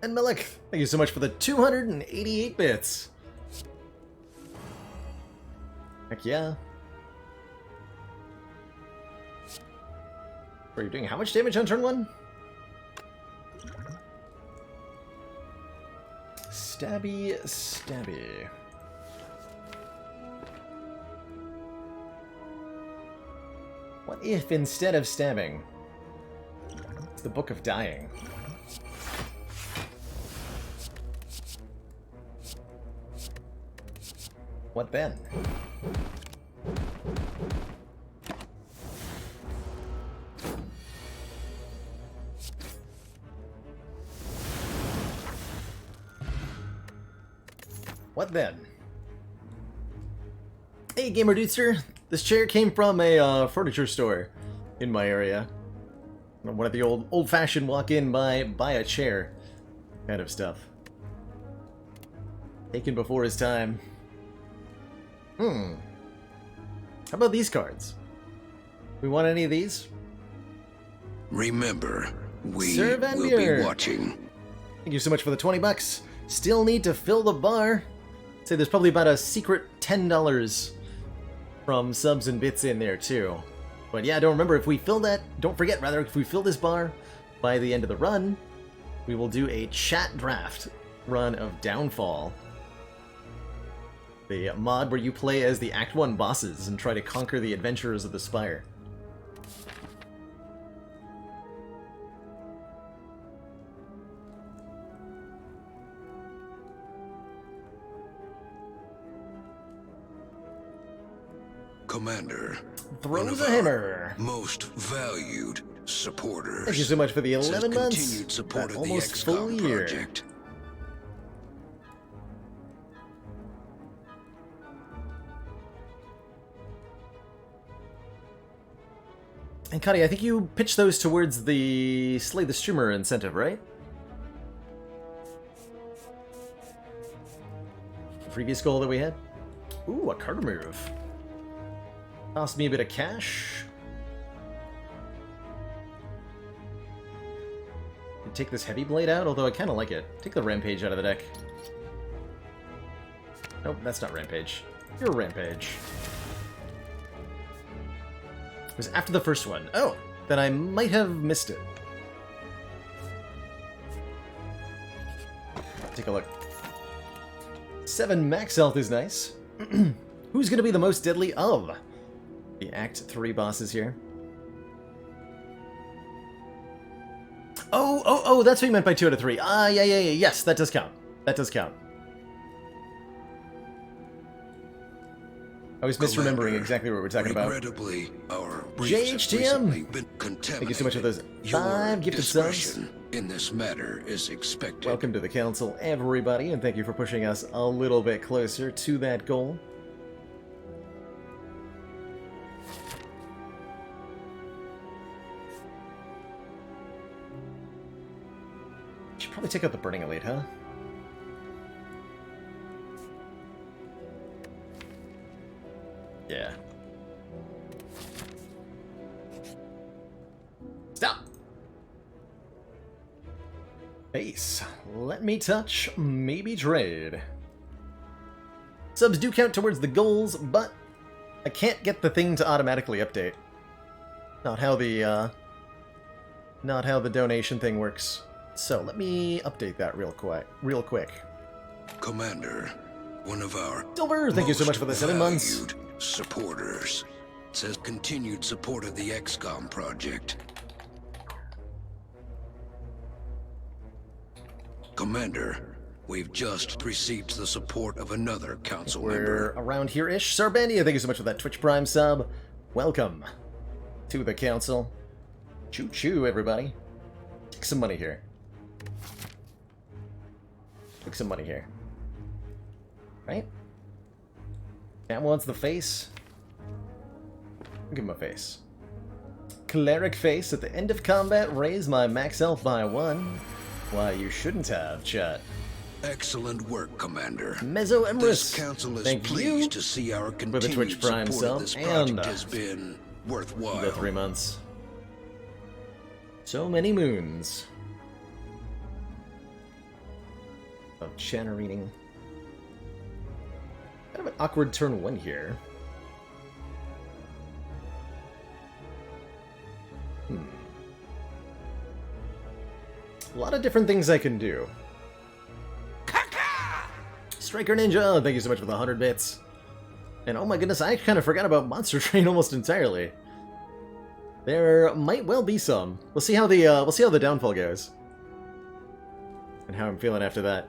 And Melik, thank you so much for the 288 bits. Heck yeah. What are you doing? How much damage on turn 1? Stabby, stabby. What if instead of stabbing, it's the Book of Dying? What then? What then? Hey, Gamer Dudester. This chair came from a furniture store in my area. One of the old-fashioned walk-in, buy a chair kind of stuff. Taken before his time. How about these cards? We want any of these? Remember, we Sir will be Vandier. watching. Thank you so much for the 20 bucks. Still need to fill the bar. I'd say there's probably about a secret $10 from subs and bits in there too. But yeah, don't forget rather, if we fill this bar by the end of the run, we will do a chat draft run of Downfall. The mod where you play as the Act 1 bosses and try to conquer the adventurers of the Spire. Commander, Throws one of a our hammer. most valued supporters. Thank you so much for the says 11 months. continued support That of the almost full XCOM year. project. And Cuddy, I think you pitched those towards the Slay the Streamer incentive, right? The previous goal that we had? Ooh, a card move. Cost me a bit of cash. Take this heavy blade out, although I kind of like it. Take the rampage out of the deck. Nope, that's not rampage. You're rampage. It was after the first one. Oh, then I might have missed it. Take a look. 7 max health is nice. Who's going to be the most deadly of the Act 3 bosses here? Oh, that's what you meant by 2 out of 3. Ah, yeah, yes, that does count. That does count. I was misremembering Commander, exactly what we're talking about. Regrettably, our briefs have JHTM. recently been contaminated. Thank you so much for those Your 5 gifted subs. discretion in this matter is expected. Welcome to the council, everybody, and thank you for pushing us a little bit closer to that goal. Should probably take out the Burning Elite, huh? Yeah. Stop! Base. Let me touch, maybe trade. Subs do count towards the goals, but I can't get the thing to automatically update. Not how the donation thing works. So let me update that real quick. Commander, one of our Silver, thank you so much for the 7 months. valued supporters says continued support of the XCOM project. Commander, we've just received the support of another council We're member. around here-ish. Sarbandia, thank you so much for that Twitch Prime sub. Welcome to the council. Choo-choo, everybody. Take some money here. Take some money here. Right? That wants the face. Give him a face. Cleric face. At the end of combat, raise my max health by 1. Why, you shouldn't have, chat. Excellent work, Commander. Mezzo This Emrys, councl is thank pleased you to see our the continued Twitch Prime support of sub this project and has been worthwhile. the 3 months. So many moons of channel reading. Kind of an awkward turn 1 here. A lot of different things I can do. Striker Ninja, thank you so much for the 100 bits. And oh my goodness, I kind of forgot about Monster Train almost entirely. There might well be some. We'll see how the downfall goes, and how I'm feeling after that.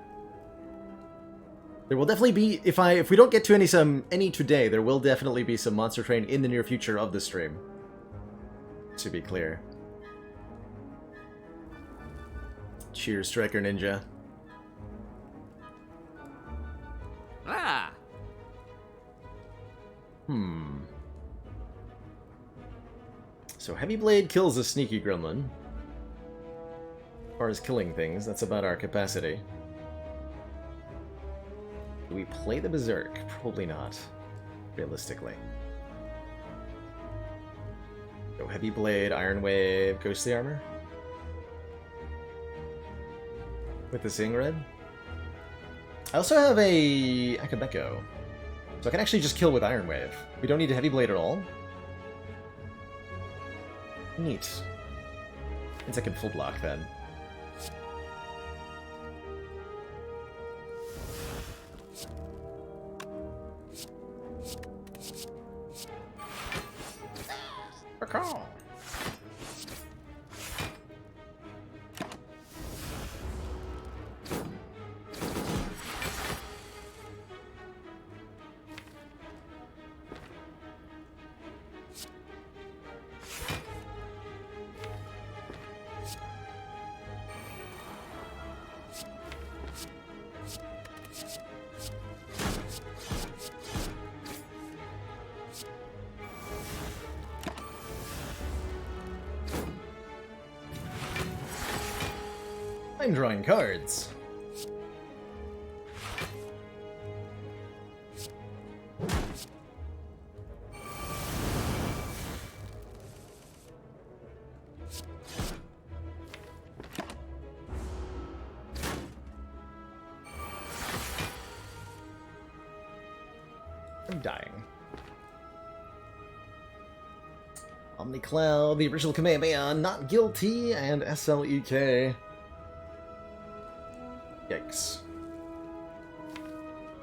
There will definitely be, if we don't get to any today, there will definitely be some Monster Train in the near future of the stream. To be clear. Cheers, Striker Ninja. Ah! So Heavy Blade kills a sneaky gremlin. As far as killing things, that's about our capacity. Do we play the Berserk? Probably not, realistically. So Heavy Blade, Iron Wave, Ghostly Armor? With the Sing Red? I also have a Akabeko, so I can actually just kill with Iron Wave. We don't need a Heavy Blade at all. Neat. Means I can full block then. Recall. I'm drawing cards. I'm dying. OmniCloud, the original Kamehameha, not guilty, and SLEK. Yikes.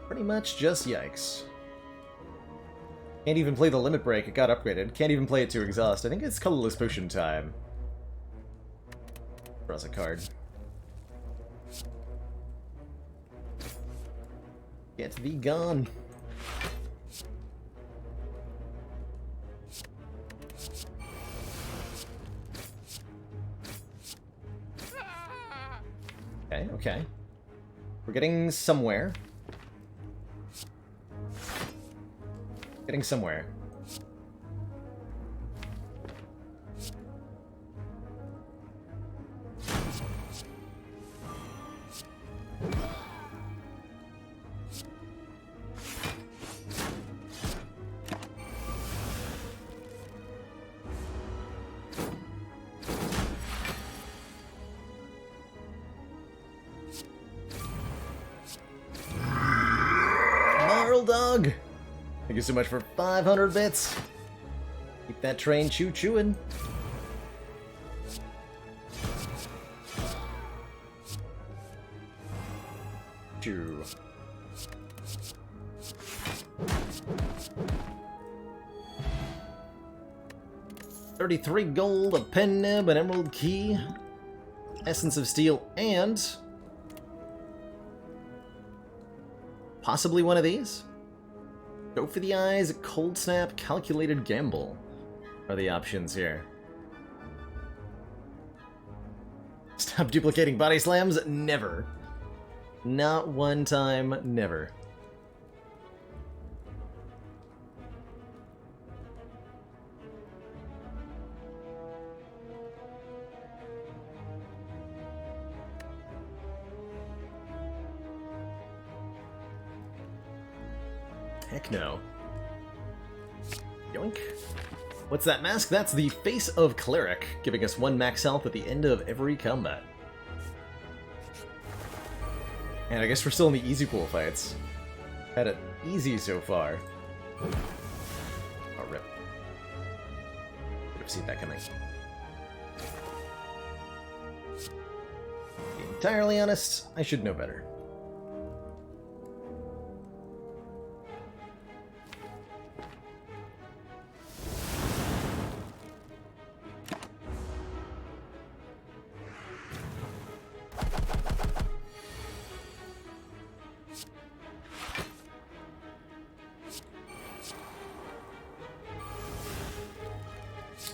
Pretty much just yikes. Can't even play the Limit Break, it got upgraded. Can't even play it to exhaust. I think it's Colorless Potion time. Draws a card. Get thee gone. Okay, okay. We're getting somewhere. Getting somewhere. Dog! Thank you so much for 500 bits. Keep that train choo-chooing. Choo. $33 gold, a pen nib, an emerald key, essence of steel, and possibly one of these? Go for the eyes, cold snap, calculated gamble are the options here. Stop duplicating body slams? Never. Not one time, never. Heck no. Yoink. What's that mask? That's the Face of Cleric, giving us 1 max health at the end of every combat. And I guess we're still in the easy pool fights. Had it easy so far. Oh, rip. Would have seen that coming. To be entirely honest, I should know better.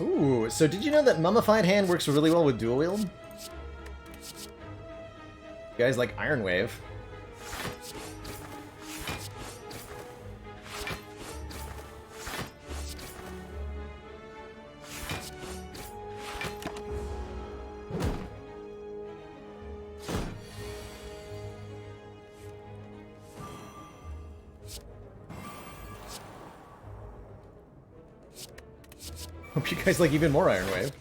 Ooh, so did you know that Mummified Hand works really well with dual wield? You guys like Iron Wave. Hope you guys like even more Iron Wave.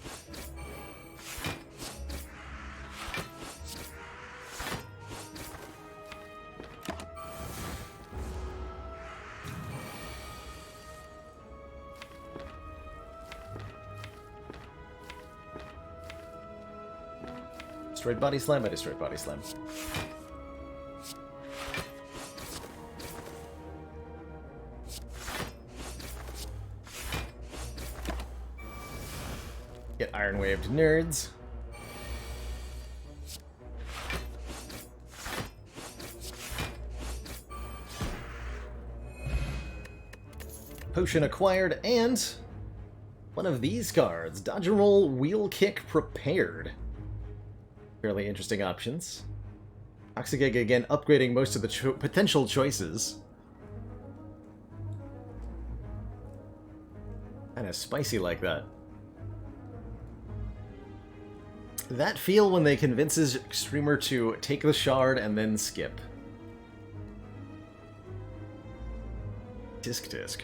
Destroyed Body Slam, I destroyed Body Slam. Get Iron Waved nerds. Potion acquired, and one of these cards. Dodge and roll, wheel kick prepared. Fairly interesting options. Toxic Egg again, upgrading most of the potential choices. Kinda spicy like that. That feel when they convinces Streamer to take the shard and then skip. Disc. Disc.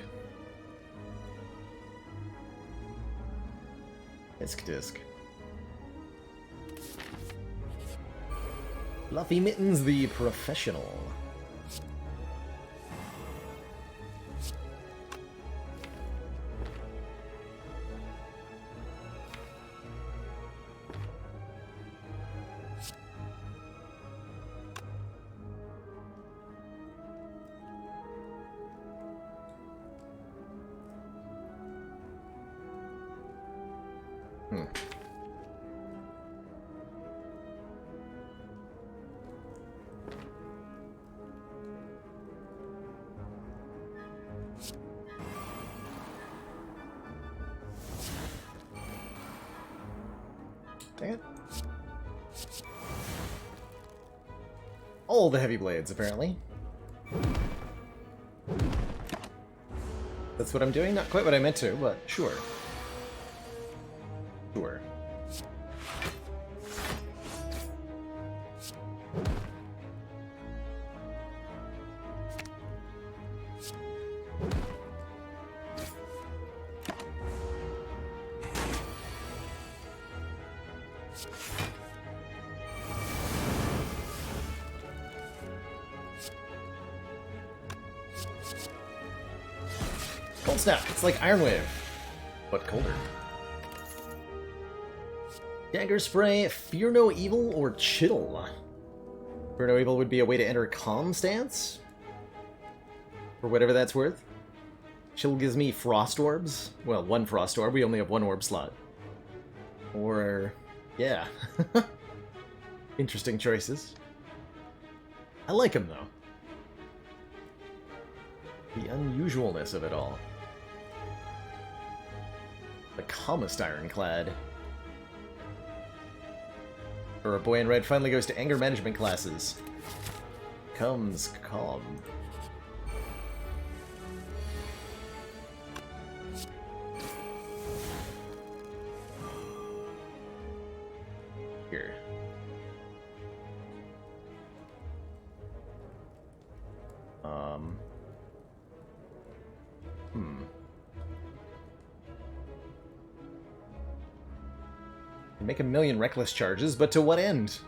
Fluffy Mittens, the professional. Dang it. All the heavy blades, apparently. That's what I'm doing? Not quite what I meant to, but sure. Sure. Cold Snap, it's like Iron Wave, but colder. Dagger Spray, Fear No Evil, or Chill? Fear No Evil would be a way to enter Calm Stance? For whatever that's worth. Chill gives me Frost Orbs. Well, one Frost Orb, we only have one orb slot. Or... yeah. Interesting choices. I like them, though. The unusualness of it all. The calmest Ironclad. Or a boy in red finally goes to anger management classes. Comes calm. Here. Make a million reckless charges, but to what end?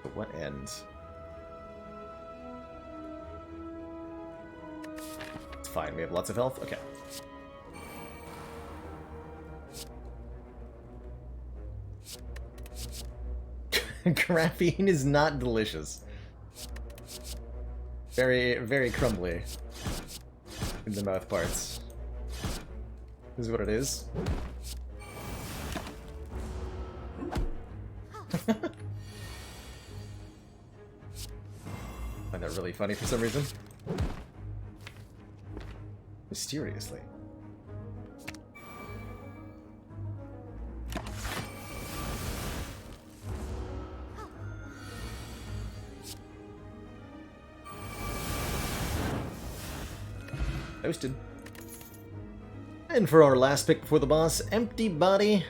To what end? It's fine, we have lots of health? Okay. Graphene is not delicious. Very, very crumbly in the mouth parts. This is what it is. Find that really funny for some reason. Mysteriously. Toasted. And for our last pick before the boss, Empty Body.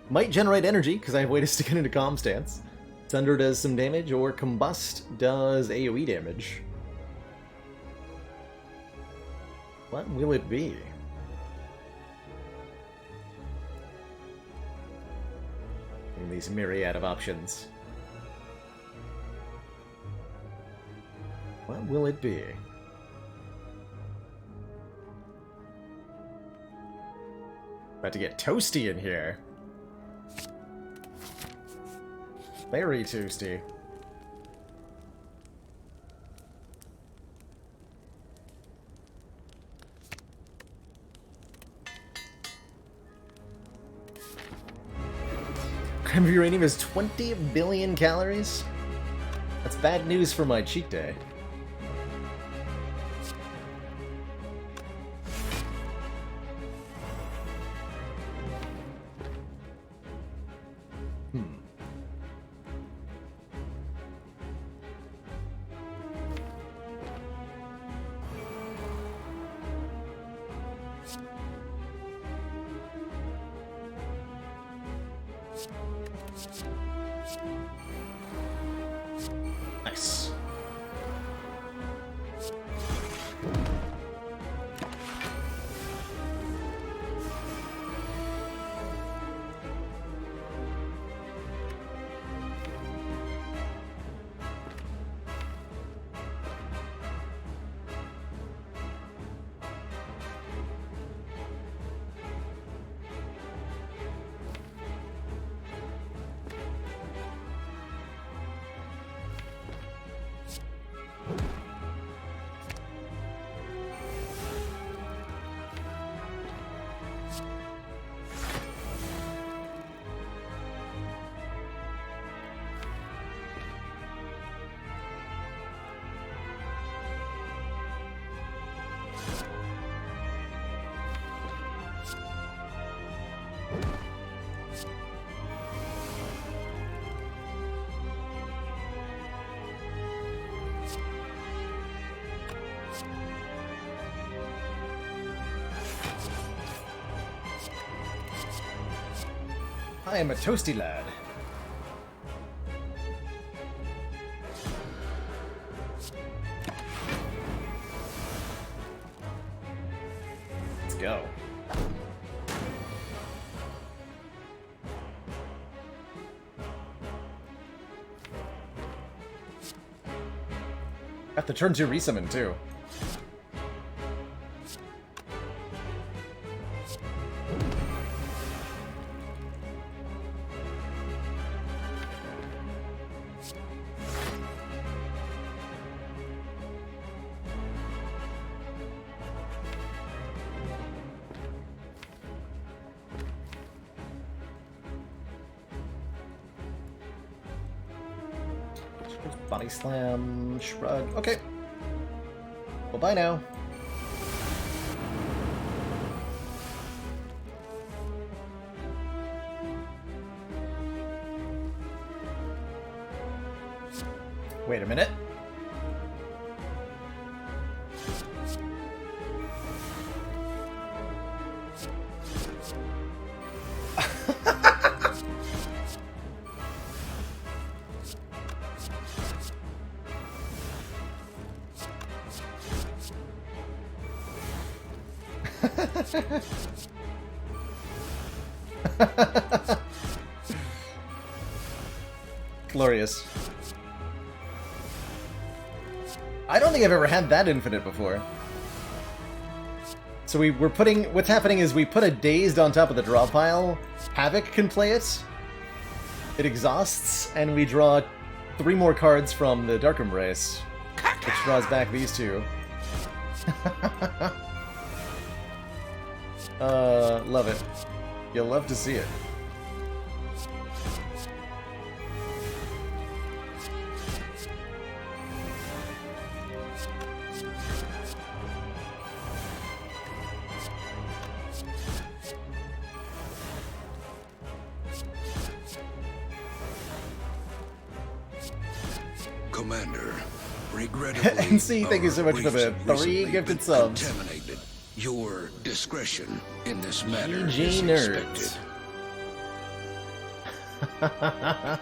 Might generate energy, because I have a way to stick it into calm stance. Thunder does some damage, or Combust does AoE damage. What will it be? In these myriad of options. What will it be? About to get toasty in here. Very toasty. Gram of uranium is 20 billion calories? That's bad news for my cheat day. Nice. I am a toasty lad. Let's go. Got the turn 2 resummon too. Body slam, shrug. Okay. Well, bye now. Wait a minute. Glorious. I don't think I've ever had that infinite before. So we're putting... What's happening is we put a Dazed on top of the draw pile. Havoc can play it. It exhausts, and we draw 3 more cards from the Dark Embrace, which draws back these 2. Love it. You'll love to see it. Commander, regrettably, NC, thank you so much for the our 3 recently gifted been subs. Contaminated. Your discretion in this matter GG is nerds. expected.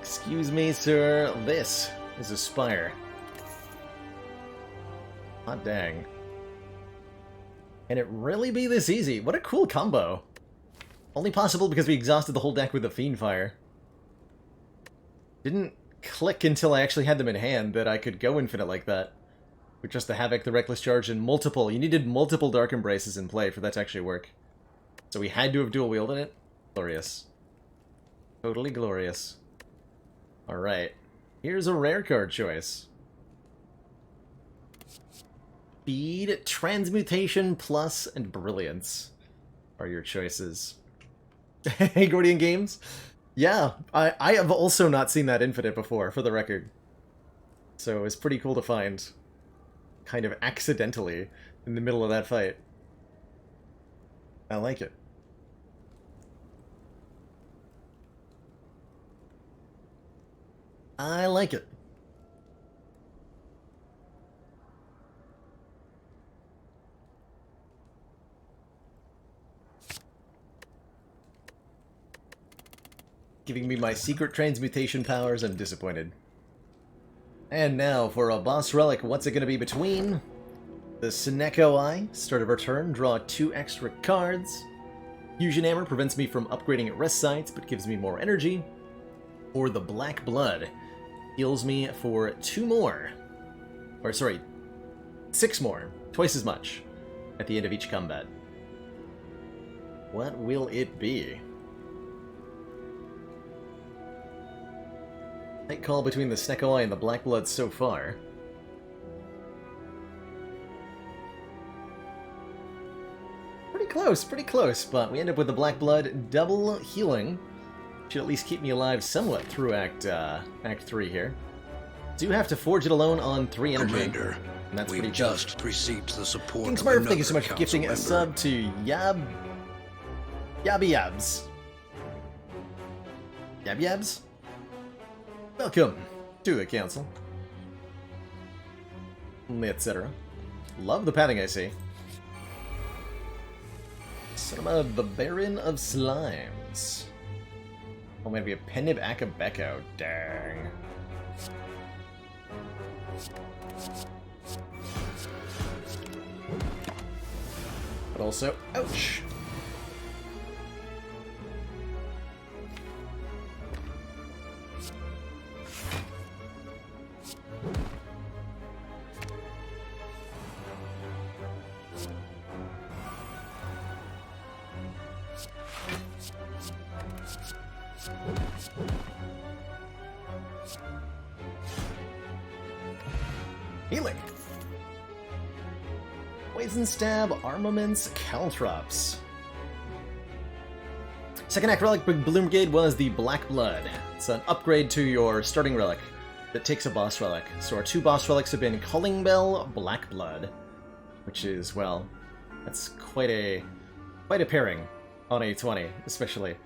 Excuse me, sir. This is a Spire. Hot dang. Can it really be this easy? What a cool combo. Only possible because we exhausted the whole deck with the Fiendfire. Didn't click until I actually had them in hand that I could go infinite like that. With just the Havoc, the Reckless Charge, and multiple. You needed multiple Dark Embraces in play for that to actually work. So we had to have dual wielded it. Glorious. Totally glorious. Alright. Here's a rare card choice. Speed, Transmutation, Plus, and Brilliance are your choices. Hey, Gordian Games? Yeah, I have also not seen that infinite before, for the record. So it's pretty cool to find. Kind of accidentally in the middle of that fight. I like it. I like it. Giving me my secret transmutation powers, I'm disappointed. And now for a boss relic, what's it going to be between? The Seneko Eye, start of our turn, draw 2 extra cards. Fusion Hammer prevents me from upgrading at rest sites, but gives me more energy. Or the Black Blood, heals me for 2 more. Or sorry, 6 more, twice as much, at the end of each combat. What will it be? Tight call between the Seneko Eye and the Black Blood so far. Pretty close, but we end up with the Black Blood double healing. Should at least keep me alive somewhat through Act 3 here. Do have to forge it alone on 3 energy. Commander, and that's we pretty just received the support King of Smurf, another thank you so much for council gifting a member. sub to Yabby Yabs. Welcome to the council. Etc. Love the padding I see. Cinema, the Baron of Slimes. Oh man, we have Penib Akabeko. Dang. But also, ouch. Healing. Poison Stab, Armaments, Caltrops. Second act relic Balloon Brigade was the Black Blood. It's an upgrade to your starting relic that takes a boss relic. So our 2 boss relics have been Calling Bell, Black Blood, which is, well, that's quite a pairing on a 20, especially.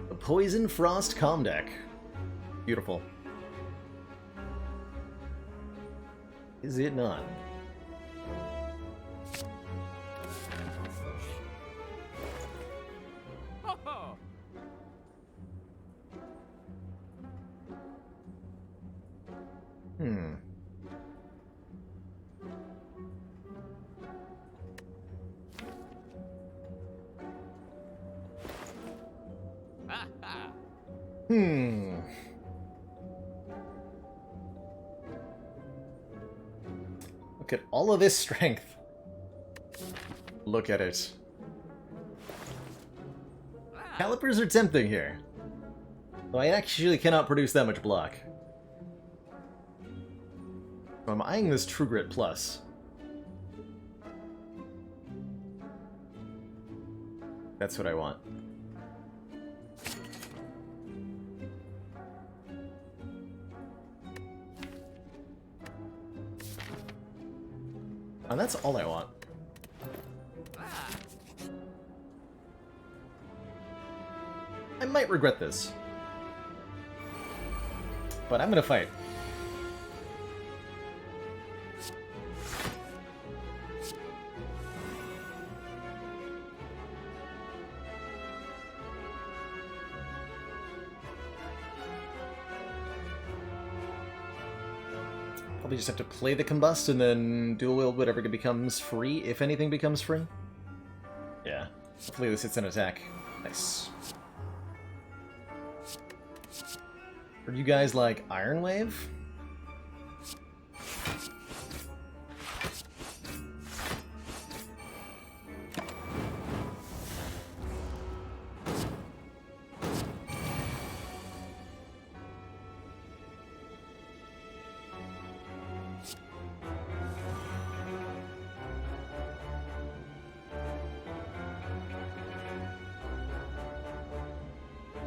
The Poison Frost Calm deck. Beautiful. Is it not? Look at all of this strength. Look at it. Calipers are tempting here. Though I actually cannot produce that much block. So I'm eyeing this True Grit Plus. That's what I want. And that's all I want. I might regret this. But I'm gonna fight. Probably just have to play the combust and then dual wield whatever becomes free, if anything becomes free. Yeah. Hopefully this hits an attack. Nice. Heard you guys like Iron Wave?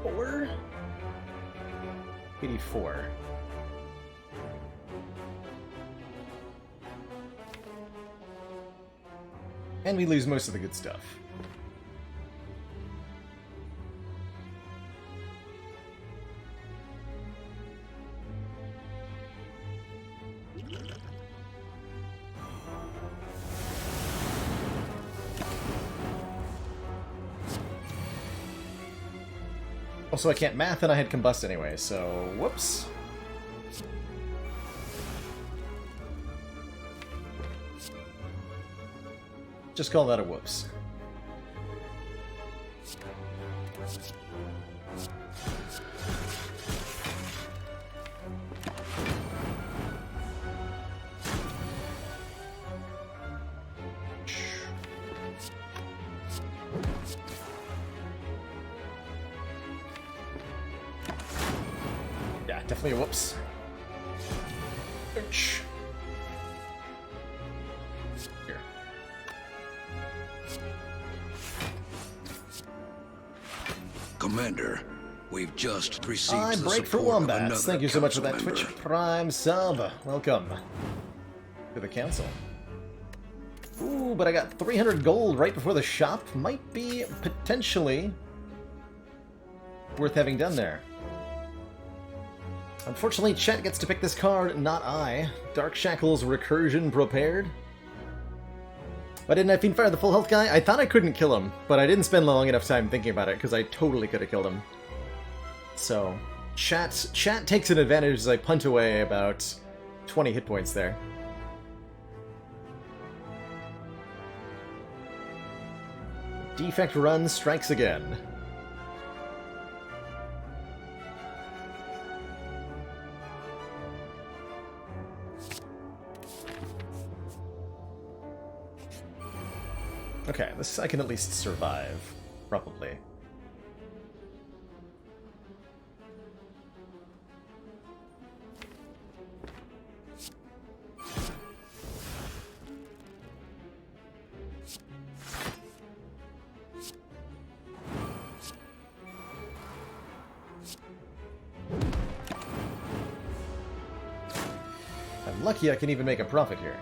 Or 84. And we lose most of the good stuff. Also, I can't math and I had combust anyway, so whoops. Just call that a whoops. Yeah, definitely a whoops. Ouch. Here. Commander, we've just received I the break for support of another wombats. Thank you so much for that council Twitch member. Prime sub. Welcome to the council. Ooh, but I got 300 gold right before the shop. Might be potentially worth having done there. Unfortunately, Chet gets to pick this card, not I. Dark Shackles Recursion prepared. Why didn't I Fiendfire the full health guy? I thought I couldn't kill him, but I didn't spend long enough time thinking about it, because I totally could have killed him. So, Chat takes an advantage as I punt away about 20 hit points there. Defect run strikes again. Okay, this I can at least survive. Probably. I'm lucky I can even make a profit here.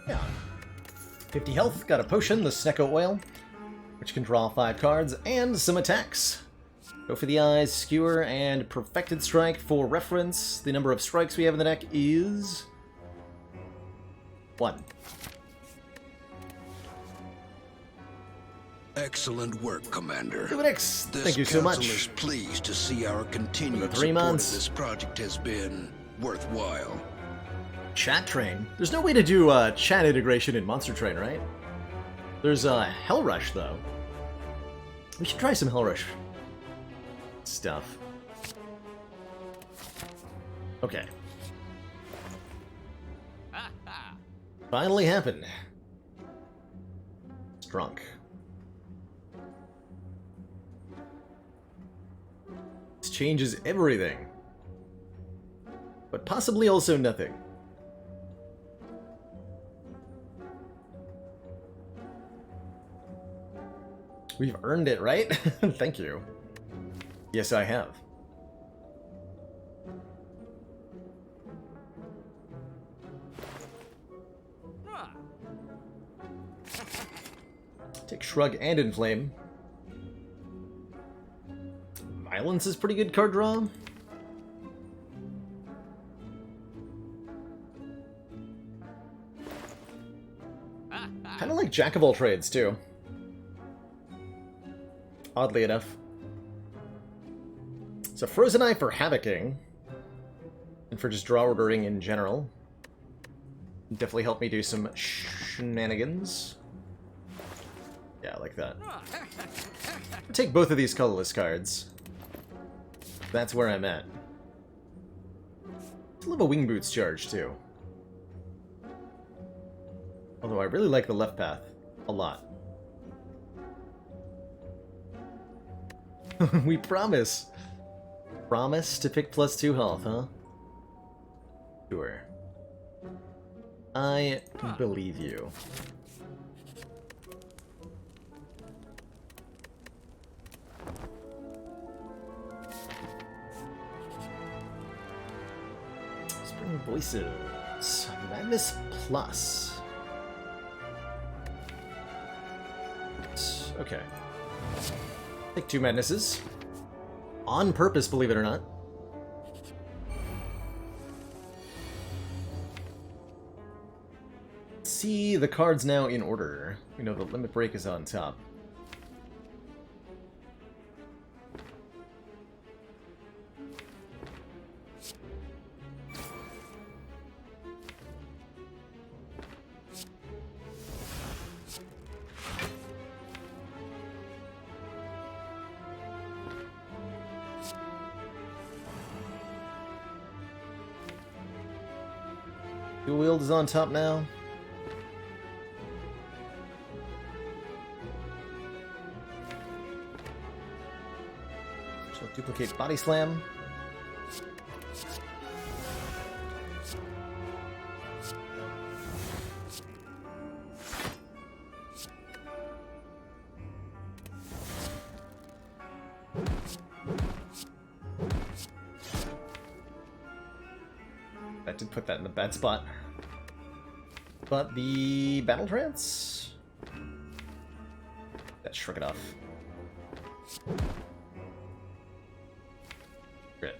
Yeah. 50 health, got a potion, the Snecko Oil, which can draw 5 cards, and some attacks. Go for the eyes, Skewer, and Perfected Strike. For reference, the number of strikes we have in the deck is 1. Excellent work, Commander. Dubenix, This thank you so council much. is pleased to see our continued For the 3 support months. of this project has been worthwhile. Chat Train. There's no way to do chat integration in Monster Train, right? There's Hell Rush, though. We should try some Hell Rush stuff. Okay. Finally happened. It's drunk. This changes everything. But possibly also nothing. We've earned it, right? Thank you. Yes, I have. Like Shrug and Inflame. Violence is pretty good card draw. Kind of like Jack of all trades, too. Oddly enough. So Frozen Eye for Havocing. And for just draw ordering in general. Definitely helped me do some shenanigans. Yeah, like that. I'll take both of these colorless cards. That's where I'm at. Still have a Wing Boots charge, too. Although I really like the left path. A lot. We promise. Promise to pick +2 health, huh? Sure. I believe you. Spring Voices. Madness Plus. Okay. Take 2 Madnesses. On purpose, believe it or not. See the cards now in order. We know the Limit Break is on top. Dual Wield is on top now. So duplicate Body Slam. I did put that in the bad spot. But the Battle Trance? That shrug it off. Great.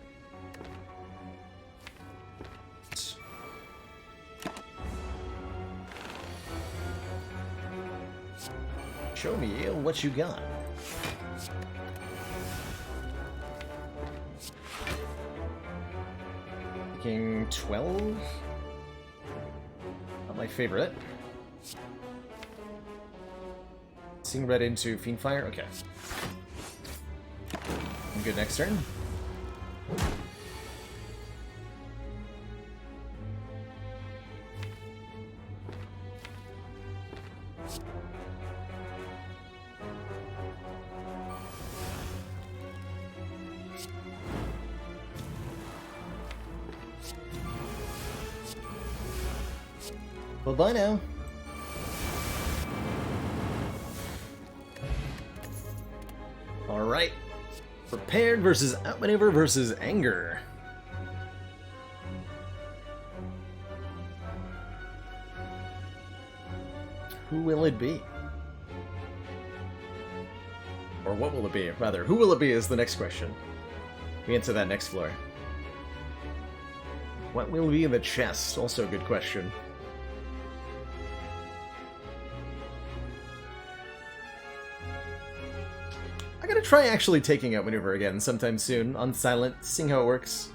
Show me what you got. Picking 12? Not my favorite. Seeing red into Fiendfire? Okay. I'm good next turn. Well, bye now. Alright. Prepared versus Outmaneuver versus Anger. Who will it be? Or what will it be? Rather, who will it be is the next question. We answer that next floor. What will be in the chest? Also a good question. I gotta try actually taking Outmaneuver again sometime soon, on silent, seeing how it works.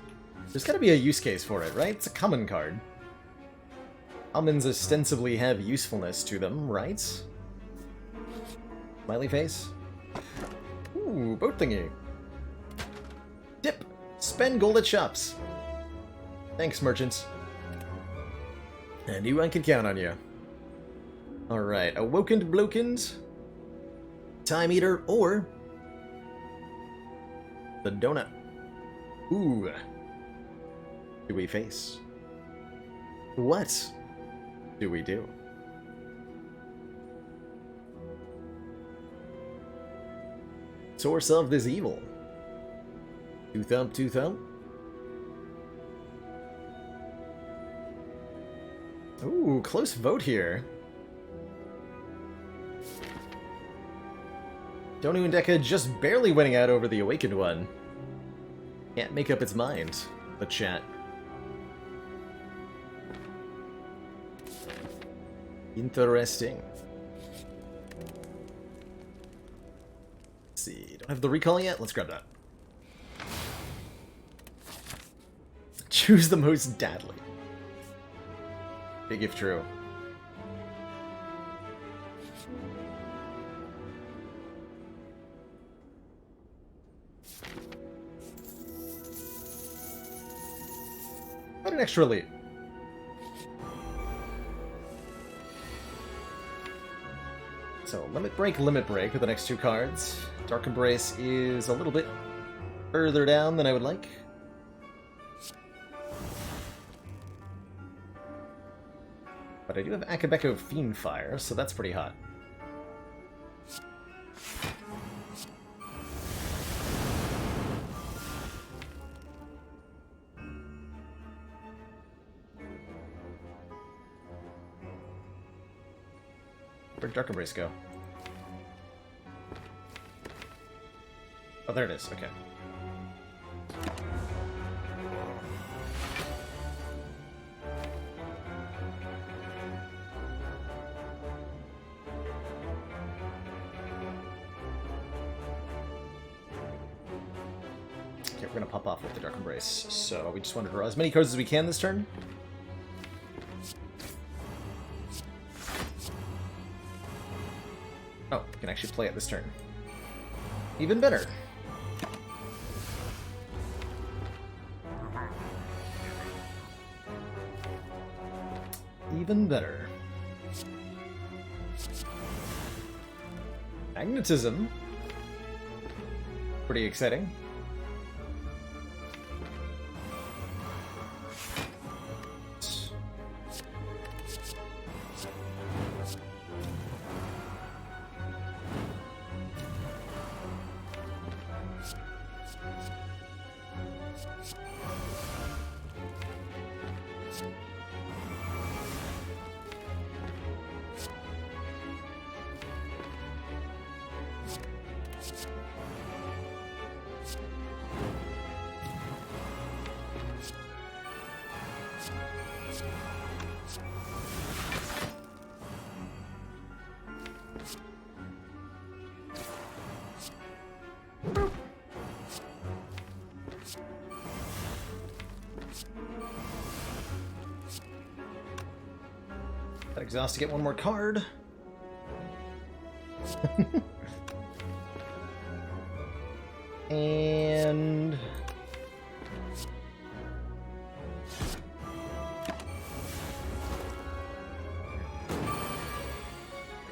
There's gotta be a use case for it, right? It's a common card. Commons ostensibly have usefulness to them, right? Smiley face? Ooh, boat thingy. Dip! Spend gold at shops. Thanks, merchants. I knew I could count on you. Alright, Awokened Blokened, Time Eater, or the donut. Ooh. Do we face? What do we do? Source of this evil. Two thump, two thump. Ooh, close vote here. Donu and Deka just barely winning out over the Awakened one. Can't make up its mind, the chat. Interesting. Let's see, don't have the recall yet? Let's grab that. Choose the most deadly. Big if true. What an extra lead. So, Limit Break with the next two cards. Dark Embrace is a little bit further down than I would like. But I do have Akabeko Fiendfire, so that's pretty hot. Where'd Dark Embrace go? Oh, there it is. Okay. Okay, we're gonna pop off with the Dark Embrace. So we just want to draw as many cards as we can this turn. Oh, we can actually play it this turn. Even better. Even better. Magnetism. Pretty exciting. Got exhaust to get one more card. And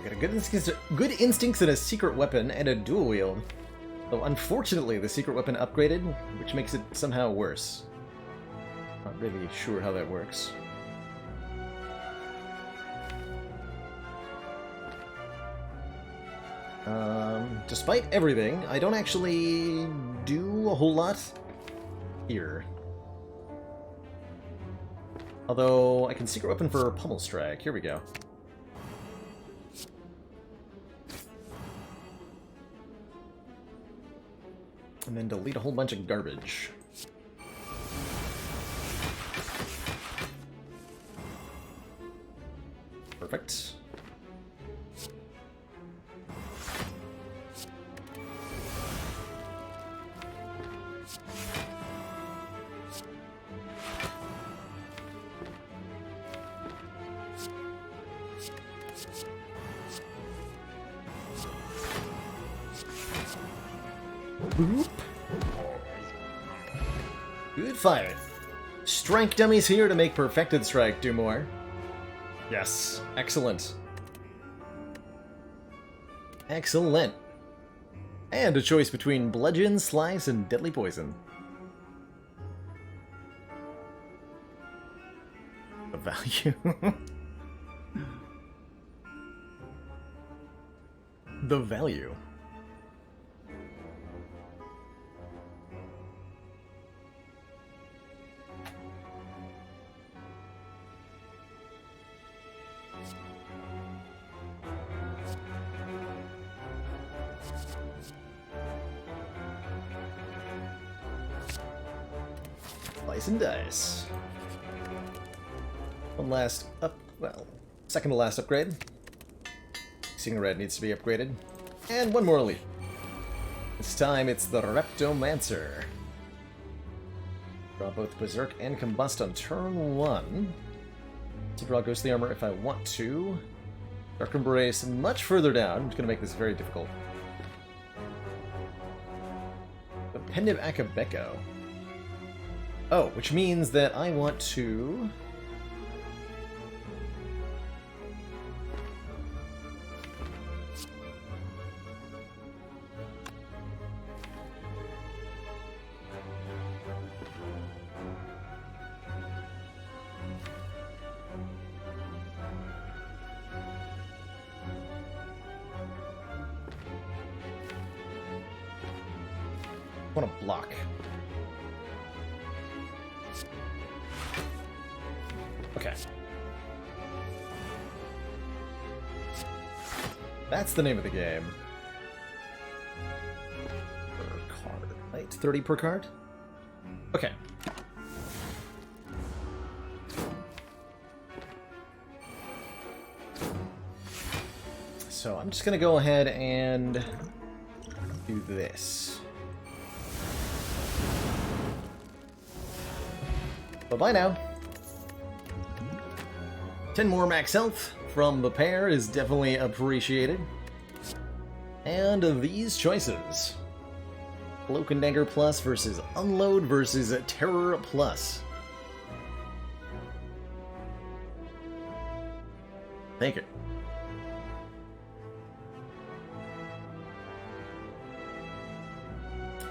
I got a good instincts and a secret weapon and a dual wield. Though unfortunately the secret weapon upgraded, which makes it somehow worse. Not really sure how that works. Despite everything, I don't actually do a whole lot here. Although, I can secret weapon for Pummel Strike. Here we go. And then delete a whole bunch of garbage. Perfect. Boop. Good fire. Strike dummies here to make Perfected Strike do more. Yes, excellent. Excellent. And a choice between Bludgeon, Slice, and Deadly Poison. The value. The value. Slice and dice. One last second to last upgrade. Seeing red needs to be upgraded. And one more elite. This time it's the Reptomancer. Draw both Berserk and Combust on turn 1. To draw Ghostly Armor if I want to. Dark Embrace much further down. I'm just going to make this very difficult. The Pendiv Akabeko. Oh, which means that I want to... I want to block. Okay. That's the name of the game. Per card, right? 30 per card? Okay. So I'm just gonna go ahead and do this. Bye-bye now. 10 more max health from the pair is definitely appreciated. And these choices. Cloak and Dagger Plus versus Unload versus Terror Plus. Take it.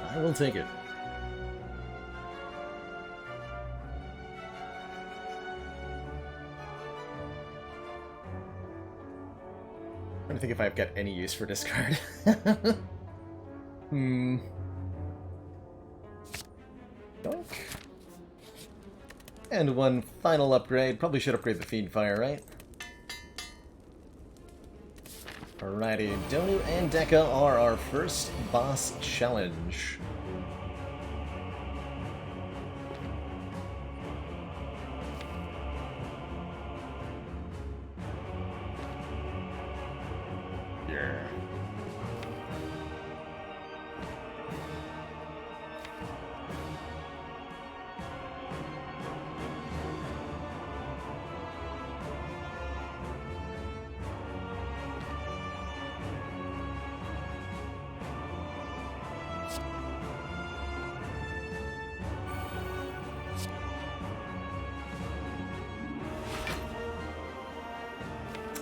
I will take it. I think if I've got any use for discard. Doink. And one final upgrade. Probably should upgrade the Fiendfire, right? Alrighty, Donu and Deka are our first boss challenge.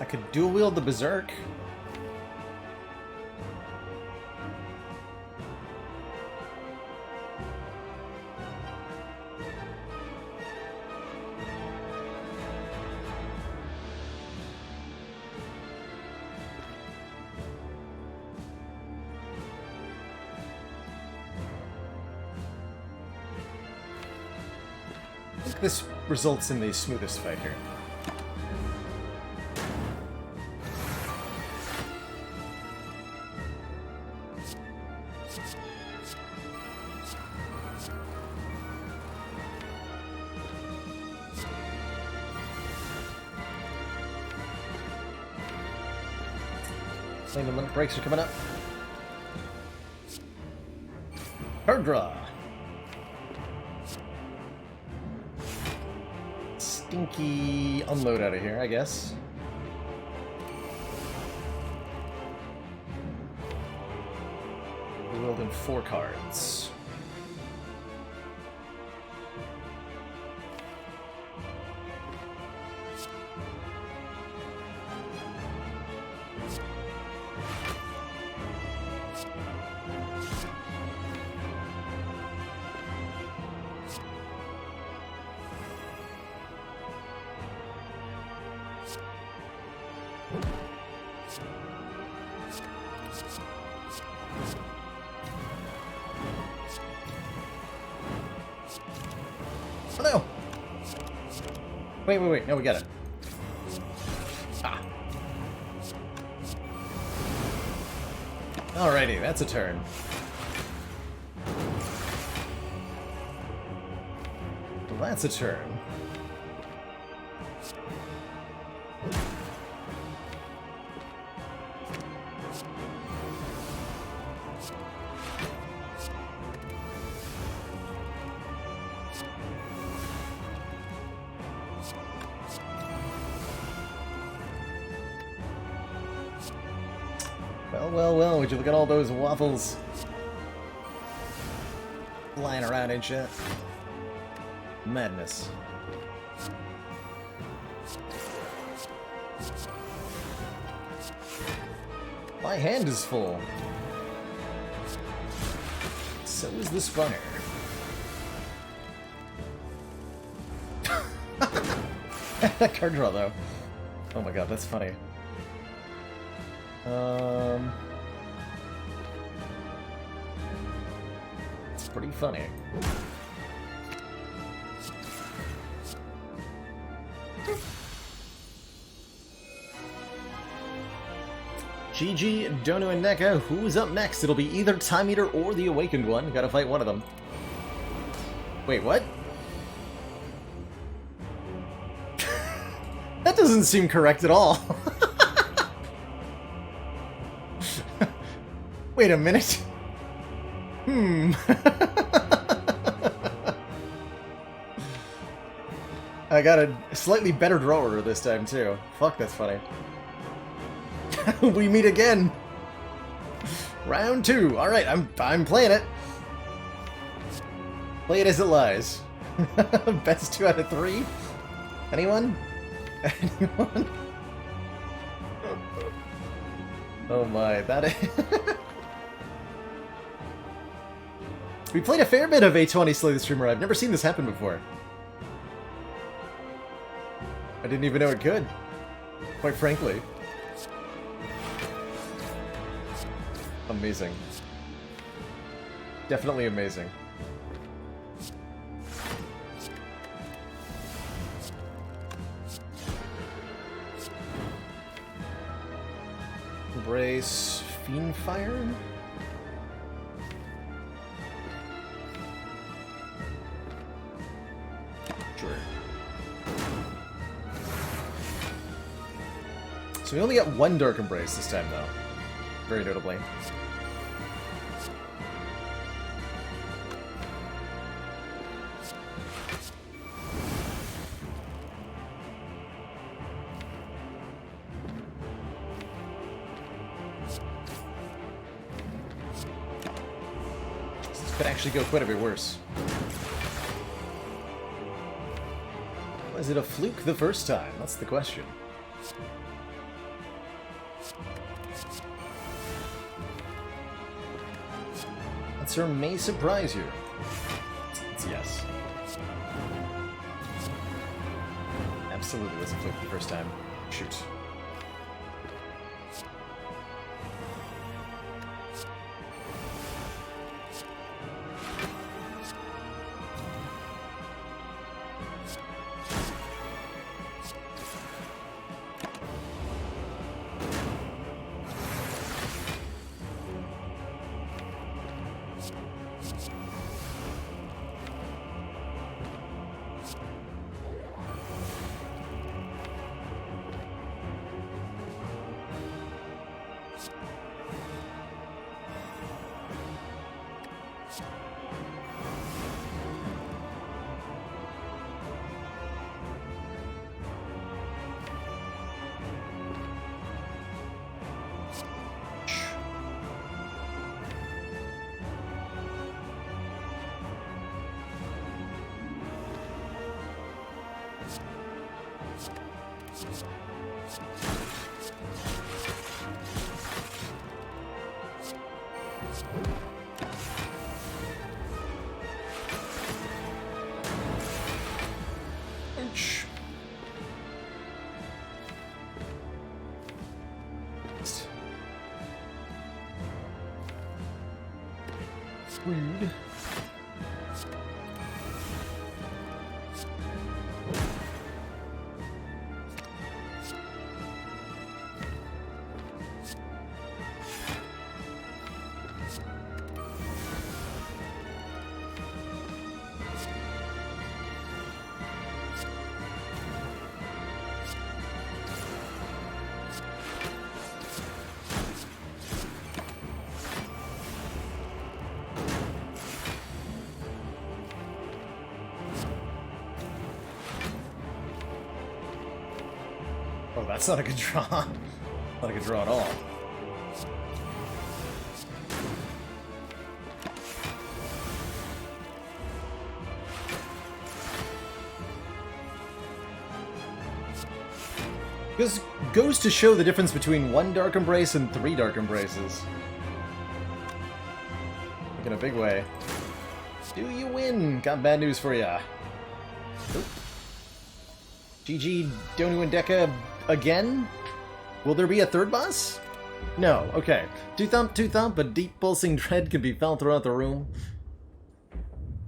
I could dual wield the Berserk. I think this results in the smoothest fight here. Limit breaks are coming up. Card draw. Stinky unload out of here, I guess. We rolled in 4 cards. Oh no! Wait. No, we got it. Ah. Alrighty, that's a turn. that's a turn. Well, would you look at all those waffles flying around and shit? Madness. My hand is full. So is the Spire. That card draw, though. Oh my god, that's funny. It's pretty funny. GG, Dono, and NECA, who's up next? It'll be either Time Eater or the Awakened one. Gotta fight one of them. Wait, what? That doesn't seem correct at all. Wait a minute. I got a slightly better draw order this time, too. Fuck, that's funny. We meet again! Round 2. Alright, I'm playing it. Play it as it lies. Best 2 out of 3? Anyone? Anyone? Oh my, that is... We played a fair bit of A20 Slay the Streamer. I've never seen this happen before. I didn't even know it could, quite frankly. Amazing. Definitely amazing. Embrace Fiendfire? Sure. So we only got one Dark Embrace this time, though. Very notably. This could actually go quite a bit worse. Was it a fluke the first time? That's the question. Answer may surprise you. It's yes. Absolutely was a fluke the first time. Shoot. Rude. that's not a good draw. Not a good draw at all. This goes to show the difference between 1 Dark Embrace and 3 Dark Embraces. Like in a big way. Do you win? Got bad news for ya. Oop. GG Donu and Deka again? Will there be a third boss? No, okay. Two thump, a deep pulsing dread can be felt throughout the room.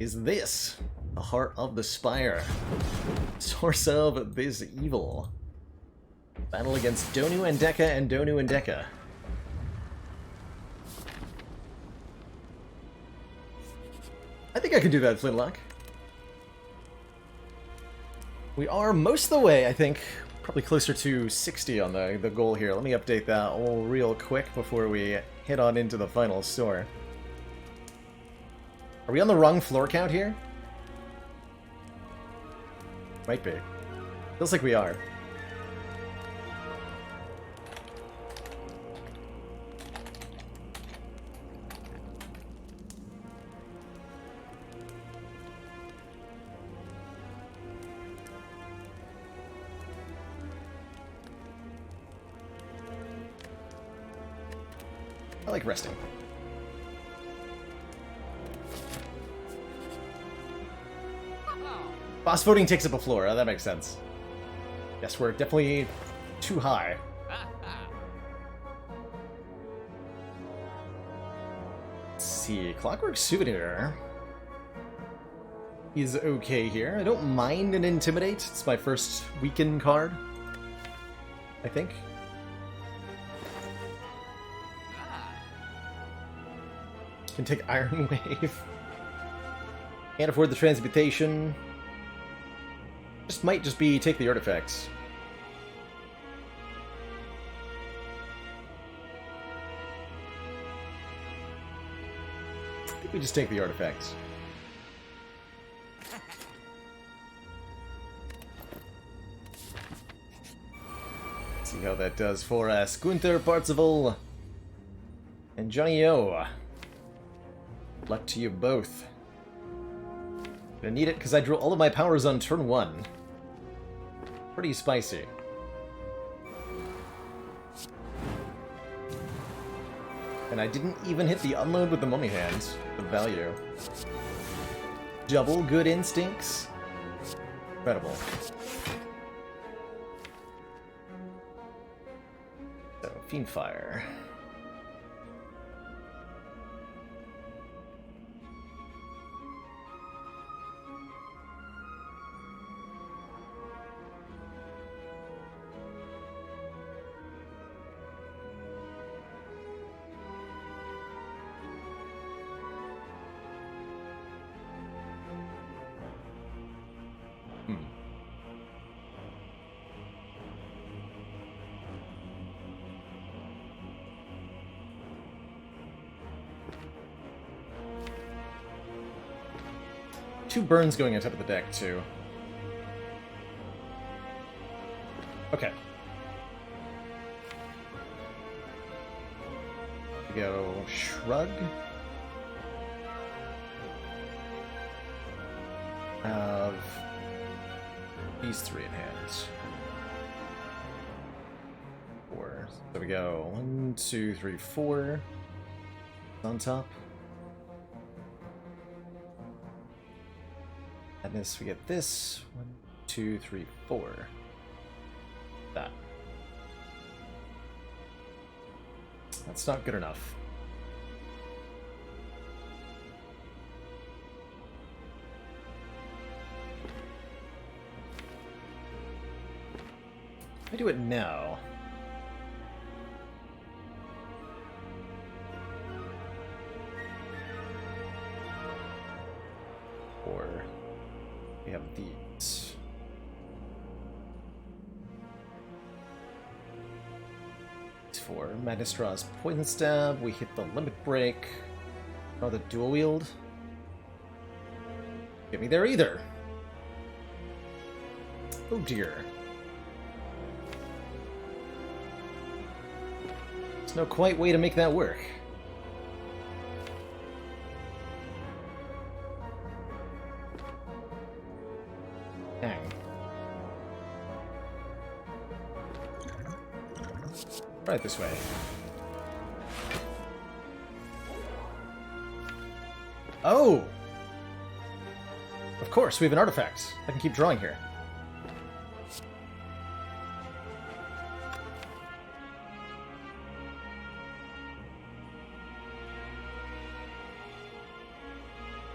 Is this the heart of the Spire? Source of this evil. Battle against Donu and Deka and Donu and Deka. I think I can do that, Flintlock. We are most of the way, I think. Probably closer to 60 on the goal here. Let me update that all real quick before we head on into the final store. Are we on the wrong floor count here? Might be. Feels like we are. I like resting. Boss voting takes up a floor. Oh, that makes sense. Yes, we're definitely too high. Let's see. Clockwork Souvenir is okay here. I don't mind an Intimidate. It's my first weaken card, I think. Can take Iron Wave. Can't afford the Transmutation. Might just be take the artifacts. I think we just take the artifacts. Let's see how that does for us. Gunther, Parzival, and Johnny O. Luck to you both. Gonna need it because I drew all of my powers on turn 1. Pretty spicy. And I didn't even hit the unload with the mummy hands. The value. Double good instincts. Incredible. So, Fiendfire. Two burns going on top of the deck, too. Okay. We go Shrug. Have these 3 in hand. 4. So we go 1, 2, 3, 4. On top. And this, we get this. 1, 2, 3, 4. That. That's not good enough. I do it now. Or we have these. For Madness draws Poison Stab, we hit the Limit Break. Draw the Dual Wield. Get me there either. Oh dear. There's no quite way to make that work. Dang. Right this way. Oh! Of course, we have an artifact. I can keep drawing here.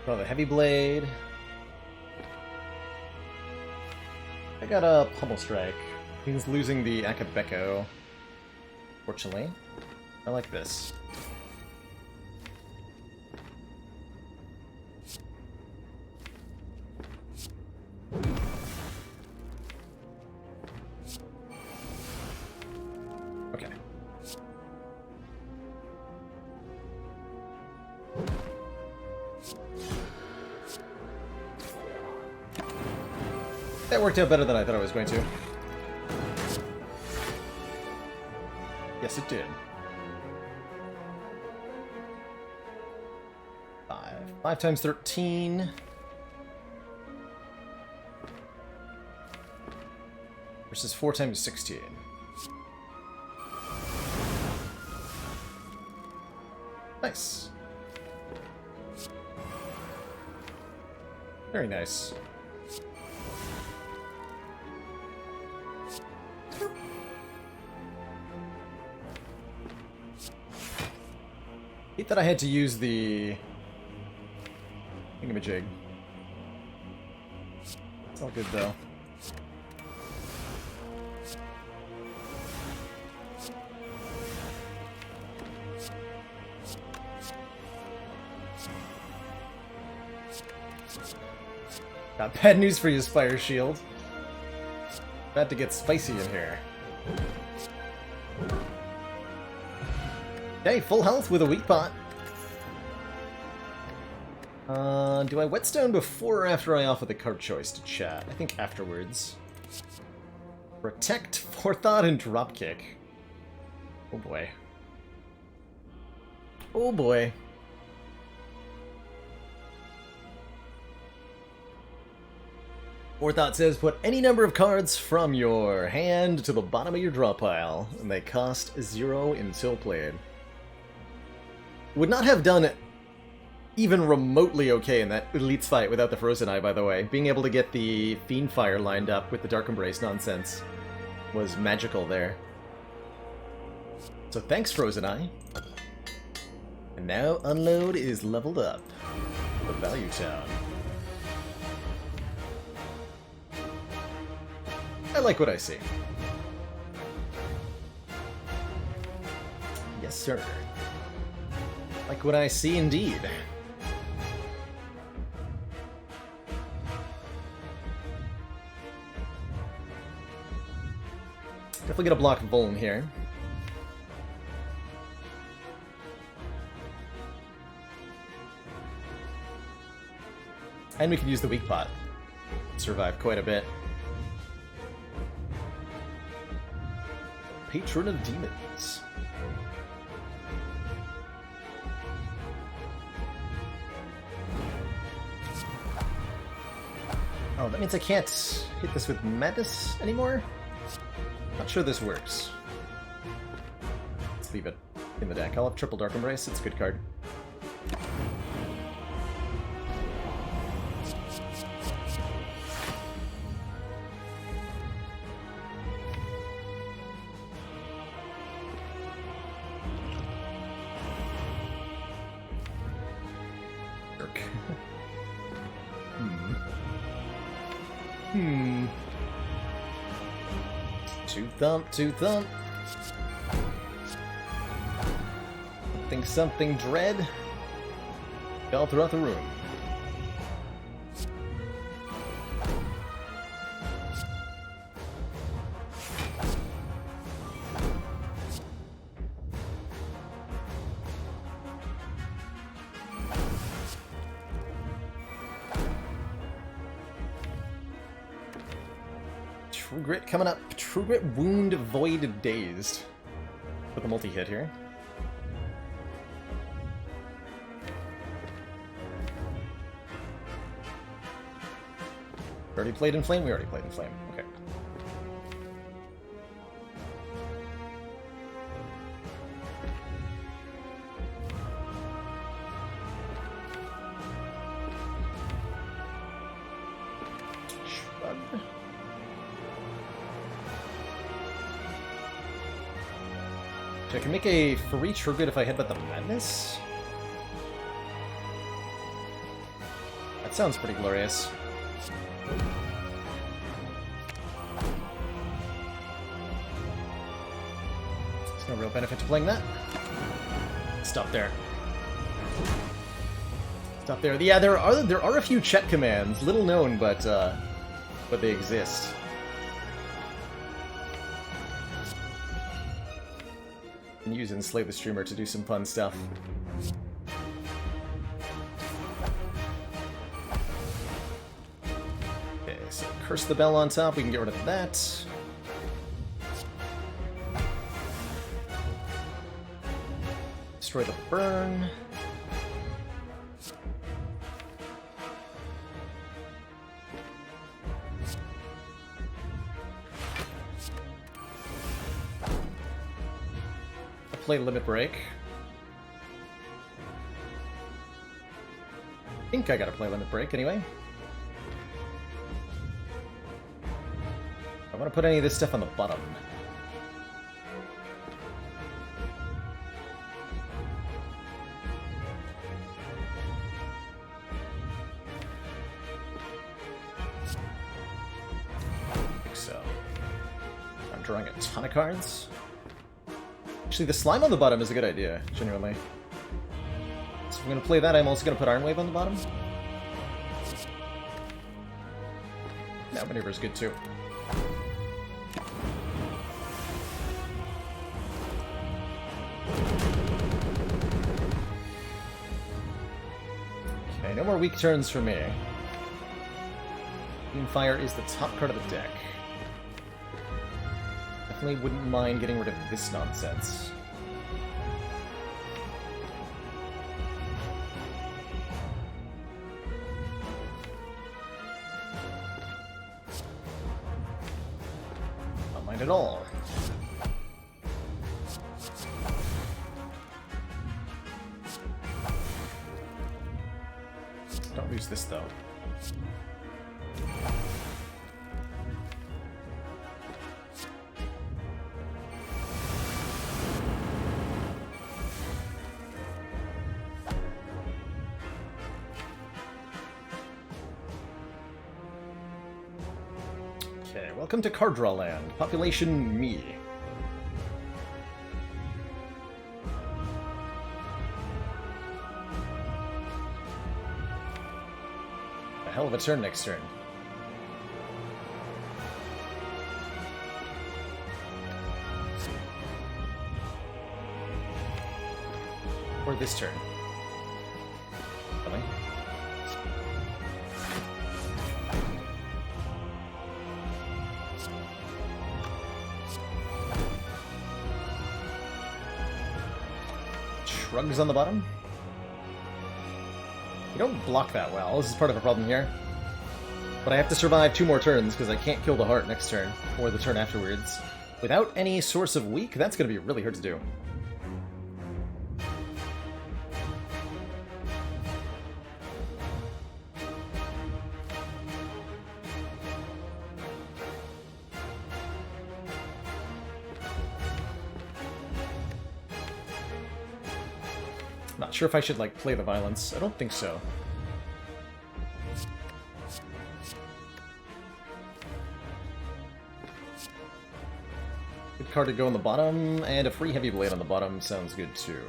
Oh, the heavy blade. I got a pummel strike. He's losing the Akabeko. Fortunately, I like this. Okay. That worked out better than I thought it was going to. Yes, it did. 5 times 13. Versus 4 times 16. Nice. Very nice. Hate that I had to use the thingamajig. It's all good though. Got bad news for you, Spire Shield. About to get spicy in here. Okay, full health with a weak pot. Do I whetstone before or after I offer the card choice to chat? I think afterwards. Protect, Forethought, and Dropkick. Oh boy. Oh boy. Forethought says, put any number of cards from your hand to the bottom of your draw pile, and they cost 0 until played. Would not have done even remotely okay in that Elites fight without the Frozen Eye, by the way. Being able to get the Fiendfire lined up with the Dark Embrace nonsense was magical there. So thanks, Frozen Eye. And now Unload is leveled up. The Value Town. I like what I see. Yes, sir. Like what I see, indeed. Definitely gonna block Vuln here. And we can use the weak pot. Survive quite a bit. Patron of Demons. Oh, that means I can't hit this with Madness anymore? Not sure this works. Let's leave it in the deck. I'll have triple Dark Embrace, it's a good card. Two thump. Something dread. All throughout the room. True Grit coming up. True Grit, Wound, Void, Dazed. With a multi-hit here. Already played in Flame? We already played in Flame. Okay. Shrug. So I can make a free trigger if I headbutt the Madness? That sounds pretty glorious. There's no real benefit to playing that. Stop there. Stop there. Yeah, there are a few check commands, little known, but they exist. And use Enslave the Streamer to do some fun stuff. Okay, so Curse the Bell on top, we can get rid of that. Destroy the burn. Play Limit Break. I think I gotta play Limit Break anyway. I want to put any of this stuff on the bottom. I think so. I'm drawing a ton of cards. Actually, the slime on the bottom is a good idea, genuinely. So if I'm going to play that, I'm also going to put Iron Wave on the bottom. Now Maneuver is good too. Okay, no more weak turns for me. Fire is the top card of the deck. Definitely wouldn't mind getting rid of this nonsense. Not mind at all. Don't lose this though. Welcome to Card Draw Land. Population me. A hell of a turn next turn. Or this turn. Really? Shrugs on the bottom? You don't block that well. This is part of a problem here. But I have to survive 2 more turns because I can't kill the heart next turn, or the turn afterwards. Without any source of weak, that's going to be really hard to do. Not sure if I should, like, play the violence. I don't think so. Good card to go on the bottom, and a free Heavy Blade on the bottom sounds good too.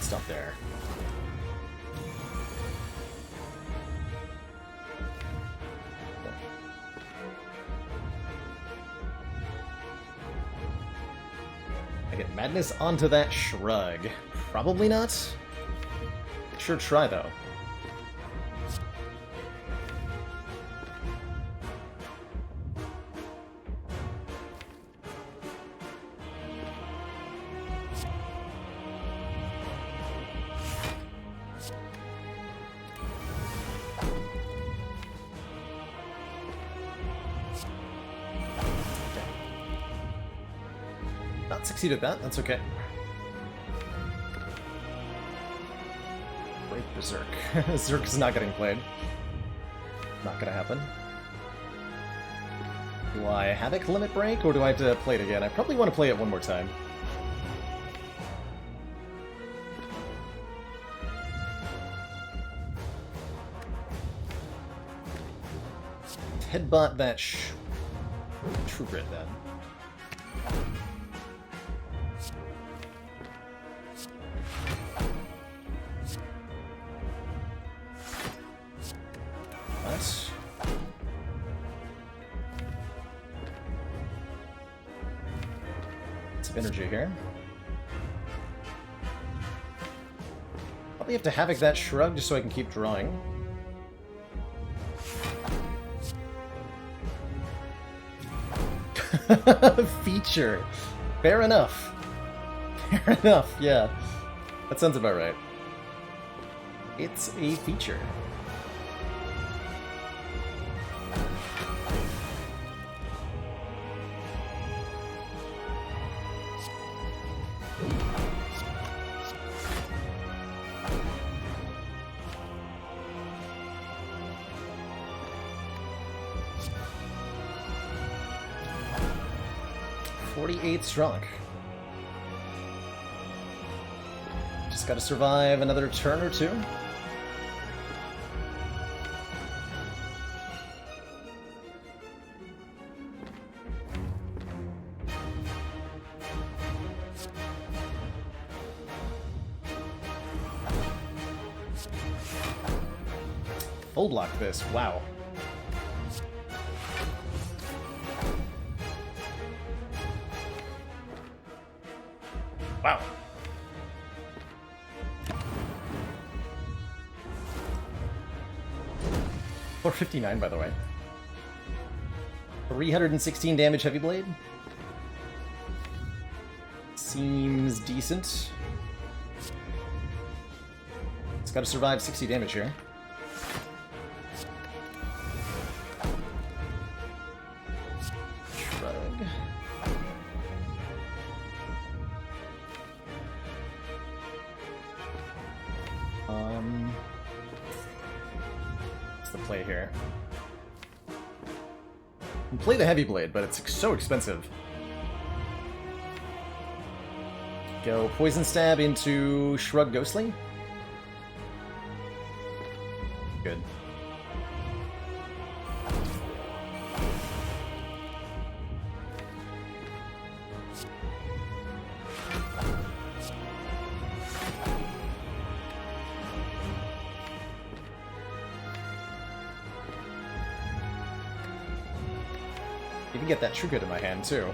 Stop there. I get Madness onto that Shrug. Probably not. Sure try, though. Not succeed at that, that's okay. Break Berserk. Berserk is not getting played. Not gonna happen. Do I Havoc limit break, or do I have to play it again? I probably want to play it one more time. Headbutt that True Grit then. Nice. Some energy here. Probably have to Havoc that Shrug just so I can keep drawing. Feature. Fair enough. Fair enough, yeah. That sounds about right. It's a feature. Strong. Just gotta survive another turn or two. Full block this, wow. Wow. $459, by the way. 316 damage Heavy Blade. Seems decent. It's got to survive 60 damage here. Shrug. What's the play here? You play the Heavy Blade, but it's so expensive. Go Poison Stab into Shrug Ghostly. Good. Even get that True Grit in my hand, too.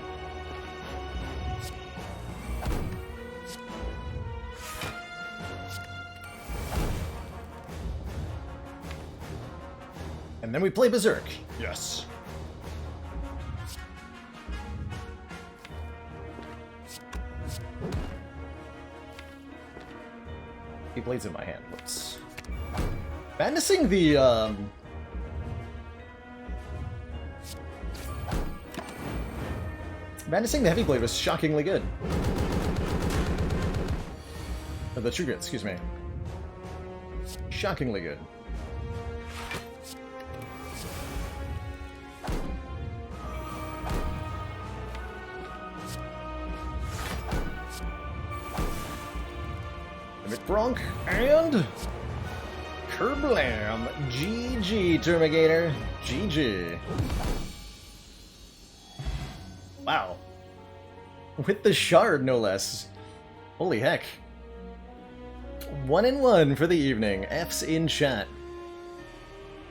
And then we play Berserk. Yes. He blades in my hand. Whoops. Madnessing the, Madnessing the Heavy Blade was shockingly good. Or the True Grit, excuse me. Shockingly good. Bronk and Kerblam. GG, Termigator. GG. Wow. With the shard, no less. Holy heck. 1-1 for the evening. F's in chat.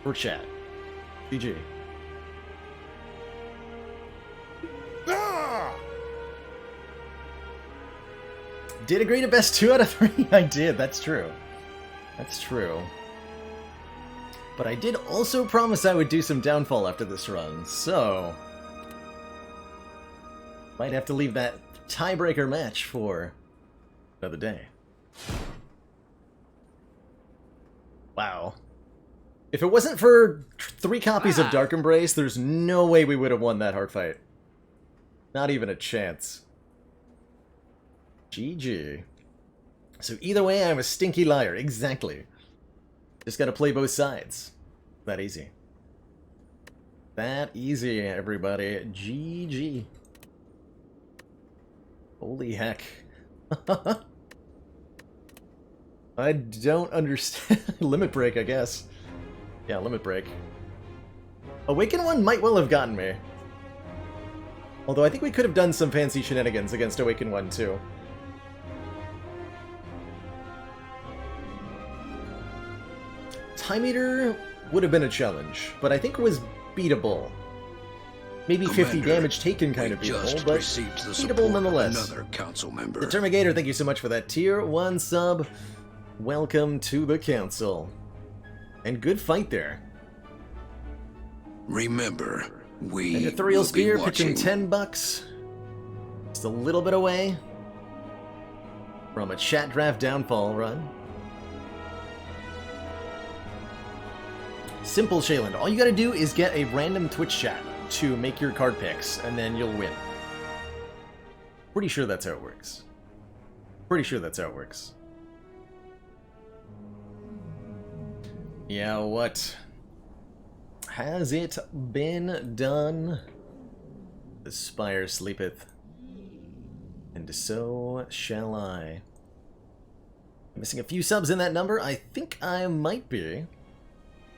For chat. GG. Did agree to best 2 out of 3. I did, that's true. That's true. But I did also promise I would do some downfall after this run, so... might have to leave that tiebreaker match for another day. Wow. If it wasn't for 3 copies of Dark Embrace, there's no way we would have won that hard fight. Not even a chance. GG. So either way, I'm a stinky liar. Exactly. Just gotta play both sides. That easy. That easy, everybody. GG. Holy heck. I don't understand. Limit break, I guess. Yeah, limit break. Awaken one might well have gotten me. Although I think we could have done some fancy shenanigans against Awaken one too. Time Eater would have been a challenge, but I think it was beatable. Maybe 50 Commander, damage taken kind of we just beatable, but received the beatable support nonetheless. of another council member. The Termigator, thank you so much for that tier 1 sub. Welcome to the council. And good fight there. Remember, we And Ethereal will Spear be pitching watching. $10. Just a little bit away from a chat draft downfall run. Simple, Shayland. All you gotta do is get a random Twitch chat to make your card picks, and then you'll win. Pretty sure that's how it works. Pretty sure that's how it works. Yeah, what? Has it been done? The Spire sleepeth, and so shall I. Missing a few subs in that number? I think I might be.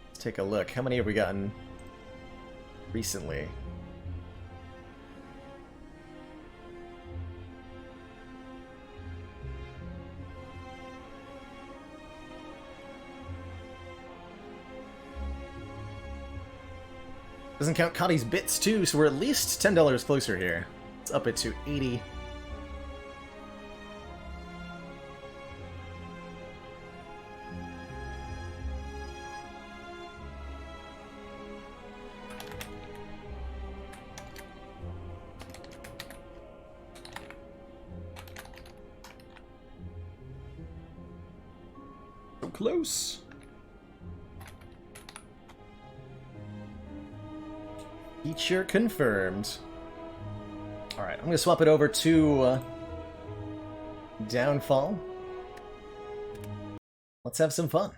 Let's take a look. How many have we gotten recently? Doesn't count Cotty's bits too, so we're at least $10 closer here. Let's up it to 80. So close. Feature confirmed. Alright, I'm going to swap it over to Downfall. Let's have some fun.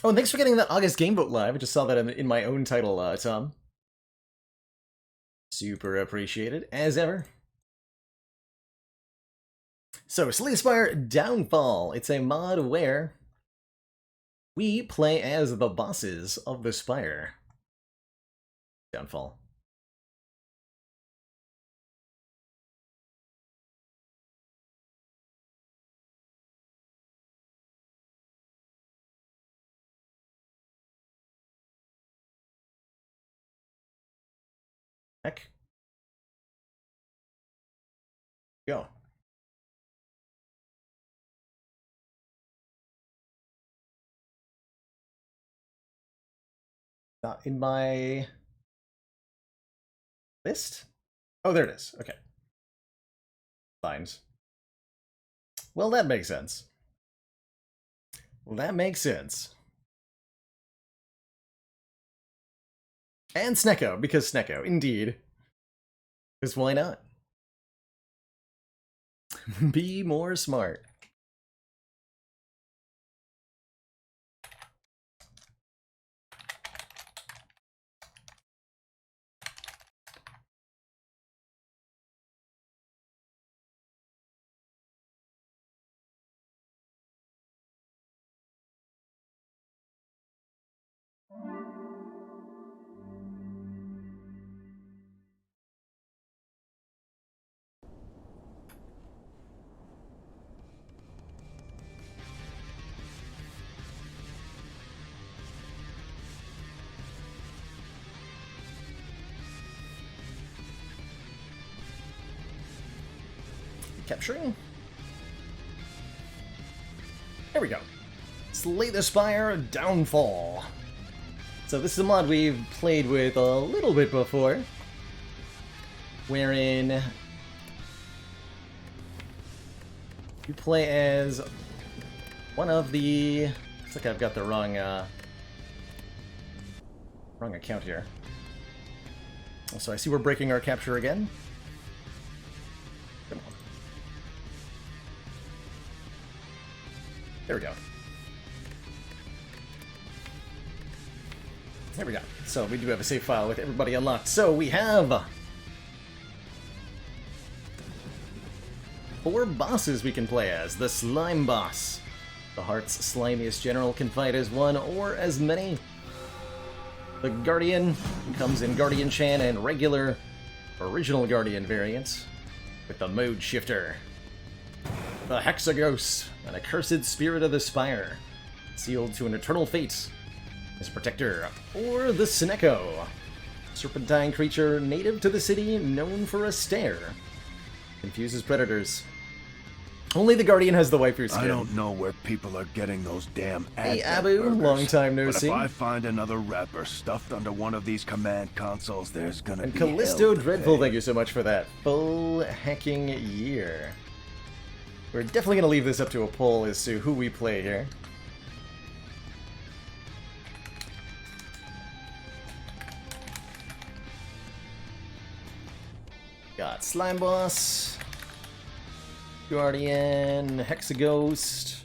Oh, and thanks for getting that August Game Vote live. I just saw that in my own title, Tom. Super appreciated, as ever. So, Slay Spire Downfall. It's a mod where we play as the bosses of the Spire. Downfall. Heck. Go. Not in my list? Oh, there it is. Okay. Lines. Well, that makes sense. Well, that makes sense. And Snecko, because Snecko, indeed. Because why not? Be more smart. Capturing. There we go. Slay the Spire Downfall. So this is a mod we've played with a little bit before, wherein you play as one of the... Looks like I've got the wrong account here. So I see we're breaking our capture again. Come on. There we go. There we go. So we do have a save file with everybody unlocked. So we have 4 bosses we can play as. The Slime Boss. The Heart's slimiest general can fight as one or as many. The Guardian comes in Guardian Chan and regular original Guardian variants with the Mode Shifter. The Hexaghost, an accursed spirit of the Spire, sealed to an eternal fate as protector. Or the Snecko, serpentine creature native to the city known for a stare. Confuses predators. Only the Guardian has the waifu skin. I don't know where people are getting those damn Hey advent Abu, burgers, long time no but see. if I find another rapper stuffed under one of these command consoles, there's gonna And be Callisto hell to Dreadful, pay. thank you so much for that full hacking year. We're definitely going to leave this up to a poll as to who we play here. Got Slime Boss, Guardian, Hexaghost,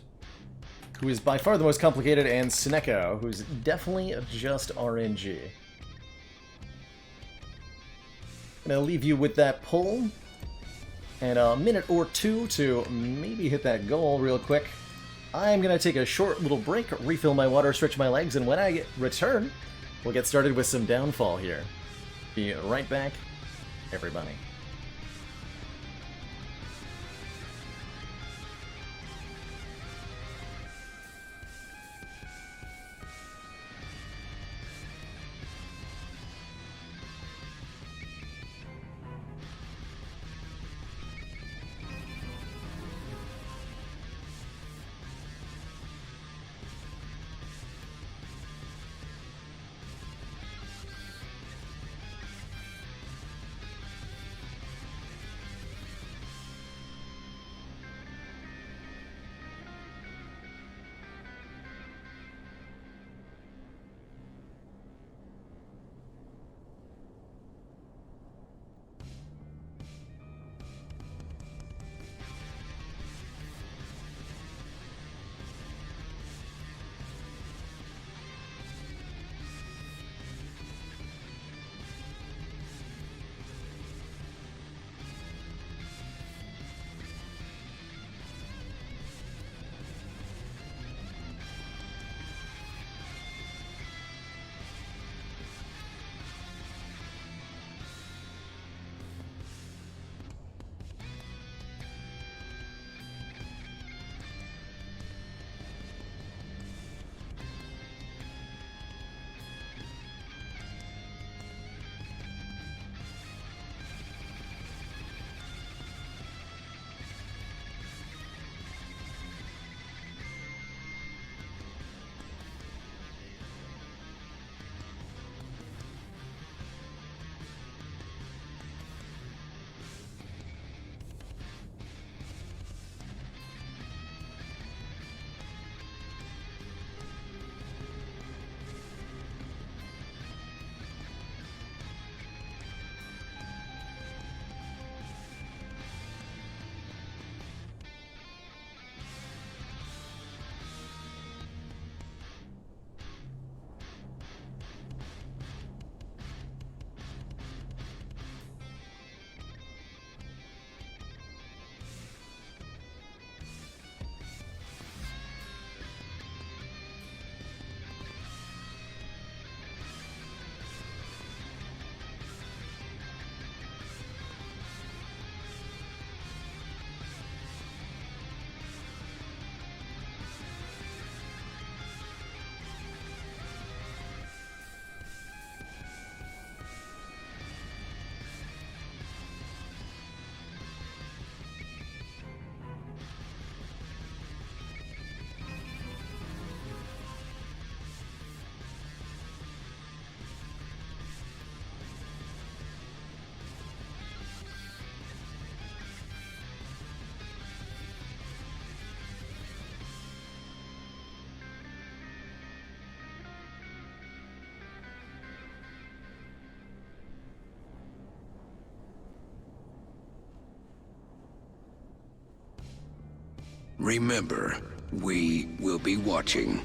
who is by far the most complicated, and Snecko, who's definitely just RNG. I'm gonna leave you with that poll, and a minute or two to maybe hit that goal real quick. I'm gonna take a short little break, refill my water, stretch my legs, and when I return, we'll get started with some Downfall here. Be right back, everybody. Remember, we will be watching.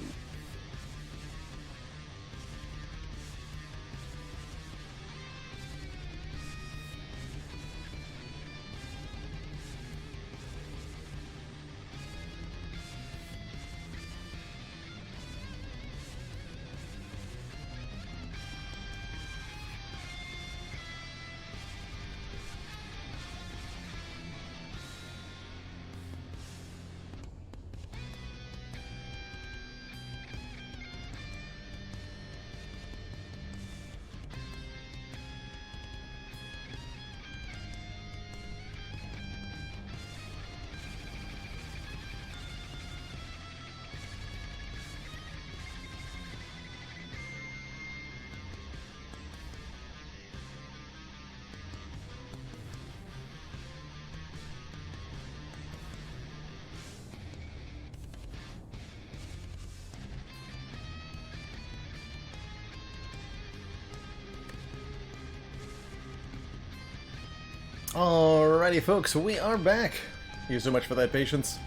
Alrighty, folks, we are back. Thank you so much for that patience.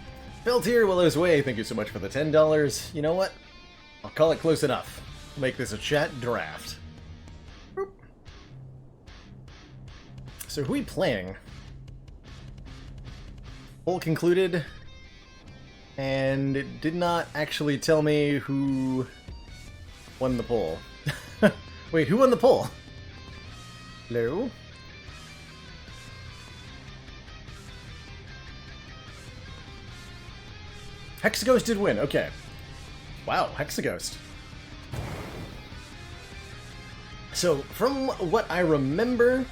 Felt here while I was away, thank you so much for the $10. You know what? I'll call it close enough. Make this a chat draft. Boop. So who are we playing? Poll concluded, and it did not actually tell me who won the poll. Wait, who won the poll? Hello? Hexaghost did win, okay. Wow, Hexaghost. So, from what I remember,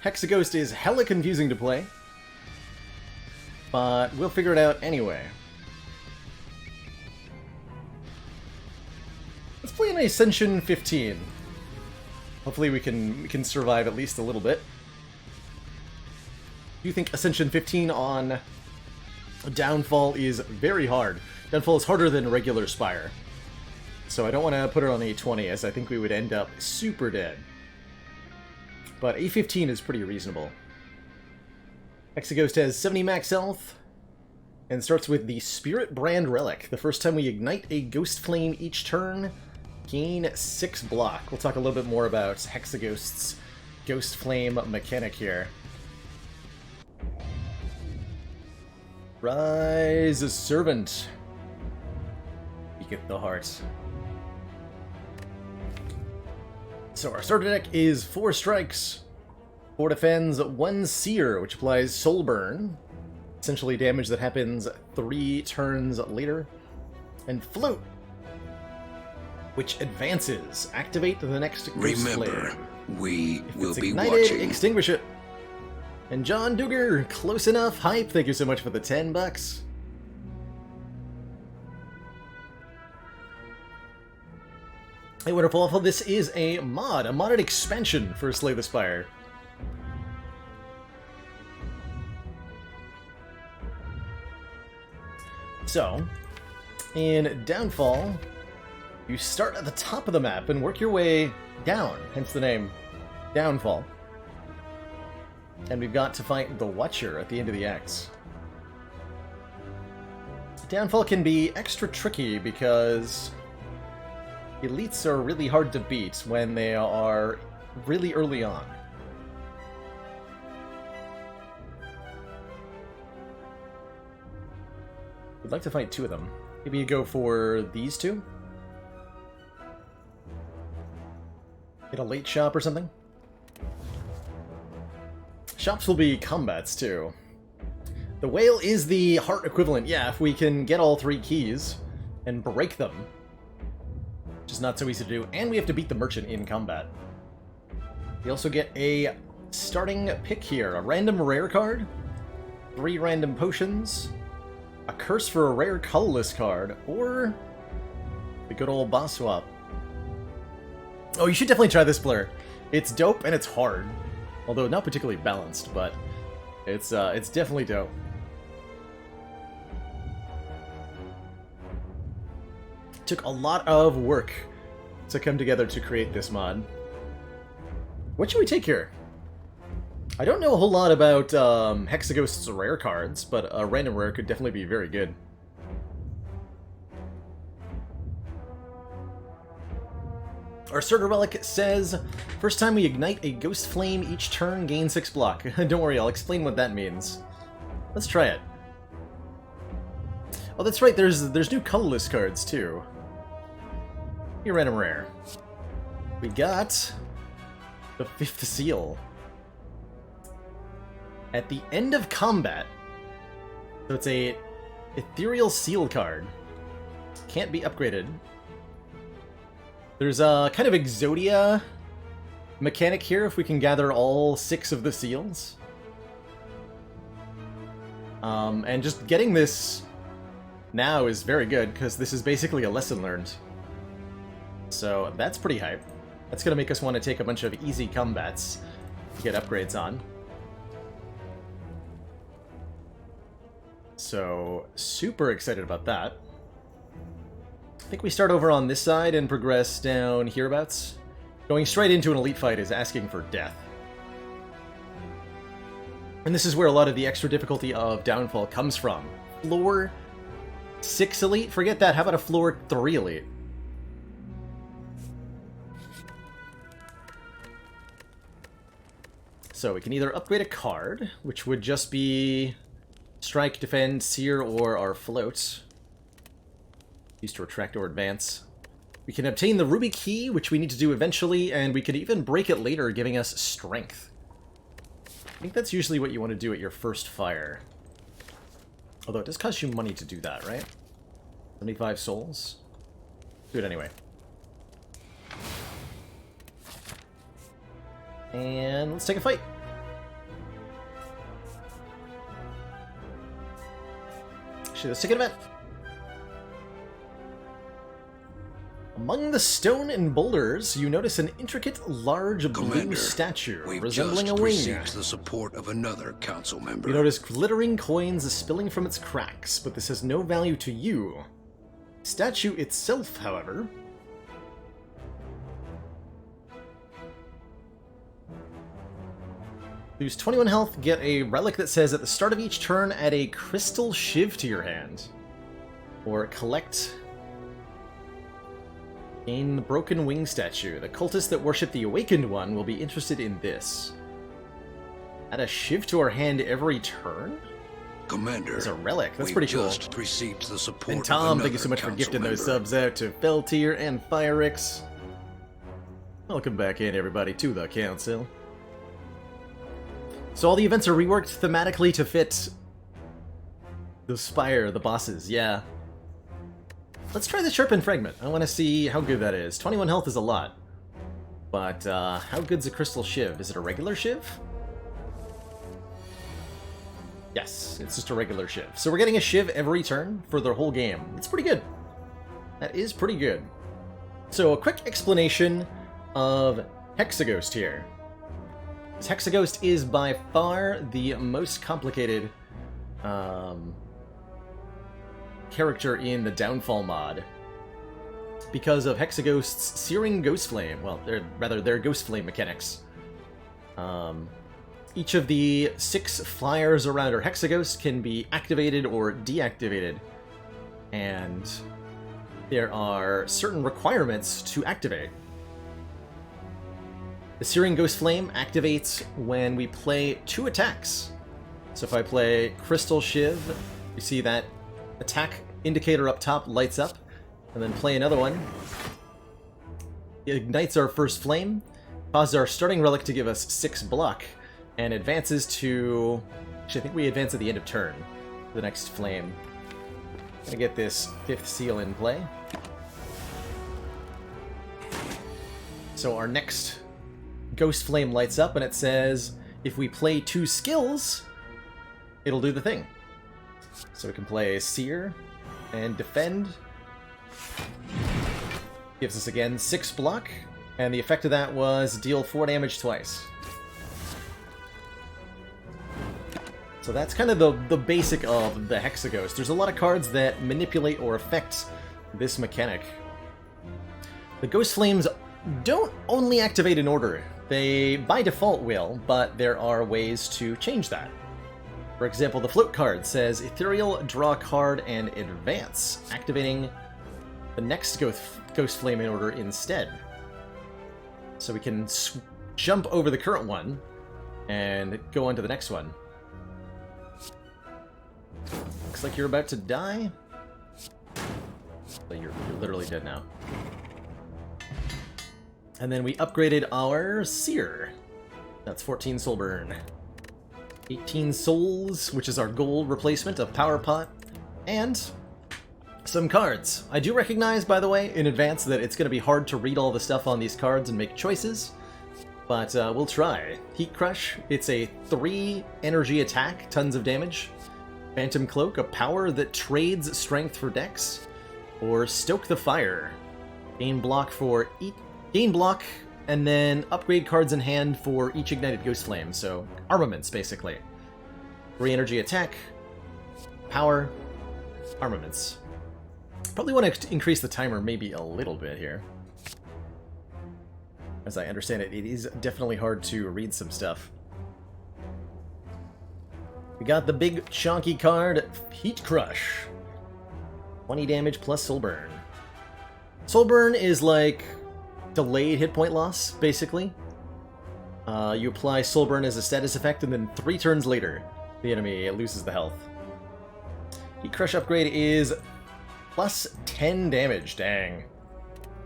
Hexaghost is hella confusing to play, but we'll figure it out anyway. Let's play an Ascension 15. Hopefully we can survive at least a little bit. Do you think Ascension 15 on Downfall is very hard? Downfall is harder than regular Spire. So I don't want to put it on A20, as I think we would end up super dead. But A15 is pretty reasonable. Hexaghost has 70 max health, and starts with the Spirit Brand Relic. The first time we ignite a Ghost Flame each turn, gain 6 block. We'll talk a little bit more about Hexaghost's Ghost Flame mechanic here. Rise a Servant. You get the heart. So our starter deck is 4 strikes, 4 defends, 1 seer, which applies Soul Burn, essentially damage that happens 3 turns later, and Float, which advances. Activate the next Ghost Remember, Flame. we If will it's be ignited, watching. extinguish it. And John Duger, close enough. Hype, thank you so much for the $10. Hey, Wonderful, this is a modded expansion for Slay the Spire. So, in Downfall, you start at the top of the map and work your way down, hence the name Downfall. And we've got to fight the Watcher at the end of the X. Downfall can be extra tricky because elites are really hard to beat when they are really early on. We'd like to fight 2 of them. Maybe you go for these 2? Get a late shop or something? Shops will be combats, too. The whale is the heart equivalent. Yeah, if we can get all 3 keys and break them, which is not so easy to do, and we have to beat the merchant in combat. We also get a starting pick here. A random rare card, 3 random potions, a curse for a rare colorless card, or the good old boss swap. Oh, you should definitely try this Blur. It's dope and it's hard. Although not particularly balanced, but it's definitely dope. Took a lot of work to come together to create this mod. What should we take here? I don't know a whole lot about Hexaghost's rare cards, but a random rare could definitely be very good. Our starter relic says, first time we ignite a ghost flame each turn, gain 6 block. Don't worry, I'll explain what that means. Let's try it. Oh, that's right, there's new colorless cards, too. Your random rare. We got the 5th seal. At the end of combat, so it's a ethereal seal card. Can't be upgraded. There's a kind of Exodia mechanic here if we can gather all 6 of the seals. And just getting this now is very good, because this is basically a lesson learned. So that's pretty hype. That's going to make us want to take a bunch of easy combats to get upgrades on. So, super excited about that. I think we start over on this side and progress down hereabouts. Going straight into an elite fight is asking for death. And this is where a lot of the extra difficulty of Downfall comes from. Floor 6 elite? Forget that, how about a floor 3 elite? So we can either upgrade a card, which would just be Strike, Defend, Sear, or our Float. Used to retract or advance. We can obtain the Ruby Key, which we need to do eventually, and we could even break it later, giving us Strength. I think that's usually what you want to do at your first fire. Although it does cost you money to do that, right? 75 souls? Do it anyway. And let's take a fight. Actually, let's take an event. Among the stone and boulders, you notice an intricate, large blue statue resembling a wing. Received the support of another council member. You notice glittering coins spilling from its cracks, but this has no value to you. The statue itself, however, lose 21 health, get a relic that says at the start of each turn, add a crystal shiv to your hand. Or collect... Gain the broken wing statue. The cultists that worship the awakened one will be interested in this. Add a shiv to our hand every turn? Commander, there's a relic. That's pretty cool. Just received the support and Tom, of thank you so much for gifting member. those subs out to Feltier and Firix. Welcome back in, everybody, to the council. So all the events are reworked thematically to fit the Spire, the bosses, yeah. Let's try the Sharpened Fragment. I want to see how good that is. 21 health is a lot. But, how good's a Crystal Shiv? Is it a regular Shiv? Yes, it's just a regular Shiv. So we're getting a Shiv every turn for the whole game. It's pretty good. That is pretty good. So a quick explanation of Hexaghost here. This Hexaghost is by far the most complicated character in the Downfall mod because of Hexaghost's Searing Ghost Flame. Well, their Ghost Flame mechanics. Each of the 6 flyers around our Hexaghost can be activated or deactivated, and there are certain requirements to activate. The Searing Ghost Flame activates when we play 2 attacks. So if I play Crystal Shiv, you see that attack indicator up top lights up, and then play another one. It ignites our first flame, causes our starting relic to give us 6 block, and advances to... Actually, I think we advance at the end of turn. The next flame. Gonna get this 5th seal in play. So our next Ghost Flame lights up, and it says, if we play 2 skills, it'll do the thing. So we can play Sear and Defend. Gives us again 6 block, and the effect of that was deal 4 damage twice. So that's kind of the basic of the Hexaghost. There's a lot of cards that manipulate or affect this mechanic. The Ghost Flames don't only activate in order. They, by default, will, but there are ways to change that. For example, the float card says Ethereal, draw a card, and advance, activating the next Ghost Flame in order instead. So we can jump over the current one and go on to the next one. Looks like you're about to die. But you're literally dead now. And then we upgraded our Seer. That's 14 soul burn. 18 souls, which is our gold replacement of Power Pot. And some cards. I do recognize, by the way, in advance that it's going to be hard to read all the stuff on these cards and make choices. But we'll try. Heat Crush, it's a 3 energy attack, tons of damage. Phantom Cloak, a power that trades strength for dex. Or Stoke the Fire. Gain block and then upgrade cards in hand for each ignited Ghost Flame. So, armaments, basically. 3 energy attack, power, armaments. Probably want to increase the timer maybe a little bit here. As I understand it, it is definitely hard to read some stuff. We got the big chunky card, Heat Crush. 20 damage plus Soul Burn. Soul Burn is like delayed hit point loss, basically. You apply Soul Burn as a status effect, and then 3 turns later, the enemy loses the health. Heat Crush upgrade is plus 10 damage. Dang.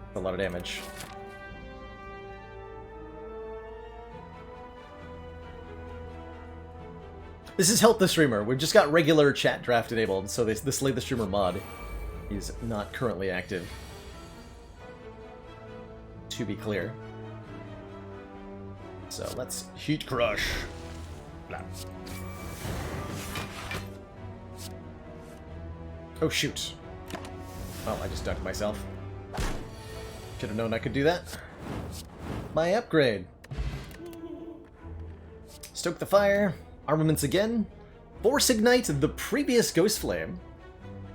That's a lot of damage. This has helped the streamer. We've just got regular chat draft enabled, so the Slay the Streamer mod is not currently active. To be clear. So let's Heat Crush. Blah. Oh shoot. Oh, I just dunked myself. Should have known I could do that. My upgrade. Stoke the Fire. Armaments again. Force Ignite the previous Ghost Flame.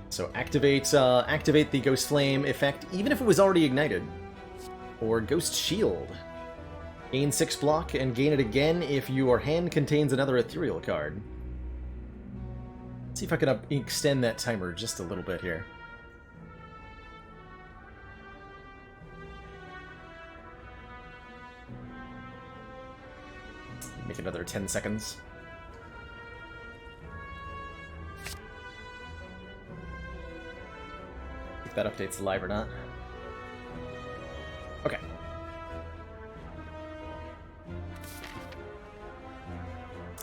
So activate the Ghost Flame effect even if it was already ignited. Or Ghost Shield. Gain 6 block and gain it again if your hand contains another ethereal card. Let's see if I can extend that timer just a little bit here. Make another 10 seconds. If that update's live or not. Okay.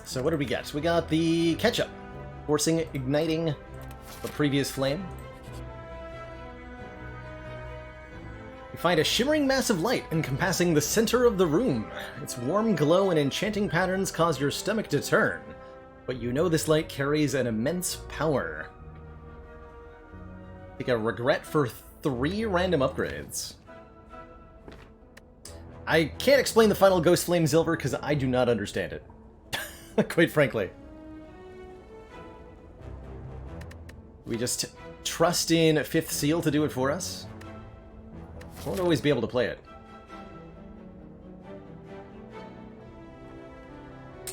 So what did we get? We got the Ketchup, igniting the previous flame. You find a shimmering mass of light encompassing the center of the room. Its warm glow and enchanting patterns cause your stomach to turn, but you know this light carries an immense power. Take a regret for 3 random upgrades. I can't explain the final Ghost Flame Silver because I do not understand it. Quite frankly. We just trust in 5th Seal to do it for us. Won't always be able to play it.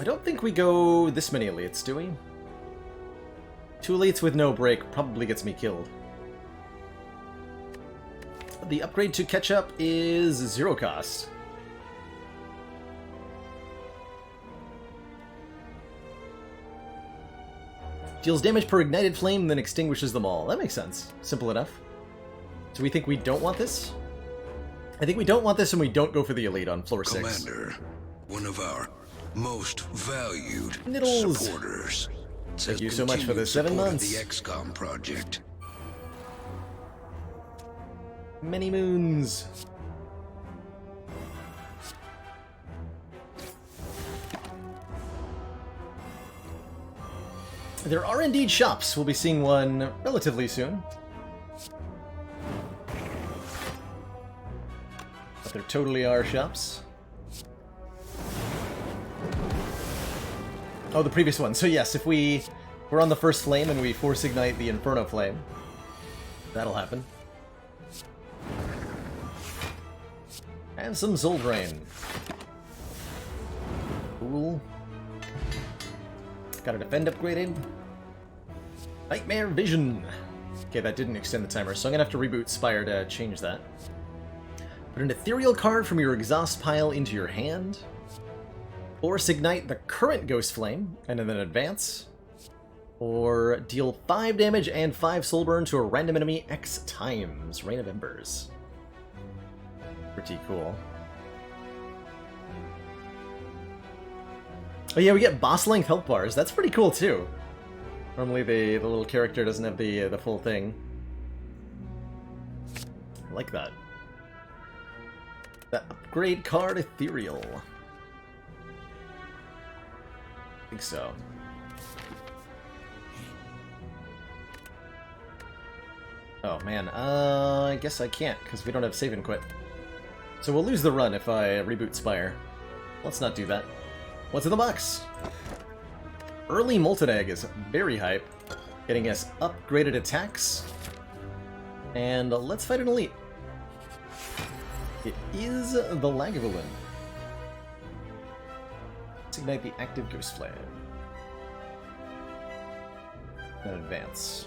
I don't think we go this many elites, do we? 2 elites with no break probably gets me killed. The upgrade to Ketchup is 0 cost. Deals damage per ignited flame, then extinguishes them all. That makes sense. Simple enough. So we think we don't want this? I think we don't want this and we don't go for the elite on floor 6. Commander, one of our most valued Niddles. supporters. Thank you so much for the 7 months. The XCOM project. Many moons. There are indeed shops. We'll be seeing one relatively soon. But there totally are shops. Oh, the previous one. So yes, if we're on the first flame and we force ignite the Inferno Flame, that'll happen. And some Soul Drain. Cool. Got a defend upgraded. Nightmare Vision. Okay, that didn't extend the timer, so I'm gonna have to reboot Spire to change that. Put an ethereal card from your exhaust pile into your hand. Force ignite the current Ghost Flame, and then advance. Or deal 5 damage and 5 soul burn to a random enemy X times. Rain of Embers. Pretty cool. Oh yeah, we get boss length health bars. That's pretty cool too. Normally the little character doesn't have the full thing. I like that. That upgrade card ethereal. I think so. Oh man, I guess I can't because we don't have save and quit. So we'll lose the run if I reboot Spire. Let's not do that. What's in the box? Early Molten Egg is very hype, getting us upgraded attacks. And let's fight an elite. It is the Lagavulin. Let's ignite the active Ghost Flame. And advance.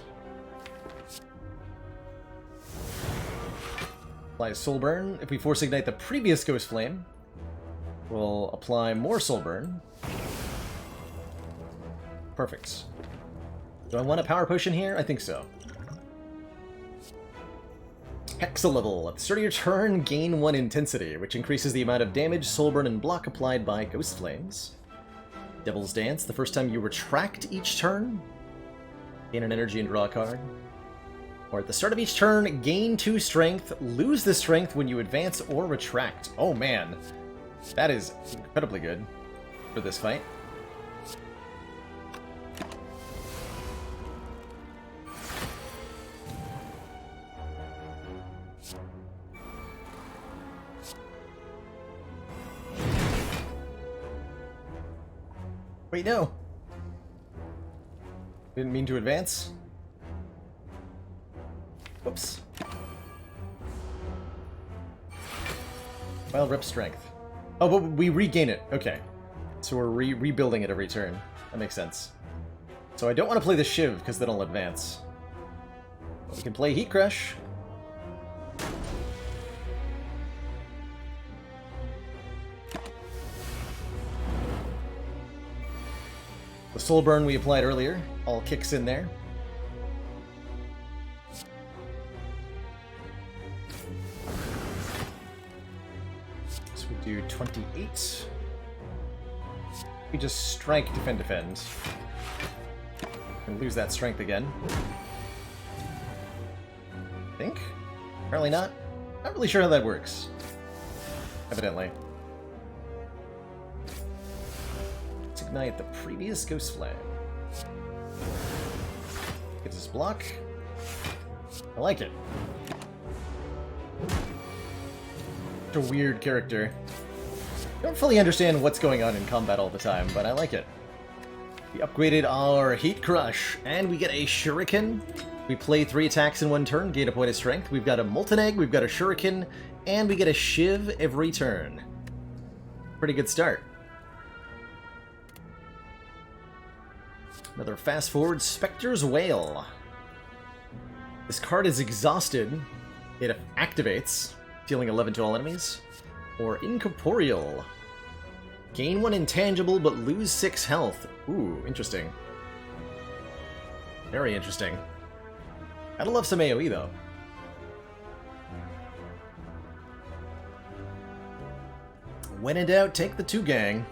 Apply Soul Burn. If we force ignite the previous Ghost Flame, we'll apply more Soul Burn. Perfect. Do I want a Power Potion here? I think so. Hexa level. At the start of your turn, gain 1 intensity, which increases the amount of damage, Soul Burn, and block applied by Ghost Flames. Devil's Dance. The first time you retract each turn, gain an energy and draw a card. Or at the start of each turn, gain 2 strength, lose the strength when you advance or retract. Oh man, that is incredibly good for this fight. Wait, no. Didn't mean to advance. Whoops. Well, rip strength. Oh, but we regain it. Okay. So we're rebuilding it every turn. That makes sense. So I don't want to play the Shiv, because then I'll advance. But we can play Heat Crush. The Soul Burn we applied earlier all kicks in there. So we do 28. We just strike, defend, defend. And lose that strength again. I think? Apparently not. Not really sure how that works. Evidently. Let's ignite the previous Ghost Flame. Gets his block. I like it. Such a weird character. Don't fully understand what's going on in combat all the time, but I like it. We upgraded our Heat Crush, and we get a Shuriken. We play 3 attacks in 1 turn, gain a point of strength. We've got a Molten Egg, we've got a Shuriken, and we get a Shiv every turn. Pretty good start. Another fast forward, Spectre's Wail. This card is exhausted. It activates, dealing 11 to all enemies. Or Incorporeal. Gain 1 intangible, but lose 6 health. Ooh, interesting. Very interesting. Gotta love some AoE, though. When in doubt, take the 2 gang.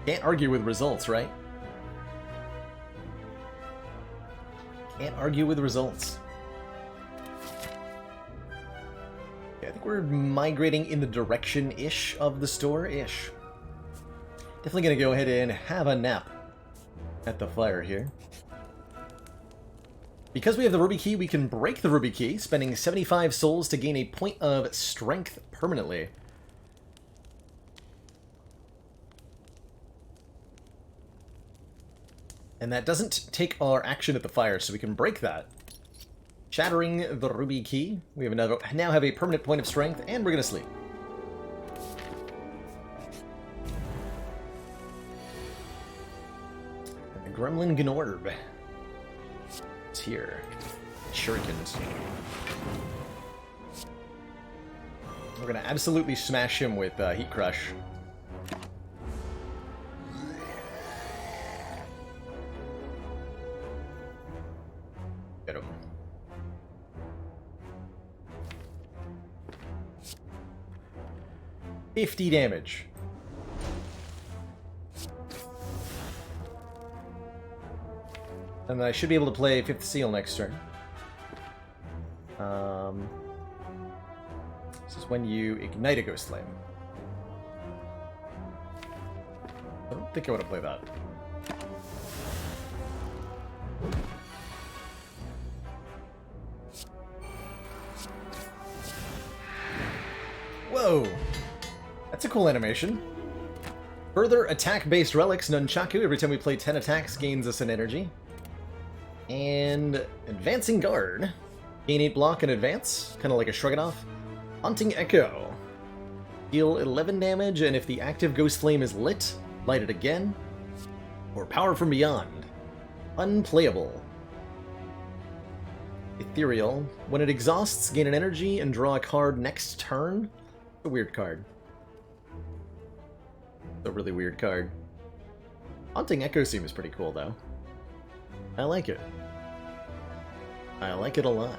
Can't argue with results, right? Can't argue with results. Yeah, I think we're migrating in the direction-ish of the store-ish. Definitely gonna go ahead and have a nap at the fire here. Because we have the Ruby Key, we can break the Ruby Key, spending 75 souls to gain a point of strength permanently. And that doesn't take our action at the fire, so we can break that. Shattering the Ruby Key. We have now have a permanent point of strength, and we're gonna sleep. Gremlin Gnorb. It's here. Shurikens. We're gonna absolutely smash him with Heat Crush. Get him. $50 damage. And then I should be able to play 5th Seal next turn. This is when you ignite a Ghost Flame. I don't think I want to play that. Whoa! That's a cool animation. Further attack-based relics, Nunchaku. Every time we play 10 attacks, gains us an energy. And Advancing Guard. Gain 8 block and advance, kind of like a Shrug It Off. Haunting Echo. Deal 11 damage, and if the active Ghost Flame is lit, light it again. Or Power from Beyond. Unplayable. Ethereal. When it exhausts, gain an energy and draw a card next turn. It's a weird card. A really weird card. Haunting Echo seems pretty cool, though. I like it. I like it a lot.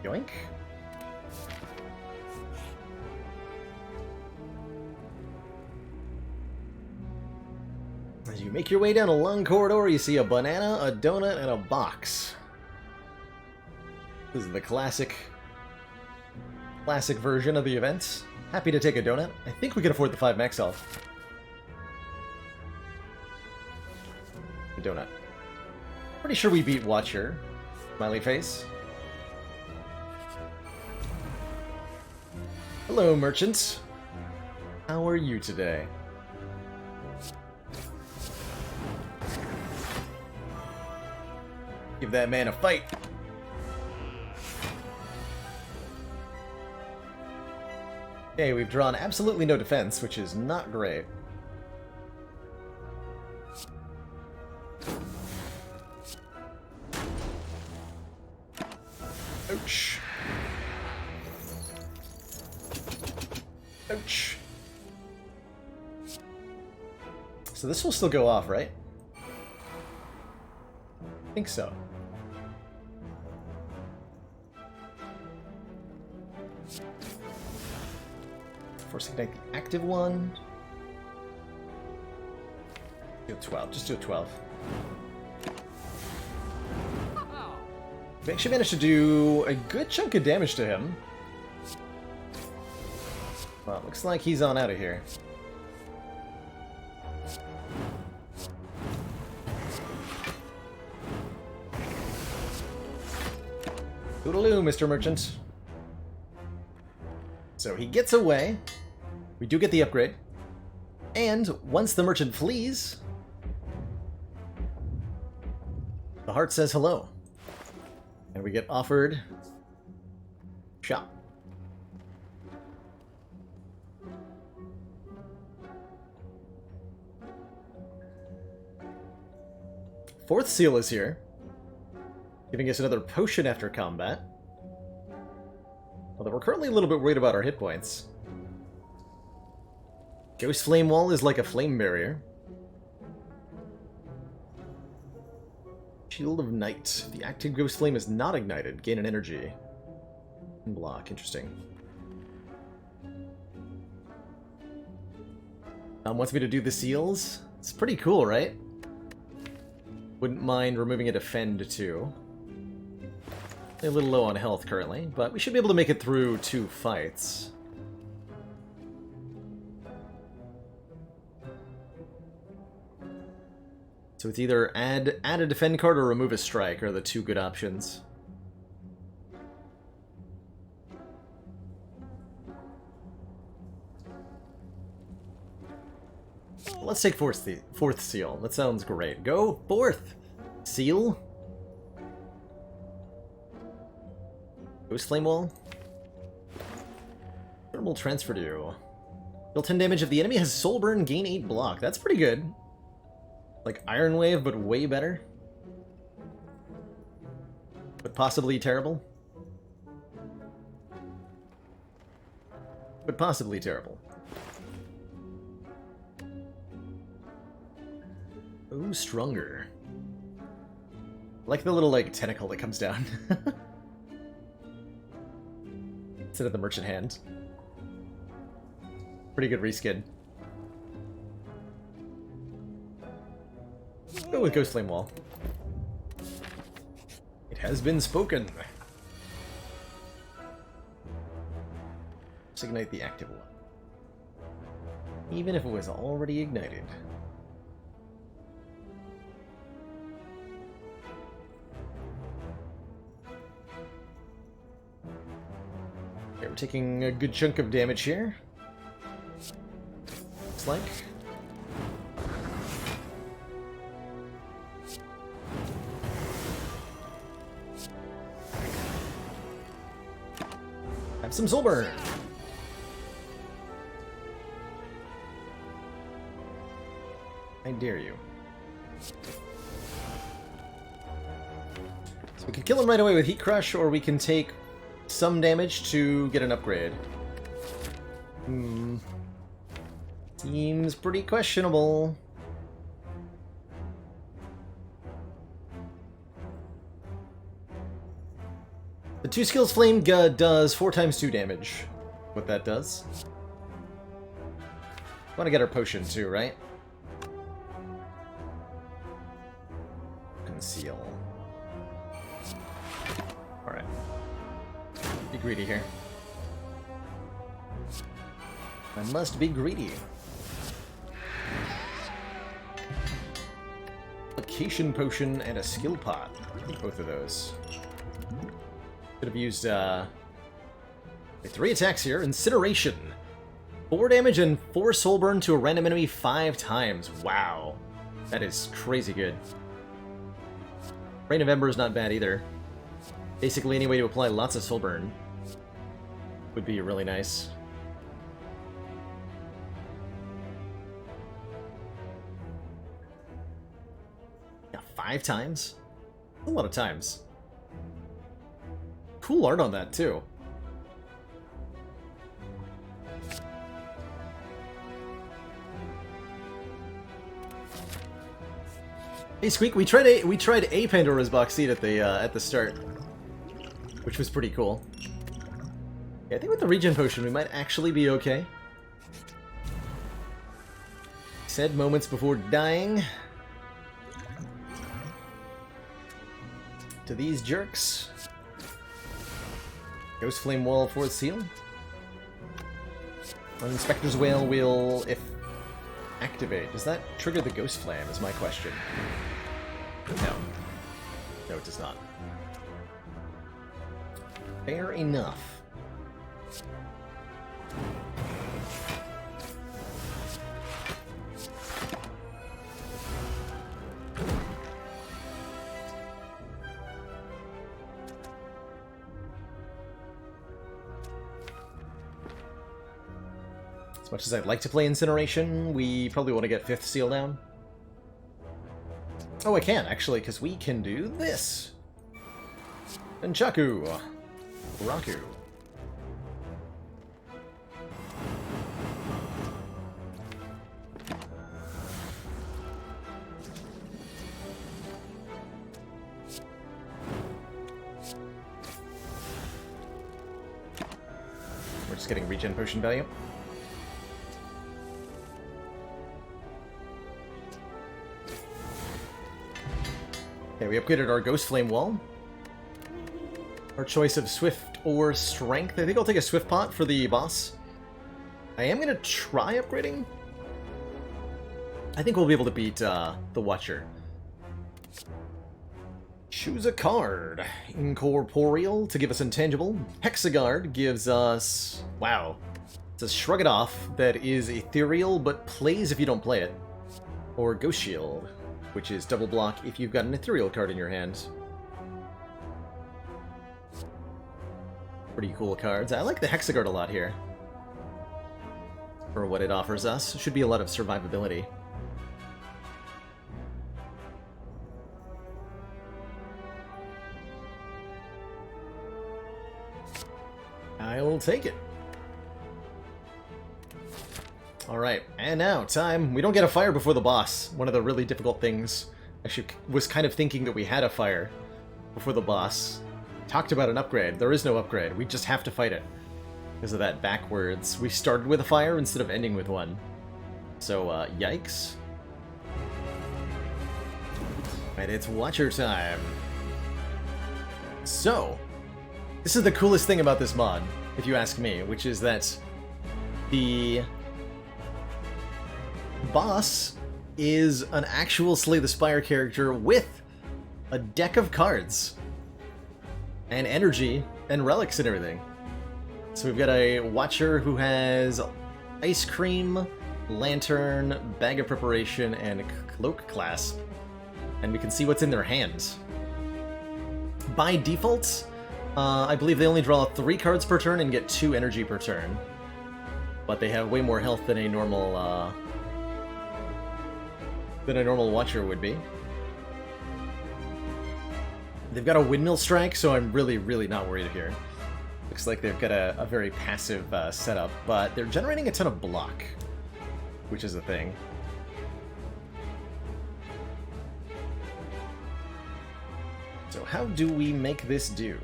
Yoink. As you make your way down a long corridor, you see a banana, a donut, and a box. This is the classic version of the event. Happy to take a donut. I think we can afford the 5 max health. A donut. Pretty sure we beat Watcher. Smiley face. Hello, merchants. How are you today? Give that man a fight. Okay, we've drawn absolutely no defense, which is not great. Ouch. Ouch. So this will still go off, right? I think so. Force ignite the active one. Do a 12. Just do a 12. We actually managed to do a good chunk of damage to him. Well, it looks like he's on out of here. Toodaloo, Mr. Merchant. So he gets away. We do get the upgrade. And once the merchant flees, the heart says hello. And we get offered shop. Fourth seal is here, giving us another potion after combat. Although we're currently a little bit worried about our hit points. Ghost Flame Wall is like a flame barrier. Shield of Night. The active Ghost Flame is not ignited. Gain an energy. Block. Interesting. Wants me to do the seals. It's pretty cool, right? Wouldn't mind removing a defend too. A little low on health currently, but we should be able to make it through 2 fights. So it's either add a defend card or remove a strike are the 2 good options. Let's take fourth seal. That sounds great. Go fourth seal. Ghost Flame Wall. Thermal Transfer to you. Deal 10 damage if the enemy has Soul Burn, gain 8 block. That's pretty good. Like Iron Wave, but way better? But possibly terrible? But possibly terrible. Oh, stronger. Like the little, like, tentacle that comes down. Instead of the merchant hand. Pretty good reskin. Go with Ghost Flame Wall. It has been spoken. Let's ignite the active one. Even if it was already ignited. Okay, we're taking a good chunk of damage here. Looks like. Have some soul burn. I dare you. So we can kill him right away with Heat Crush, or we can take some damage to get an upgrade. Seems pretty questionable. The 2 skills flame does 4 times 2 damage. What that does. Want to get our potion too, right? Conceal. Alright. Be greedy here. I must be greedy. Application potion and a skill pot. Both of those. Could have used 3 attacks here. Incineration. 4 damage and 4 soul burn to a random enemy 5 times. Wow. That is crazy good. Rain of Ember is not bad either. Basically any way to apply lots of soul burn would be really nice. Yeah, 5 times? A lot of times. Cool art on that, too. Hey Squeak, we tried a Pandora's Box seed at the start, which was pretty cool. Yeah, I think with the regen potion we might actually be okay. Said moments before dying to these jerks. Ghost Flame Wall, 4th seal. Inspector's Wail will, if activate. Does that trigger the Ghost Flame, is my question. No. No, it does not. Fair enough. As much as I'd like to play Incineration, we probably want to get 5th seal down. Oh, I can, actually, because we can do this. Nunchaku. Raku. We're just getting regen potion value. Okay, we upgraded our Ghost Flame Wall. Our choice of Swift or Strength. I think I'll take a Swift Pot for the boss. I am going to try upgrading. I think we'll be able to beat the Watcher. Choose a card. Incorporeal to give us Intangible. Hexaguard gives us... Wow. It says Shrug It Off that is ethereal but plays if you don't play it. Or Ghost Shield, which is double block if you've got an ethereal card in your hand. Pretty cool cards. I like the Hexaguard a lot here. For what it offers us. Should be a lot of survivability. I'll take it. Alright, and now, time. We don't get a fire before the boss. One of the really difficult things. I was kind of thinking that we had a fire before the boss. Talked about an upgrade. There is no upgrade. We just have to fight it. Because of that backwards. We started with a fire instead of ending with one. So, yikes. Right, it's Watcher time. So, this is the coolest thing about this mod, if you ask me, which is that the boss is an actual Slay the Spire character with a deck of cards and energy and relics and everything. So we've got a Watcher who has Ice Cream, Lantern, Bag of Preparation, and Cloak Clasp. And we can see what's in their hands. By default, I believe they only draw 3 cards per turn and get 2 energy per turn. But they have way more health than a normal Watcher would be. They've got a Windmill Strike, so I'm really, really not worried here. Looks like they've got a very passive setup, but they're generating a ton of block, which is a thing. So how do we make this do?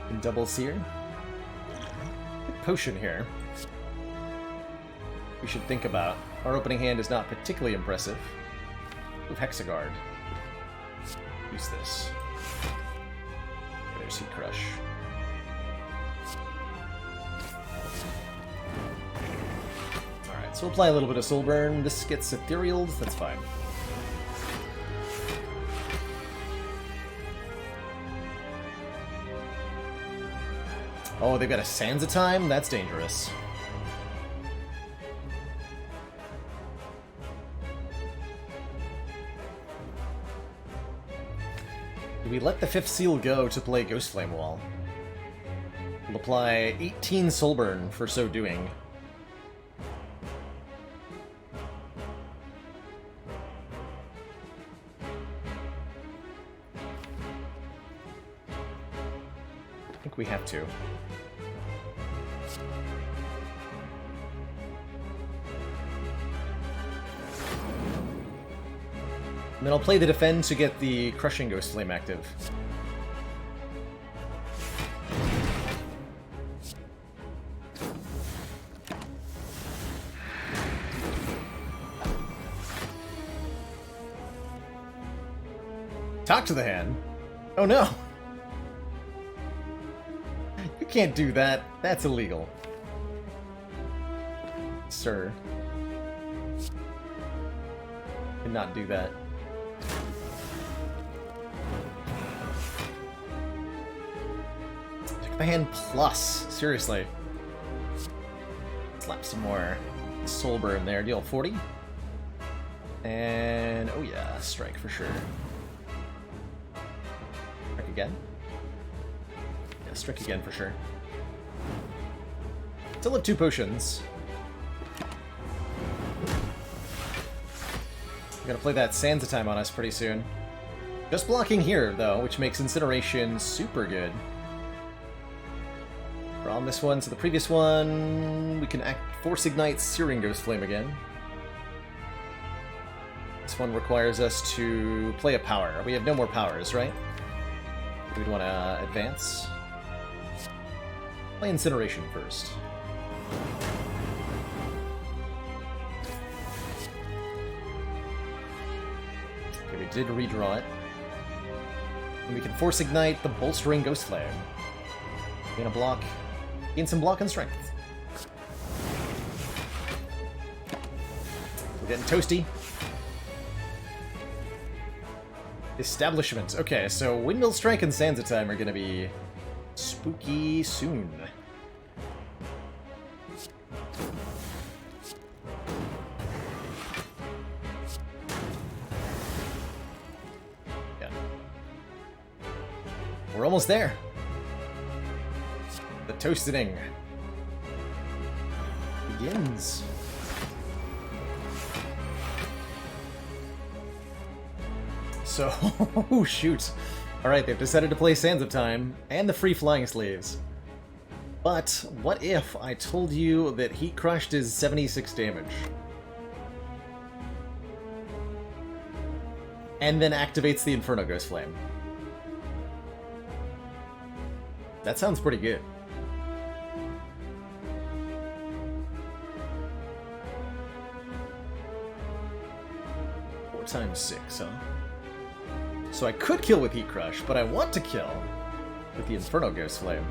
In Double Seer? Potion here. We should think about. Our opening hand is not particularly impressive. With Hexaguard. Use this. There's Heat Crush. Alright, so we'll apply a little bit of Soul Burn. This gets Ethereal, that's fine. Oh, they've got a Sansa time? That's dangerous. Do we let the 5th seal go to play Ghost Flame Wall? We'll apply 18 Soul Burn for so doing. I think we have to. And then I'll play the Defend to get the Crushing Ghost Flame active. Talk to the hand? Oh no! You can't do that. That's illegal. Sir. Cannot do that. My hand plus. Seriously. Slap some more Soul Burn there. Deal 40. And oh yeah, strike for sure. Strike again. Yeah, strike again for sure. Still have 2 potions. We're gonna play that Sansa time on us pretty soon. Just blocking here though, which makes Incineration super good. On this one, so the previous one, we can Force Ignite Searing Ghost Flame again. This one requires us to play a power. We have no more powers, right? We'd want to advance. Play Incineration first. Okay, we did redraw it. And we can Force Ignite the Bolstering Ghost Flame. We're gonna block. Gain some block and strength. We're getting toasty. Establishment. Okay, so Windmill Strike and Sansa time are gonna be spooky soon. Yeah. We're almost there. The toasting begins. So, oh shoot. Alright, they've decided to play Sands of Time, and the free flying sleeves. But, what if I told you that Heat Crushed is 76 damage? And then activates the Inferno Ghost Flame. That sounds pretty good. Times 6, huh? So I could kill with Heat Crush, but I want to kill with the Inferno Ghost Flame.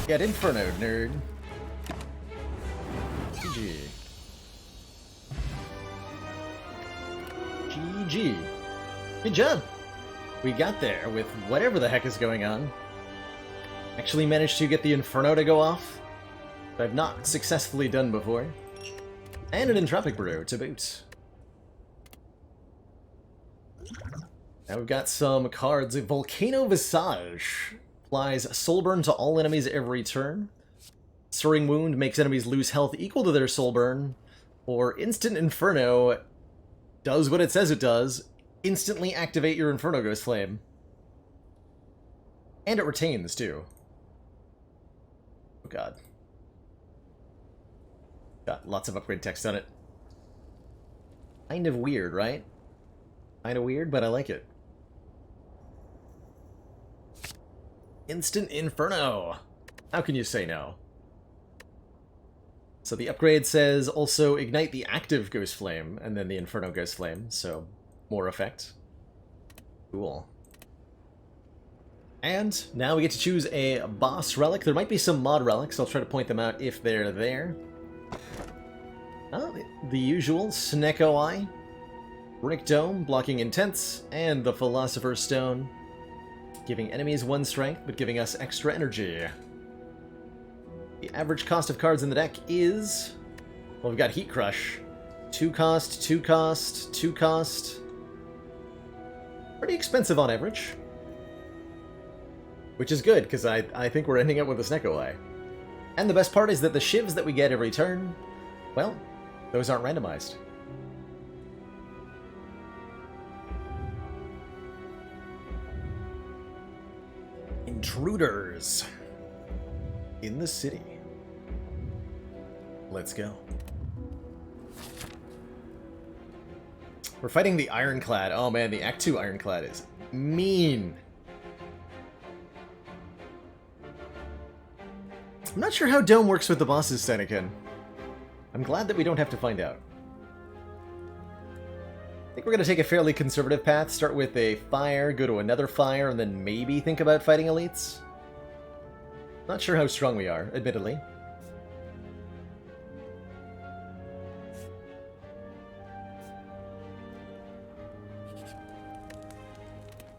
Get Inferno, nerd. GG. GG. Good job. We got there with whatever the heck is going on. Actually managed to get the Inferno to go off. I've not successfully done before. And an Entropic Brew to boot. Now we've got some cards. Volcano Visage applies Soul Burn to all enemies every turn. Stirring Wound makes enemies lose health equal to their Soul Burn. Or Instant Inferno does what it says it does. Instantly activate your Inferno Ghost Flame. And it retains, too. Oh god. Got lots of upgrade text on it. Kind of weird, right? Kind of weird, but I like it. Instant Inferno! How can you say no? So the upgrade says also ignite the active Ghost Flame, and then the Inferno Ghost Flame, so more effect. Cool. And now we get to choose a boss relic. There might be some mod relics. I'll try to point them out if they're there. Oh, the usual Snecko Eye, Runic Dome, blocking Intense, and the Philosopher's Stone, giving enemies 1 strength, but giving us extra energy. The average cost of cards in the deck is... well, we've got Heat Crush. 2 cost, 2 cost, 2 cost... pretty expensive on average. Which is good, because I think we're ending up with a Snecko Eye. And the best part is that the shivs that we get every turn, well, those aren't randomized. Intruders. In the city. Let's go. We're fighting the Ironclad. Oh man, the Act 2 Ironclad is mean. I'm not sure how Dome works with the bosses, Senecan. I'm glad that we don't have to find out. I think we're going to take a fairly conservative path, start with a fire, go to another fire, and then maybe think about fighting elites. Not sure how strong we are, admittedly.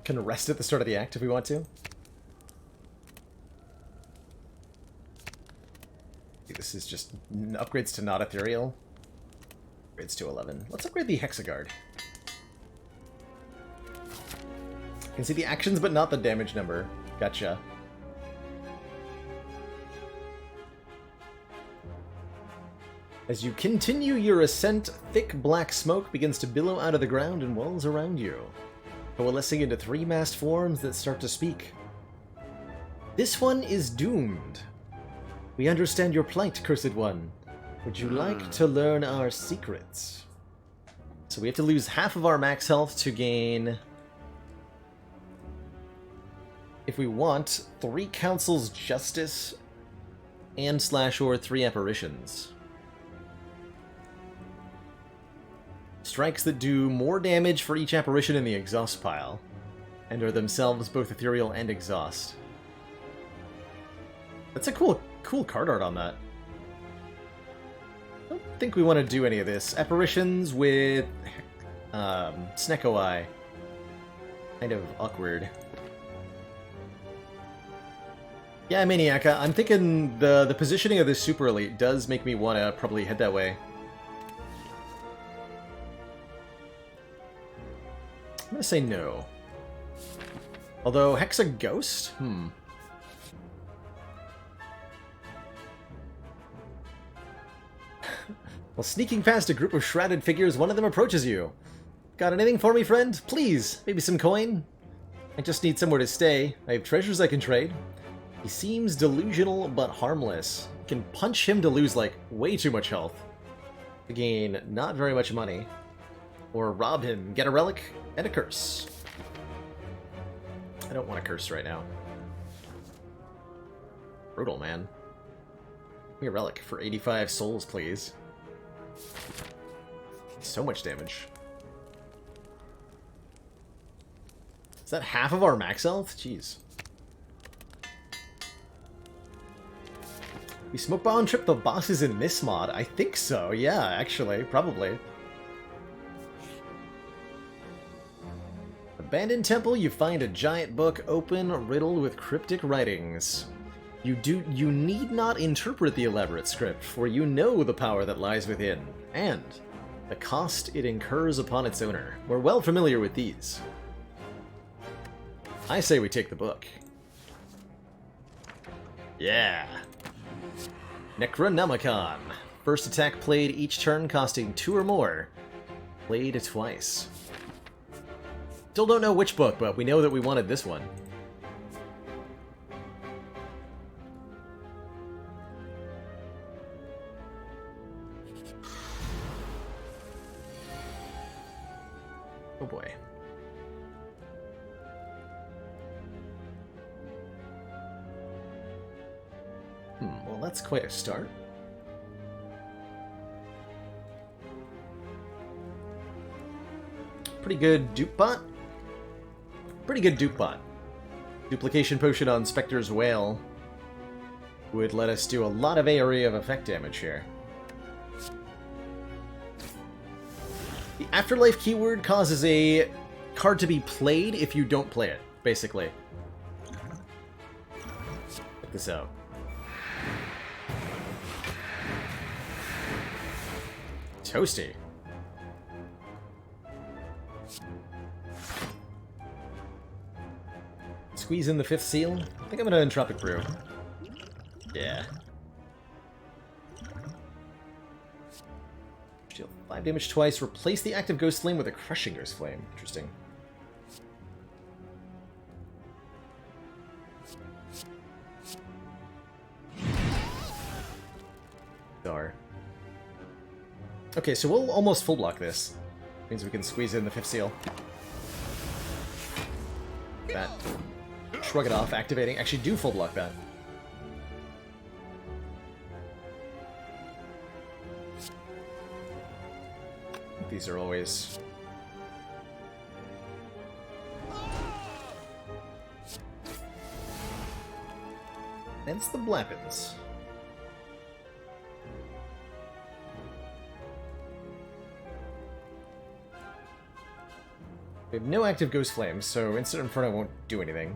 Can rest at the start of the act if we want to. This is just upgrades to not ethereal. Upgrades to 11. Let's upgrade the Hexaguard. You can see the actions but not the damage number. Gotcha. As you continue your ascent, thick black smoke begins to billow out of the ground and wells around you, coalescing into 3 masked forms that start to speak. This one is doomed. We understand your plight, Cursed One. Would you like to learn our secrets? So we have to lose half of our max health to gain, if we want, 3 Council's Justice and /or 3 Apparitions. Strikes that do more damage for each apparition in the exhaust pile, and are themselves both ethereal and exhaust. That's a cool card art on that. I don't think we want to do any of this. Apparitions with Snecko Eye. Kind of awkward. Yeah, Maniaca, I'm thinking the positioning of this Super Elite does make me want to probably head that way. I'm gonna say no. Although, Hexa Ghost? While sneaking past a group of shrouded figures, one of them approaches you. Got anything for me, friend? Please, maybe some coin? I just need somewhere to stay. I have treasures I can trade. He seems delusional, but harmless. You can punch him to lose, like, way too much health. To gain not very much money. Or rob him, get a relic, and a curse. I don't want a curse right now. Brutal, man. Give me a relic for 85 souls, please. So much damage. Is that half of our max health? Jeez. We smoke bomb trip the bosses in this mod? I think so, yeah, actually, probably. Abandoned temple, you find a giant book open, riddled with cryptic writings. You need not interpret the elaborate script, for you know the power that lies within, and the cost it incurs upon its owner. We're well familiar with these. I say we take the book. Yeah. Necronomicon. First attack played each turn costing 2 or more. Played twice. Still don't know which book, but we know that we wanted this one. Oh boy. Well, that's quite a start. Pretty good dupe bot. Pretty good dupe bot. Duplication potion on Spectre's Whale would let us do a lot of area of effect damage here. The Afterlife keyword causes a card to be played if you don't play it, basically. Check this out. Toasty. Squeeze in the 5th seal. I think I'm gonna Entropic Brew. Yeah. Deal 5 damage twice. Replace the active Ghost Flame with a Crushing Ghost Flame. Interesting. Dar. Okay, so we'll almost full block this. Means we can squeeze in the 5th seal. That. Shrug it off, activating. Actually, do full block that. These are always... Hence the Blappins. We have no active Ghost Flames, so Instant Inferno won't do anything.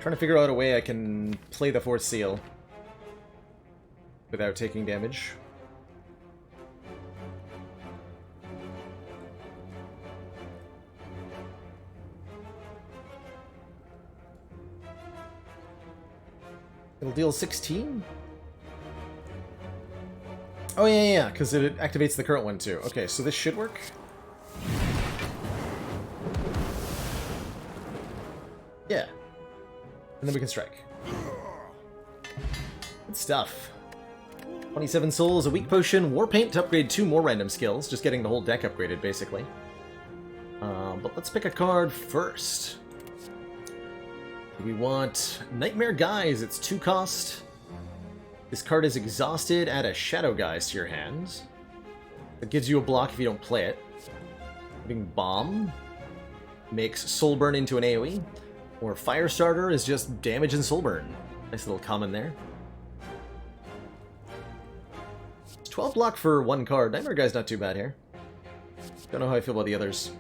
Trying to figure out a way I can play the 4th seal without taking damage. It'll deal 16? Oh, yeah, because it activates the current one, too. Okay, so this should work. Yeah. And then we can strike. Good stuff. 27 souls, a weak potion, war paint to upgrade 2 more random skills. Just getting the whole deck upgraded, basically. But let's pick a card first. We want Nightmare Guise. It's 2 cost. This card is exhausted. Add a Shadow Guise to your hand. It gives you a block if you don't play it. Having Bomb makes Soulburn into an AoE. Or Firestarter is just damage and Soulburn. Nice little common there. It's 12 block for 1 card. Nightmare Guise's not too bad here. Don't know how I feel about the others.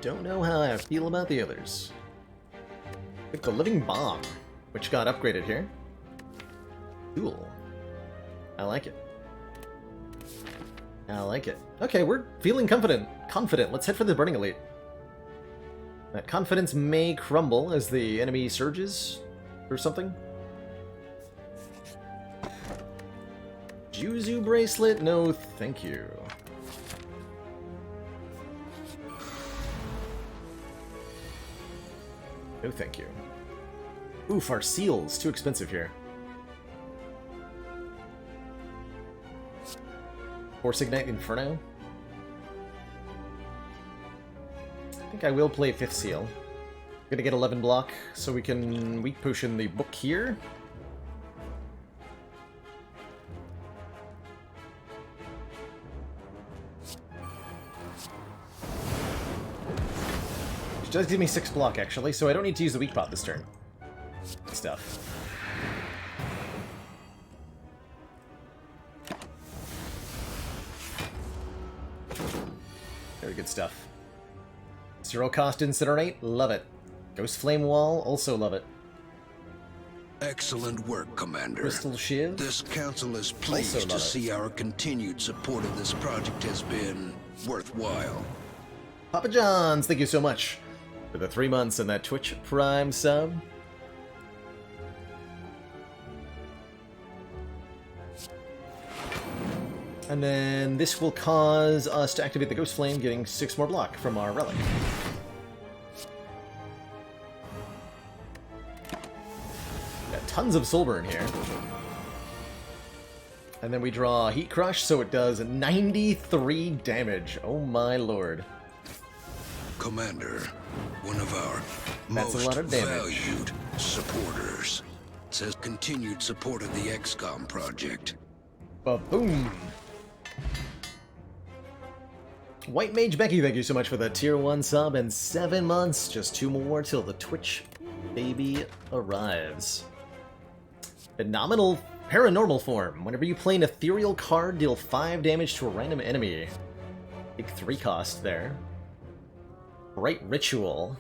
Don't know how I feel about the others. Pick the Living Bomb, which got upgraded here. Cool. I like it. I like it. Okay, we're feeling confident. Let's head for the Burning Elite. That confidence may crumble as the enemy surges or something. Juzu bracelet? No, thank you. No, thank you. Oof, our seals. Too expensive here. Force Ignite Inferno. I think I will play 5th seal. Gonna get 11 block, so we can weak potion the book here. Which does give me 6 block, actually, so I don't need to use the weak pot this turn. Good stuff. Very good stuff. 0 cost Incinerate, love it. Ghost Flame Wall, also love it. Excellent work, Commander. Crystal Shiv. This council is pleased to see our continued support of this project has been worthwhile. Papa John's, thank you so much for the 3 months and that Twitch Prime sub. And then this will cause us to activate the Ghost Flame, getting 6 more block from our relic. Got tons of soul burn here. And then we draw Heat Crush, so it does 93 damage. Oh my lord. Commander, one of our That's a most lot of damage. valued supporters says continued support of the XCOM project. Ba-boom! White Mage Becky, thank you so much for the tier 1 sub and 7 months. Just 2 more till the Twitch baby arrives. Phenomenal Paranormal Form. Whenever you play an ethereal card, deal 5 damage to a random enemy. Big 3 cost there. Bright Ritual.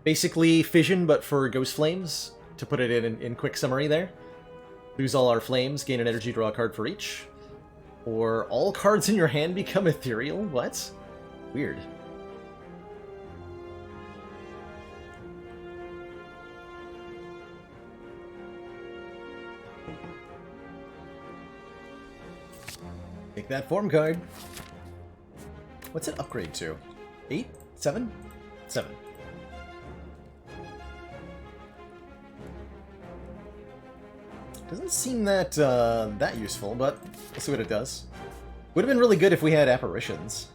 Basically Fission, but for Ghost Flames, to put it in quick summary there. Lose all our flames, gain an energy, draw a card for each. Or all cards in your hand become ethereal? What? Weird. Take that form card. What's it upgrade to? 8? 7? 7. Doesn't seem that that useful, but we'll see what it does. Would have been really good if we had apparitions.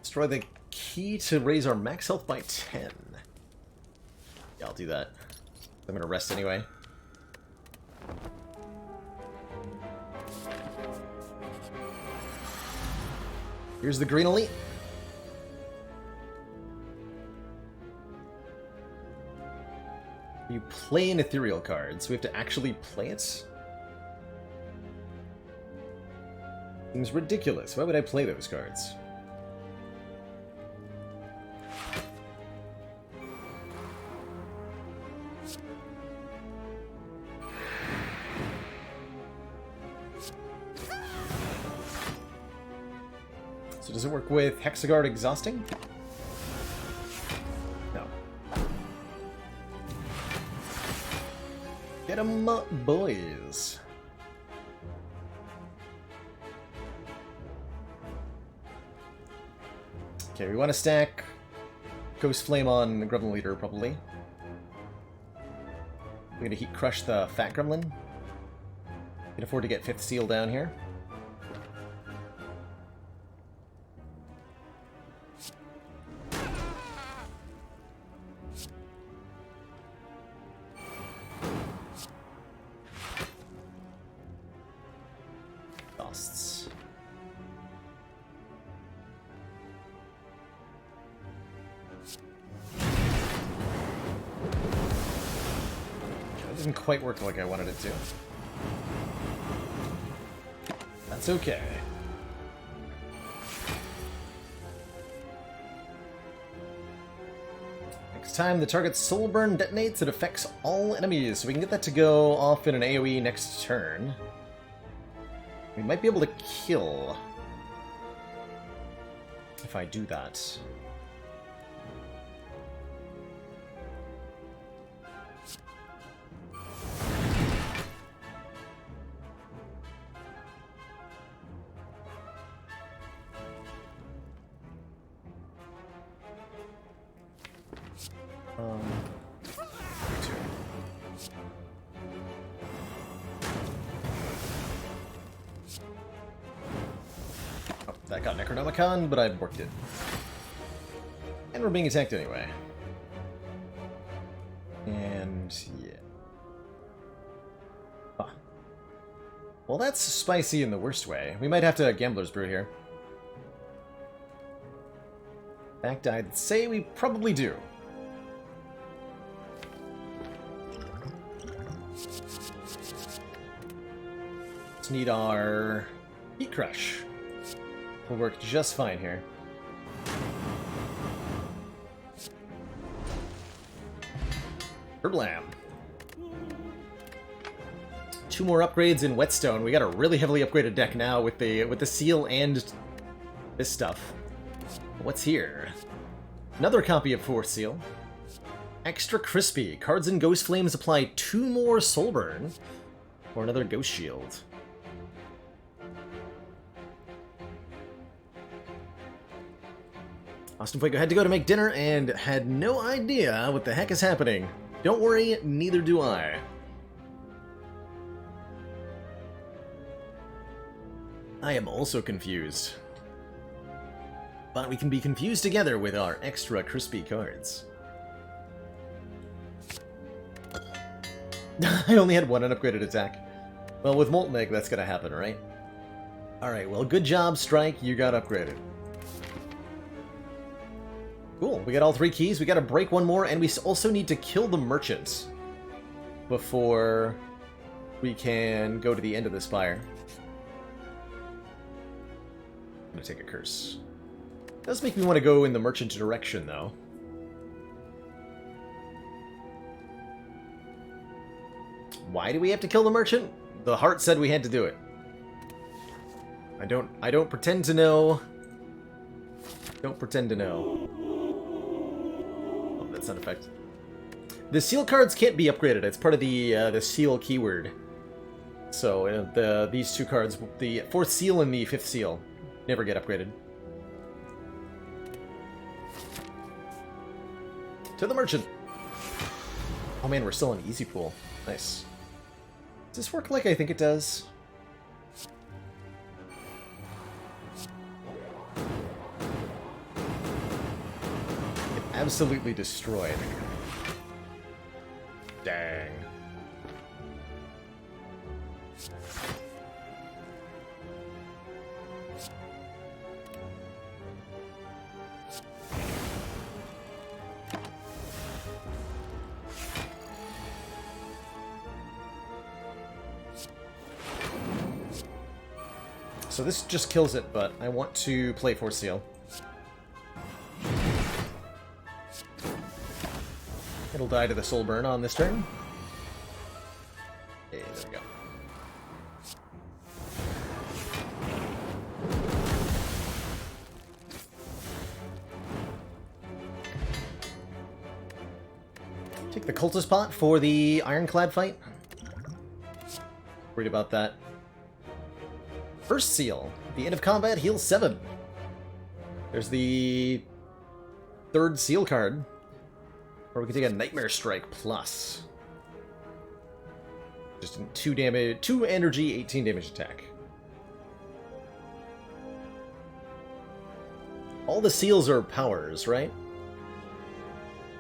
Destroy the key to raise our max health by 10. Yeah, I'll do that. I'm gonna rest anyway. Here's the Green Elite. You play an ethereal card, so we have to actually play it? Seems ridiculous. Why would I play those cards? So does it work with Hexaguard Exhausting? No. Get 'em up, boys. Okay, we want to stack Ghost Flame on the Gremlin Leader, probably. We're going to Heat Crush the Fat Gremlin. Can afford to get 5th Seal down here. Costs. That didn't quite work like I wanted it to. That's okay. Next time the target's soul burn detonates, it affects all enemies, so we can get that to go off in an AoE next turn. We might be able to kill. if I do that. That got Necronomicon, but I worked it. And we're being attacked anyway. And yeah. Huh. Well, that's spicy in the worst way. We might have to Gambler's Brew here. In fact, I'd say we probably do. Let's need our Heat Crush. Will work just fine here. Herblam. 2 more upgrades in Whetstone. We got a really heavily upgraded deck now with the seal and this stuff. What's here? Another copy of Force Seal. Extra crispy. Cards and Ghost Flames apply 2 more Soulburn. Or another Ghost Shield. Austin Fuego had to go to make dinner and had no idea what the heck is happening. Don't worry, neither do I. I am also confused. But we can be confused together with our extra crispy cards. I only had 1 unupgraded attack. Well, with Molten Egg, that's gonna happen, right? Alright, well, good job, Strike. You got upgraded. Cool, we got all 3 keys, we gotta break 1 more, and we also need to kill the merchant before we can go to the end of the Spire. I'm gonna take a curse. Does make me want to go in the merchant direction, though. Why do we have to kill the merchant? The heart said we had to do it. I don't pretend to know. Don't pretend to know. Sound effect. The seal cards can't be upgraded. It's part of the seal keyword. So these 2 cards, the 4th seal and the 5th seal, never get upgraded. To the merchant. Oh man, we're still on easy pool. Nice. Does this work like I think it does? Absolutely destroyed. Dang. So this just kills it, but I want to play Force Seal. It'll die to the Soulburn on this turn. Okay, there we go. Take the Cultist Pot for the Ironclad fight. Worried about that. First Seal. At the end of combat, heal 7. There's the 3rd Seal card. Or we can take a Nightmare Strike plus. Just 2 damage, 2 energy, 18 damage attack. All the seals are powers, right?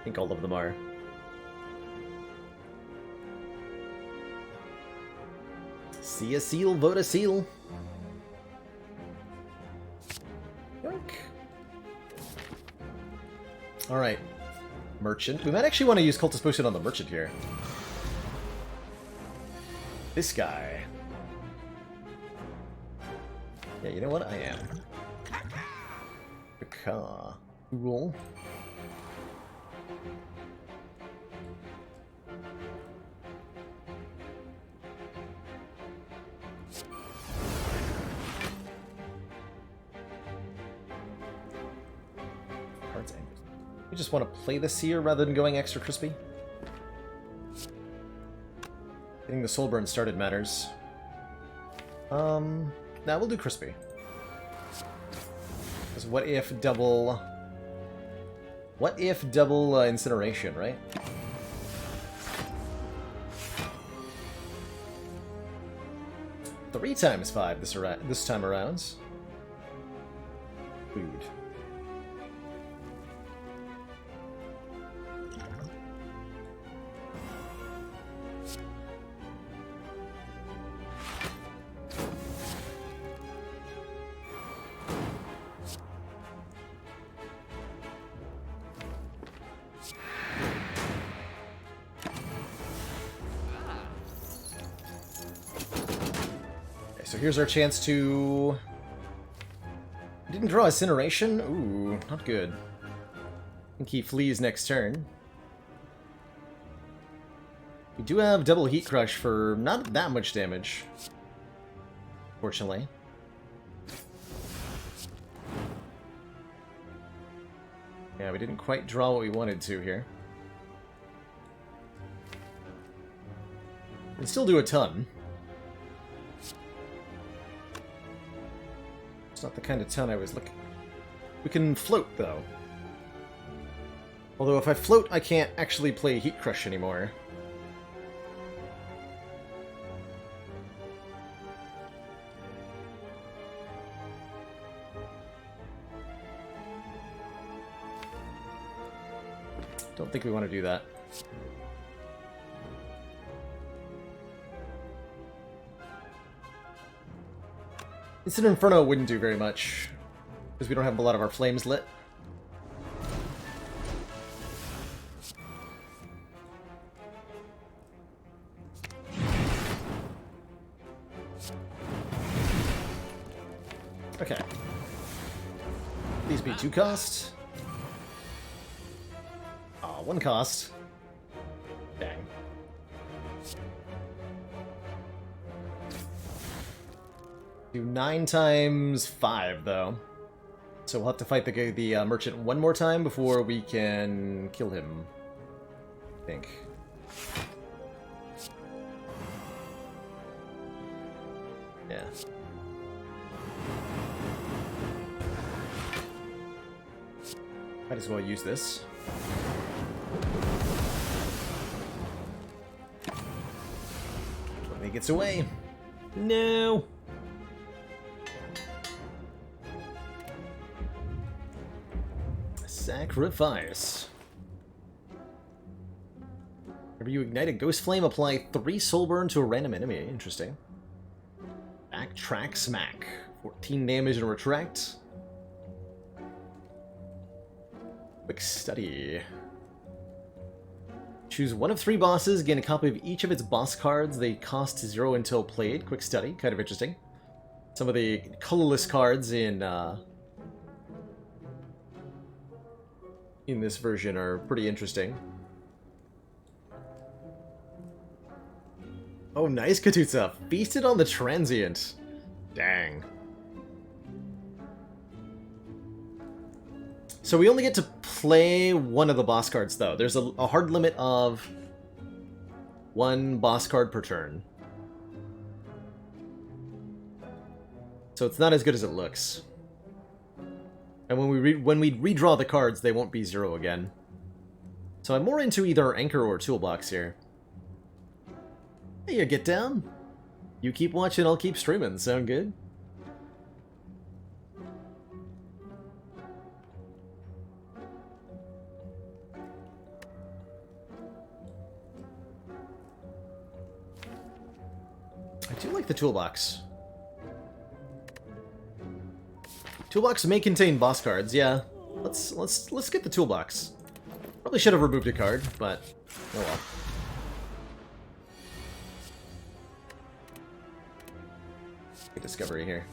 I think all of them are. See a seal, vote a seal. Yoink. Alright. Merchant. We might actually want to use Cultist Potion on the merchant here. This guy. Yeah, you know what? I am. Caw. Cool. cards angled. We just want to play this here rather than going extra crispy. Getting the soul burn started matters. Now we'll do crispy. Because what if double... What if double incineration, right? Three times 5 this time around. Food. So here's our chance to... Didn't draw Incineration? Ooh, not good. I think he flees next turn. We do have double Heat Crush for not that much damage. Fortunately. Yeah, we didn't quite draw what we wanted to here. We can still do a ton. It's not the kind of ton I was looking. We can float, though. Although if I float, I can't actually play Heat Crush anymore. Don't think we want to do that. Instant Inferno wouldn't do very much, because we don't have a lot of our flames lit. Okay. These be 2 cost. Aw, 1 cost. Dang. Do 9 times 5, though. So we'll have to fight the merchant one more time before we can kill him, I think. Yeah. Might as well use this. When he gets away. No! Sacrifice. Whenever you ignite a Ghost Flame, apply 3 Soul Burn to a random enemy. Interesting. Backtrack Smack. 14 damage and retract. Quick Study. Choose one of 3 bosses, gain a copy of each of its boss cards. They cost 0 until played. Quick Study, kind of interesting. Some of the colorless cards in this version are pretty interesting. Oh, nice, Katutsa. Feasted on the Transient. Dang. So we only get to play one of the boss cards, though. There's a hard limit of 1 boss card per turn. So it's not as good as it looks. And when we redraw the cards, they won't be 0 again. So I'm more into either Anchor or Toolbox here. Hey, you get down? You keep watching, I'll keep streaming. Sound good? I do like the Toolbox. Toolbox may contain boss cards, yeah. Let's get the Toolbox. Probably should have removed a card, but oh well. Good discovery here.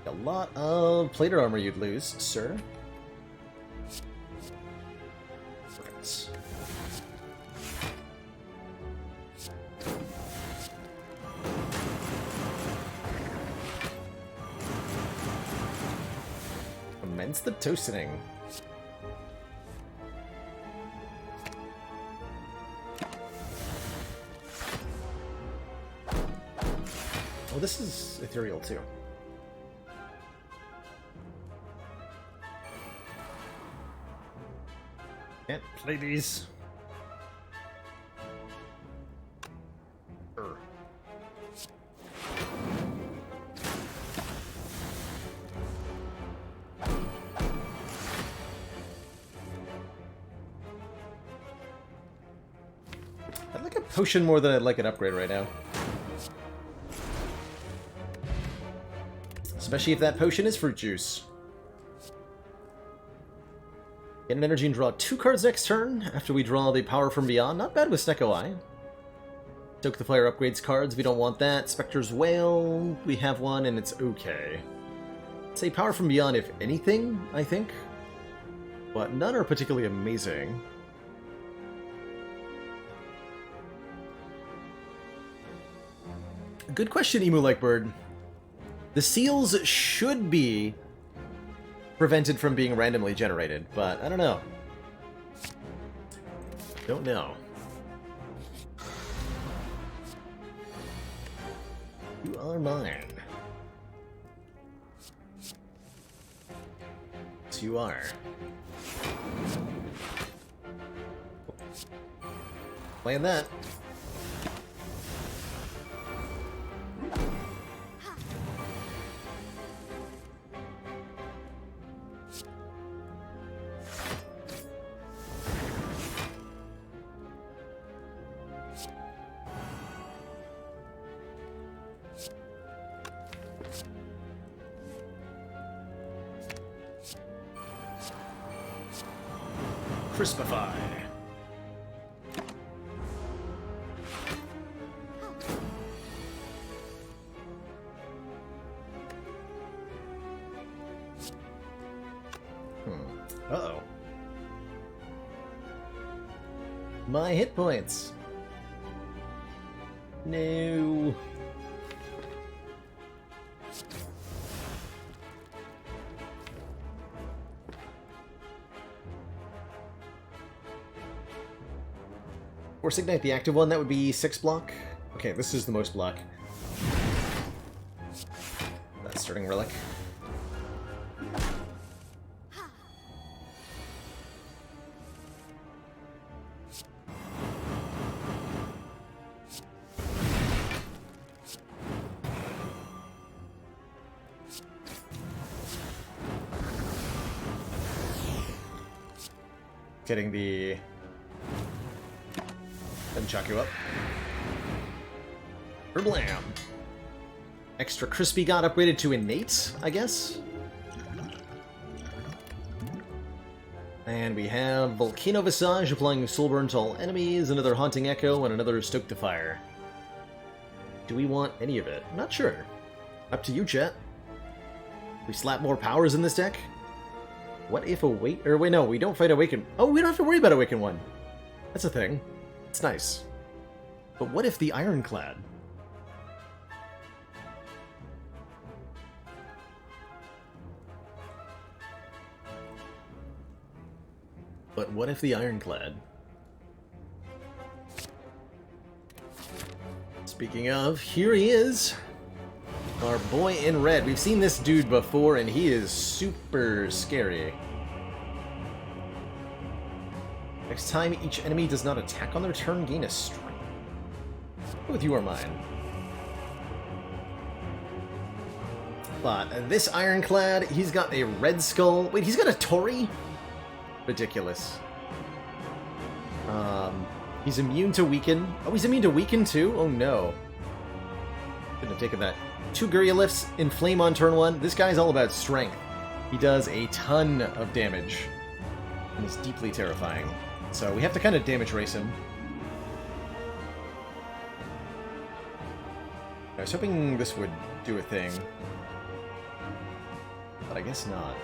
A lot of plated armor you'd lose, sir. Perfect. Commence the toasting. Oh, this is ethereal too. Can't play these. I'd like a potion more than I'd like an upgrade right now. Especially if that potion is fruit juice. Get an energy and draw 2 cards next turn after we draw the Power from Beyond. Not bad with Snecko Eye. Stoke the Fire upgrades cards, we don't want that. Spectre's Wail, we have one and it's okay. Say Power from Beyond if anything, I think. But none are particularly amazing. Good question, Emu Like Bird. The seals should be prevented from being randomly generated, but I don't know. Don't know. You are mine. Yes, you are. Playing that. Crispify. Uh-oh. My hit points. No. Force Ignite, the active one, that would be 6 block. Okay, this is the most block. That's Starting Relic. Getting the... Then chuck you up. Herblam. Extra Crispy got upgraded to Innate, I guess? And we have Volcano Visage applying Soulburn to all enemies, another Haunting Echo, and another Stoke the Fire. Do we want any of it? Not sure. Up to you, chat. We slap more powers in this deck? What if Awaken... Or wait, no, we don't fight Awaken... Oh, we don't have to worry about Awaken 1. That's a thing. It's nice. But what if the Ironclad? But what if the Ironclad? Speaking of, here he is. Our boy in red. We've seen this dude before, and he is super scary. Next time each enemy does not attack on their turn, gain a strength. With you or mine. But this Ironclad, he's got a red skull. Wait, he's got a Torii? Ridiculous. He's immune to weaken. Oh, he's immune to weaken too? Oh no. Couldn't have taken that. 2 Guria Lifts in Flame on turn 1. This guy's all about strength. He does a ton of damage. And is deeply terrifying. So we have to kind of damage race him. I was hoping this would do a thing. But I guess not.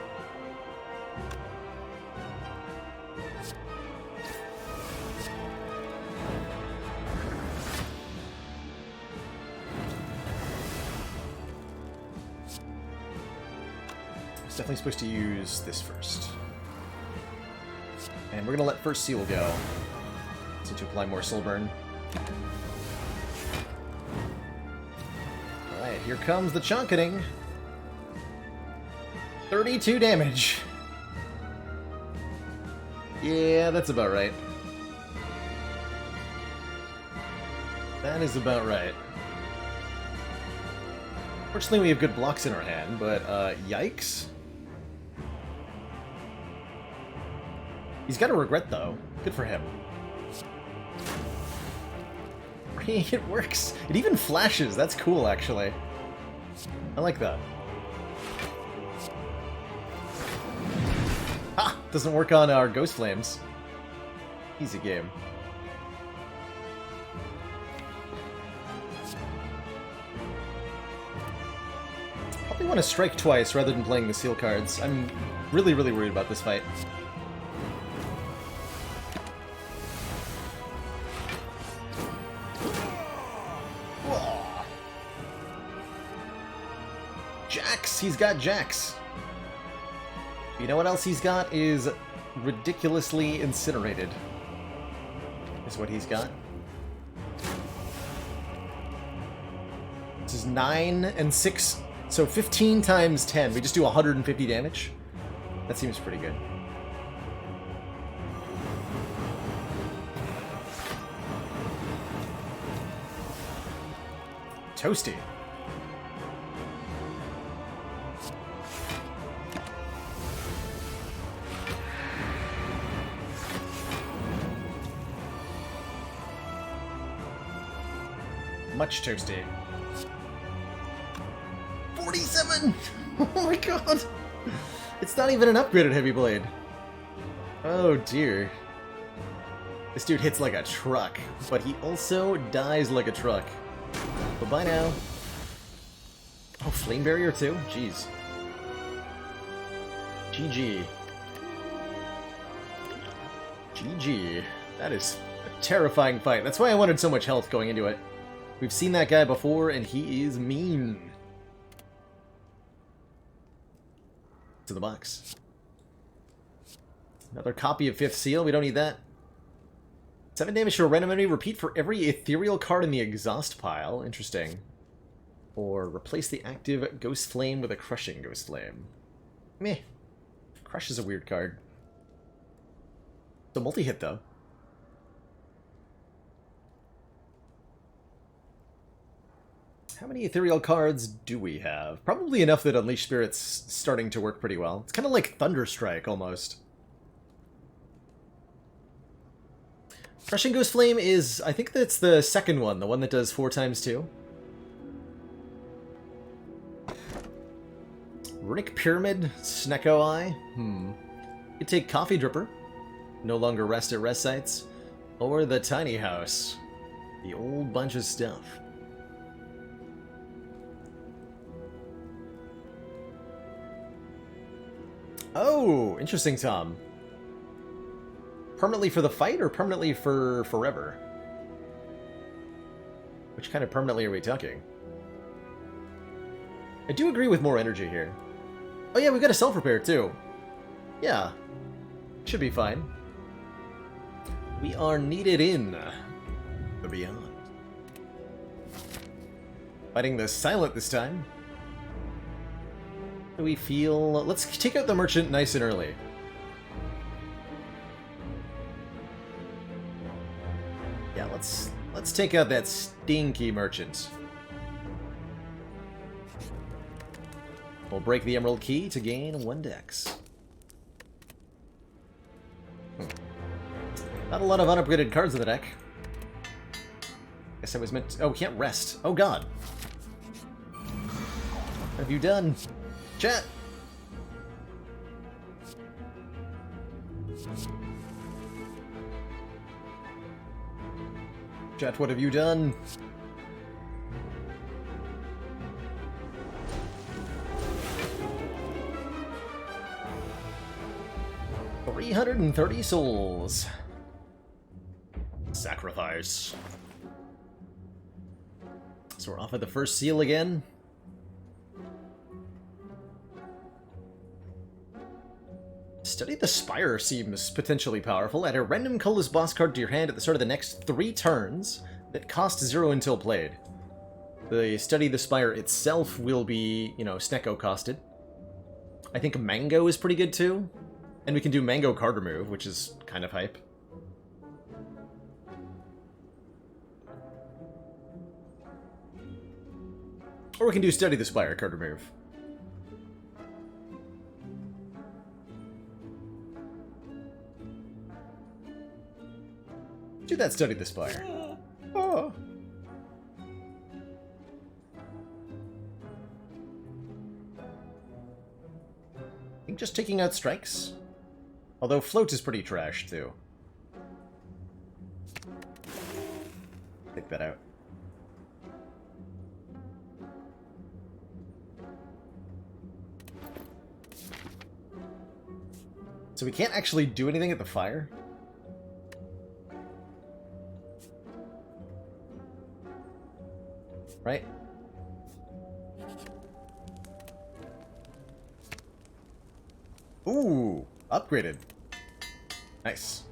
It's definitely supposed to use this first. And we're gonna let first seal go. So to apply more soul burn. Alright, here comes the chunketing. 32 damage. Yeah, that's about right. That is about right. Fortunately, we have good blocks in our hand, but, yikes. He's got a regret, though. Good for him. It works. It even flashes. That's cool, actually. I like that. Ha! Doesn't work on our Ghost Flames. Easy game. Probably want to strike twice rather than playing the seal cards. I'm really, really worried about this fight. Jax! He's got Jax. You know what else he's got is ridiculously incinerated. Is what he's got. This is 9 and 6, so 15 times 10. We just do 150 damage. That seems pretty good. Toasty. Much toasty. 47! Oh my god! It's not even an upgraded heavy blade. Oh dear. This dude hits like a truck, but he also dies like a truck. Bye-bye now. Oh, flame barrier too? Jeez. GG. GG. That is a terrifying fight. That's why I wanted so much health going into it. We've seen that guy before, and he is mean. To the box. Another copy of 5th Seal. We don't need that. 7 damage to a random enemy. Repeat for every ethereal card in the exhaust pile. Interesting. Or replace the active Ghost Flame with a Crushing Ghost Flame. Meh. Crush is a weird card. It's a multi-hit, though. How many ethereal cards do we have? Probably enough that Unleash Spirit's starting to work pretty well. It's kind of like Thunderstrike, almost. Crushing Ghost Flame is... I think that's the second one, the one that does 4 times 2. Runic Pyramid, Snecko Eye. You take Coffee Dripper. No longer rest at rest sites. Or the Tiny House. The old bunch of stuff. Oh, interesting, Tom. Permanently for the fight or permanently for forever? Which kind of permanently are we talking? I do agree with more energy here. Oh yeah, we've got a self-repair too. Yeah. Should be fine. We are needed in the beyond. Fighting the Silent this time. We feel... Let's take out the Merchant nice and early. Yeah, let's take out that stinky Merchant. We'll break the Emerald Key to gain 1 dex. Not a lot of unupgraded cards in the deck. Guess I was meant to... Oh, we can't rest. Oh god. What have you done? Chat! Chat, what have you done? $330 souls. Sacrifice. So we're off at the first seal again. Study the Spire seems potentially powerful. Add a random colorless boss card to your hand at the start of the next 3 turns that cost 0 until played. The Study the Spire itself will be, you know, Snecko costed. I think Mango is pretty good too. And we can do Mango card remove, which is kind of hype. Or we can do Study the Spire card remove. Do that, Study the Spire. Oh. I think just taking out strikes. Although float is pretty trash too. Take that out. So we can't actually do anything at the fire? Right? Ooh, upgraded. Nice.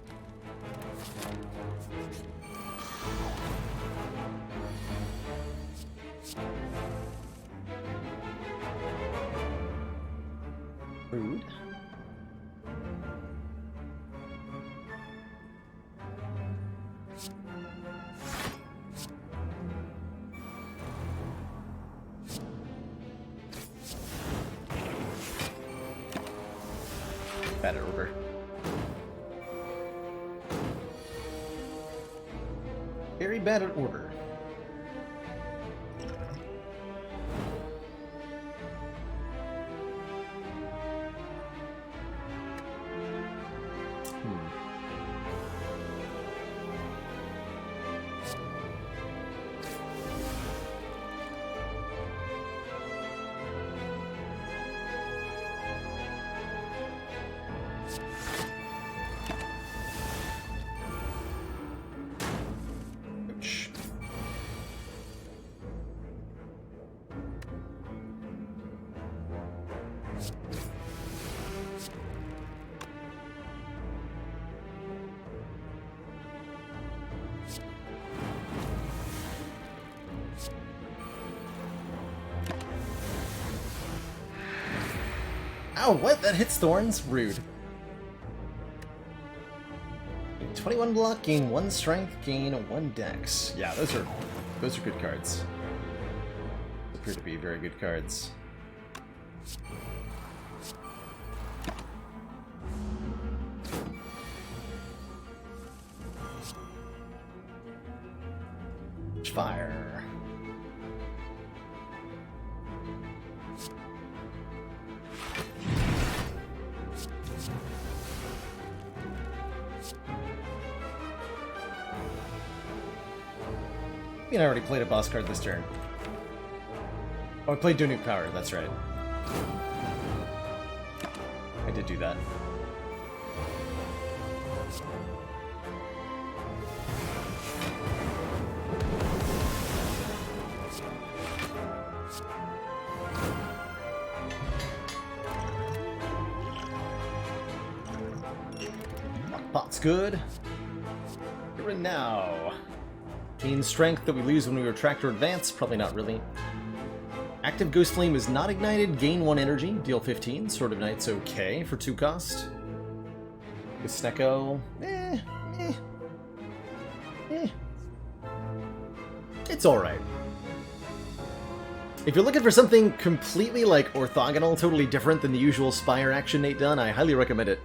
Rude. Bad order. Very bad at order. Ow, what? That hits thorns? Rude. 21 block, gain 1 strength, gain 1 dex. Yeah, those are good cards. Appear to be very good cards. Spire. I mean, I already played a boss card this turn. Oh, I played Nuke Power, that's right. I did do that. Pot's good. Here and now. Gain strength that we lose when we retract or advance? Probably not really. Active Ghost Flame is not ignited. Gain 1 energy. Deal 15. Sword of Knight's okay for 2 cost. With Snecko, it's alright. If you're looking for something completely, like, orthogonal, totally different than the usual Spire action Nate done, I highly recommend it.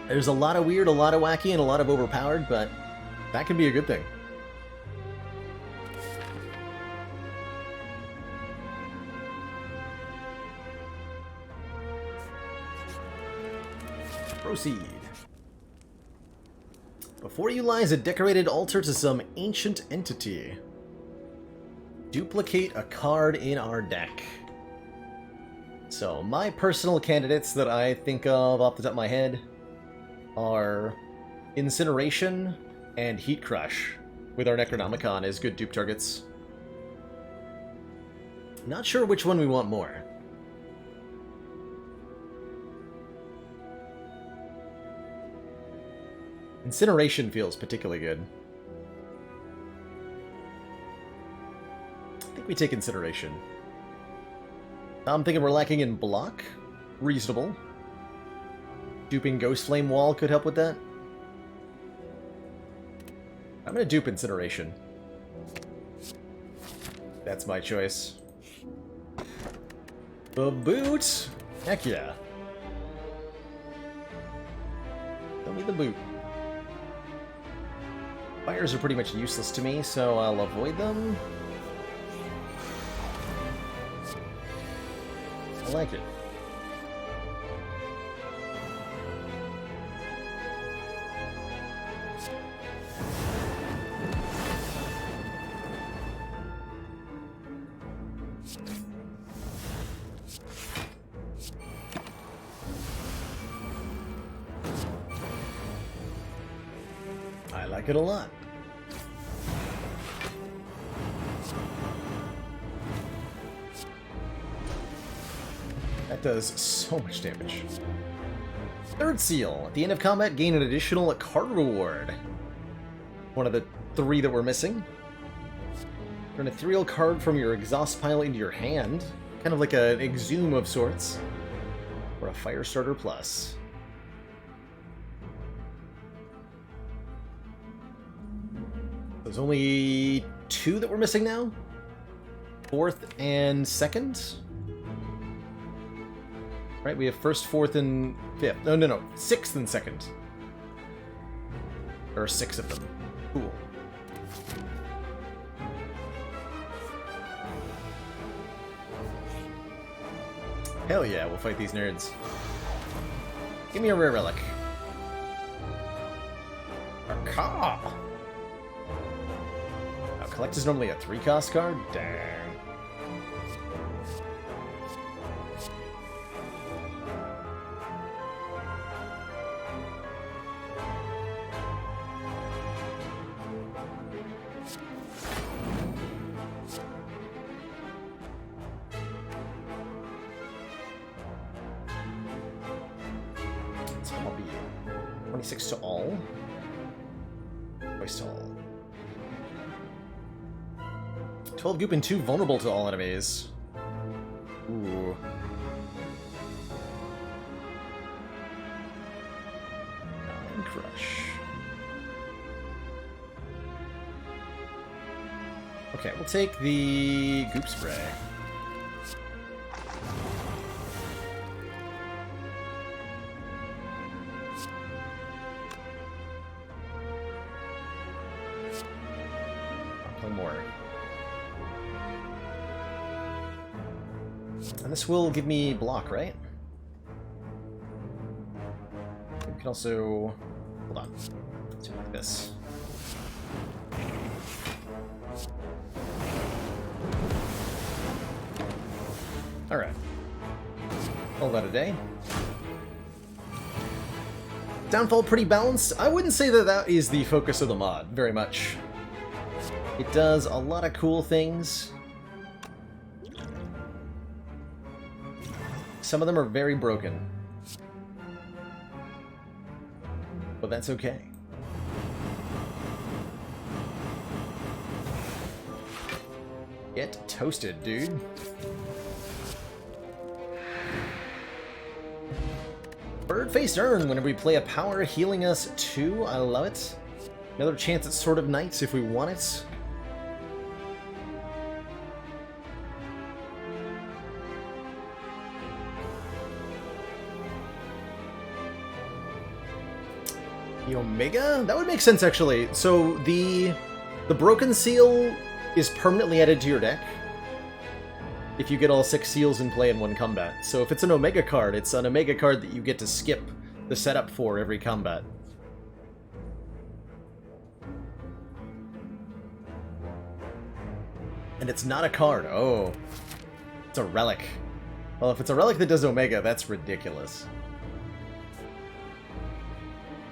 There's a lot of weird, a lot of wacky, and a lot of overpowered, but that can be a good thing. Proceed. Before you lies a decorated altar to some ancient entity. Duplicate a card in our deck. So, my personal candidates that I think of off the top of my head are Incineration and Heat Crush, with our Necronomicon as good dupe targets. Not sure which one we want more. Incineration feels particularly good. I think we take Incineration. I'm thinking we're lacking in block. Reasonable. Duping Ghost Flame Wall could help with that. I'm gonna dupe Incineration. That's my choice. The boot! Heck yeah. Tell me the boot. Fires are pretty much useless to me, so I'll avoid them. I like it. I like it a lot. That does so much damage. Third seal. At the end of combat, gain an additional card reward. One of the 3 that we're missing. Turn an ethereal card from your exhaust pile into your hand. Kind of like an exhume of sorts. Or a Firestarter Plus. There's only 2 that we're missing now? 4th and 2nd? Right, we have 1st, 4th, and 5th. No, 6th and 2nd. There are 6 of them. Cool. Hell yeah, we'll fight these nerds. Give me a rare relic. A car! Collect is normally a 3-cost card? Dang. So I'll be 26 to all. Twice to all. 12 goop and 2 vulnerable to all enemies. Ooh. Nine crush. Okay, we'll take the goop spray. I'll play more. And this will give me block, right? We can also... Hold on. Let's do it like this. Alright. All that a day. Downfall pretty balanced. I wouldn't say that that is the focus of the mod, very much. It does a lot of cool things. Some of them are very broken. But that's okay. Get toasted, dude. Bird-faced urn whenever we play a power, healing us 2. I love it. Another chance at Sword of Knights if we want it. The Omega? That would make sense, actually. So the Broken Seal is permanently added to your deck if you get all 6 seals in play in one combat. So if it's an Omega card, it's an Omega card that you get to skip the setup for every combat. And it's not a card. Oh. It's a relic. Well, if it's a relic that does Omega, that's ridiculous.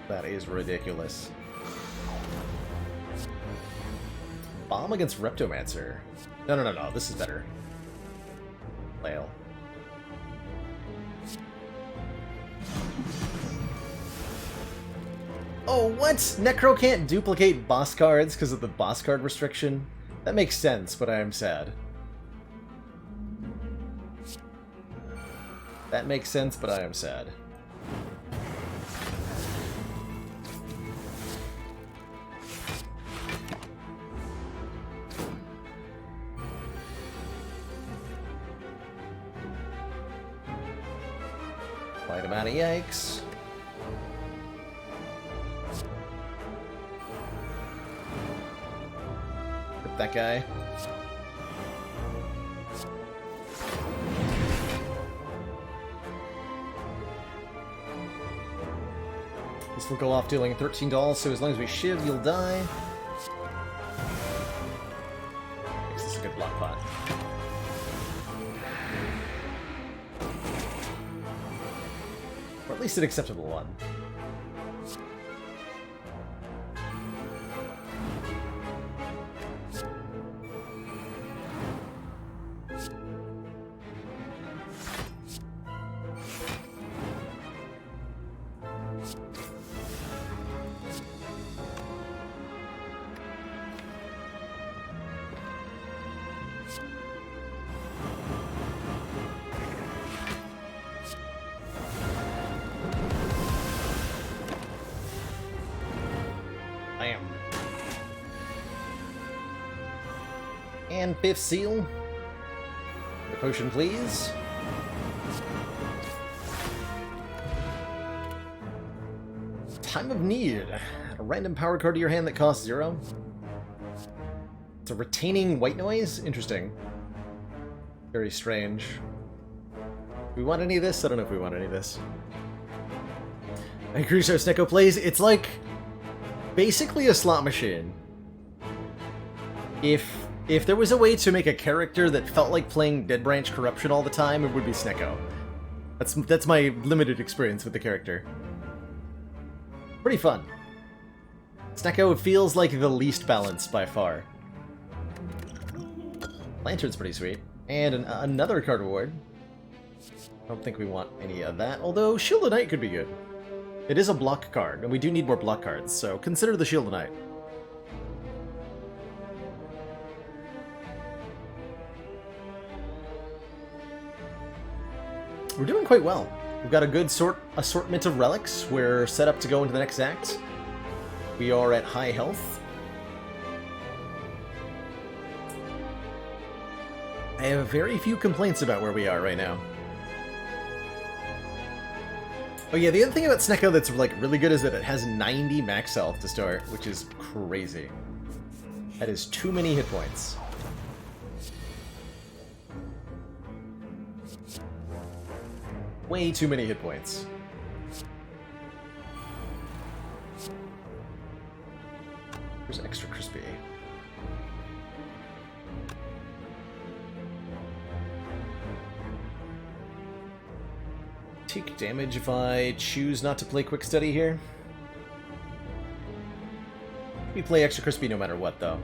That is ridiculous. Bomb against Reptomancer. No. This is better. Flail. Oh, what? Necro can't duplicate boss cards because of the boss card restriction? That makes sense, but I am sad. That makes sense, but I am sad. Quite amount of yikes. Rip that guy. This will go off dealing $13, so as long as we shiv, you'll die. Makes this a good block pot. Or at least an acceptable one. Bam. And fifth seal. The potion, please. Time of need. Add a random power card to your hand that costs 0. It's a retaining white noise? Interesting. Very strange. Do we want any of this? I don't know if we want any of this. I agree, so Snecko plays. It's like basically a slot machine. If there was a way to make a character that felt like playing Dead Branch Corruption all the time, it would be Snecko. That's my limited experience with the character. Pretty fun. Snecko feels like the least balanced by far. Lantern's pretty sweet. And another card reward. I don't think we want any of that, although Shield of Night could be good. It is a block card, and we do need more block cards, so consider the Shield of Night. We're doing quite well. We've got a good assortment of relics. We're set up to go into the next act. We are at high health. I have very few complaints about where we are right now. Oh yeah, the other thing about Snecko that's like really good is that it has 90 max health to start, which is crazy. That is too many hit points. Way too many hit points. Here's extra crispy. Take damage if I choose not to play Quick Study here. We play extra crispy no matter what, though.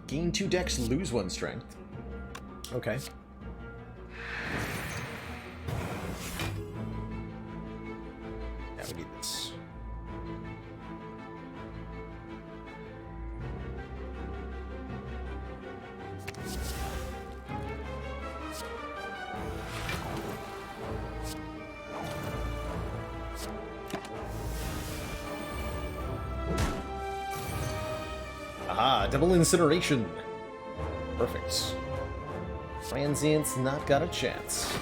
Gain 2 dex, lose 1 strength. Okay. Yeah, we need this. Aha, double incineration. Perfect. Transient's not got a chance.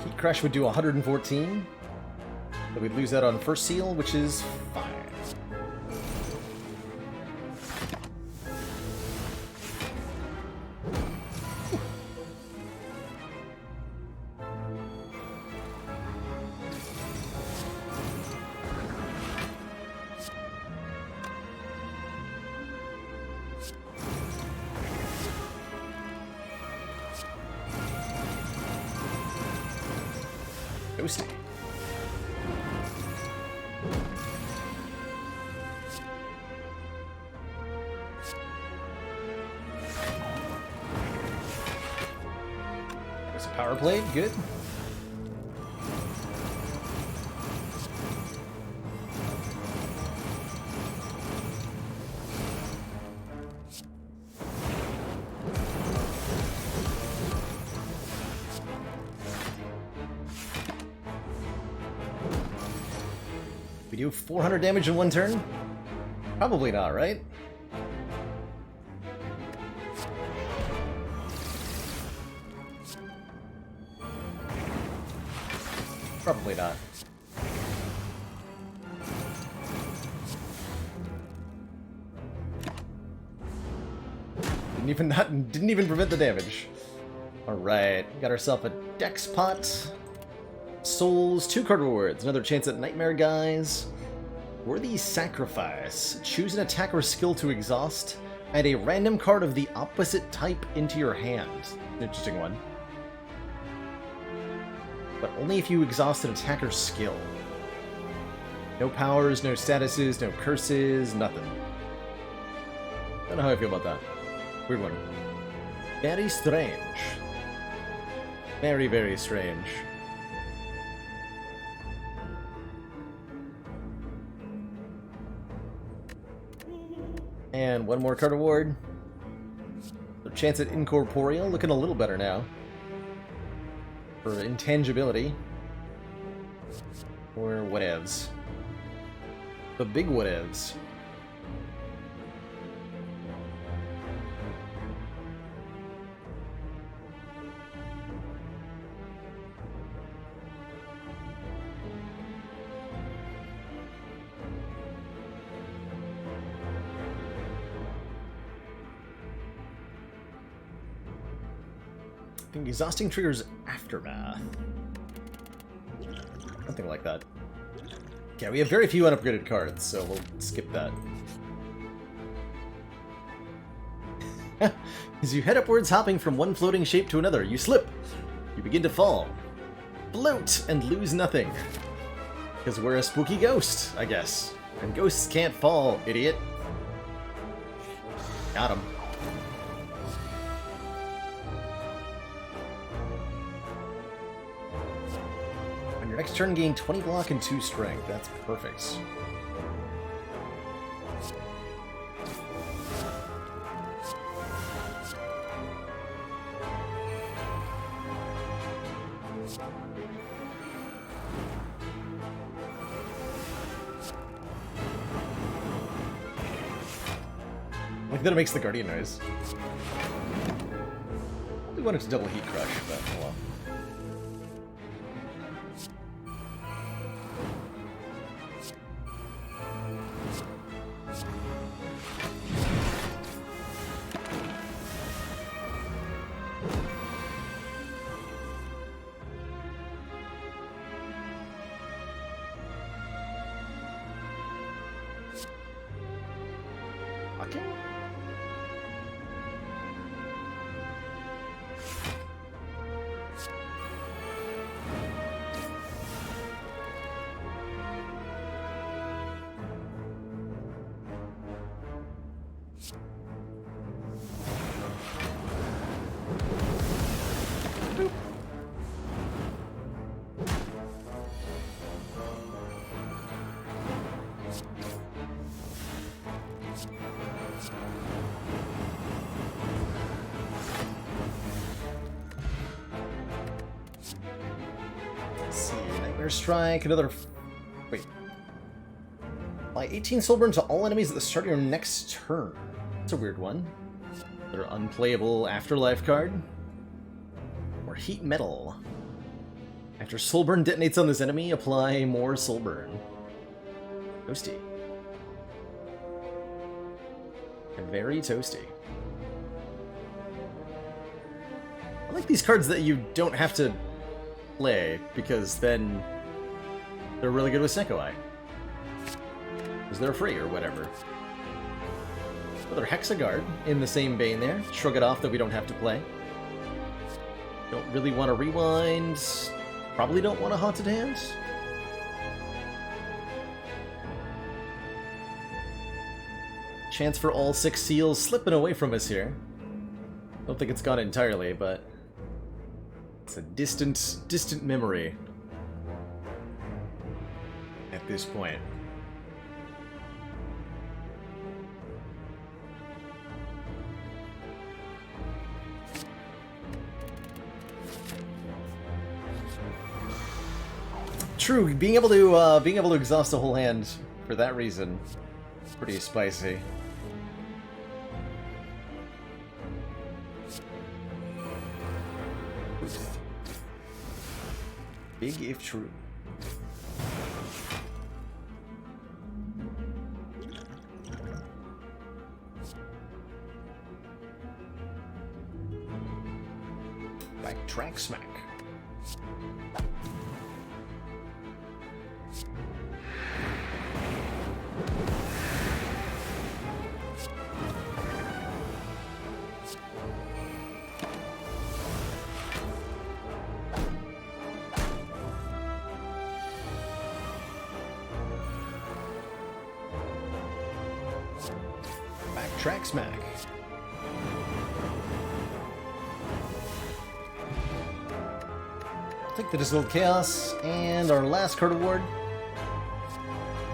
Heat Crash would do 114. But we'd lose that on first seal, which is fine. Toasty. There's a power blade, good. We do 400 damage in one turn? Probably not, right? Probably not. Didn't even prevent the damage. Alright, got ourselves a dex pot. Souls, 2 card rewards, another chance at Nightmare Guys. Worthy Sacrifice. Choose an attack or skill to exhaust. Add a random card of the opposite type into your hand. Interesting one. But only if you exhaust an attack or skill. No powers, no statuses, no curses, nothing. I don't know how I feel about that. Weird one. Very strange. Very, very strange. And one more card award. So chance at Incorporeal, looking a little better now. For intangibility. Or whatevs. The big whatevs. I think exhausting triggers Aftermath. Something like that. Yeah, we have very few unupgraded cards, so we'll skip that. As you head upwards, hopping from one floating shape to another, you slip. You begin to fall. Float and lose nothing. Because we're a spooky ghost, I guess. And ghosts can't fall, idiot. Got him. Your next turn, gain 20 block and 2 strength. That's perfect. Like that it makes the Guardian noise. We wanted to double Heat Crush, but oh well. Okay. Strike, another... Wait. Apply 18 Soulburn to all enemies at the start of your next turn. That's a weird one. Another unplayable Afterlife card. Or Heat Metal. After Soulburn detonates on this enemy, apply more Soulburn. Toasty. Very toasty. I like these cards that you don't have to play, because then they're really good with Senkoi. Because they're free or whatever. Another Hexaguard in the same vein there. Shrug it off that we don't have to play. Don't really want to rewind. Probably don't want a Haunted Hand. Chance for all 6 seals slipping away from us here. Don't think it's gone entirely, but it's a distant memory at this point. True, being able to exhaust a whole hand for that reason, pretty spicy. Big if true. Backtrack smack. Backtrack smack. Take the Distilled Chaos, and our last card award.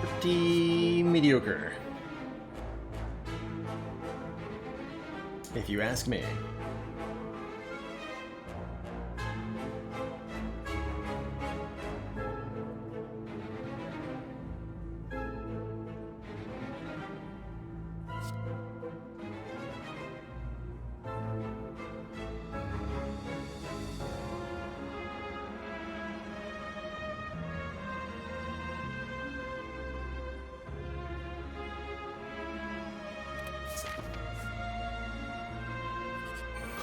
Pretty mediocre, if you ask me.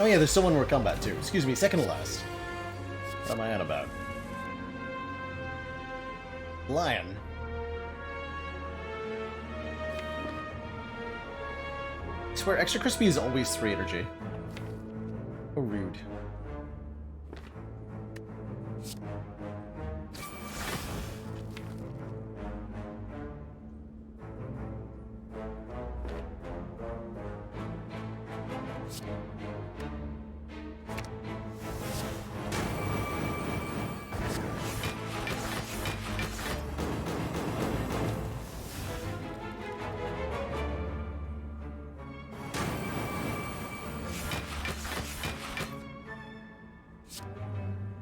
Oh yeah, there's still one more combat too. Excuse me, second to last. What am I on about? Lion. I swear, extra crispy is always 3 energy. Oh, rude.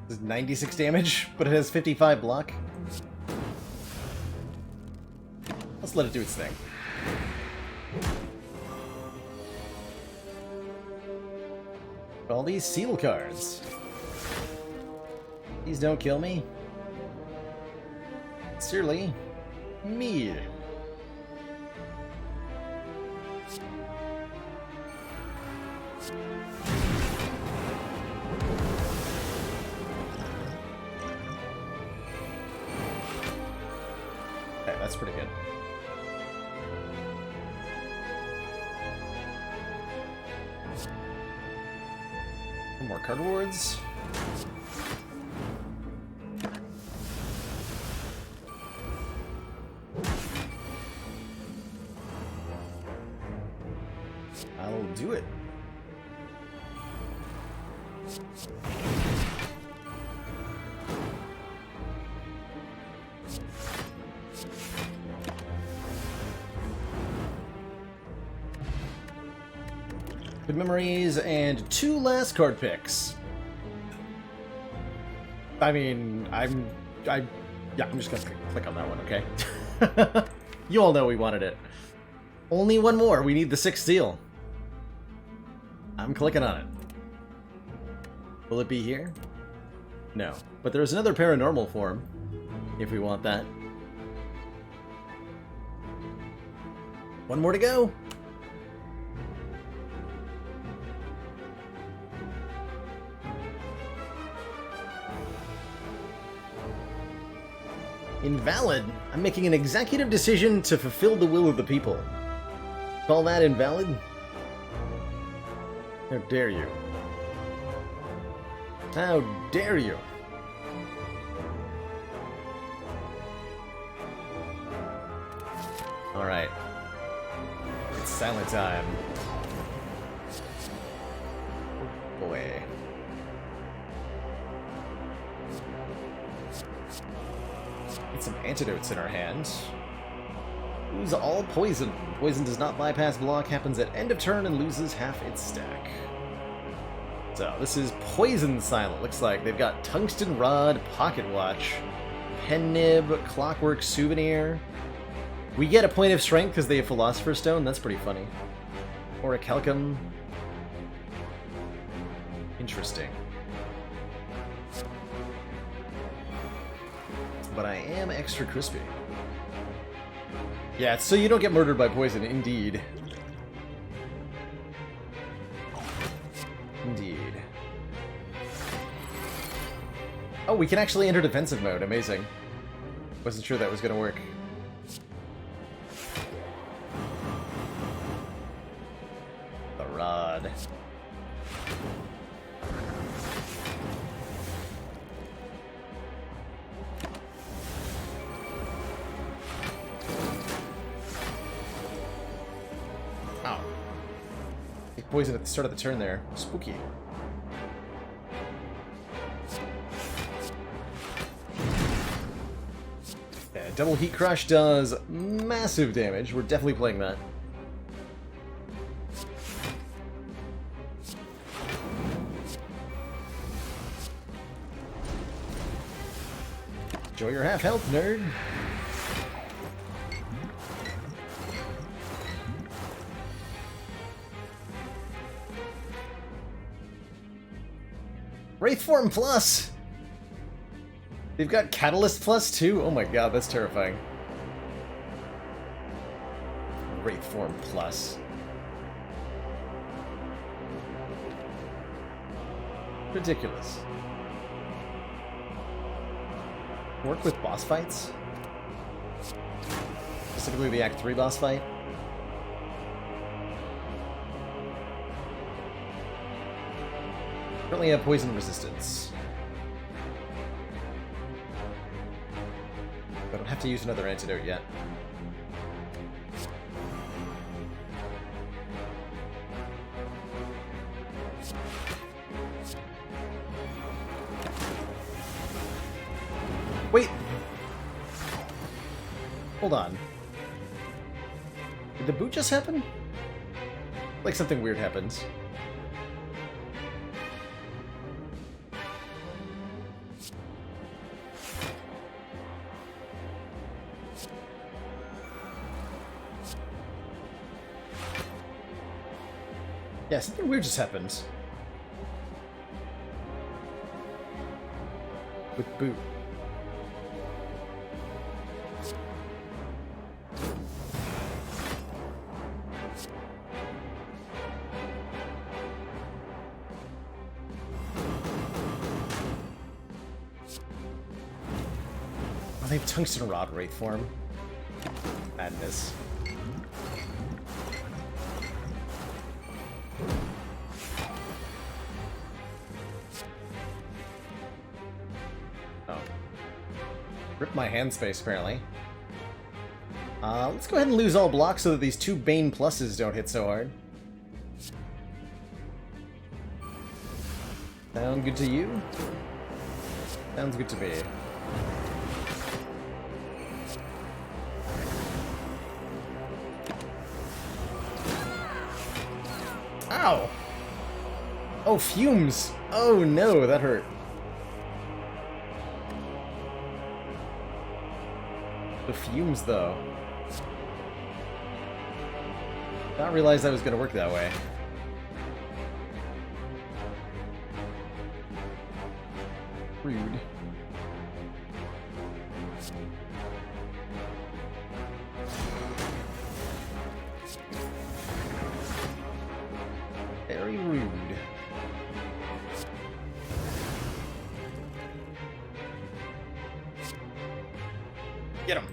This is 96 damage, but it has 55 block. Let's let it do its thing. All these seal cards. Please don't kill me. Sincerely, me. Okay, that's pretty good. More card rewards. I'll do it. Good memories and 2 last card picks. I mean, yeah, I'm just gonna click on that one, okay? You all know we wanted it. Only one more. We need the 6th seal. I'm clicking on it. Will it be here? No. But there's another paranormal form, if we want that. One more to go. Invalid. I'm making an executive decision to fulfill the will of the people. Call that invalid? How dare you? How dare you? Alright. It's silent time. Oh boy. Get some antidotes in our hands. Lose all poison. Poison does not bypass block, happens at end of turn, and loses half its stack. So, this is Poison Silent. Looks like they've got Tungsten Rod, Pocket Watch, Pen Nib, Clockwork Souvenir. We get a point of strength because they have Philosopher's Stone. That's pretty funny. Or a Calcum. Interesting. But I am extra crispy. Yeah, so you don't get murdered by poison, indeed. Indeed. Oh, we can actually enter defensive mode. Amazing. Wasn't sure that was going to work. The rod. Ow. Take poison at the start of the turn there. Spooky. Yeah, double heat crush does massive damage. We're definitely playing that. Enjoy your half health, nerd. Wraithform Plus! They've got Catalyst Plus too? Oh my god, that's terrifying. Wraithform Plus. Ridiculous. Work with boss fights? Specifically the Act 3 boss fight? Currently have poison resistance. I don't have to use another antidote yet. Wait! Hold on. Did the boot just happen? Like something weird happened. Yeah, something weird just happened. With boot. Oh, they have Tungsten Rod Wraith form. Madness. Oh. Rip my hand space, apparently. Let's go ahead and lose all blocks so that these two Bane pluses don't hit so hard. Sound good to you? Sounds good to me. Ow! Oh, fumes! Oh no, that hurt. The fumes, though. Did not realize that was gonna work that way. Rude. Very rude. Get him.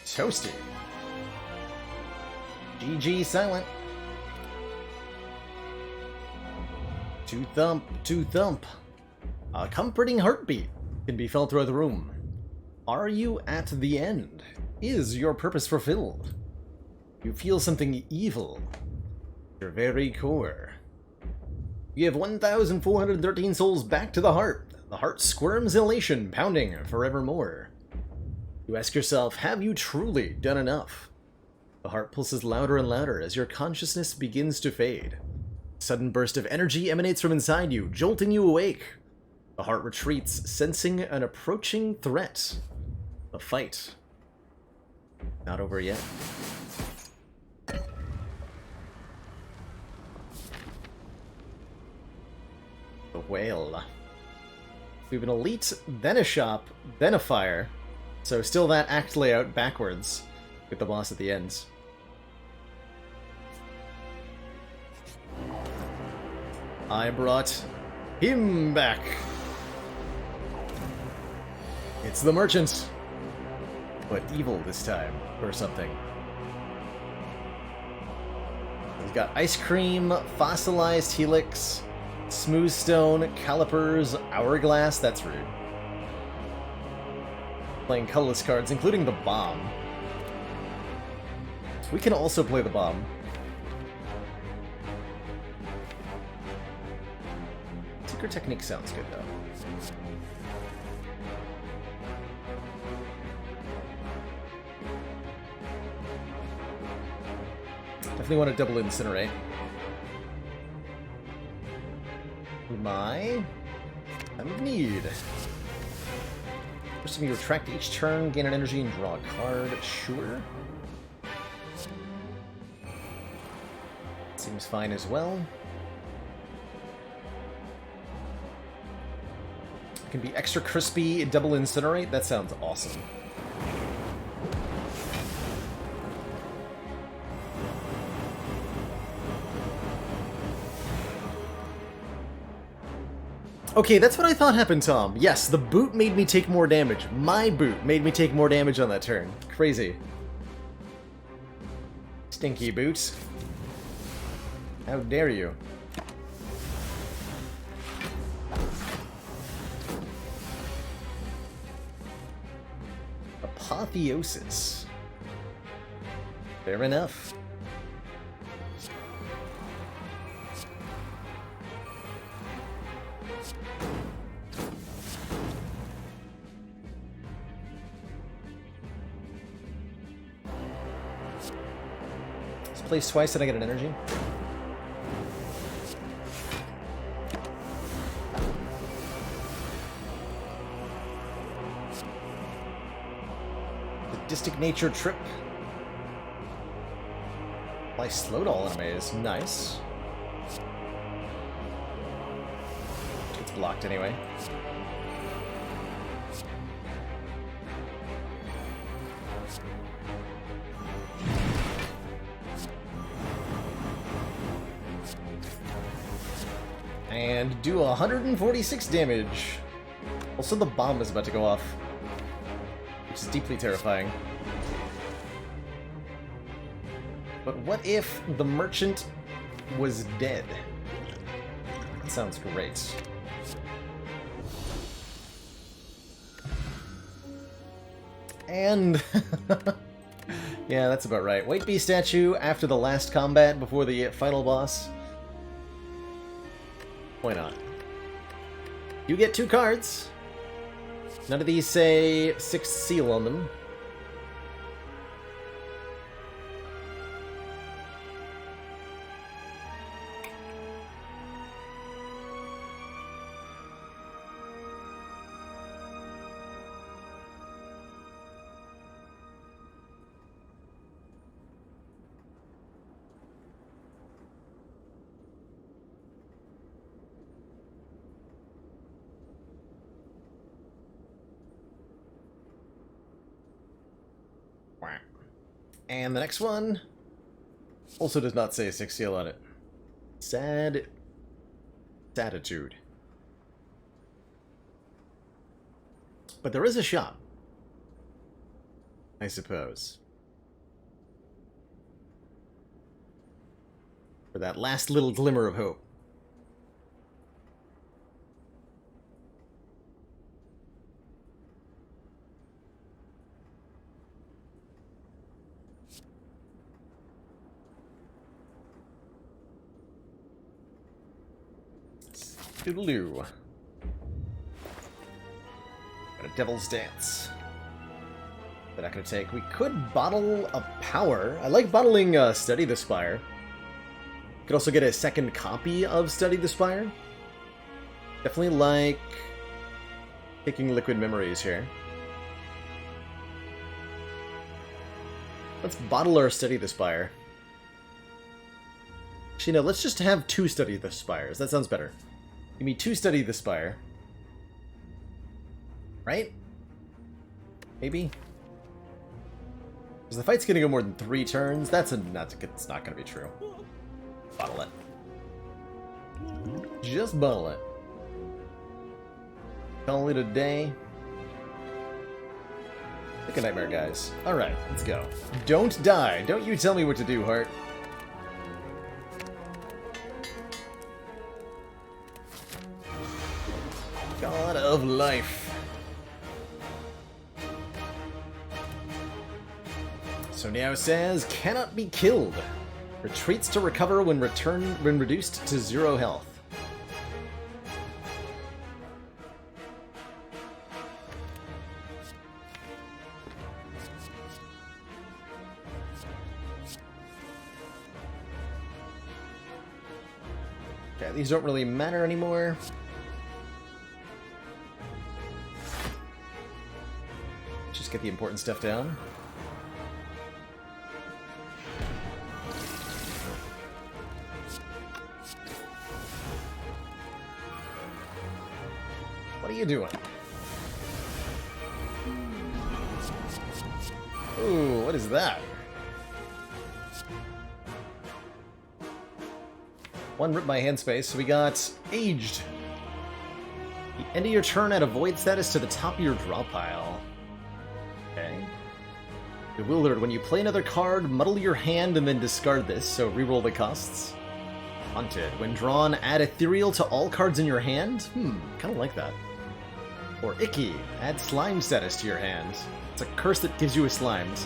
Toasty. GG Silent. To thump, to thump. A comforting heartbeat. can be felt throughout the room. Are you at the end? Is your purpose fulfilled? You feel something evil. Your very core. You have 1,413 souls back to the heart. The heart squirms in elation, pounding forevermore. You ask yourself, have you truly done enough? The heart pulses louder and louder as your consciousness begins to fade. A sudden burst of energy emanates from inside you, jolting you awake. The heart retreats, sensing an approaching threat. The fight. Not over yet. The whale. We have an elite, then a shop, then a fire. So still that act layout backwards with the boss at the end. I brought him back. It's the merchant. But evil this time, or something. He's got ice cream, fossilized helix, smooth stone, calipers, hourglass. That's rude. Playing colorless cards, including the bomb. We can also play the bomb. Secret technique sounds good, though. Definitely want to double incinerate. My time of need. First, you retract each turn, gain an energy, and draw a card. Sure. Seems fine as well. It can be extra crispy, double incinerate. That sounds awesome. Okay, that's what I thought happened, Tom. Yes, the boot made me take more damage. My boot made me take more damage on that turn. Crazy. Stinky boots. How dare you? Apotheosis. Fair enough. Place twice and I get an energy. Sadistic nature trip. Apply slowed all enemies. Nice. It's blocked anyway. And do 146 damage. Also, the bomb is about to go off, which is deeply terrifying. But what if the merchant was dead? That sounds great. And yeah, that's about right. White Bee statue after the last combat before the final boss. Why not? You get 2 cards. None of these say 6th seal on them. And the next one also does not say 6th seal on it. Sad attitude. But there is a shop, I suppose, for that last little glimmer of hope. Doodaloo. Got a Devil's Dance. We're not gonna take. We could bottle a power. I like bottling Study the Spire. Could also get a second copy of Study the Spire. Definitely like taking Liquid Memories here. Let's bottle our Study the Spire. Actually, no, let's just have 2 Study the Spires. That sounds better. Give me 2 Study the Spire. Right? Maybe? Because the fight's gonna go more than 3 turns. It's not gonna be true. Bottle it. Just bottle it. Call it a day. Pick a nightmare, guys. Alright, let's go. Don't die. Don't you tell me what to do, Heart. God of life. So Niao says, cannot be killed. Retreats to recover when reduced to 0 health. Okay, these don't really matter anymore. Just get the important stuff down. What are you doing? Ooh, what is that? One ripped my hand space, so we got Aged. The end of your turn, add a void status to the top of your draw pile. Okay. Bewildered, when you play another card, muddle your hand and then discard this, so reroll the costs. Haunted, when drawn, add Ethereal to all cards in your hand? Kinda like that. Or Icky, add Slime status to your hand. It's a curse that gives you a Slimed,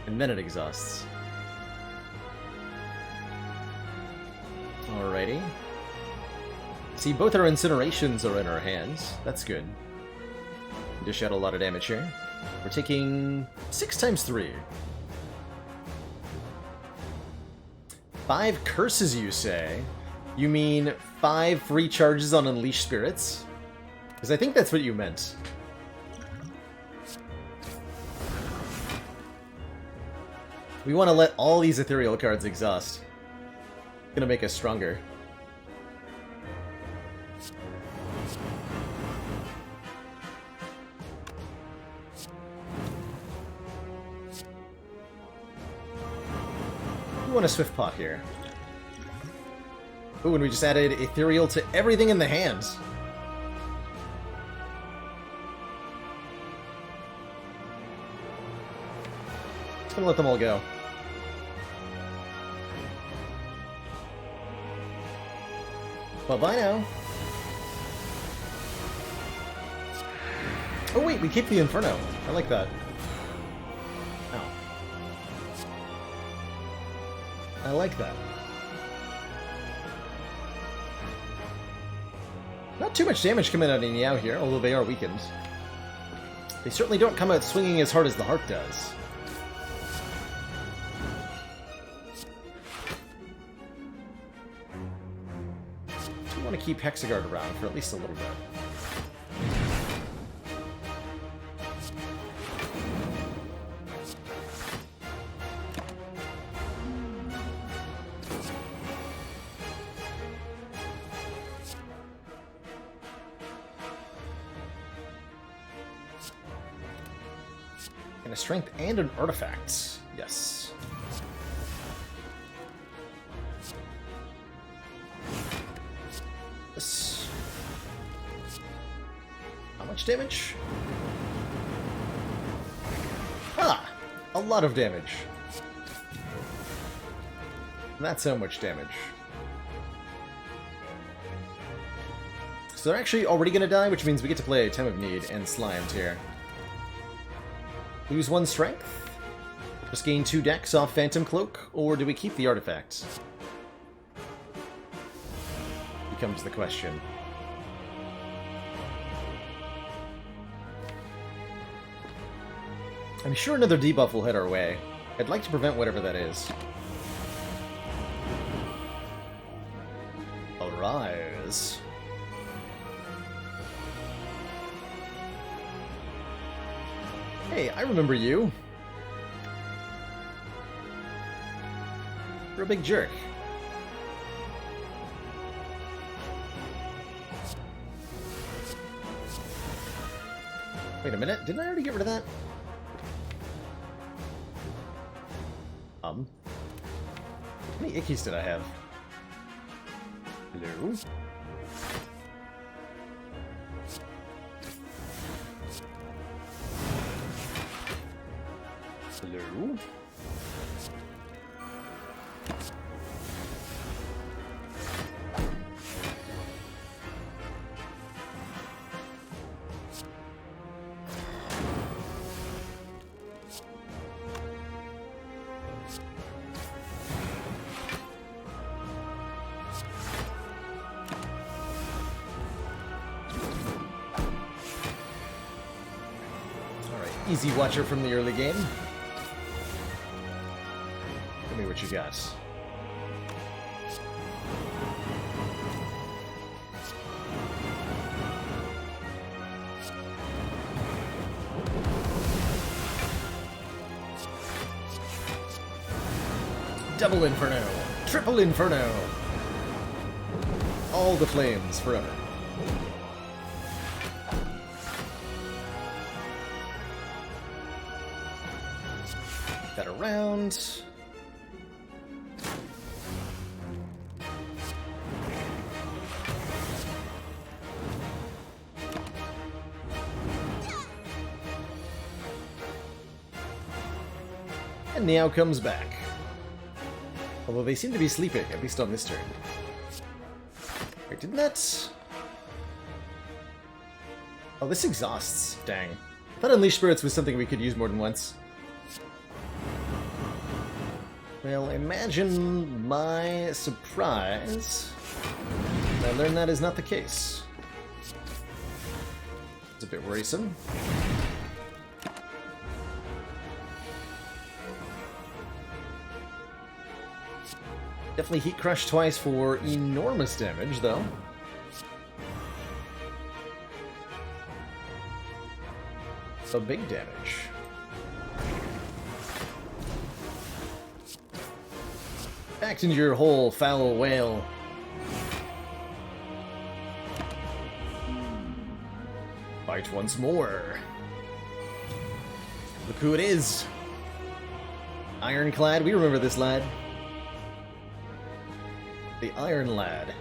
and then it exhausts. Alrighty. See, both our Incinerations are in our hands. That's good. Dish out a lot of damage here. We're taking 6 times 3. 5 curses, you say? You mean 5 free charges on Unleash Spirits? Because I think that's what you meant. We want to let all these ethereal cards exhaust. It's gonna make us stronger. We want a Swift Pot here. Ooh, and we just added Ethereal to everything in the hands. Just gonna let them all go. Bye-bye now. Oh wait, we keep the Inferno. I like that. Ow. I like that. Not too much damage coming out of Niao here, although they are weakened. They certainly don't come out swinging as hard as the Harp does. I want to keep Hexagard around for at least a little bit. And a strength and an artifact. Yes. How much damage? Ah! A lot of damage. That's how much damage. So they're actually already gonna die, which means we get to play Time of Need and Slimed here. Lose 1 strength? Just gain 2 decks off Phantom Cloak, or do we keep the artifact? Becomes the question. I'm sure another debuff will head our way. I'd like to prevent whatever that is. Arise. Hey, I remember you. You're a big jerk. Wait a minute, didn't I already get rid of that? How many ickies did I have? Hello? Hello? Easy watcher from the early game. Tell me what you got. Double Inferno! Triple Inferno! All the flames forever. That around. And Meow comes back. Although they seem to be sleeping, at least on this turn. Wait, didn't that... Oh, this exhausts. Dang. I thought Unleash Spirits was something we could use more than once. Well, imagine my surprise when I learned that is not the case. It's a bit worrisome. Definitely Heat Crush twice for enormous damage, though. So big damage. Back into your hole, foul whale. Bite once more. Look who it is. Ironclad, we remember this lad. The Iron Lad.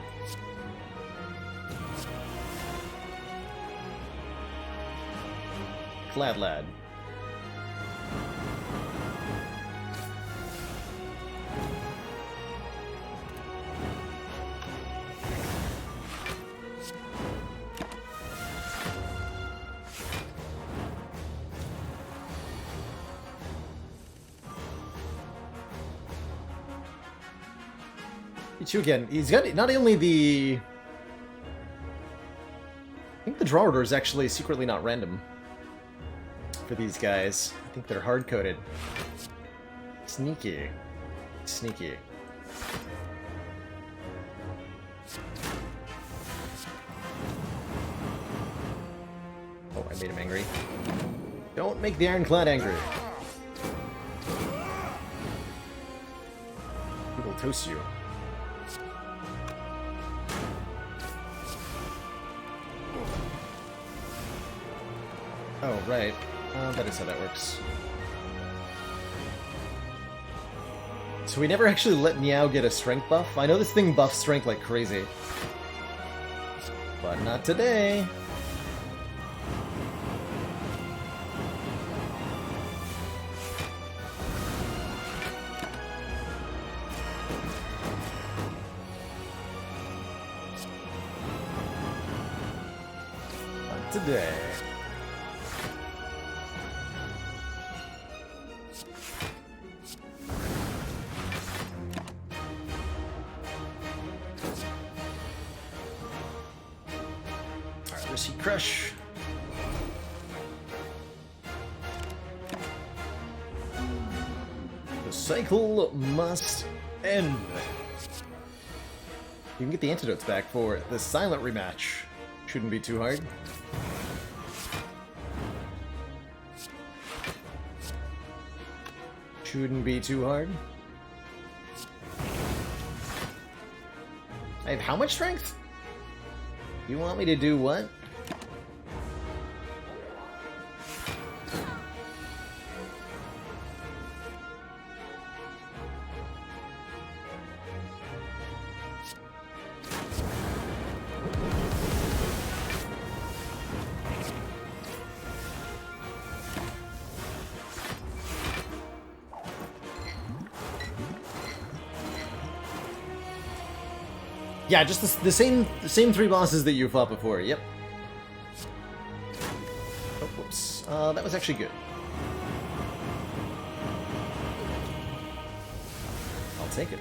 Clad Lad. Ichu again. He's got not only the... I think the draw order is actually secretly not random for these guys. I think they're hard-coded. Sneaky. Sneaky. Oh, I made him angry. Don't make the Ironclad angry. He will toast you. Oh, right. That is how that works. So we never actually let Meow get a strength buff? I know this thing buffs strength like crazy. But not today. Not today. Crush. The cycle must end. You can get the antidotes back for the silent rematch. Shouldn't be too hard. Shouldn't be too hard. I have how much strength? You want me to do what? Yeah, just the same three bosses that you fought before. Yep. Oh, whoops. That was actually good. I'll take it.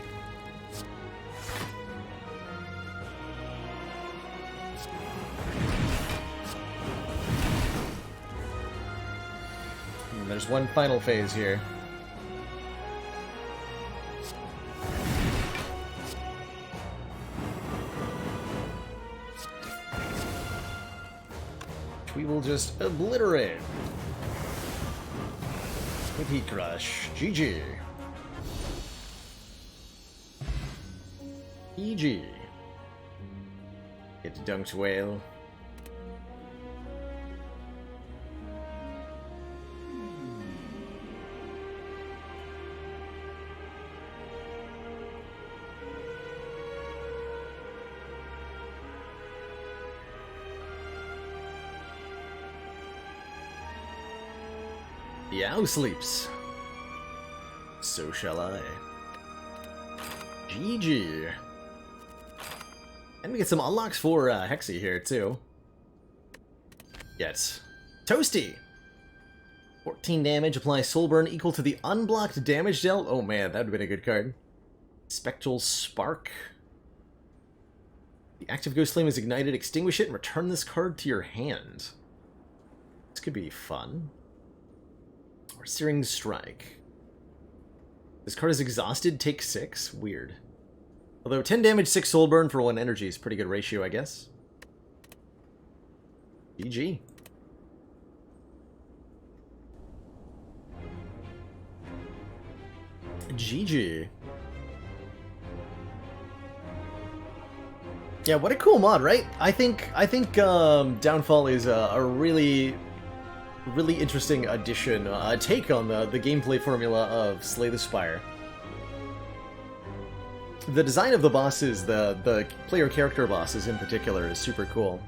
And there's one final phase here. We will just obliterate with Heat Crush. GG. EG. Get dunked whale. The owl sleeps. So shall I. GG. And we get some unlocks for Hexy here, too. Yes. Toasty! 14 damage, apply soul burn equal to the unblocked damage dealt. Oh man, that would have been a good card. Spectral Spark. The active ghost flame is ignited, extinguish it, and return this card to your hand. This could be fun. Searing Strike. This card is exhausted, take 6. Weird. Although 10 damage, 6 soul burn for 1 energy is a pretty good ratio, I guess. GG. GG. Yeah, what a cool mod, right? I think Downfall is a really interesting addition, take on the gameplay formula of Slay the Spire. The design of the bosses, the player character bosses in particular, is super cool.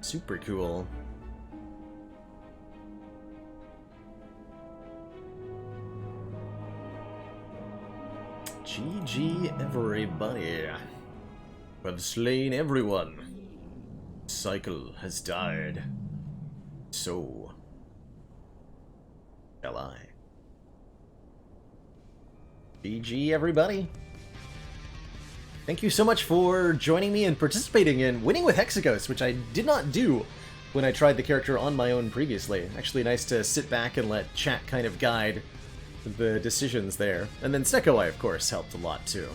Super cool. GG everybody. I've slain everyone. Cycle has died. So shall I. GG everybody. Thank you so much for joining me and participating in Winning with Hexaghost, which I did not do when I tried the character on my own previously. Actually nice to sit back and let chat kind of guide the decisions there. And then Sekoi, of course, helped a lot too.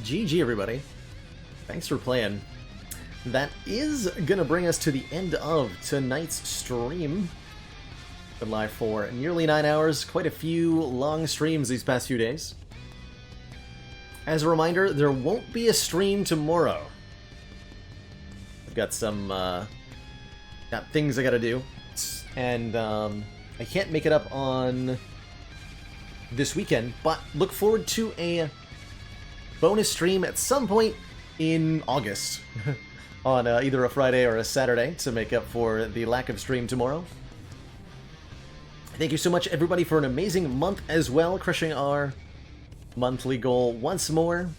GG everybody. Thanks for playing. That is gonna bring us to the end of tonight's stream. Been live for nearly 9 hours, quite a few long streams these past few days. As a reminder, there won't be a stream tomorrow. I've got some got things I gotta do, and I can't make it up on this weekend, but look forward to a bonus stream at some point in August on either a Friday or a Saturday to make up for the lack of stream tomorrow. Thank you so much everybody for an amazing month as well, crushing our monthly goal once more.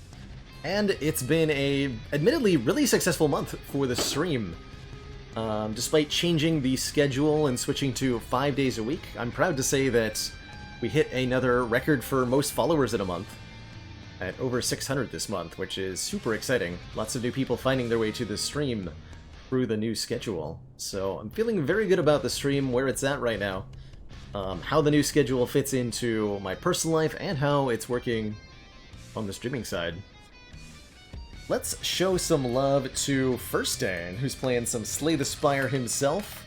And it's been a admittedly really successful month for the stream. Despite changing the schedule and switching to 5 days a week, I'm proud to say that we hit another record for most followers in a month at over 600 this month, which is super exciting. Lots of new people finding their way to the stream through the new schedule. So I'm feeling very good about the stream, where it's at right now. How the new schedule fits into my personal life and how it's working on the streaming side. Let's show some love to Firstane, who's playing some Slay the Spire himself.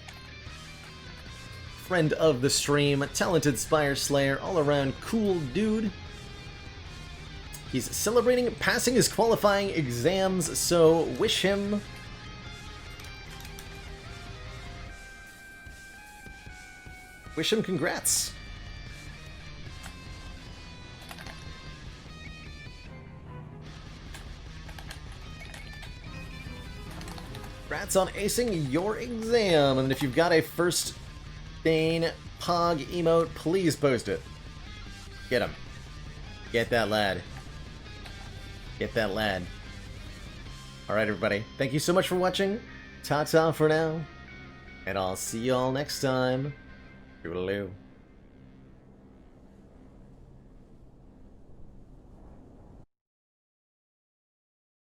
Friend of the stream, talented Spire Slayer, all-around cool dude. He's celebrating passing his qualifying exams, so wish him congrats. Congrats on acing your exam, and if you've got a Firstane Pog emote, please post it. Get him. Get that lad. Get that lad. Alright everybody, thank you so much for watching. Ta-ta for now. And I'll see y'all next time. Toodaloo.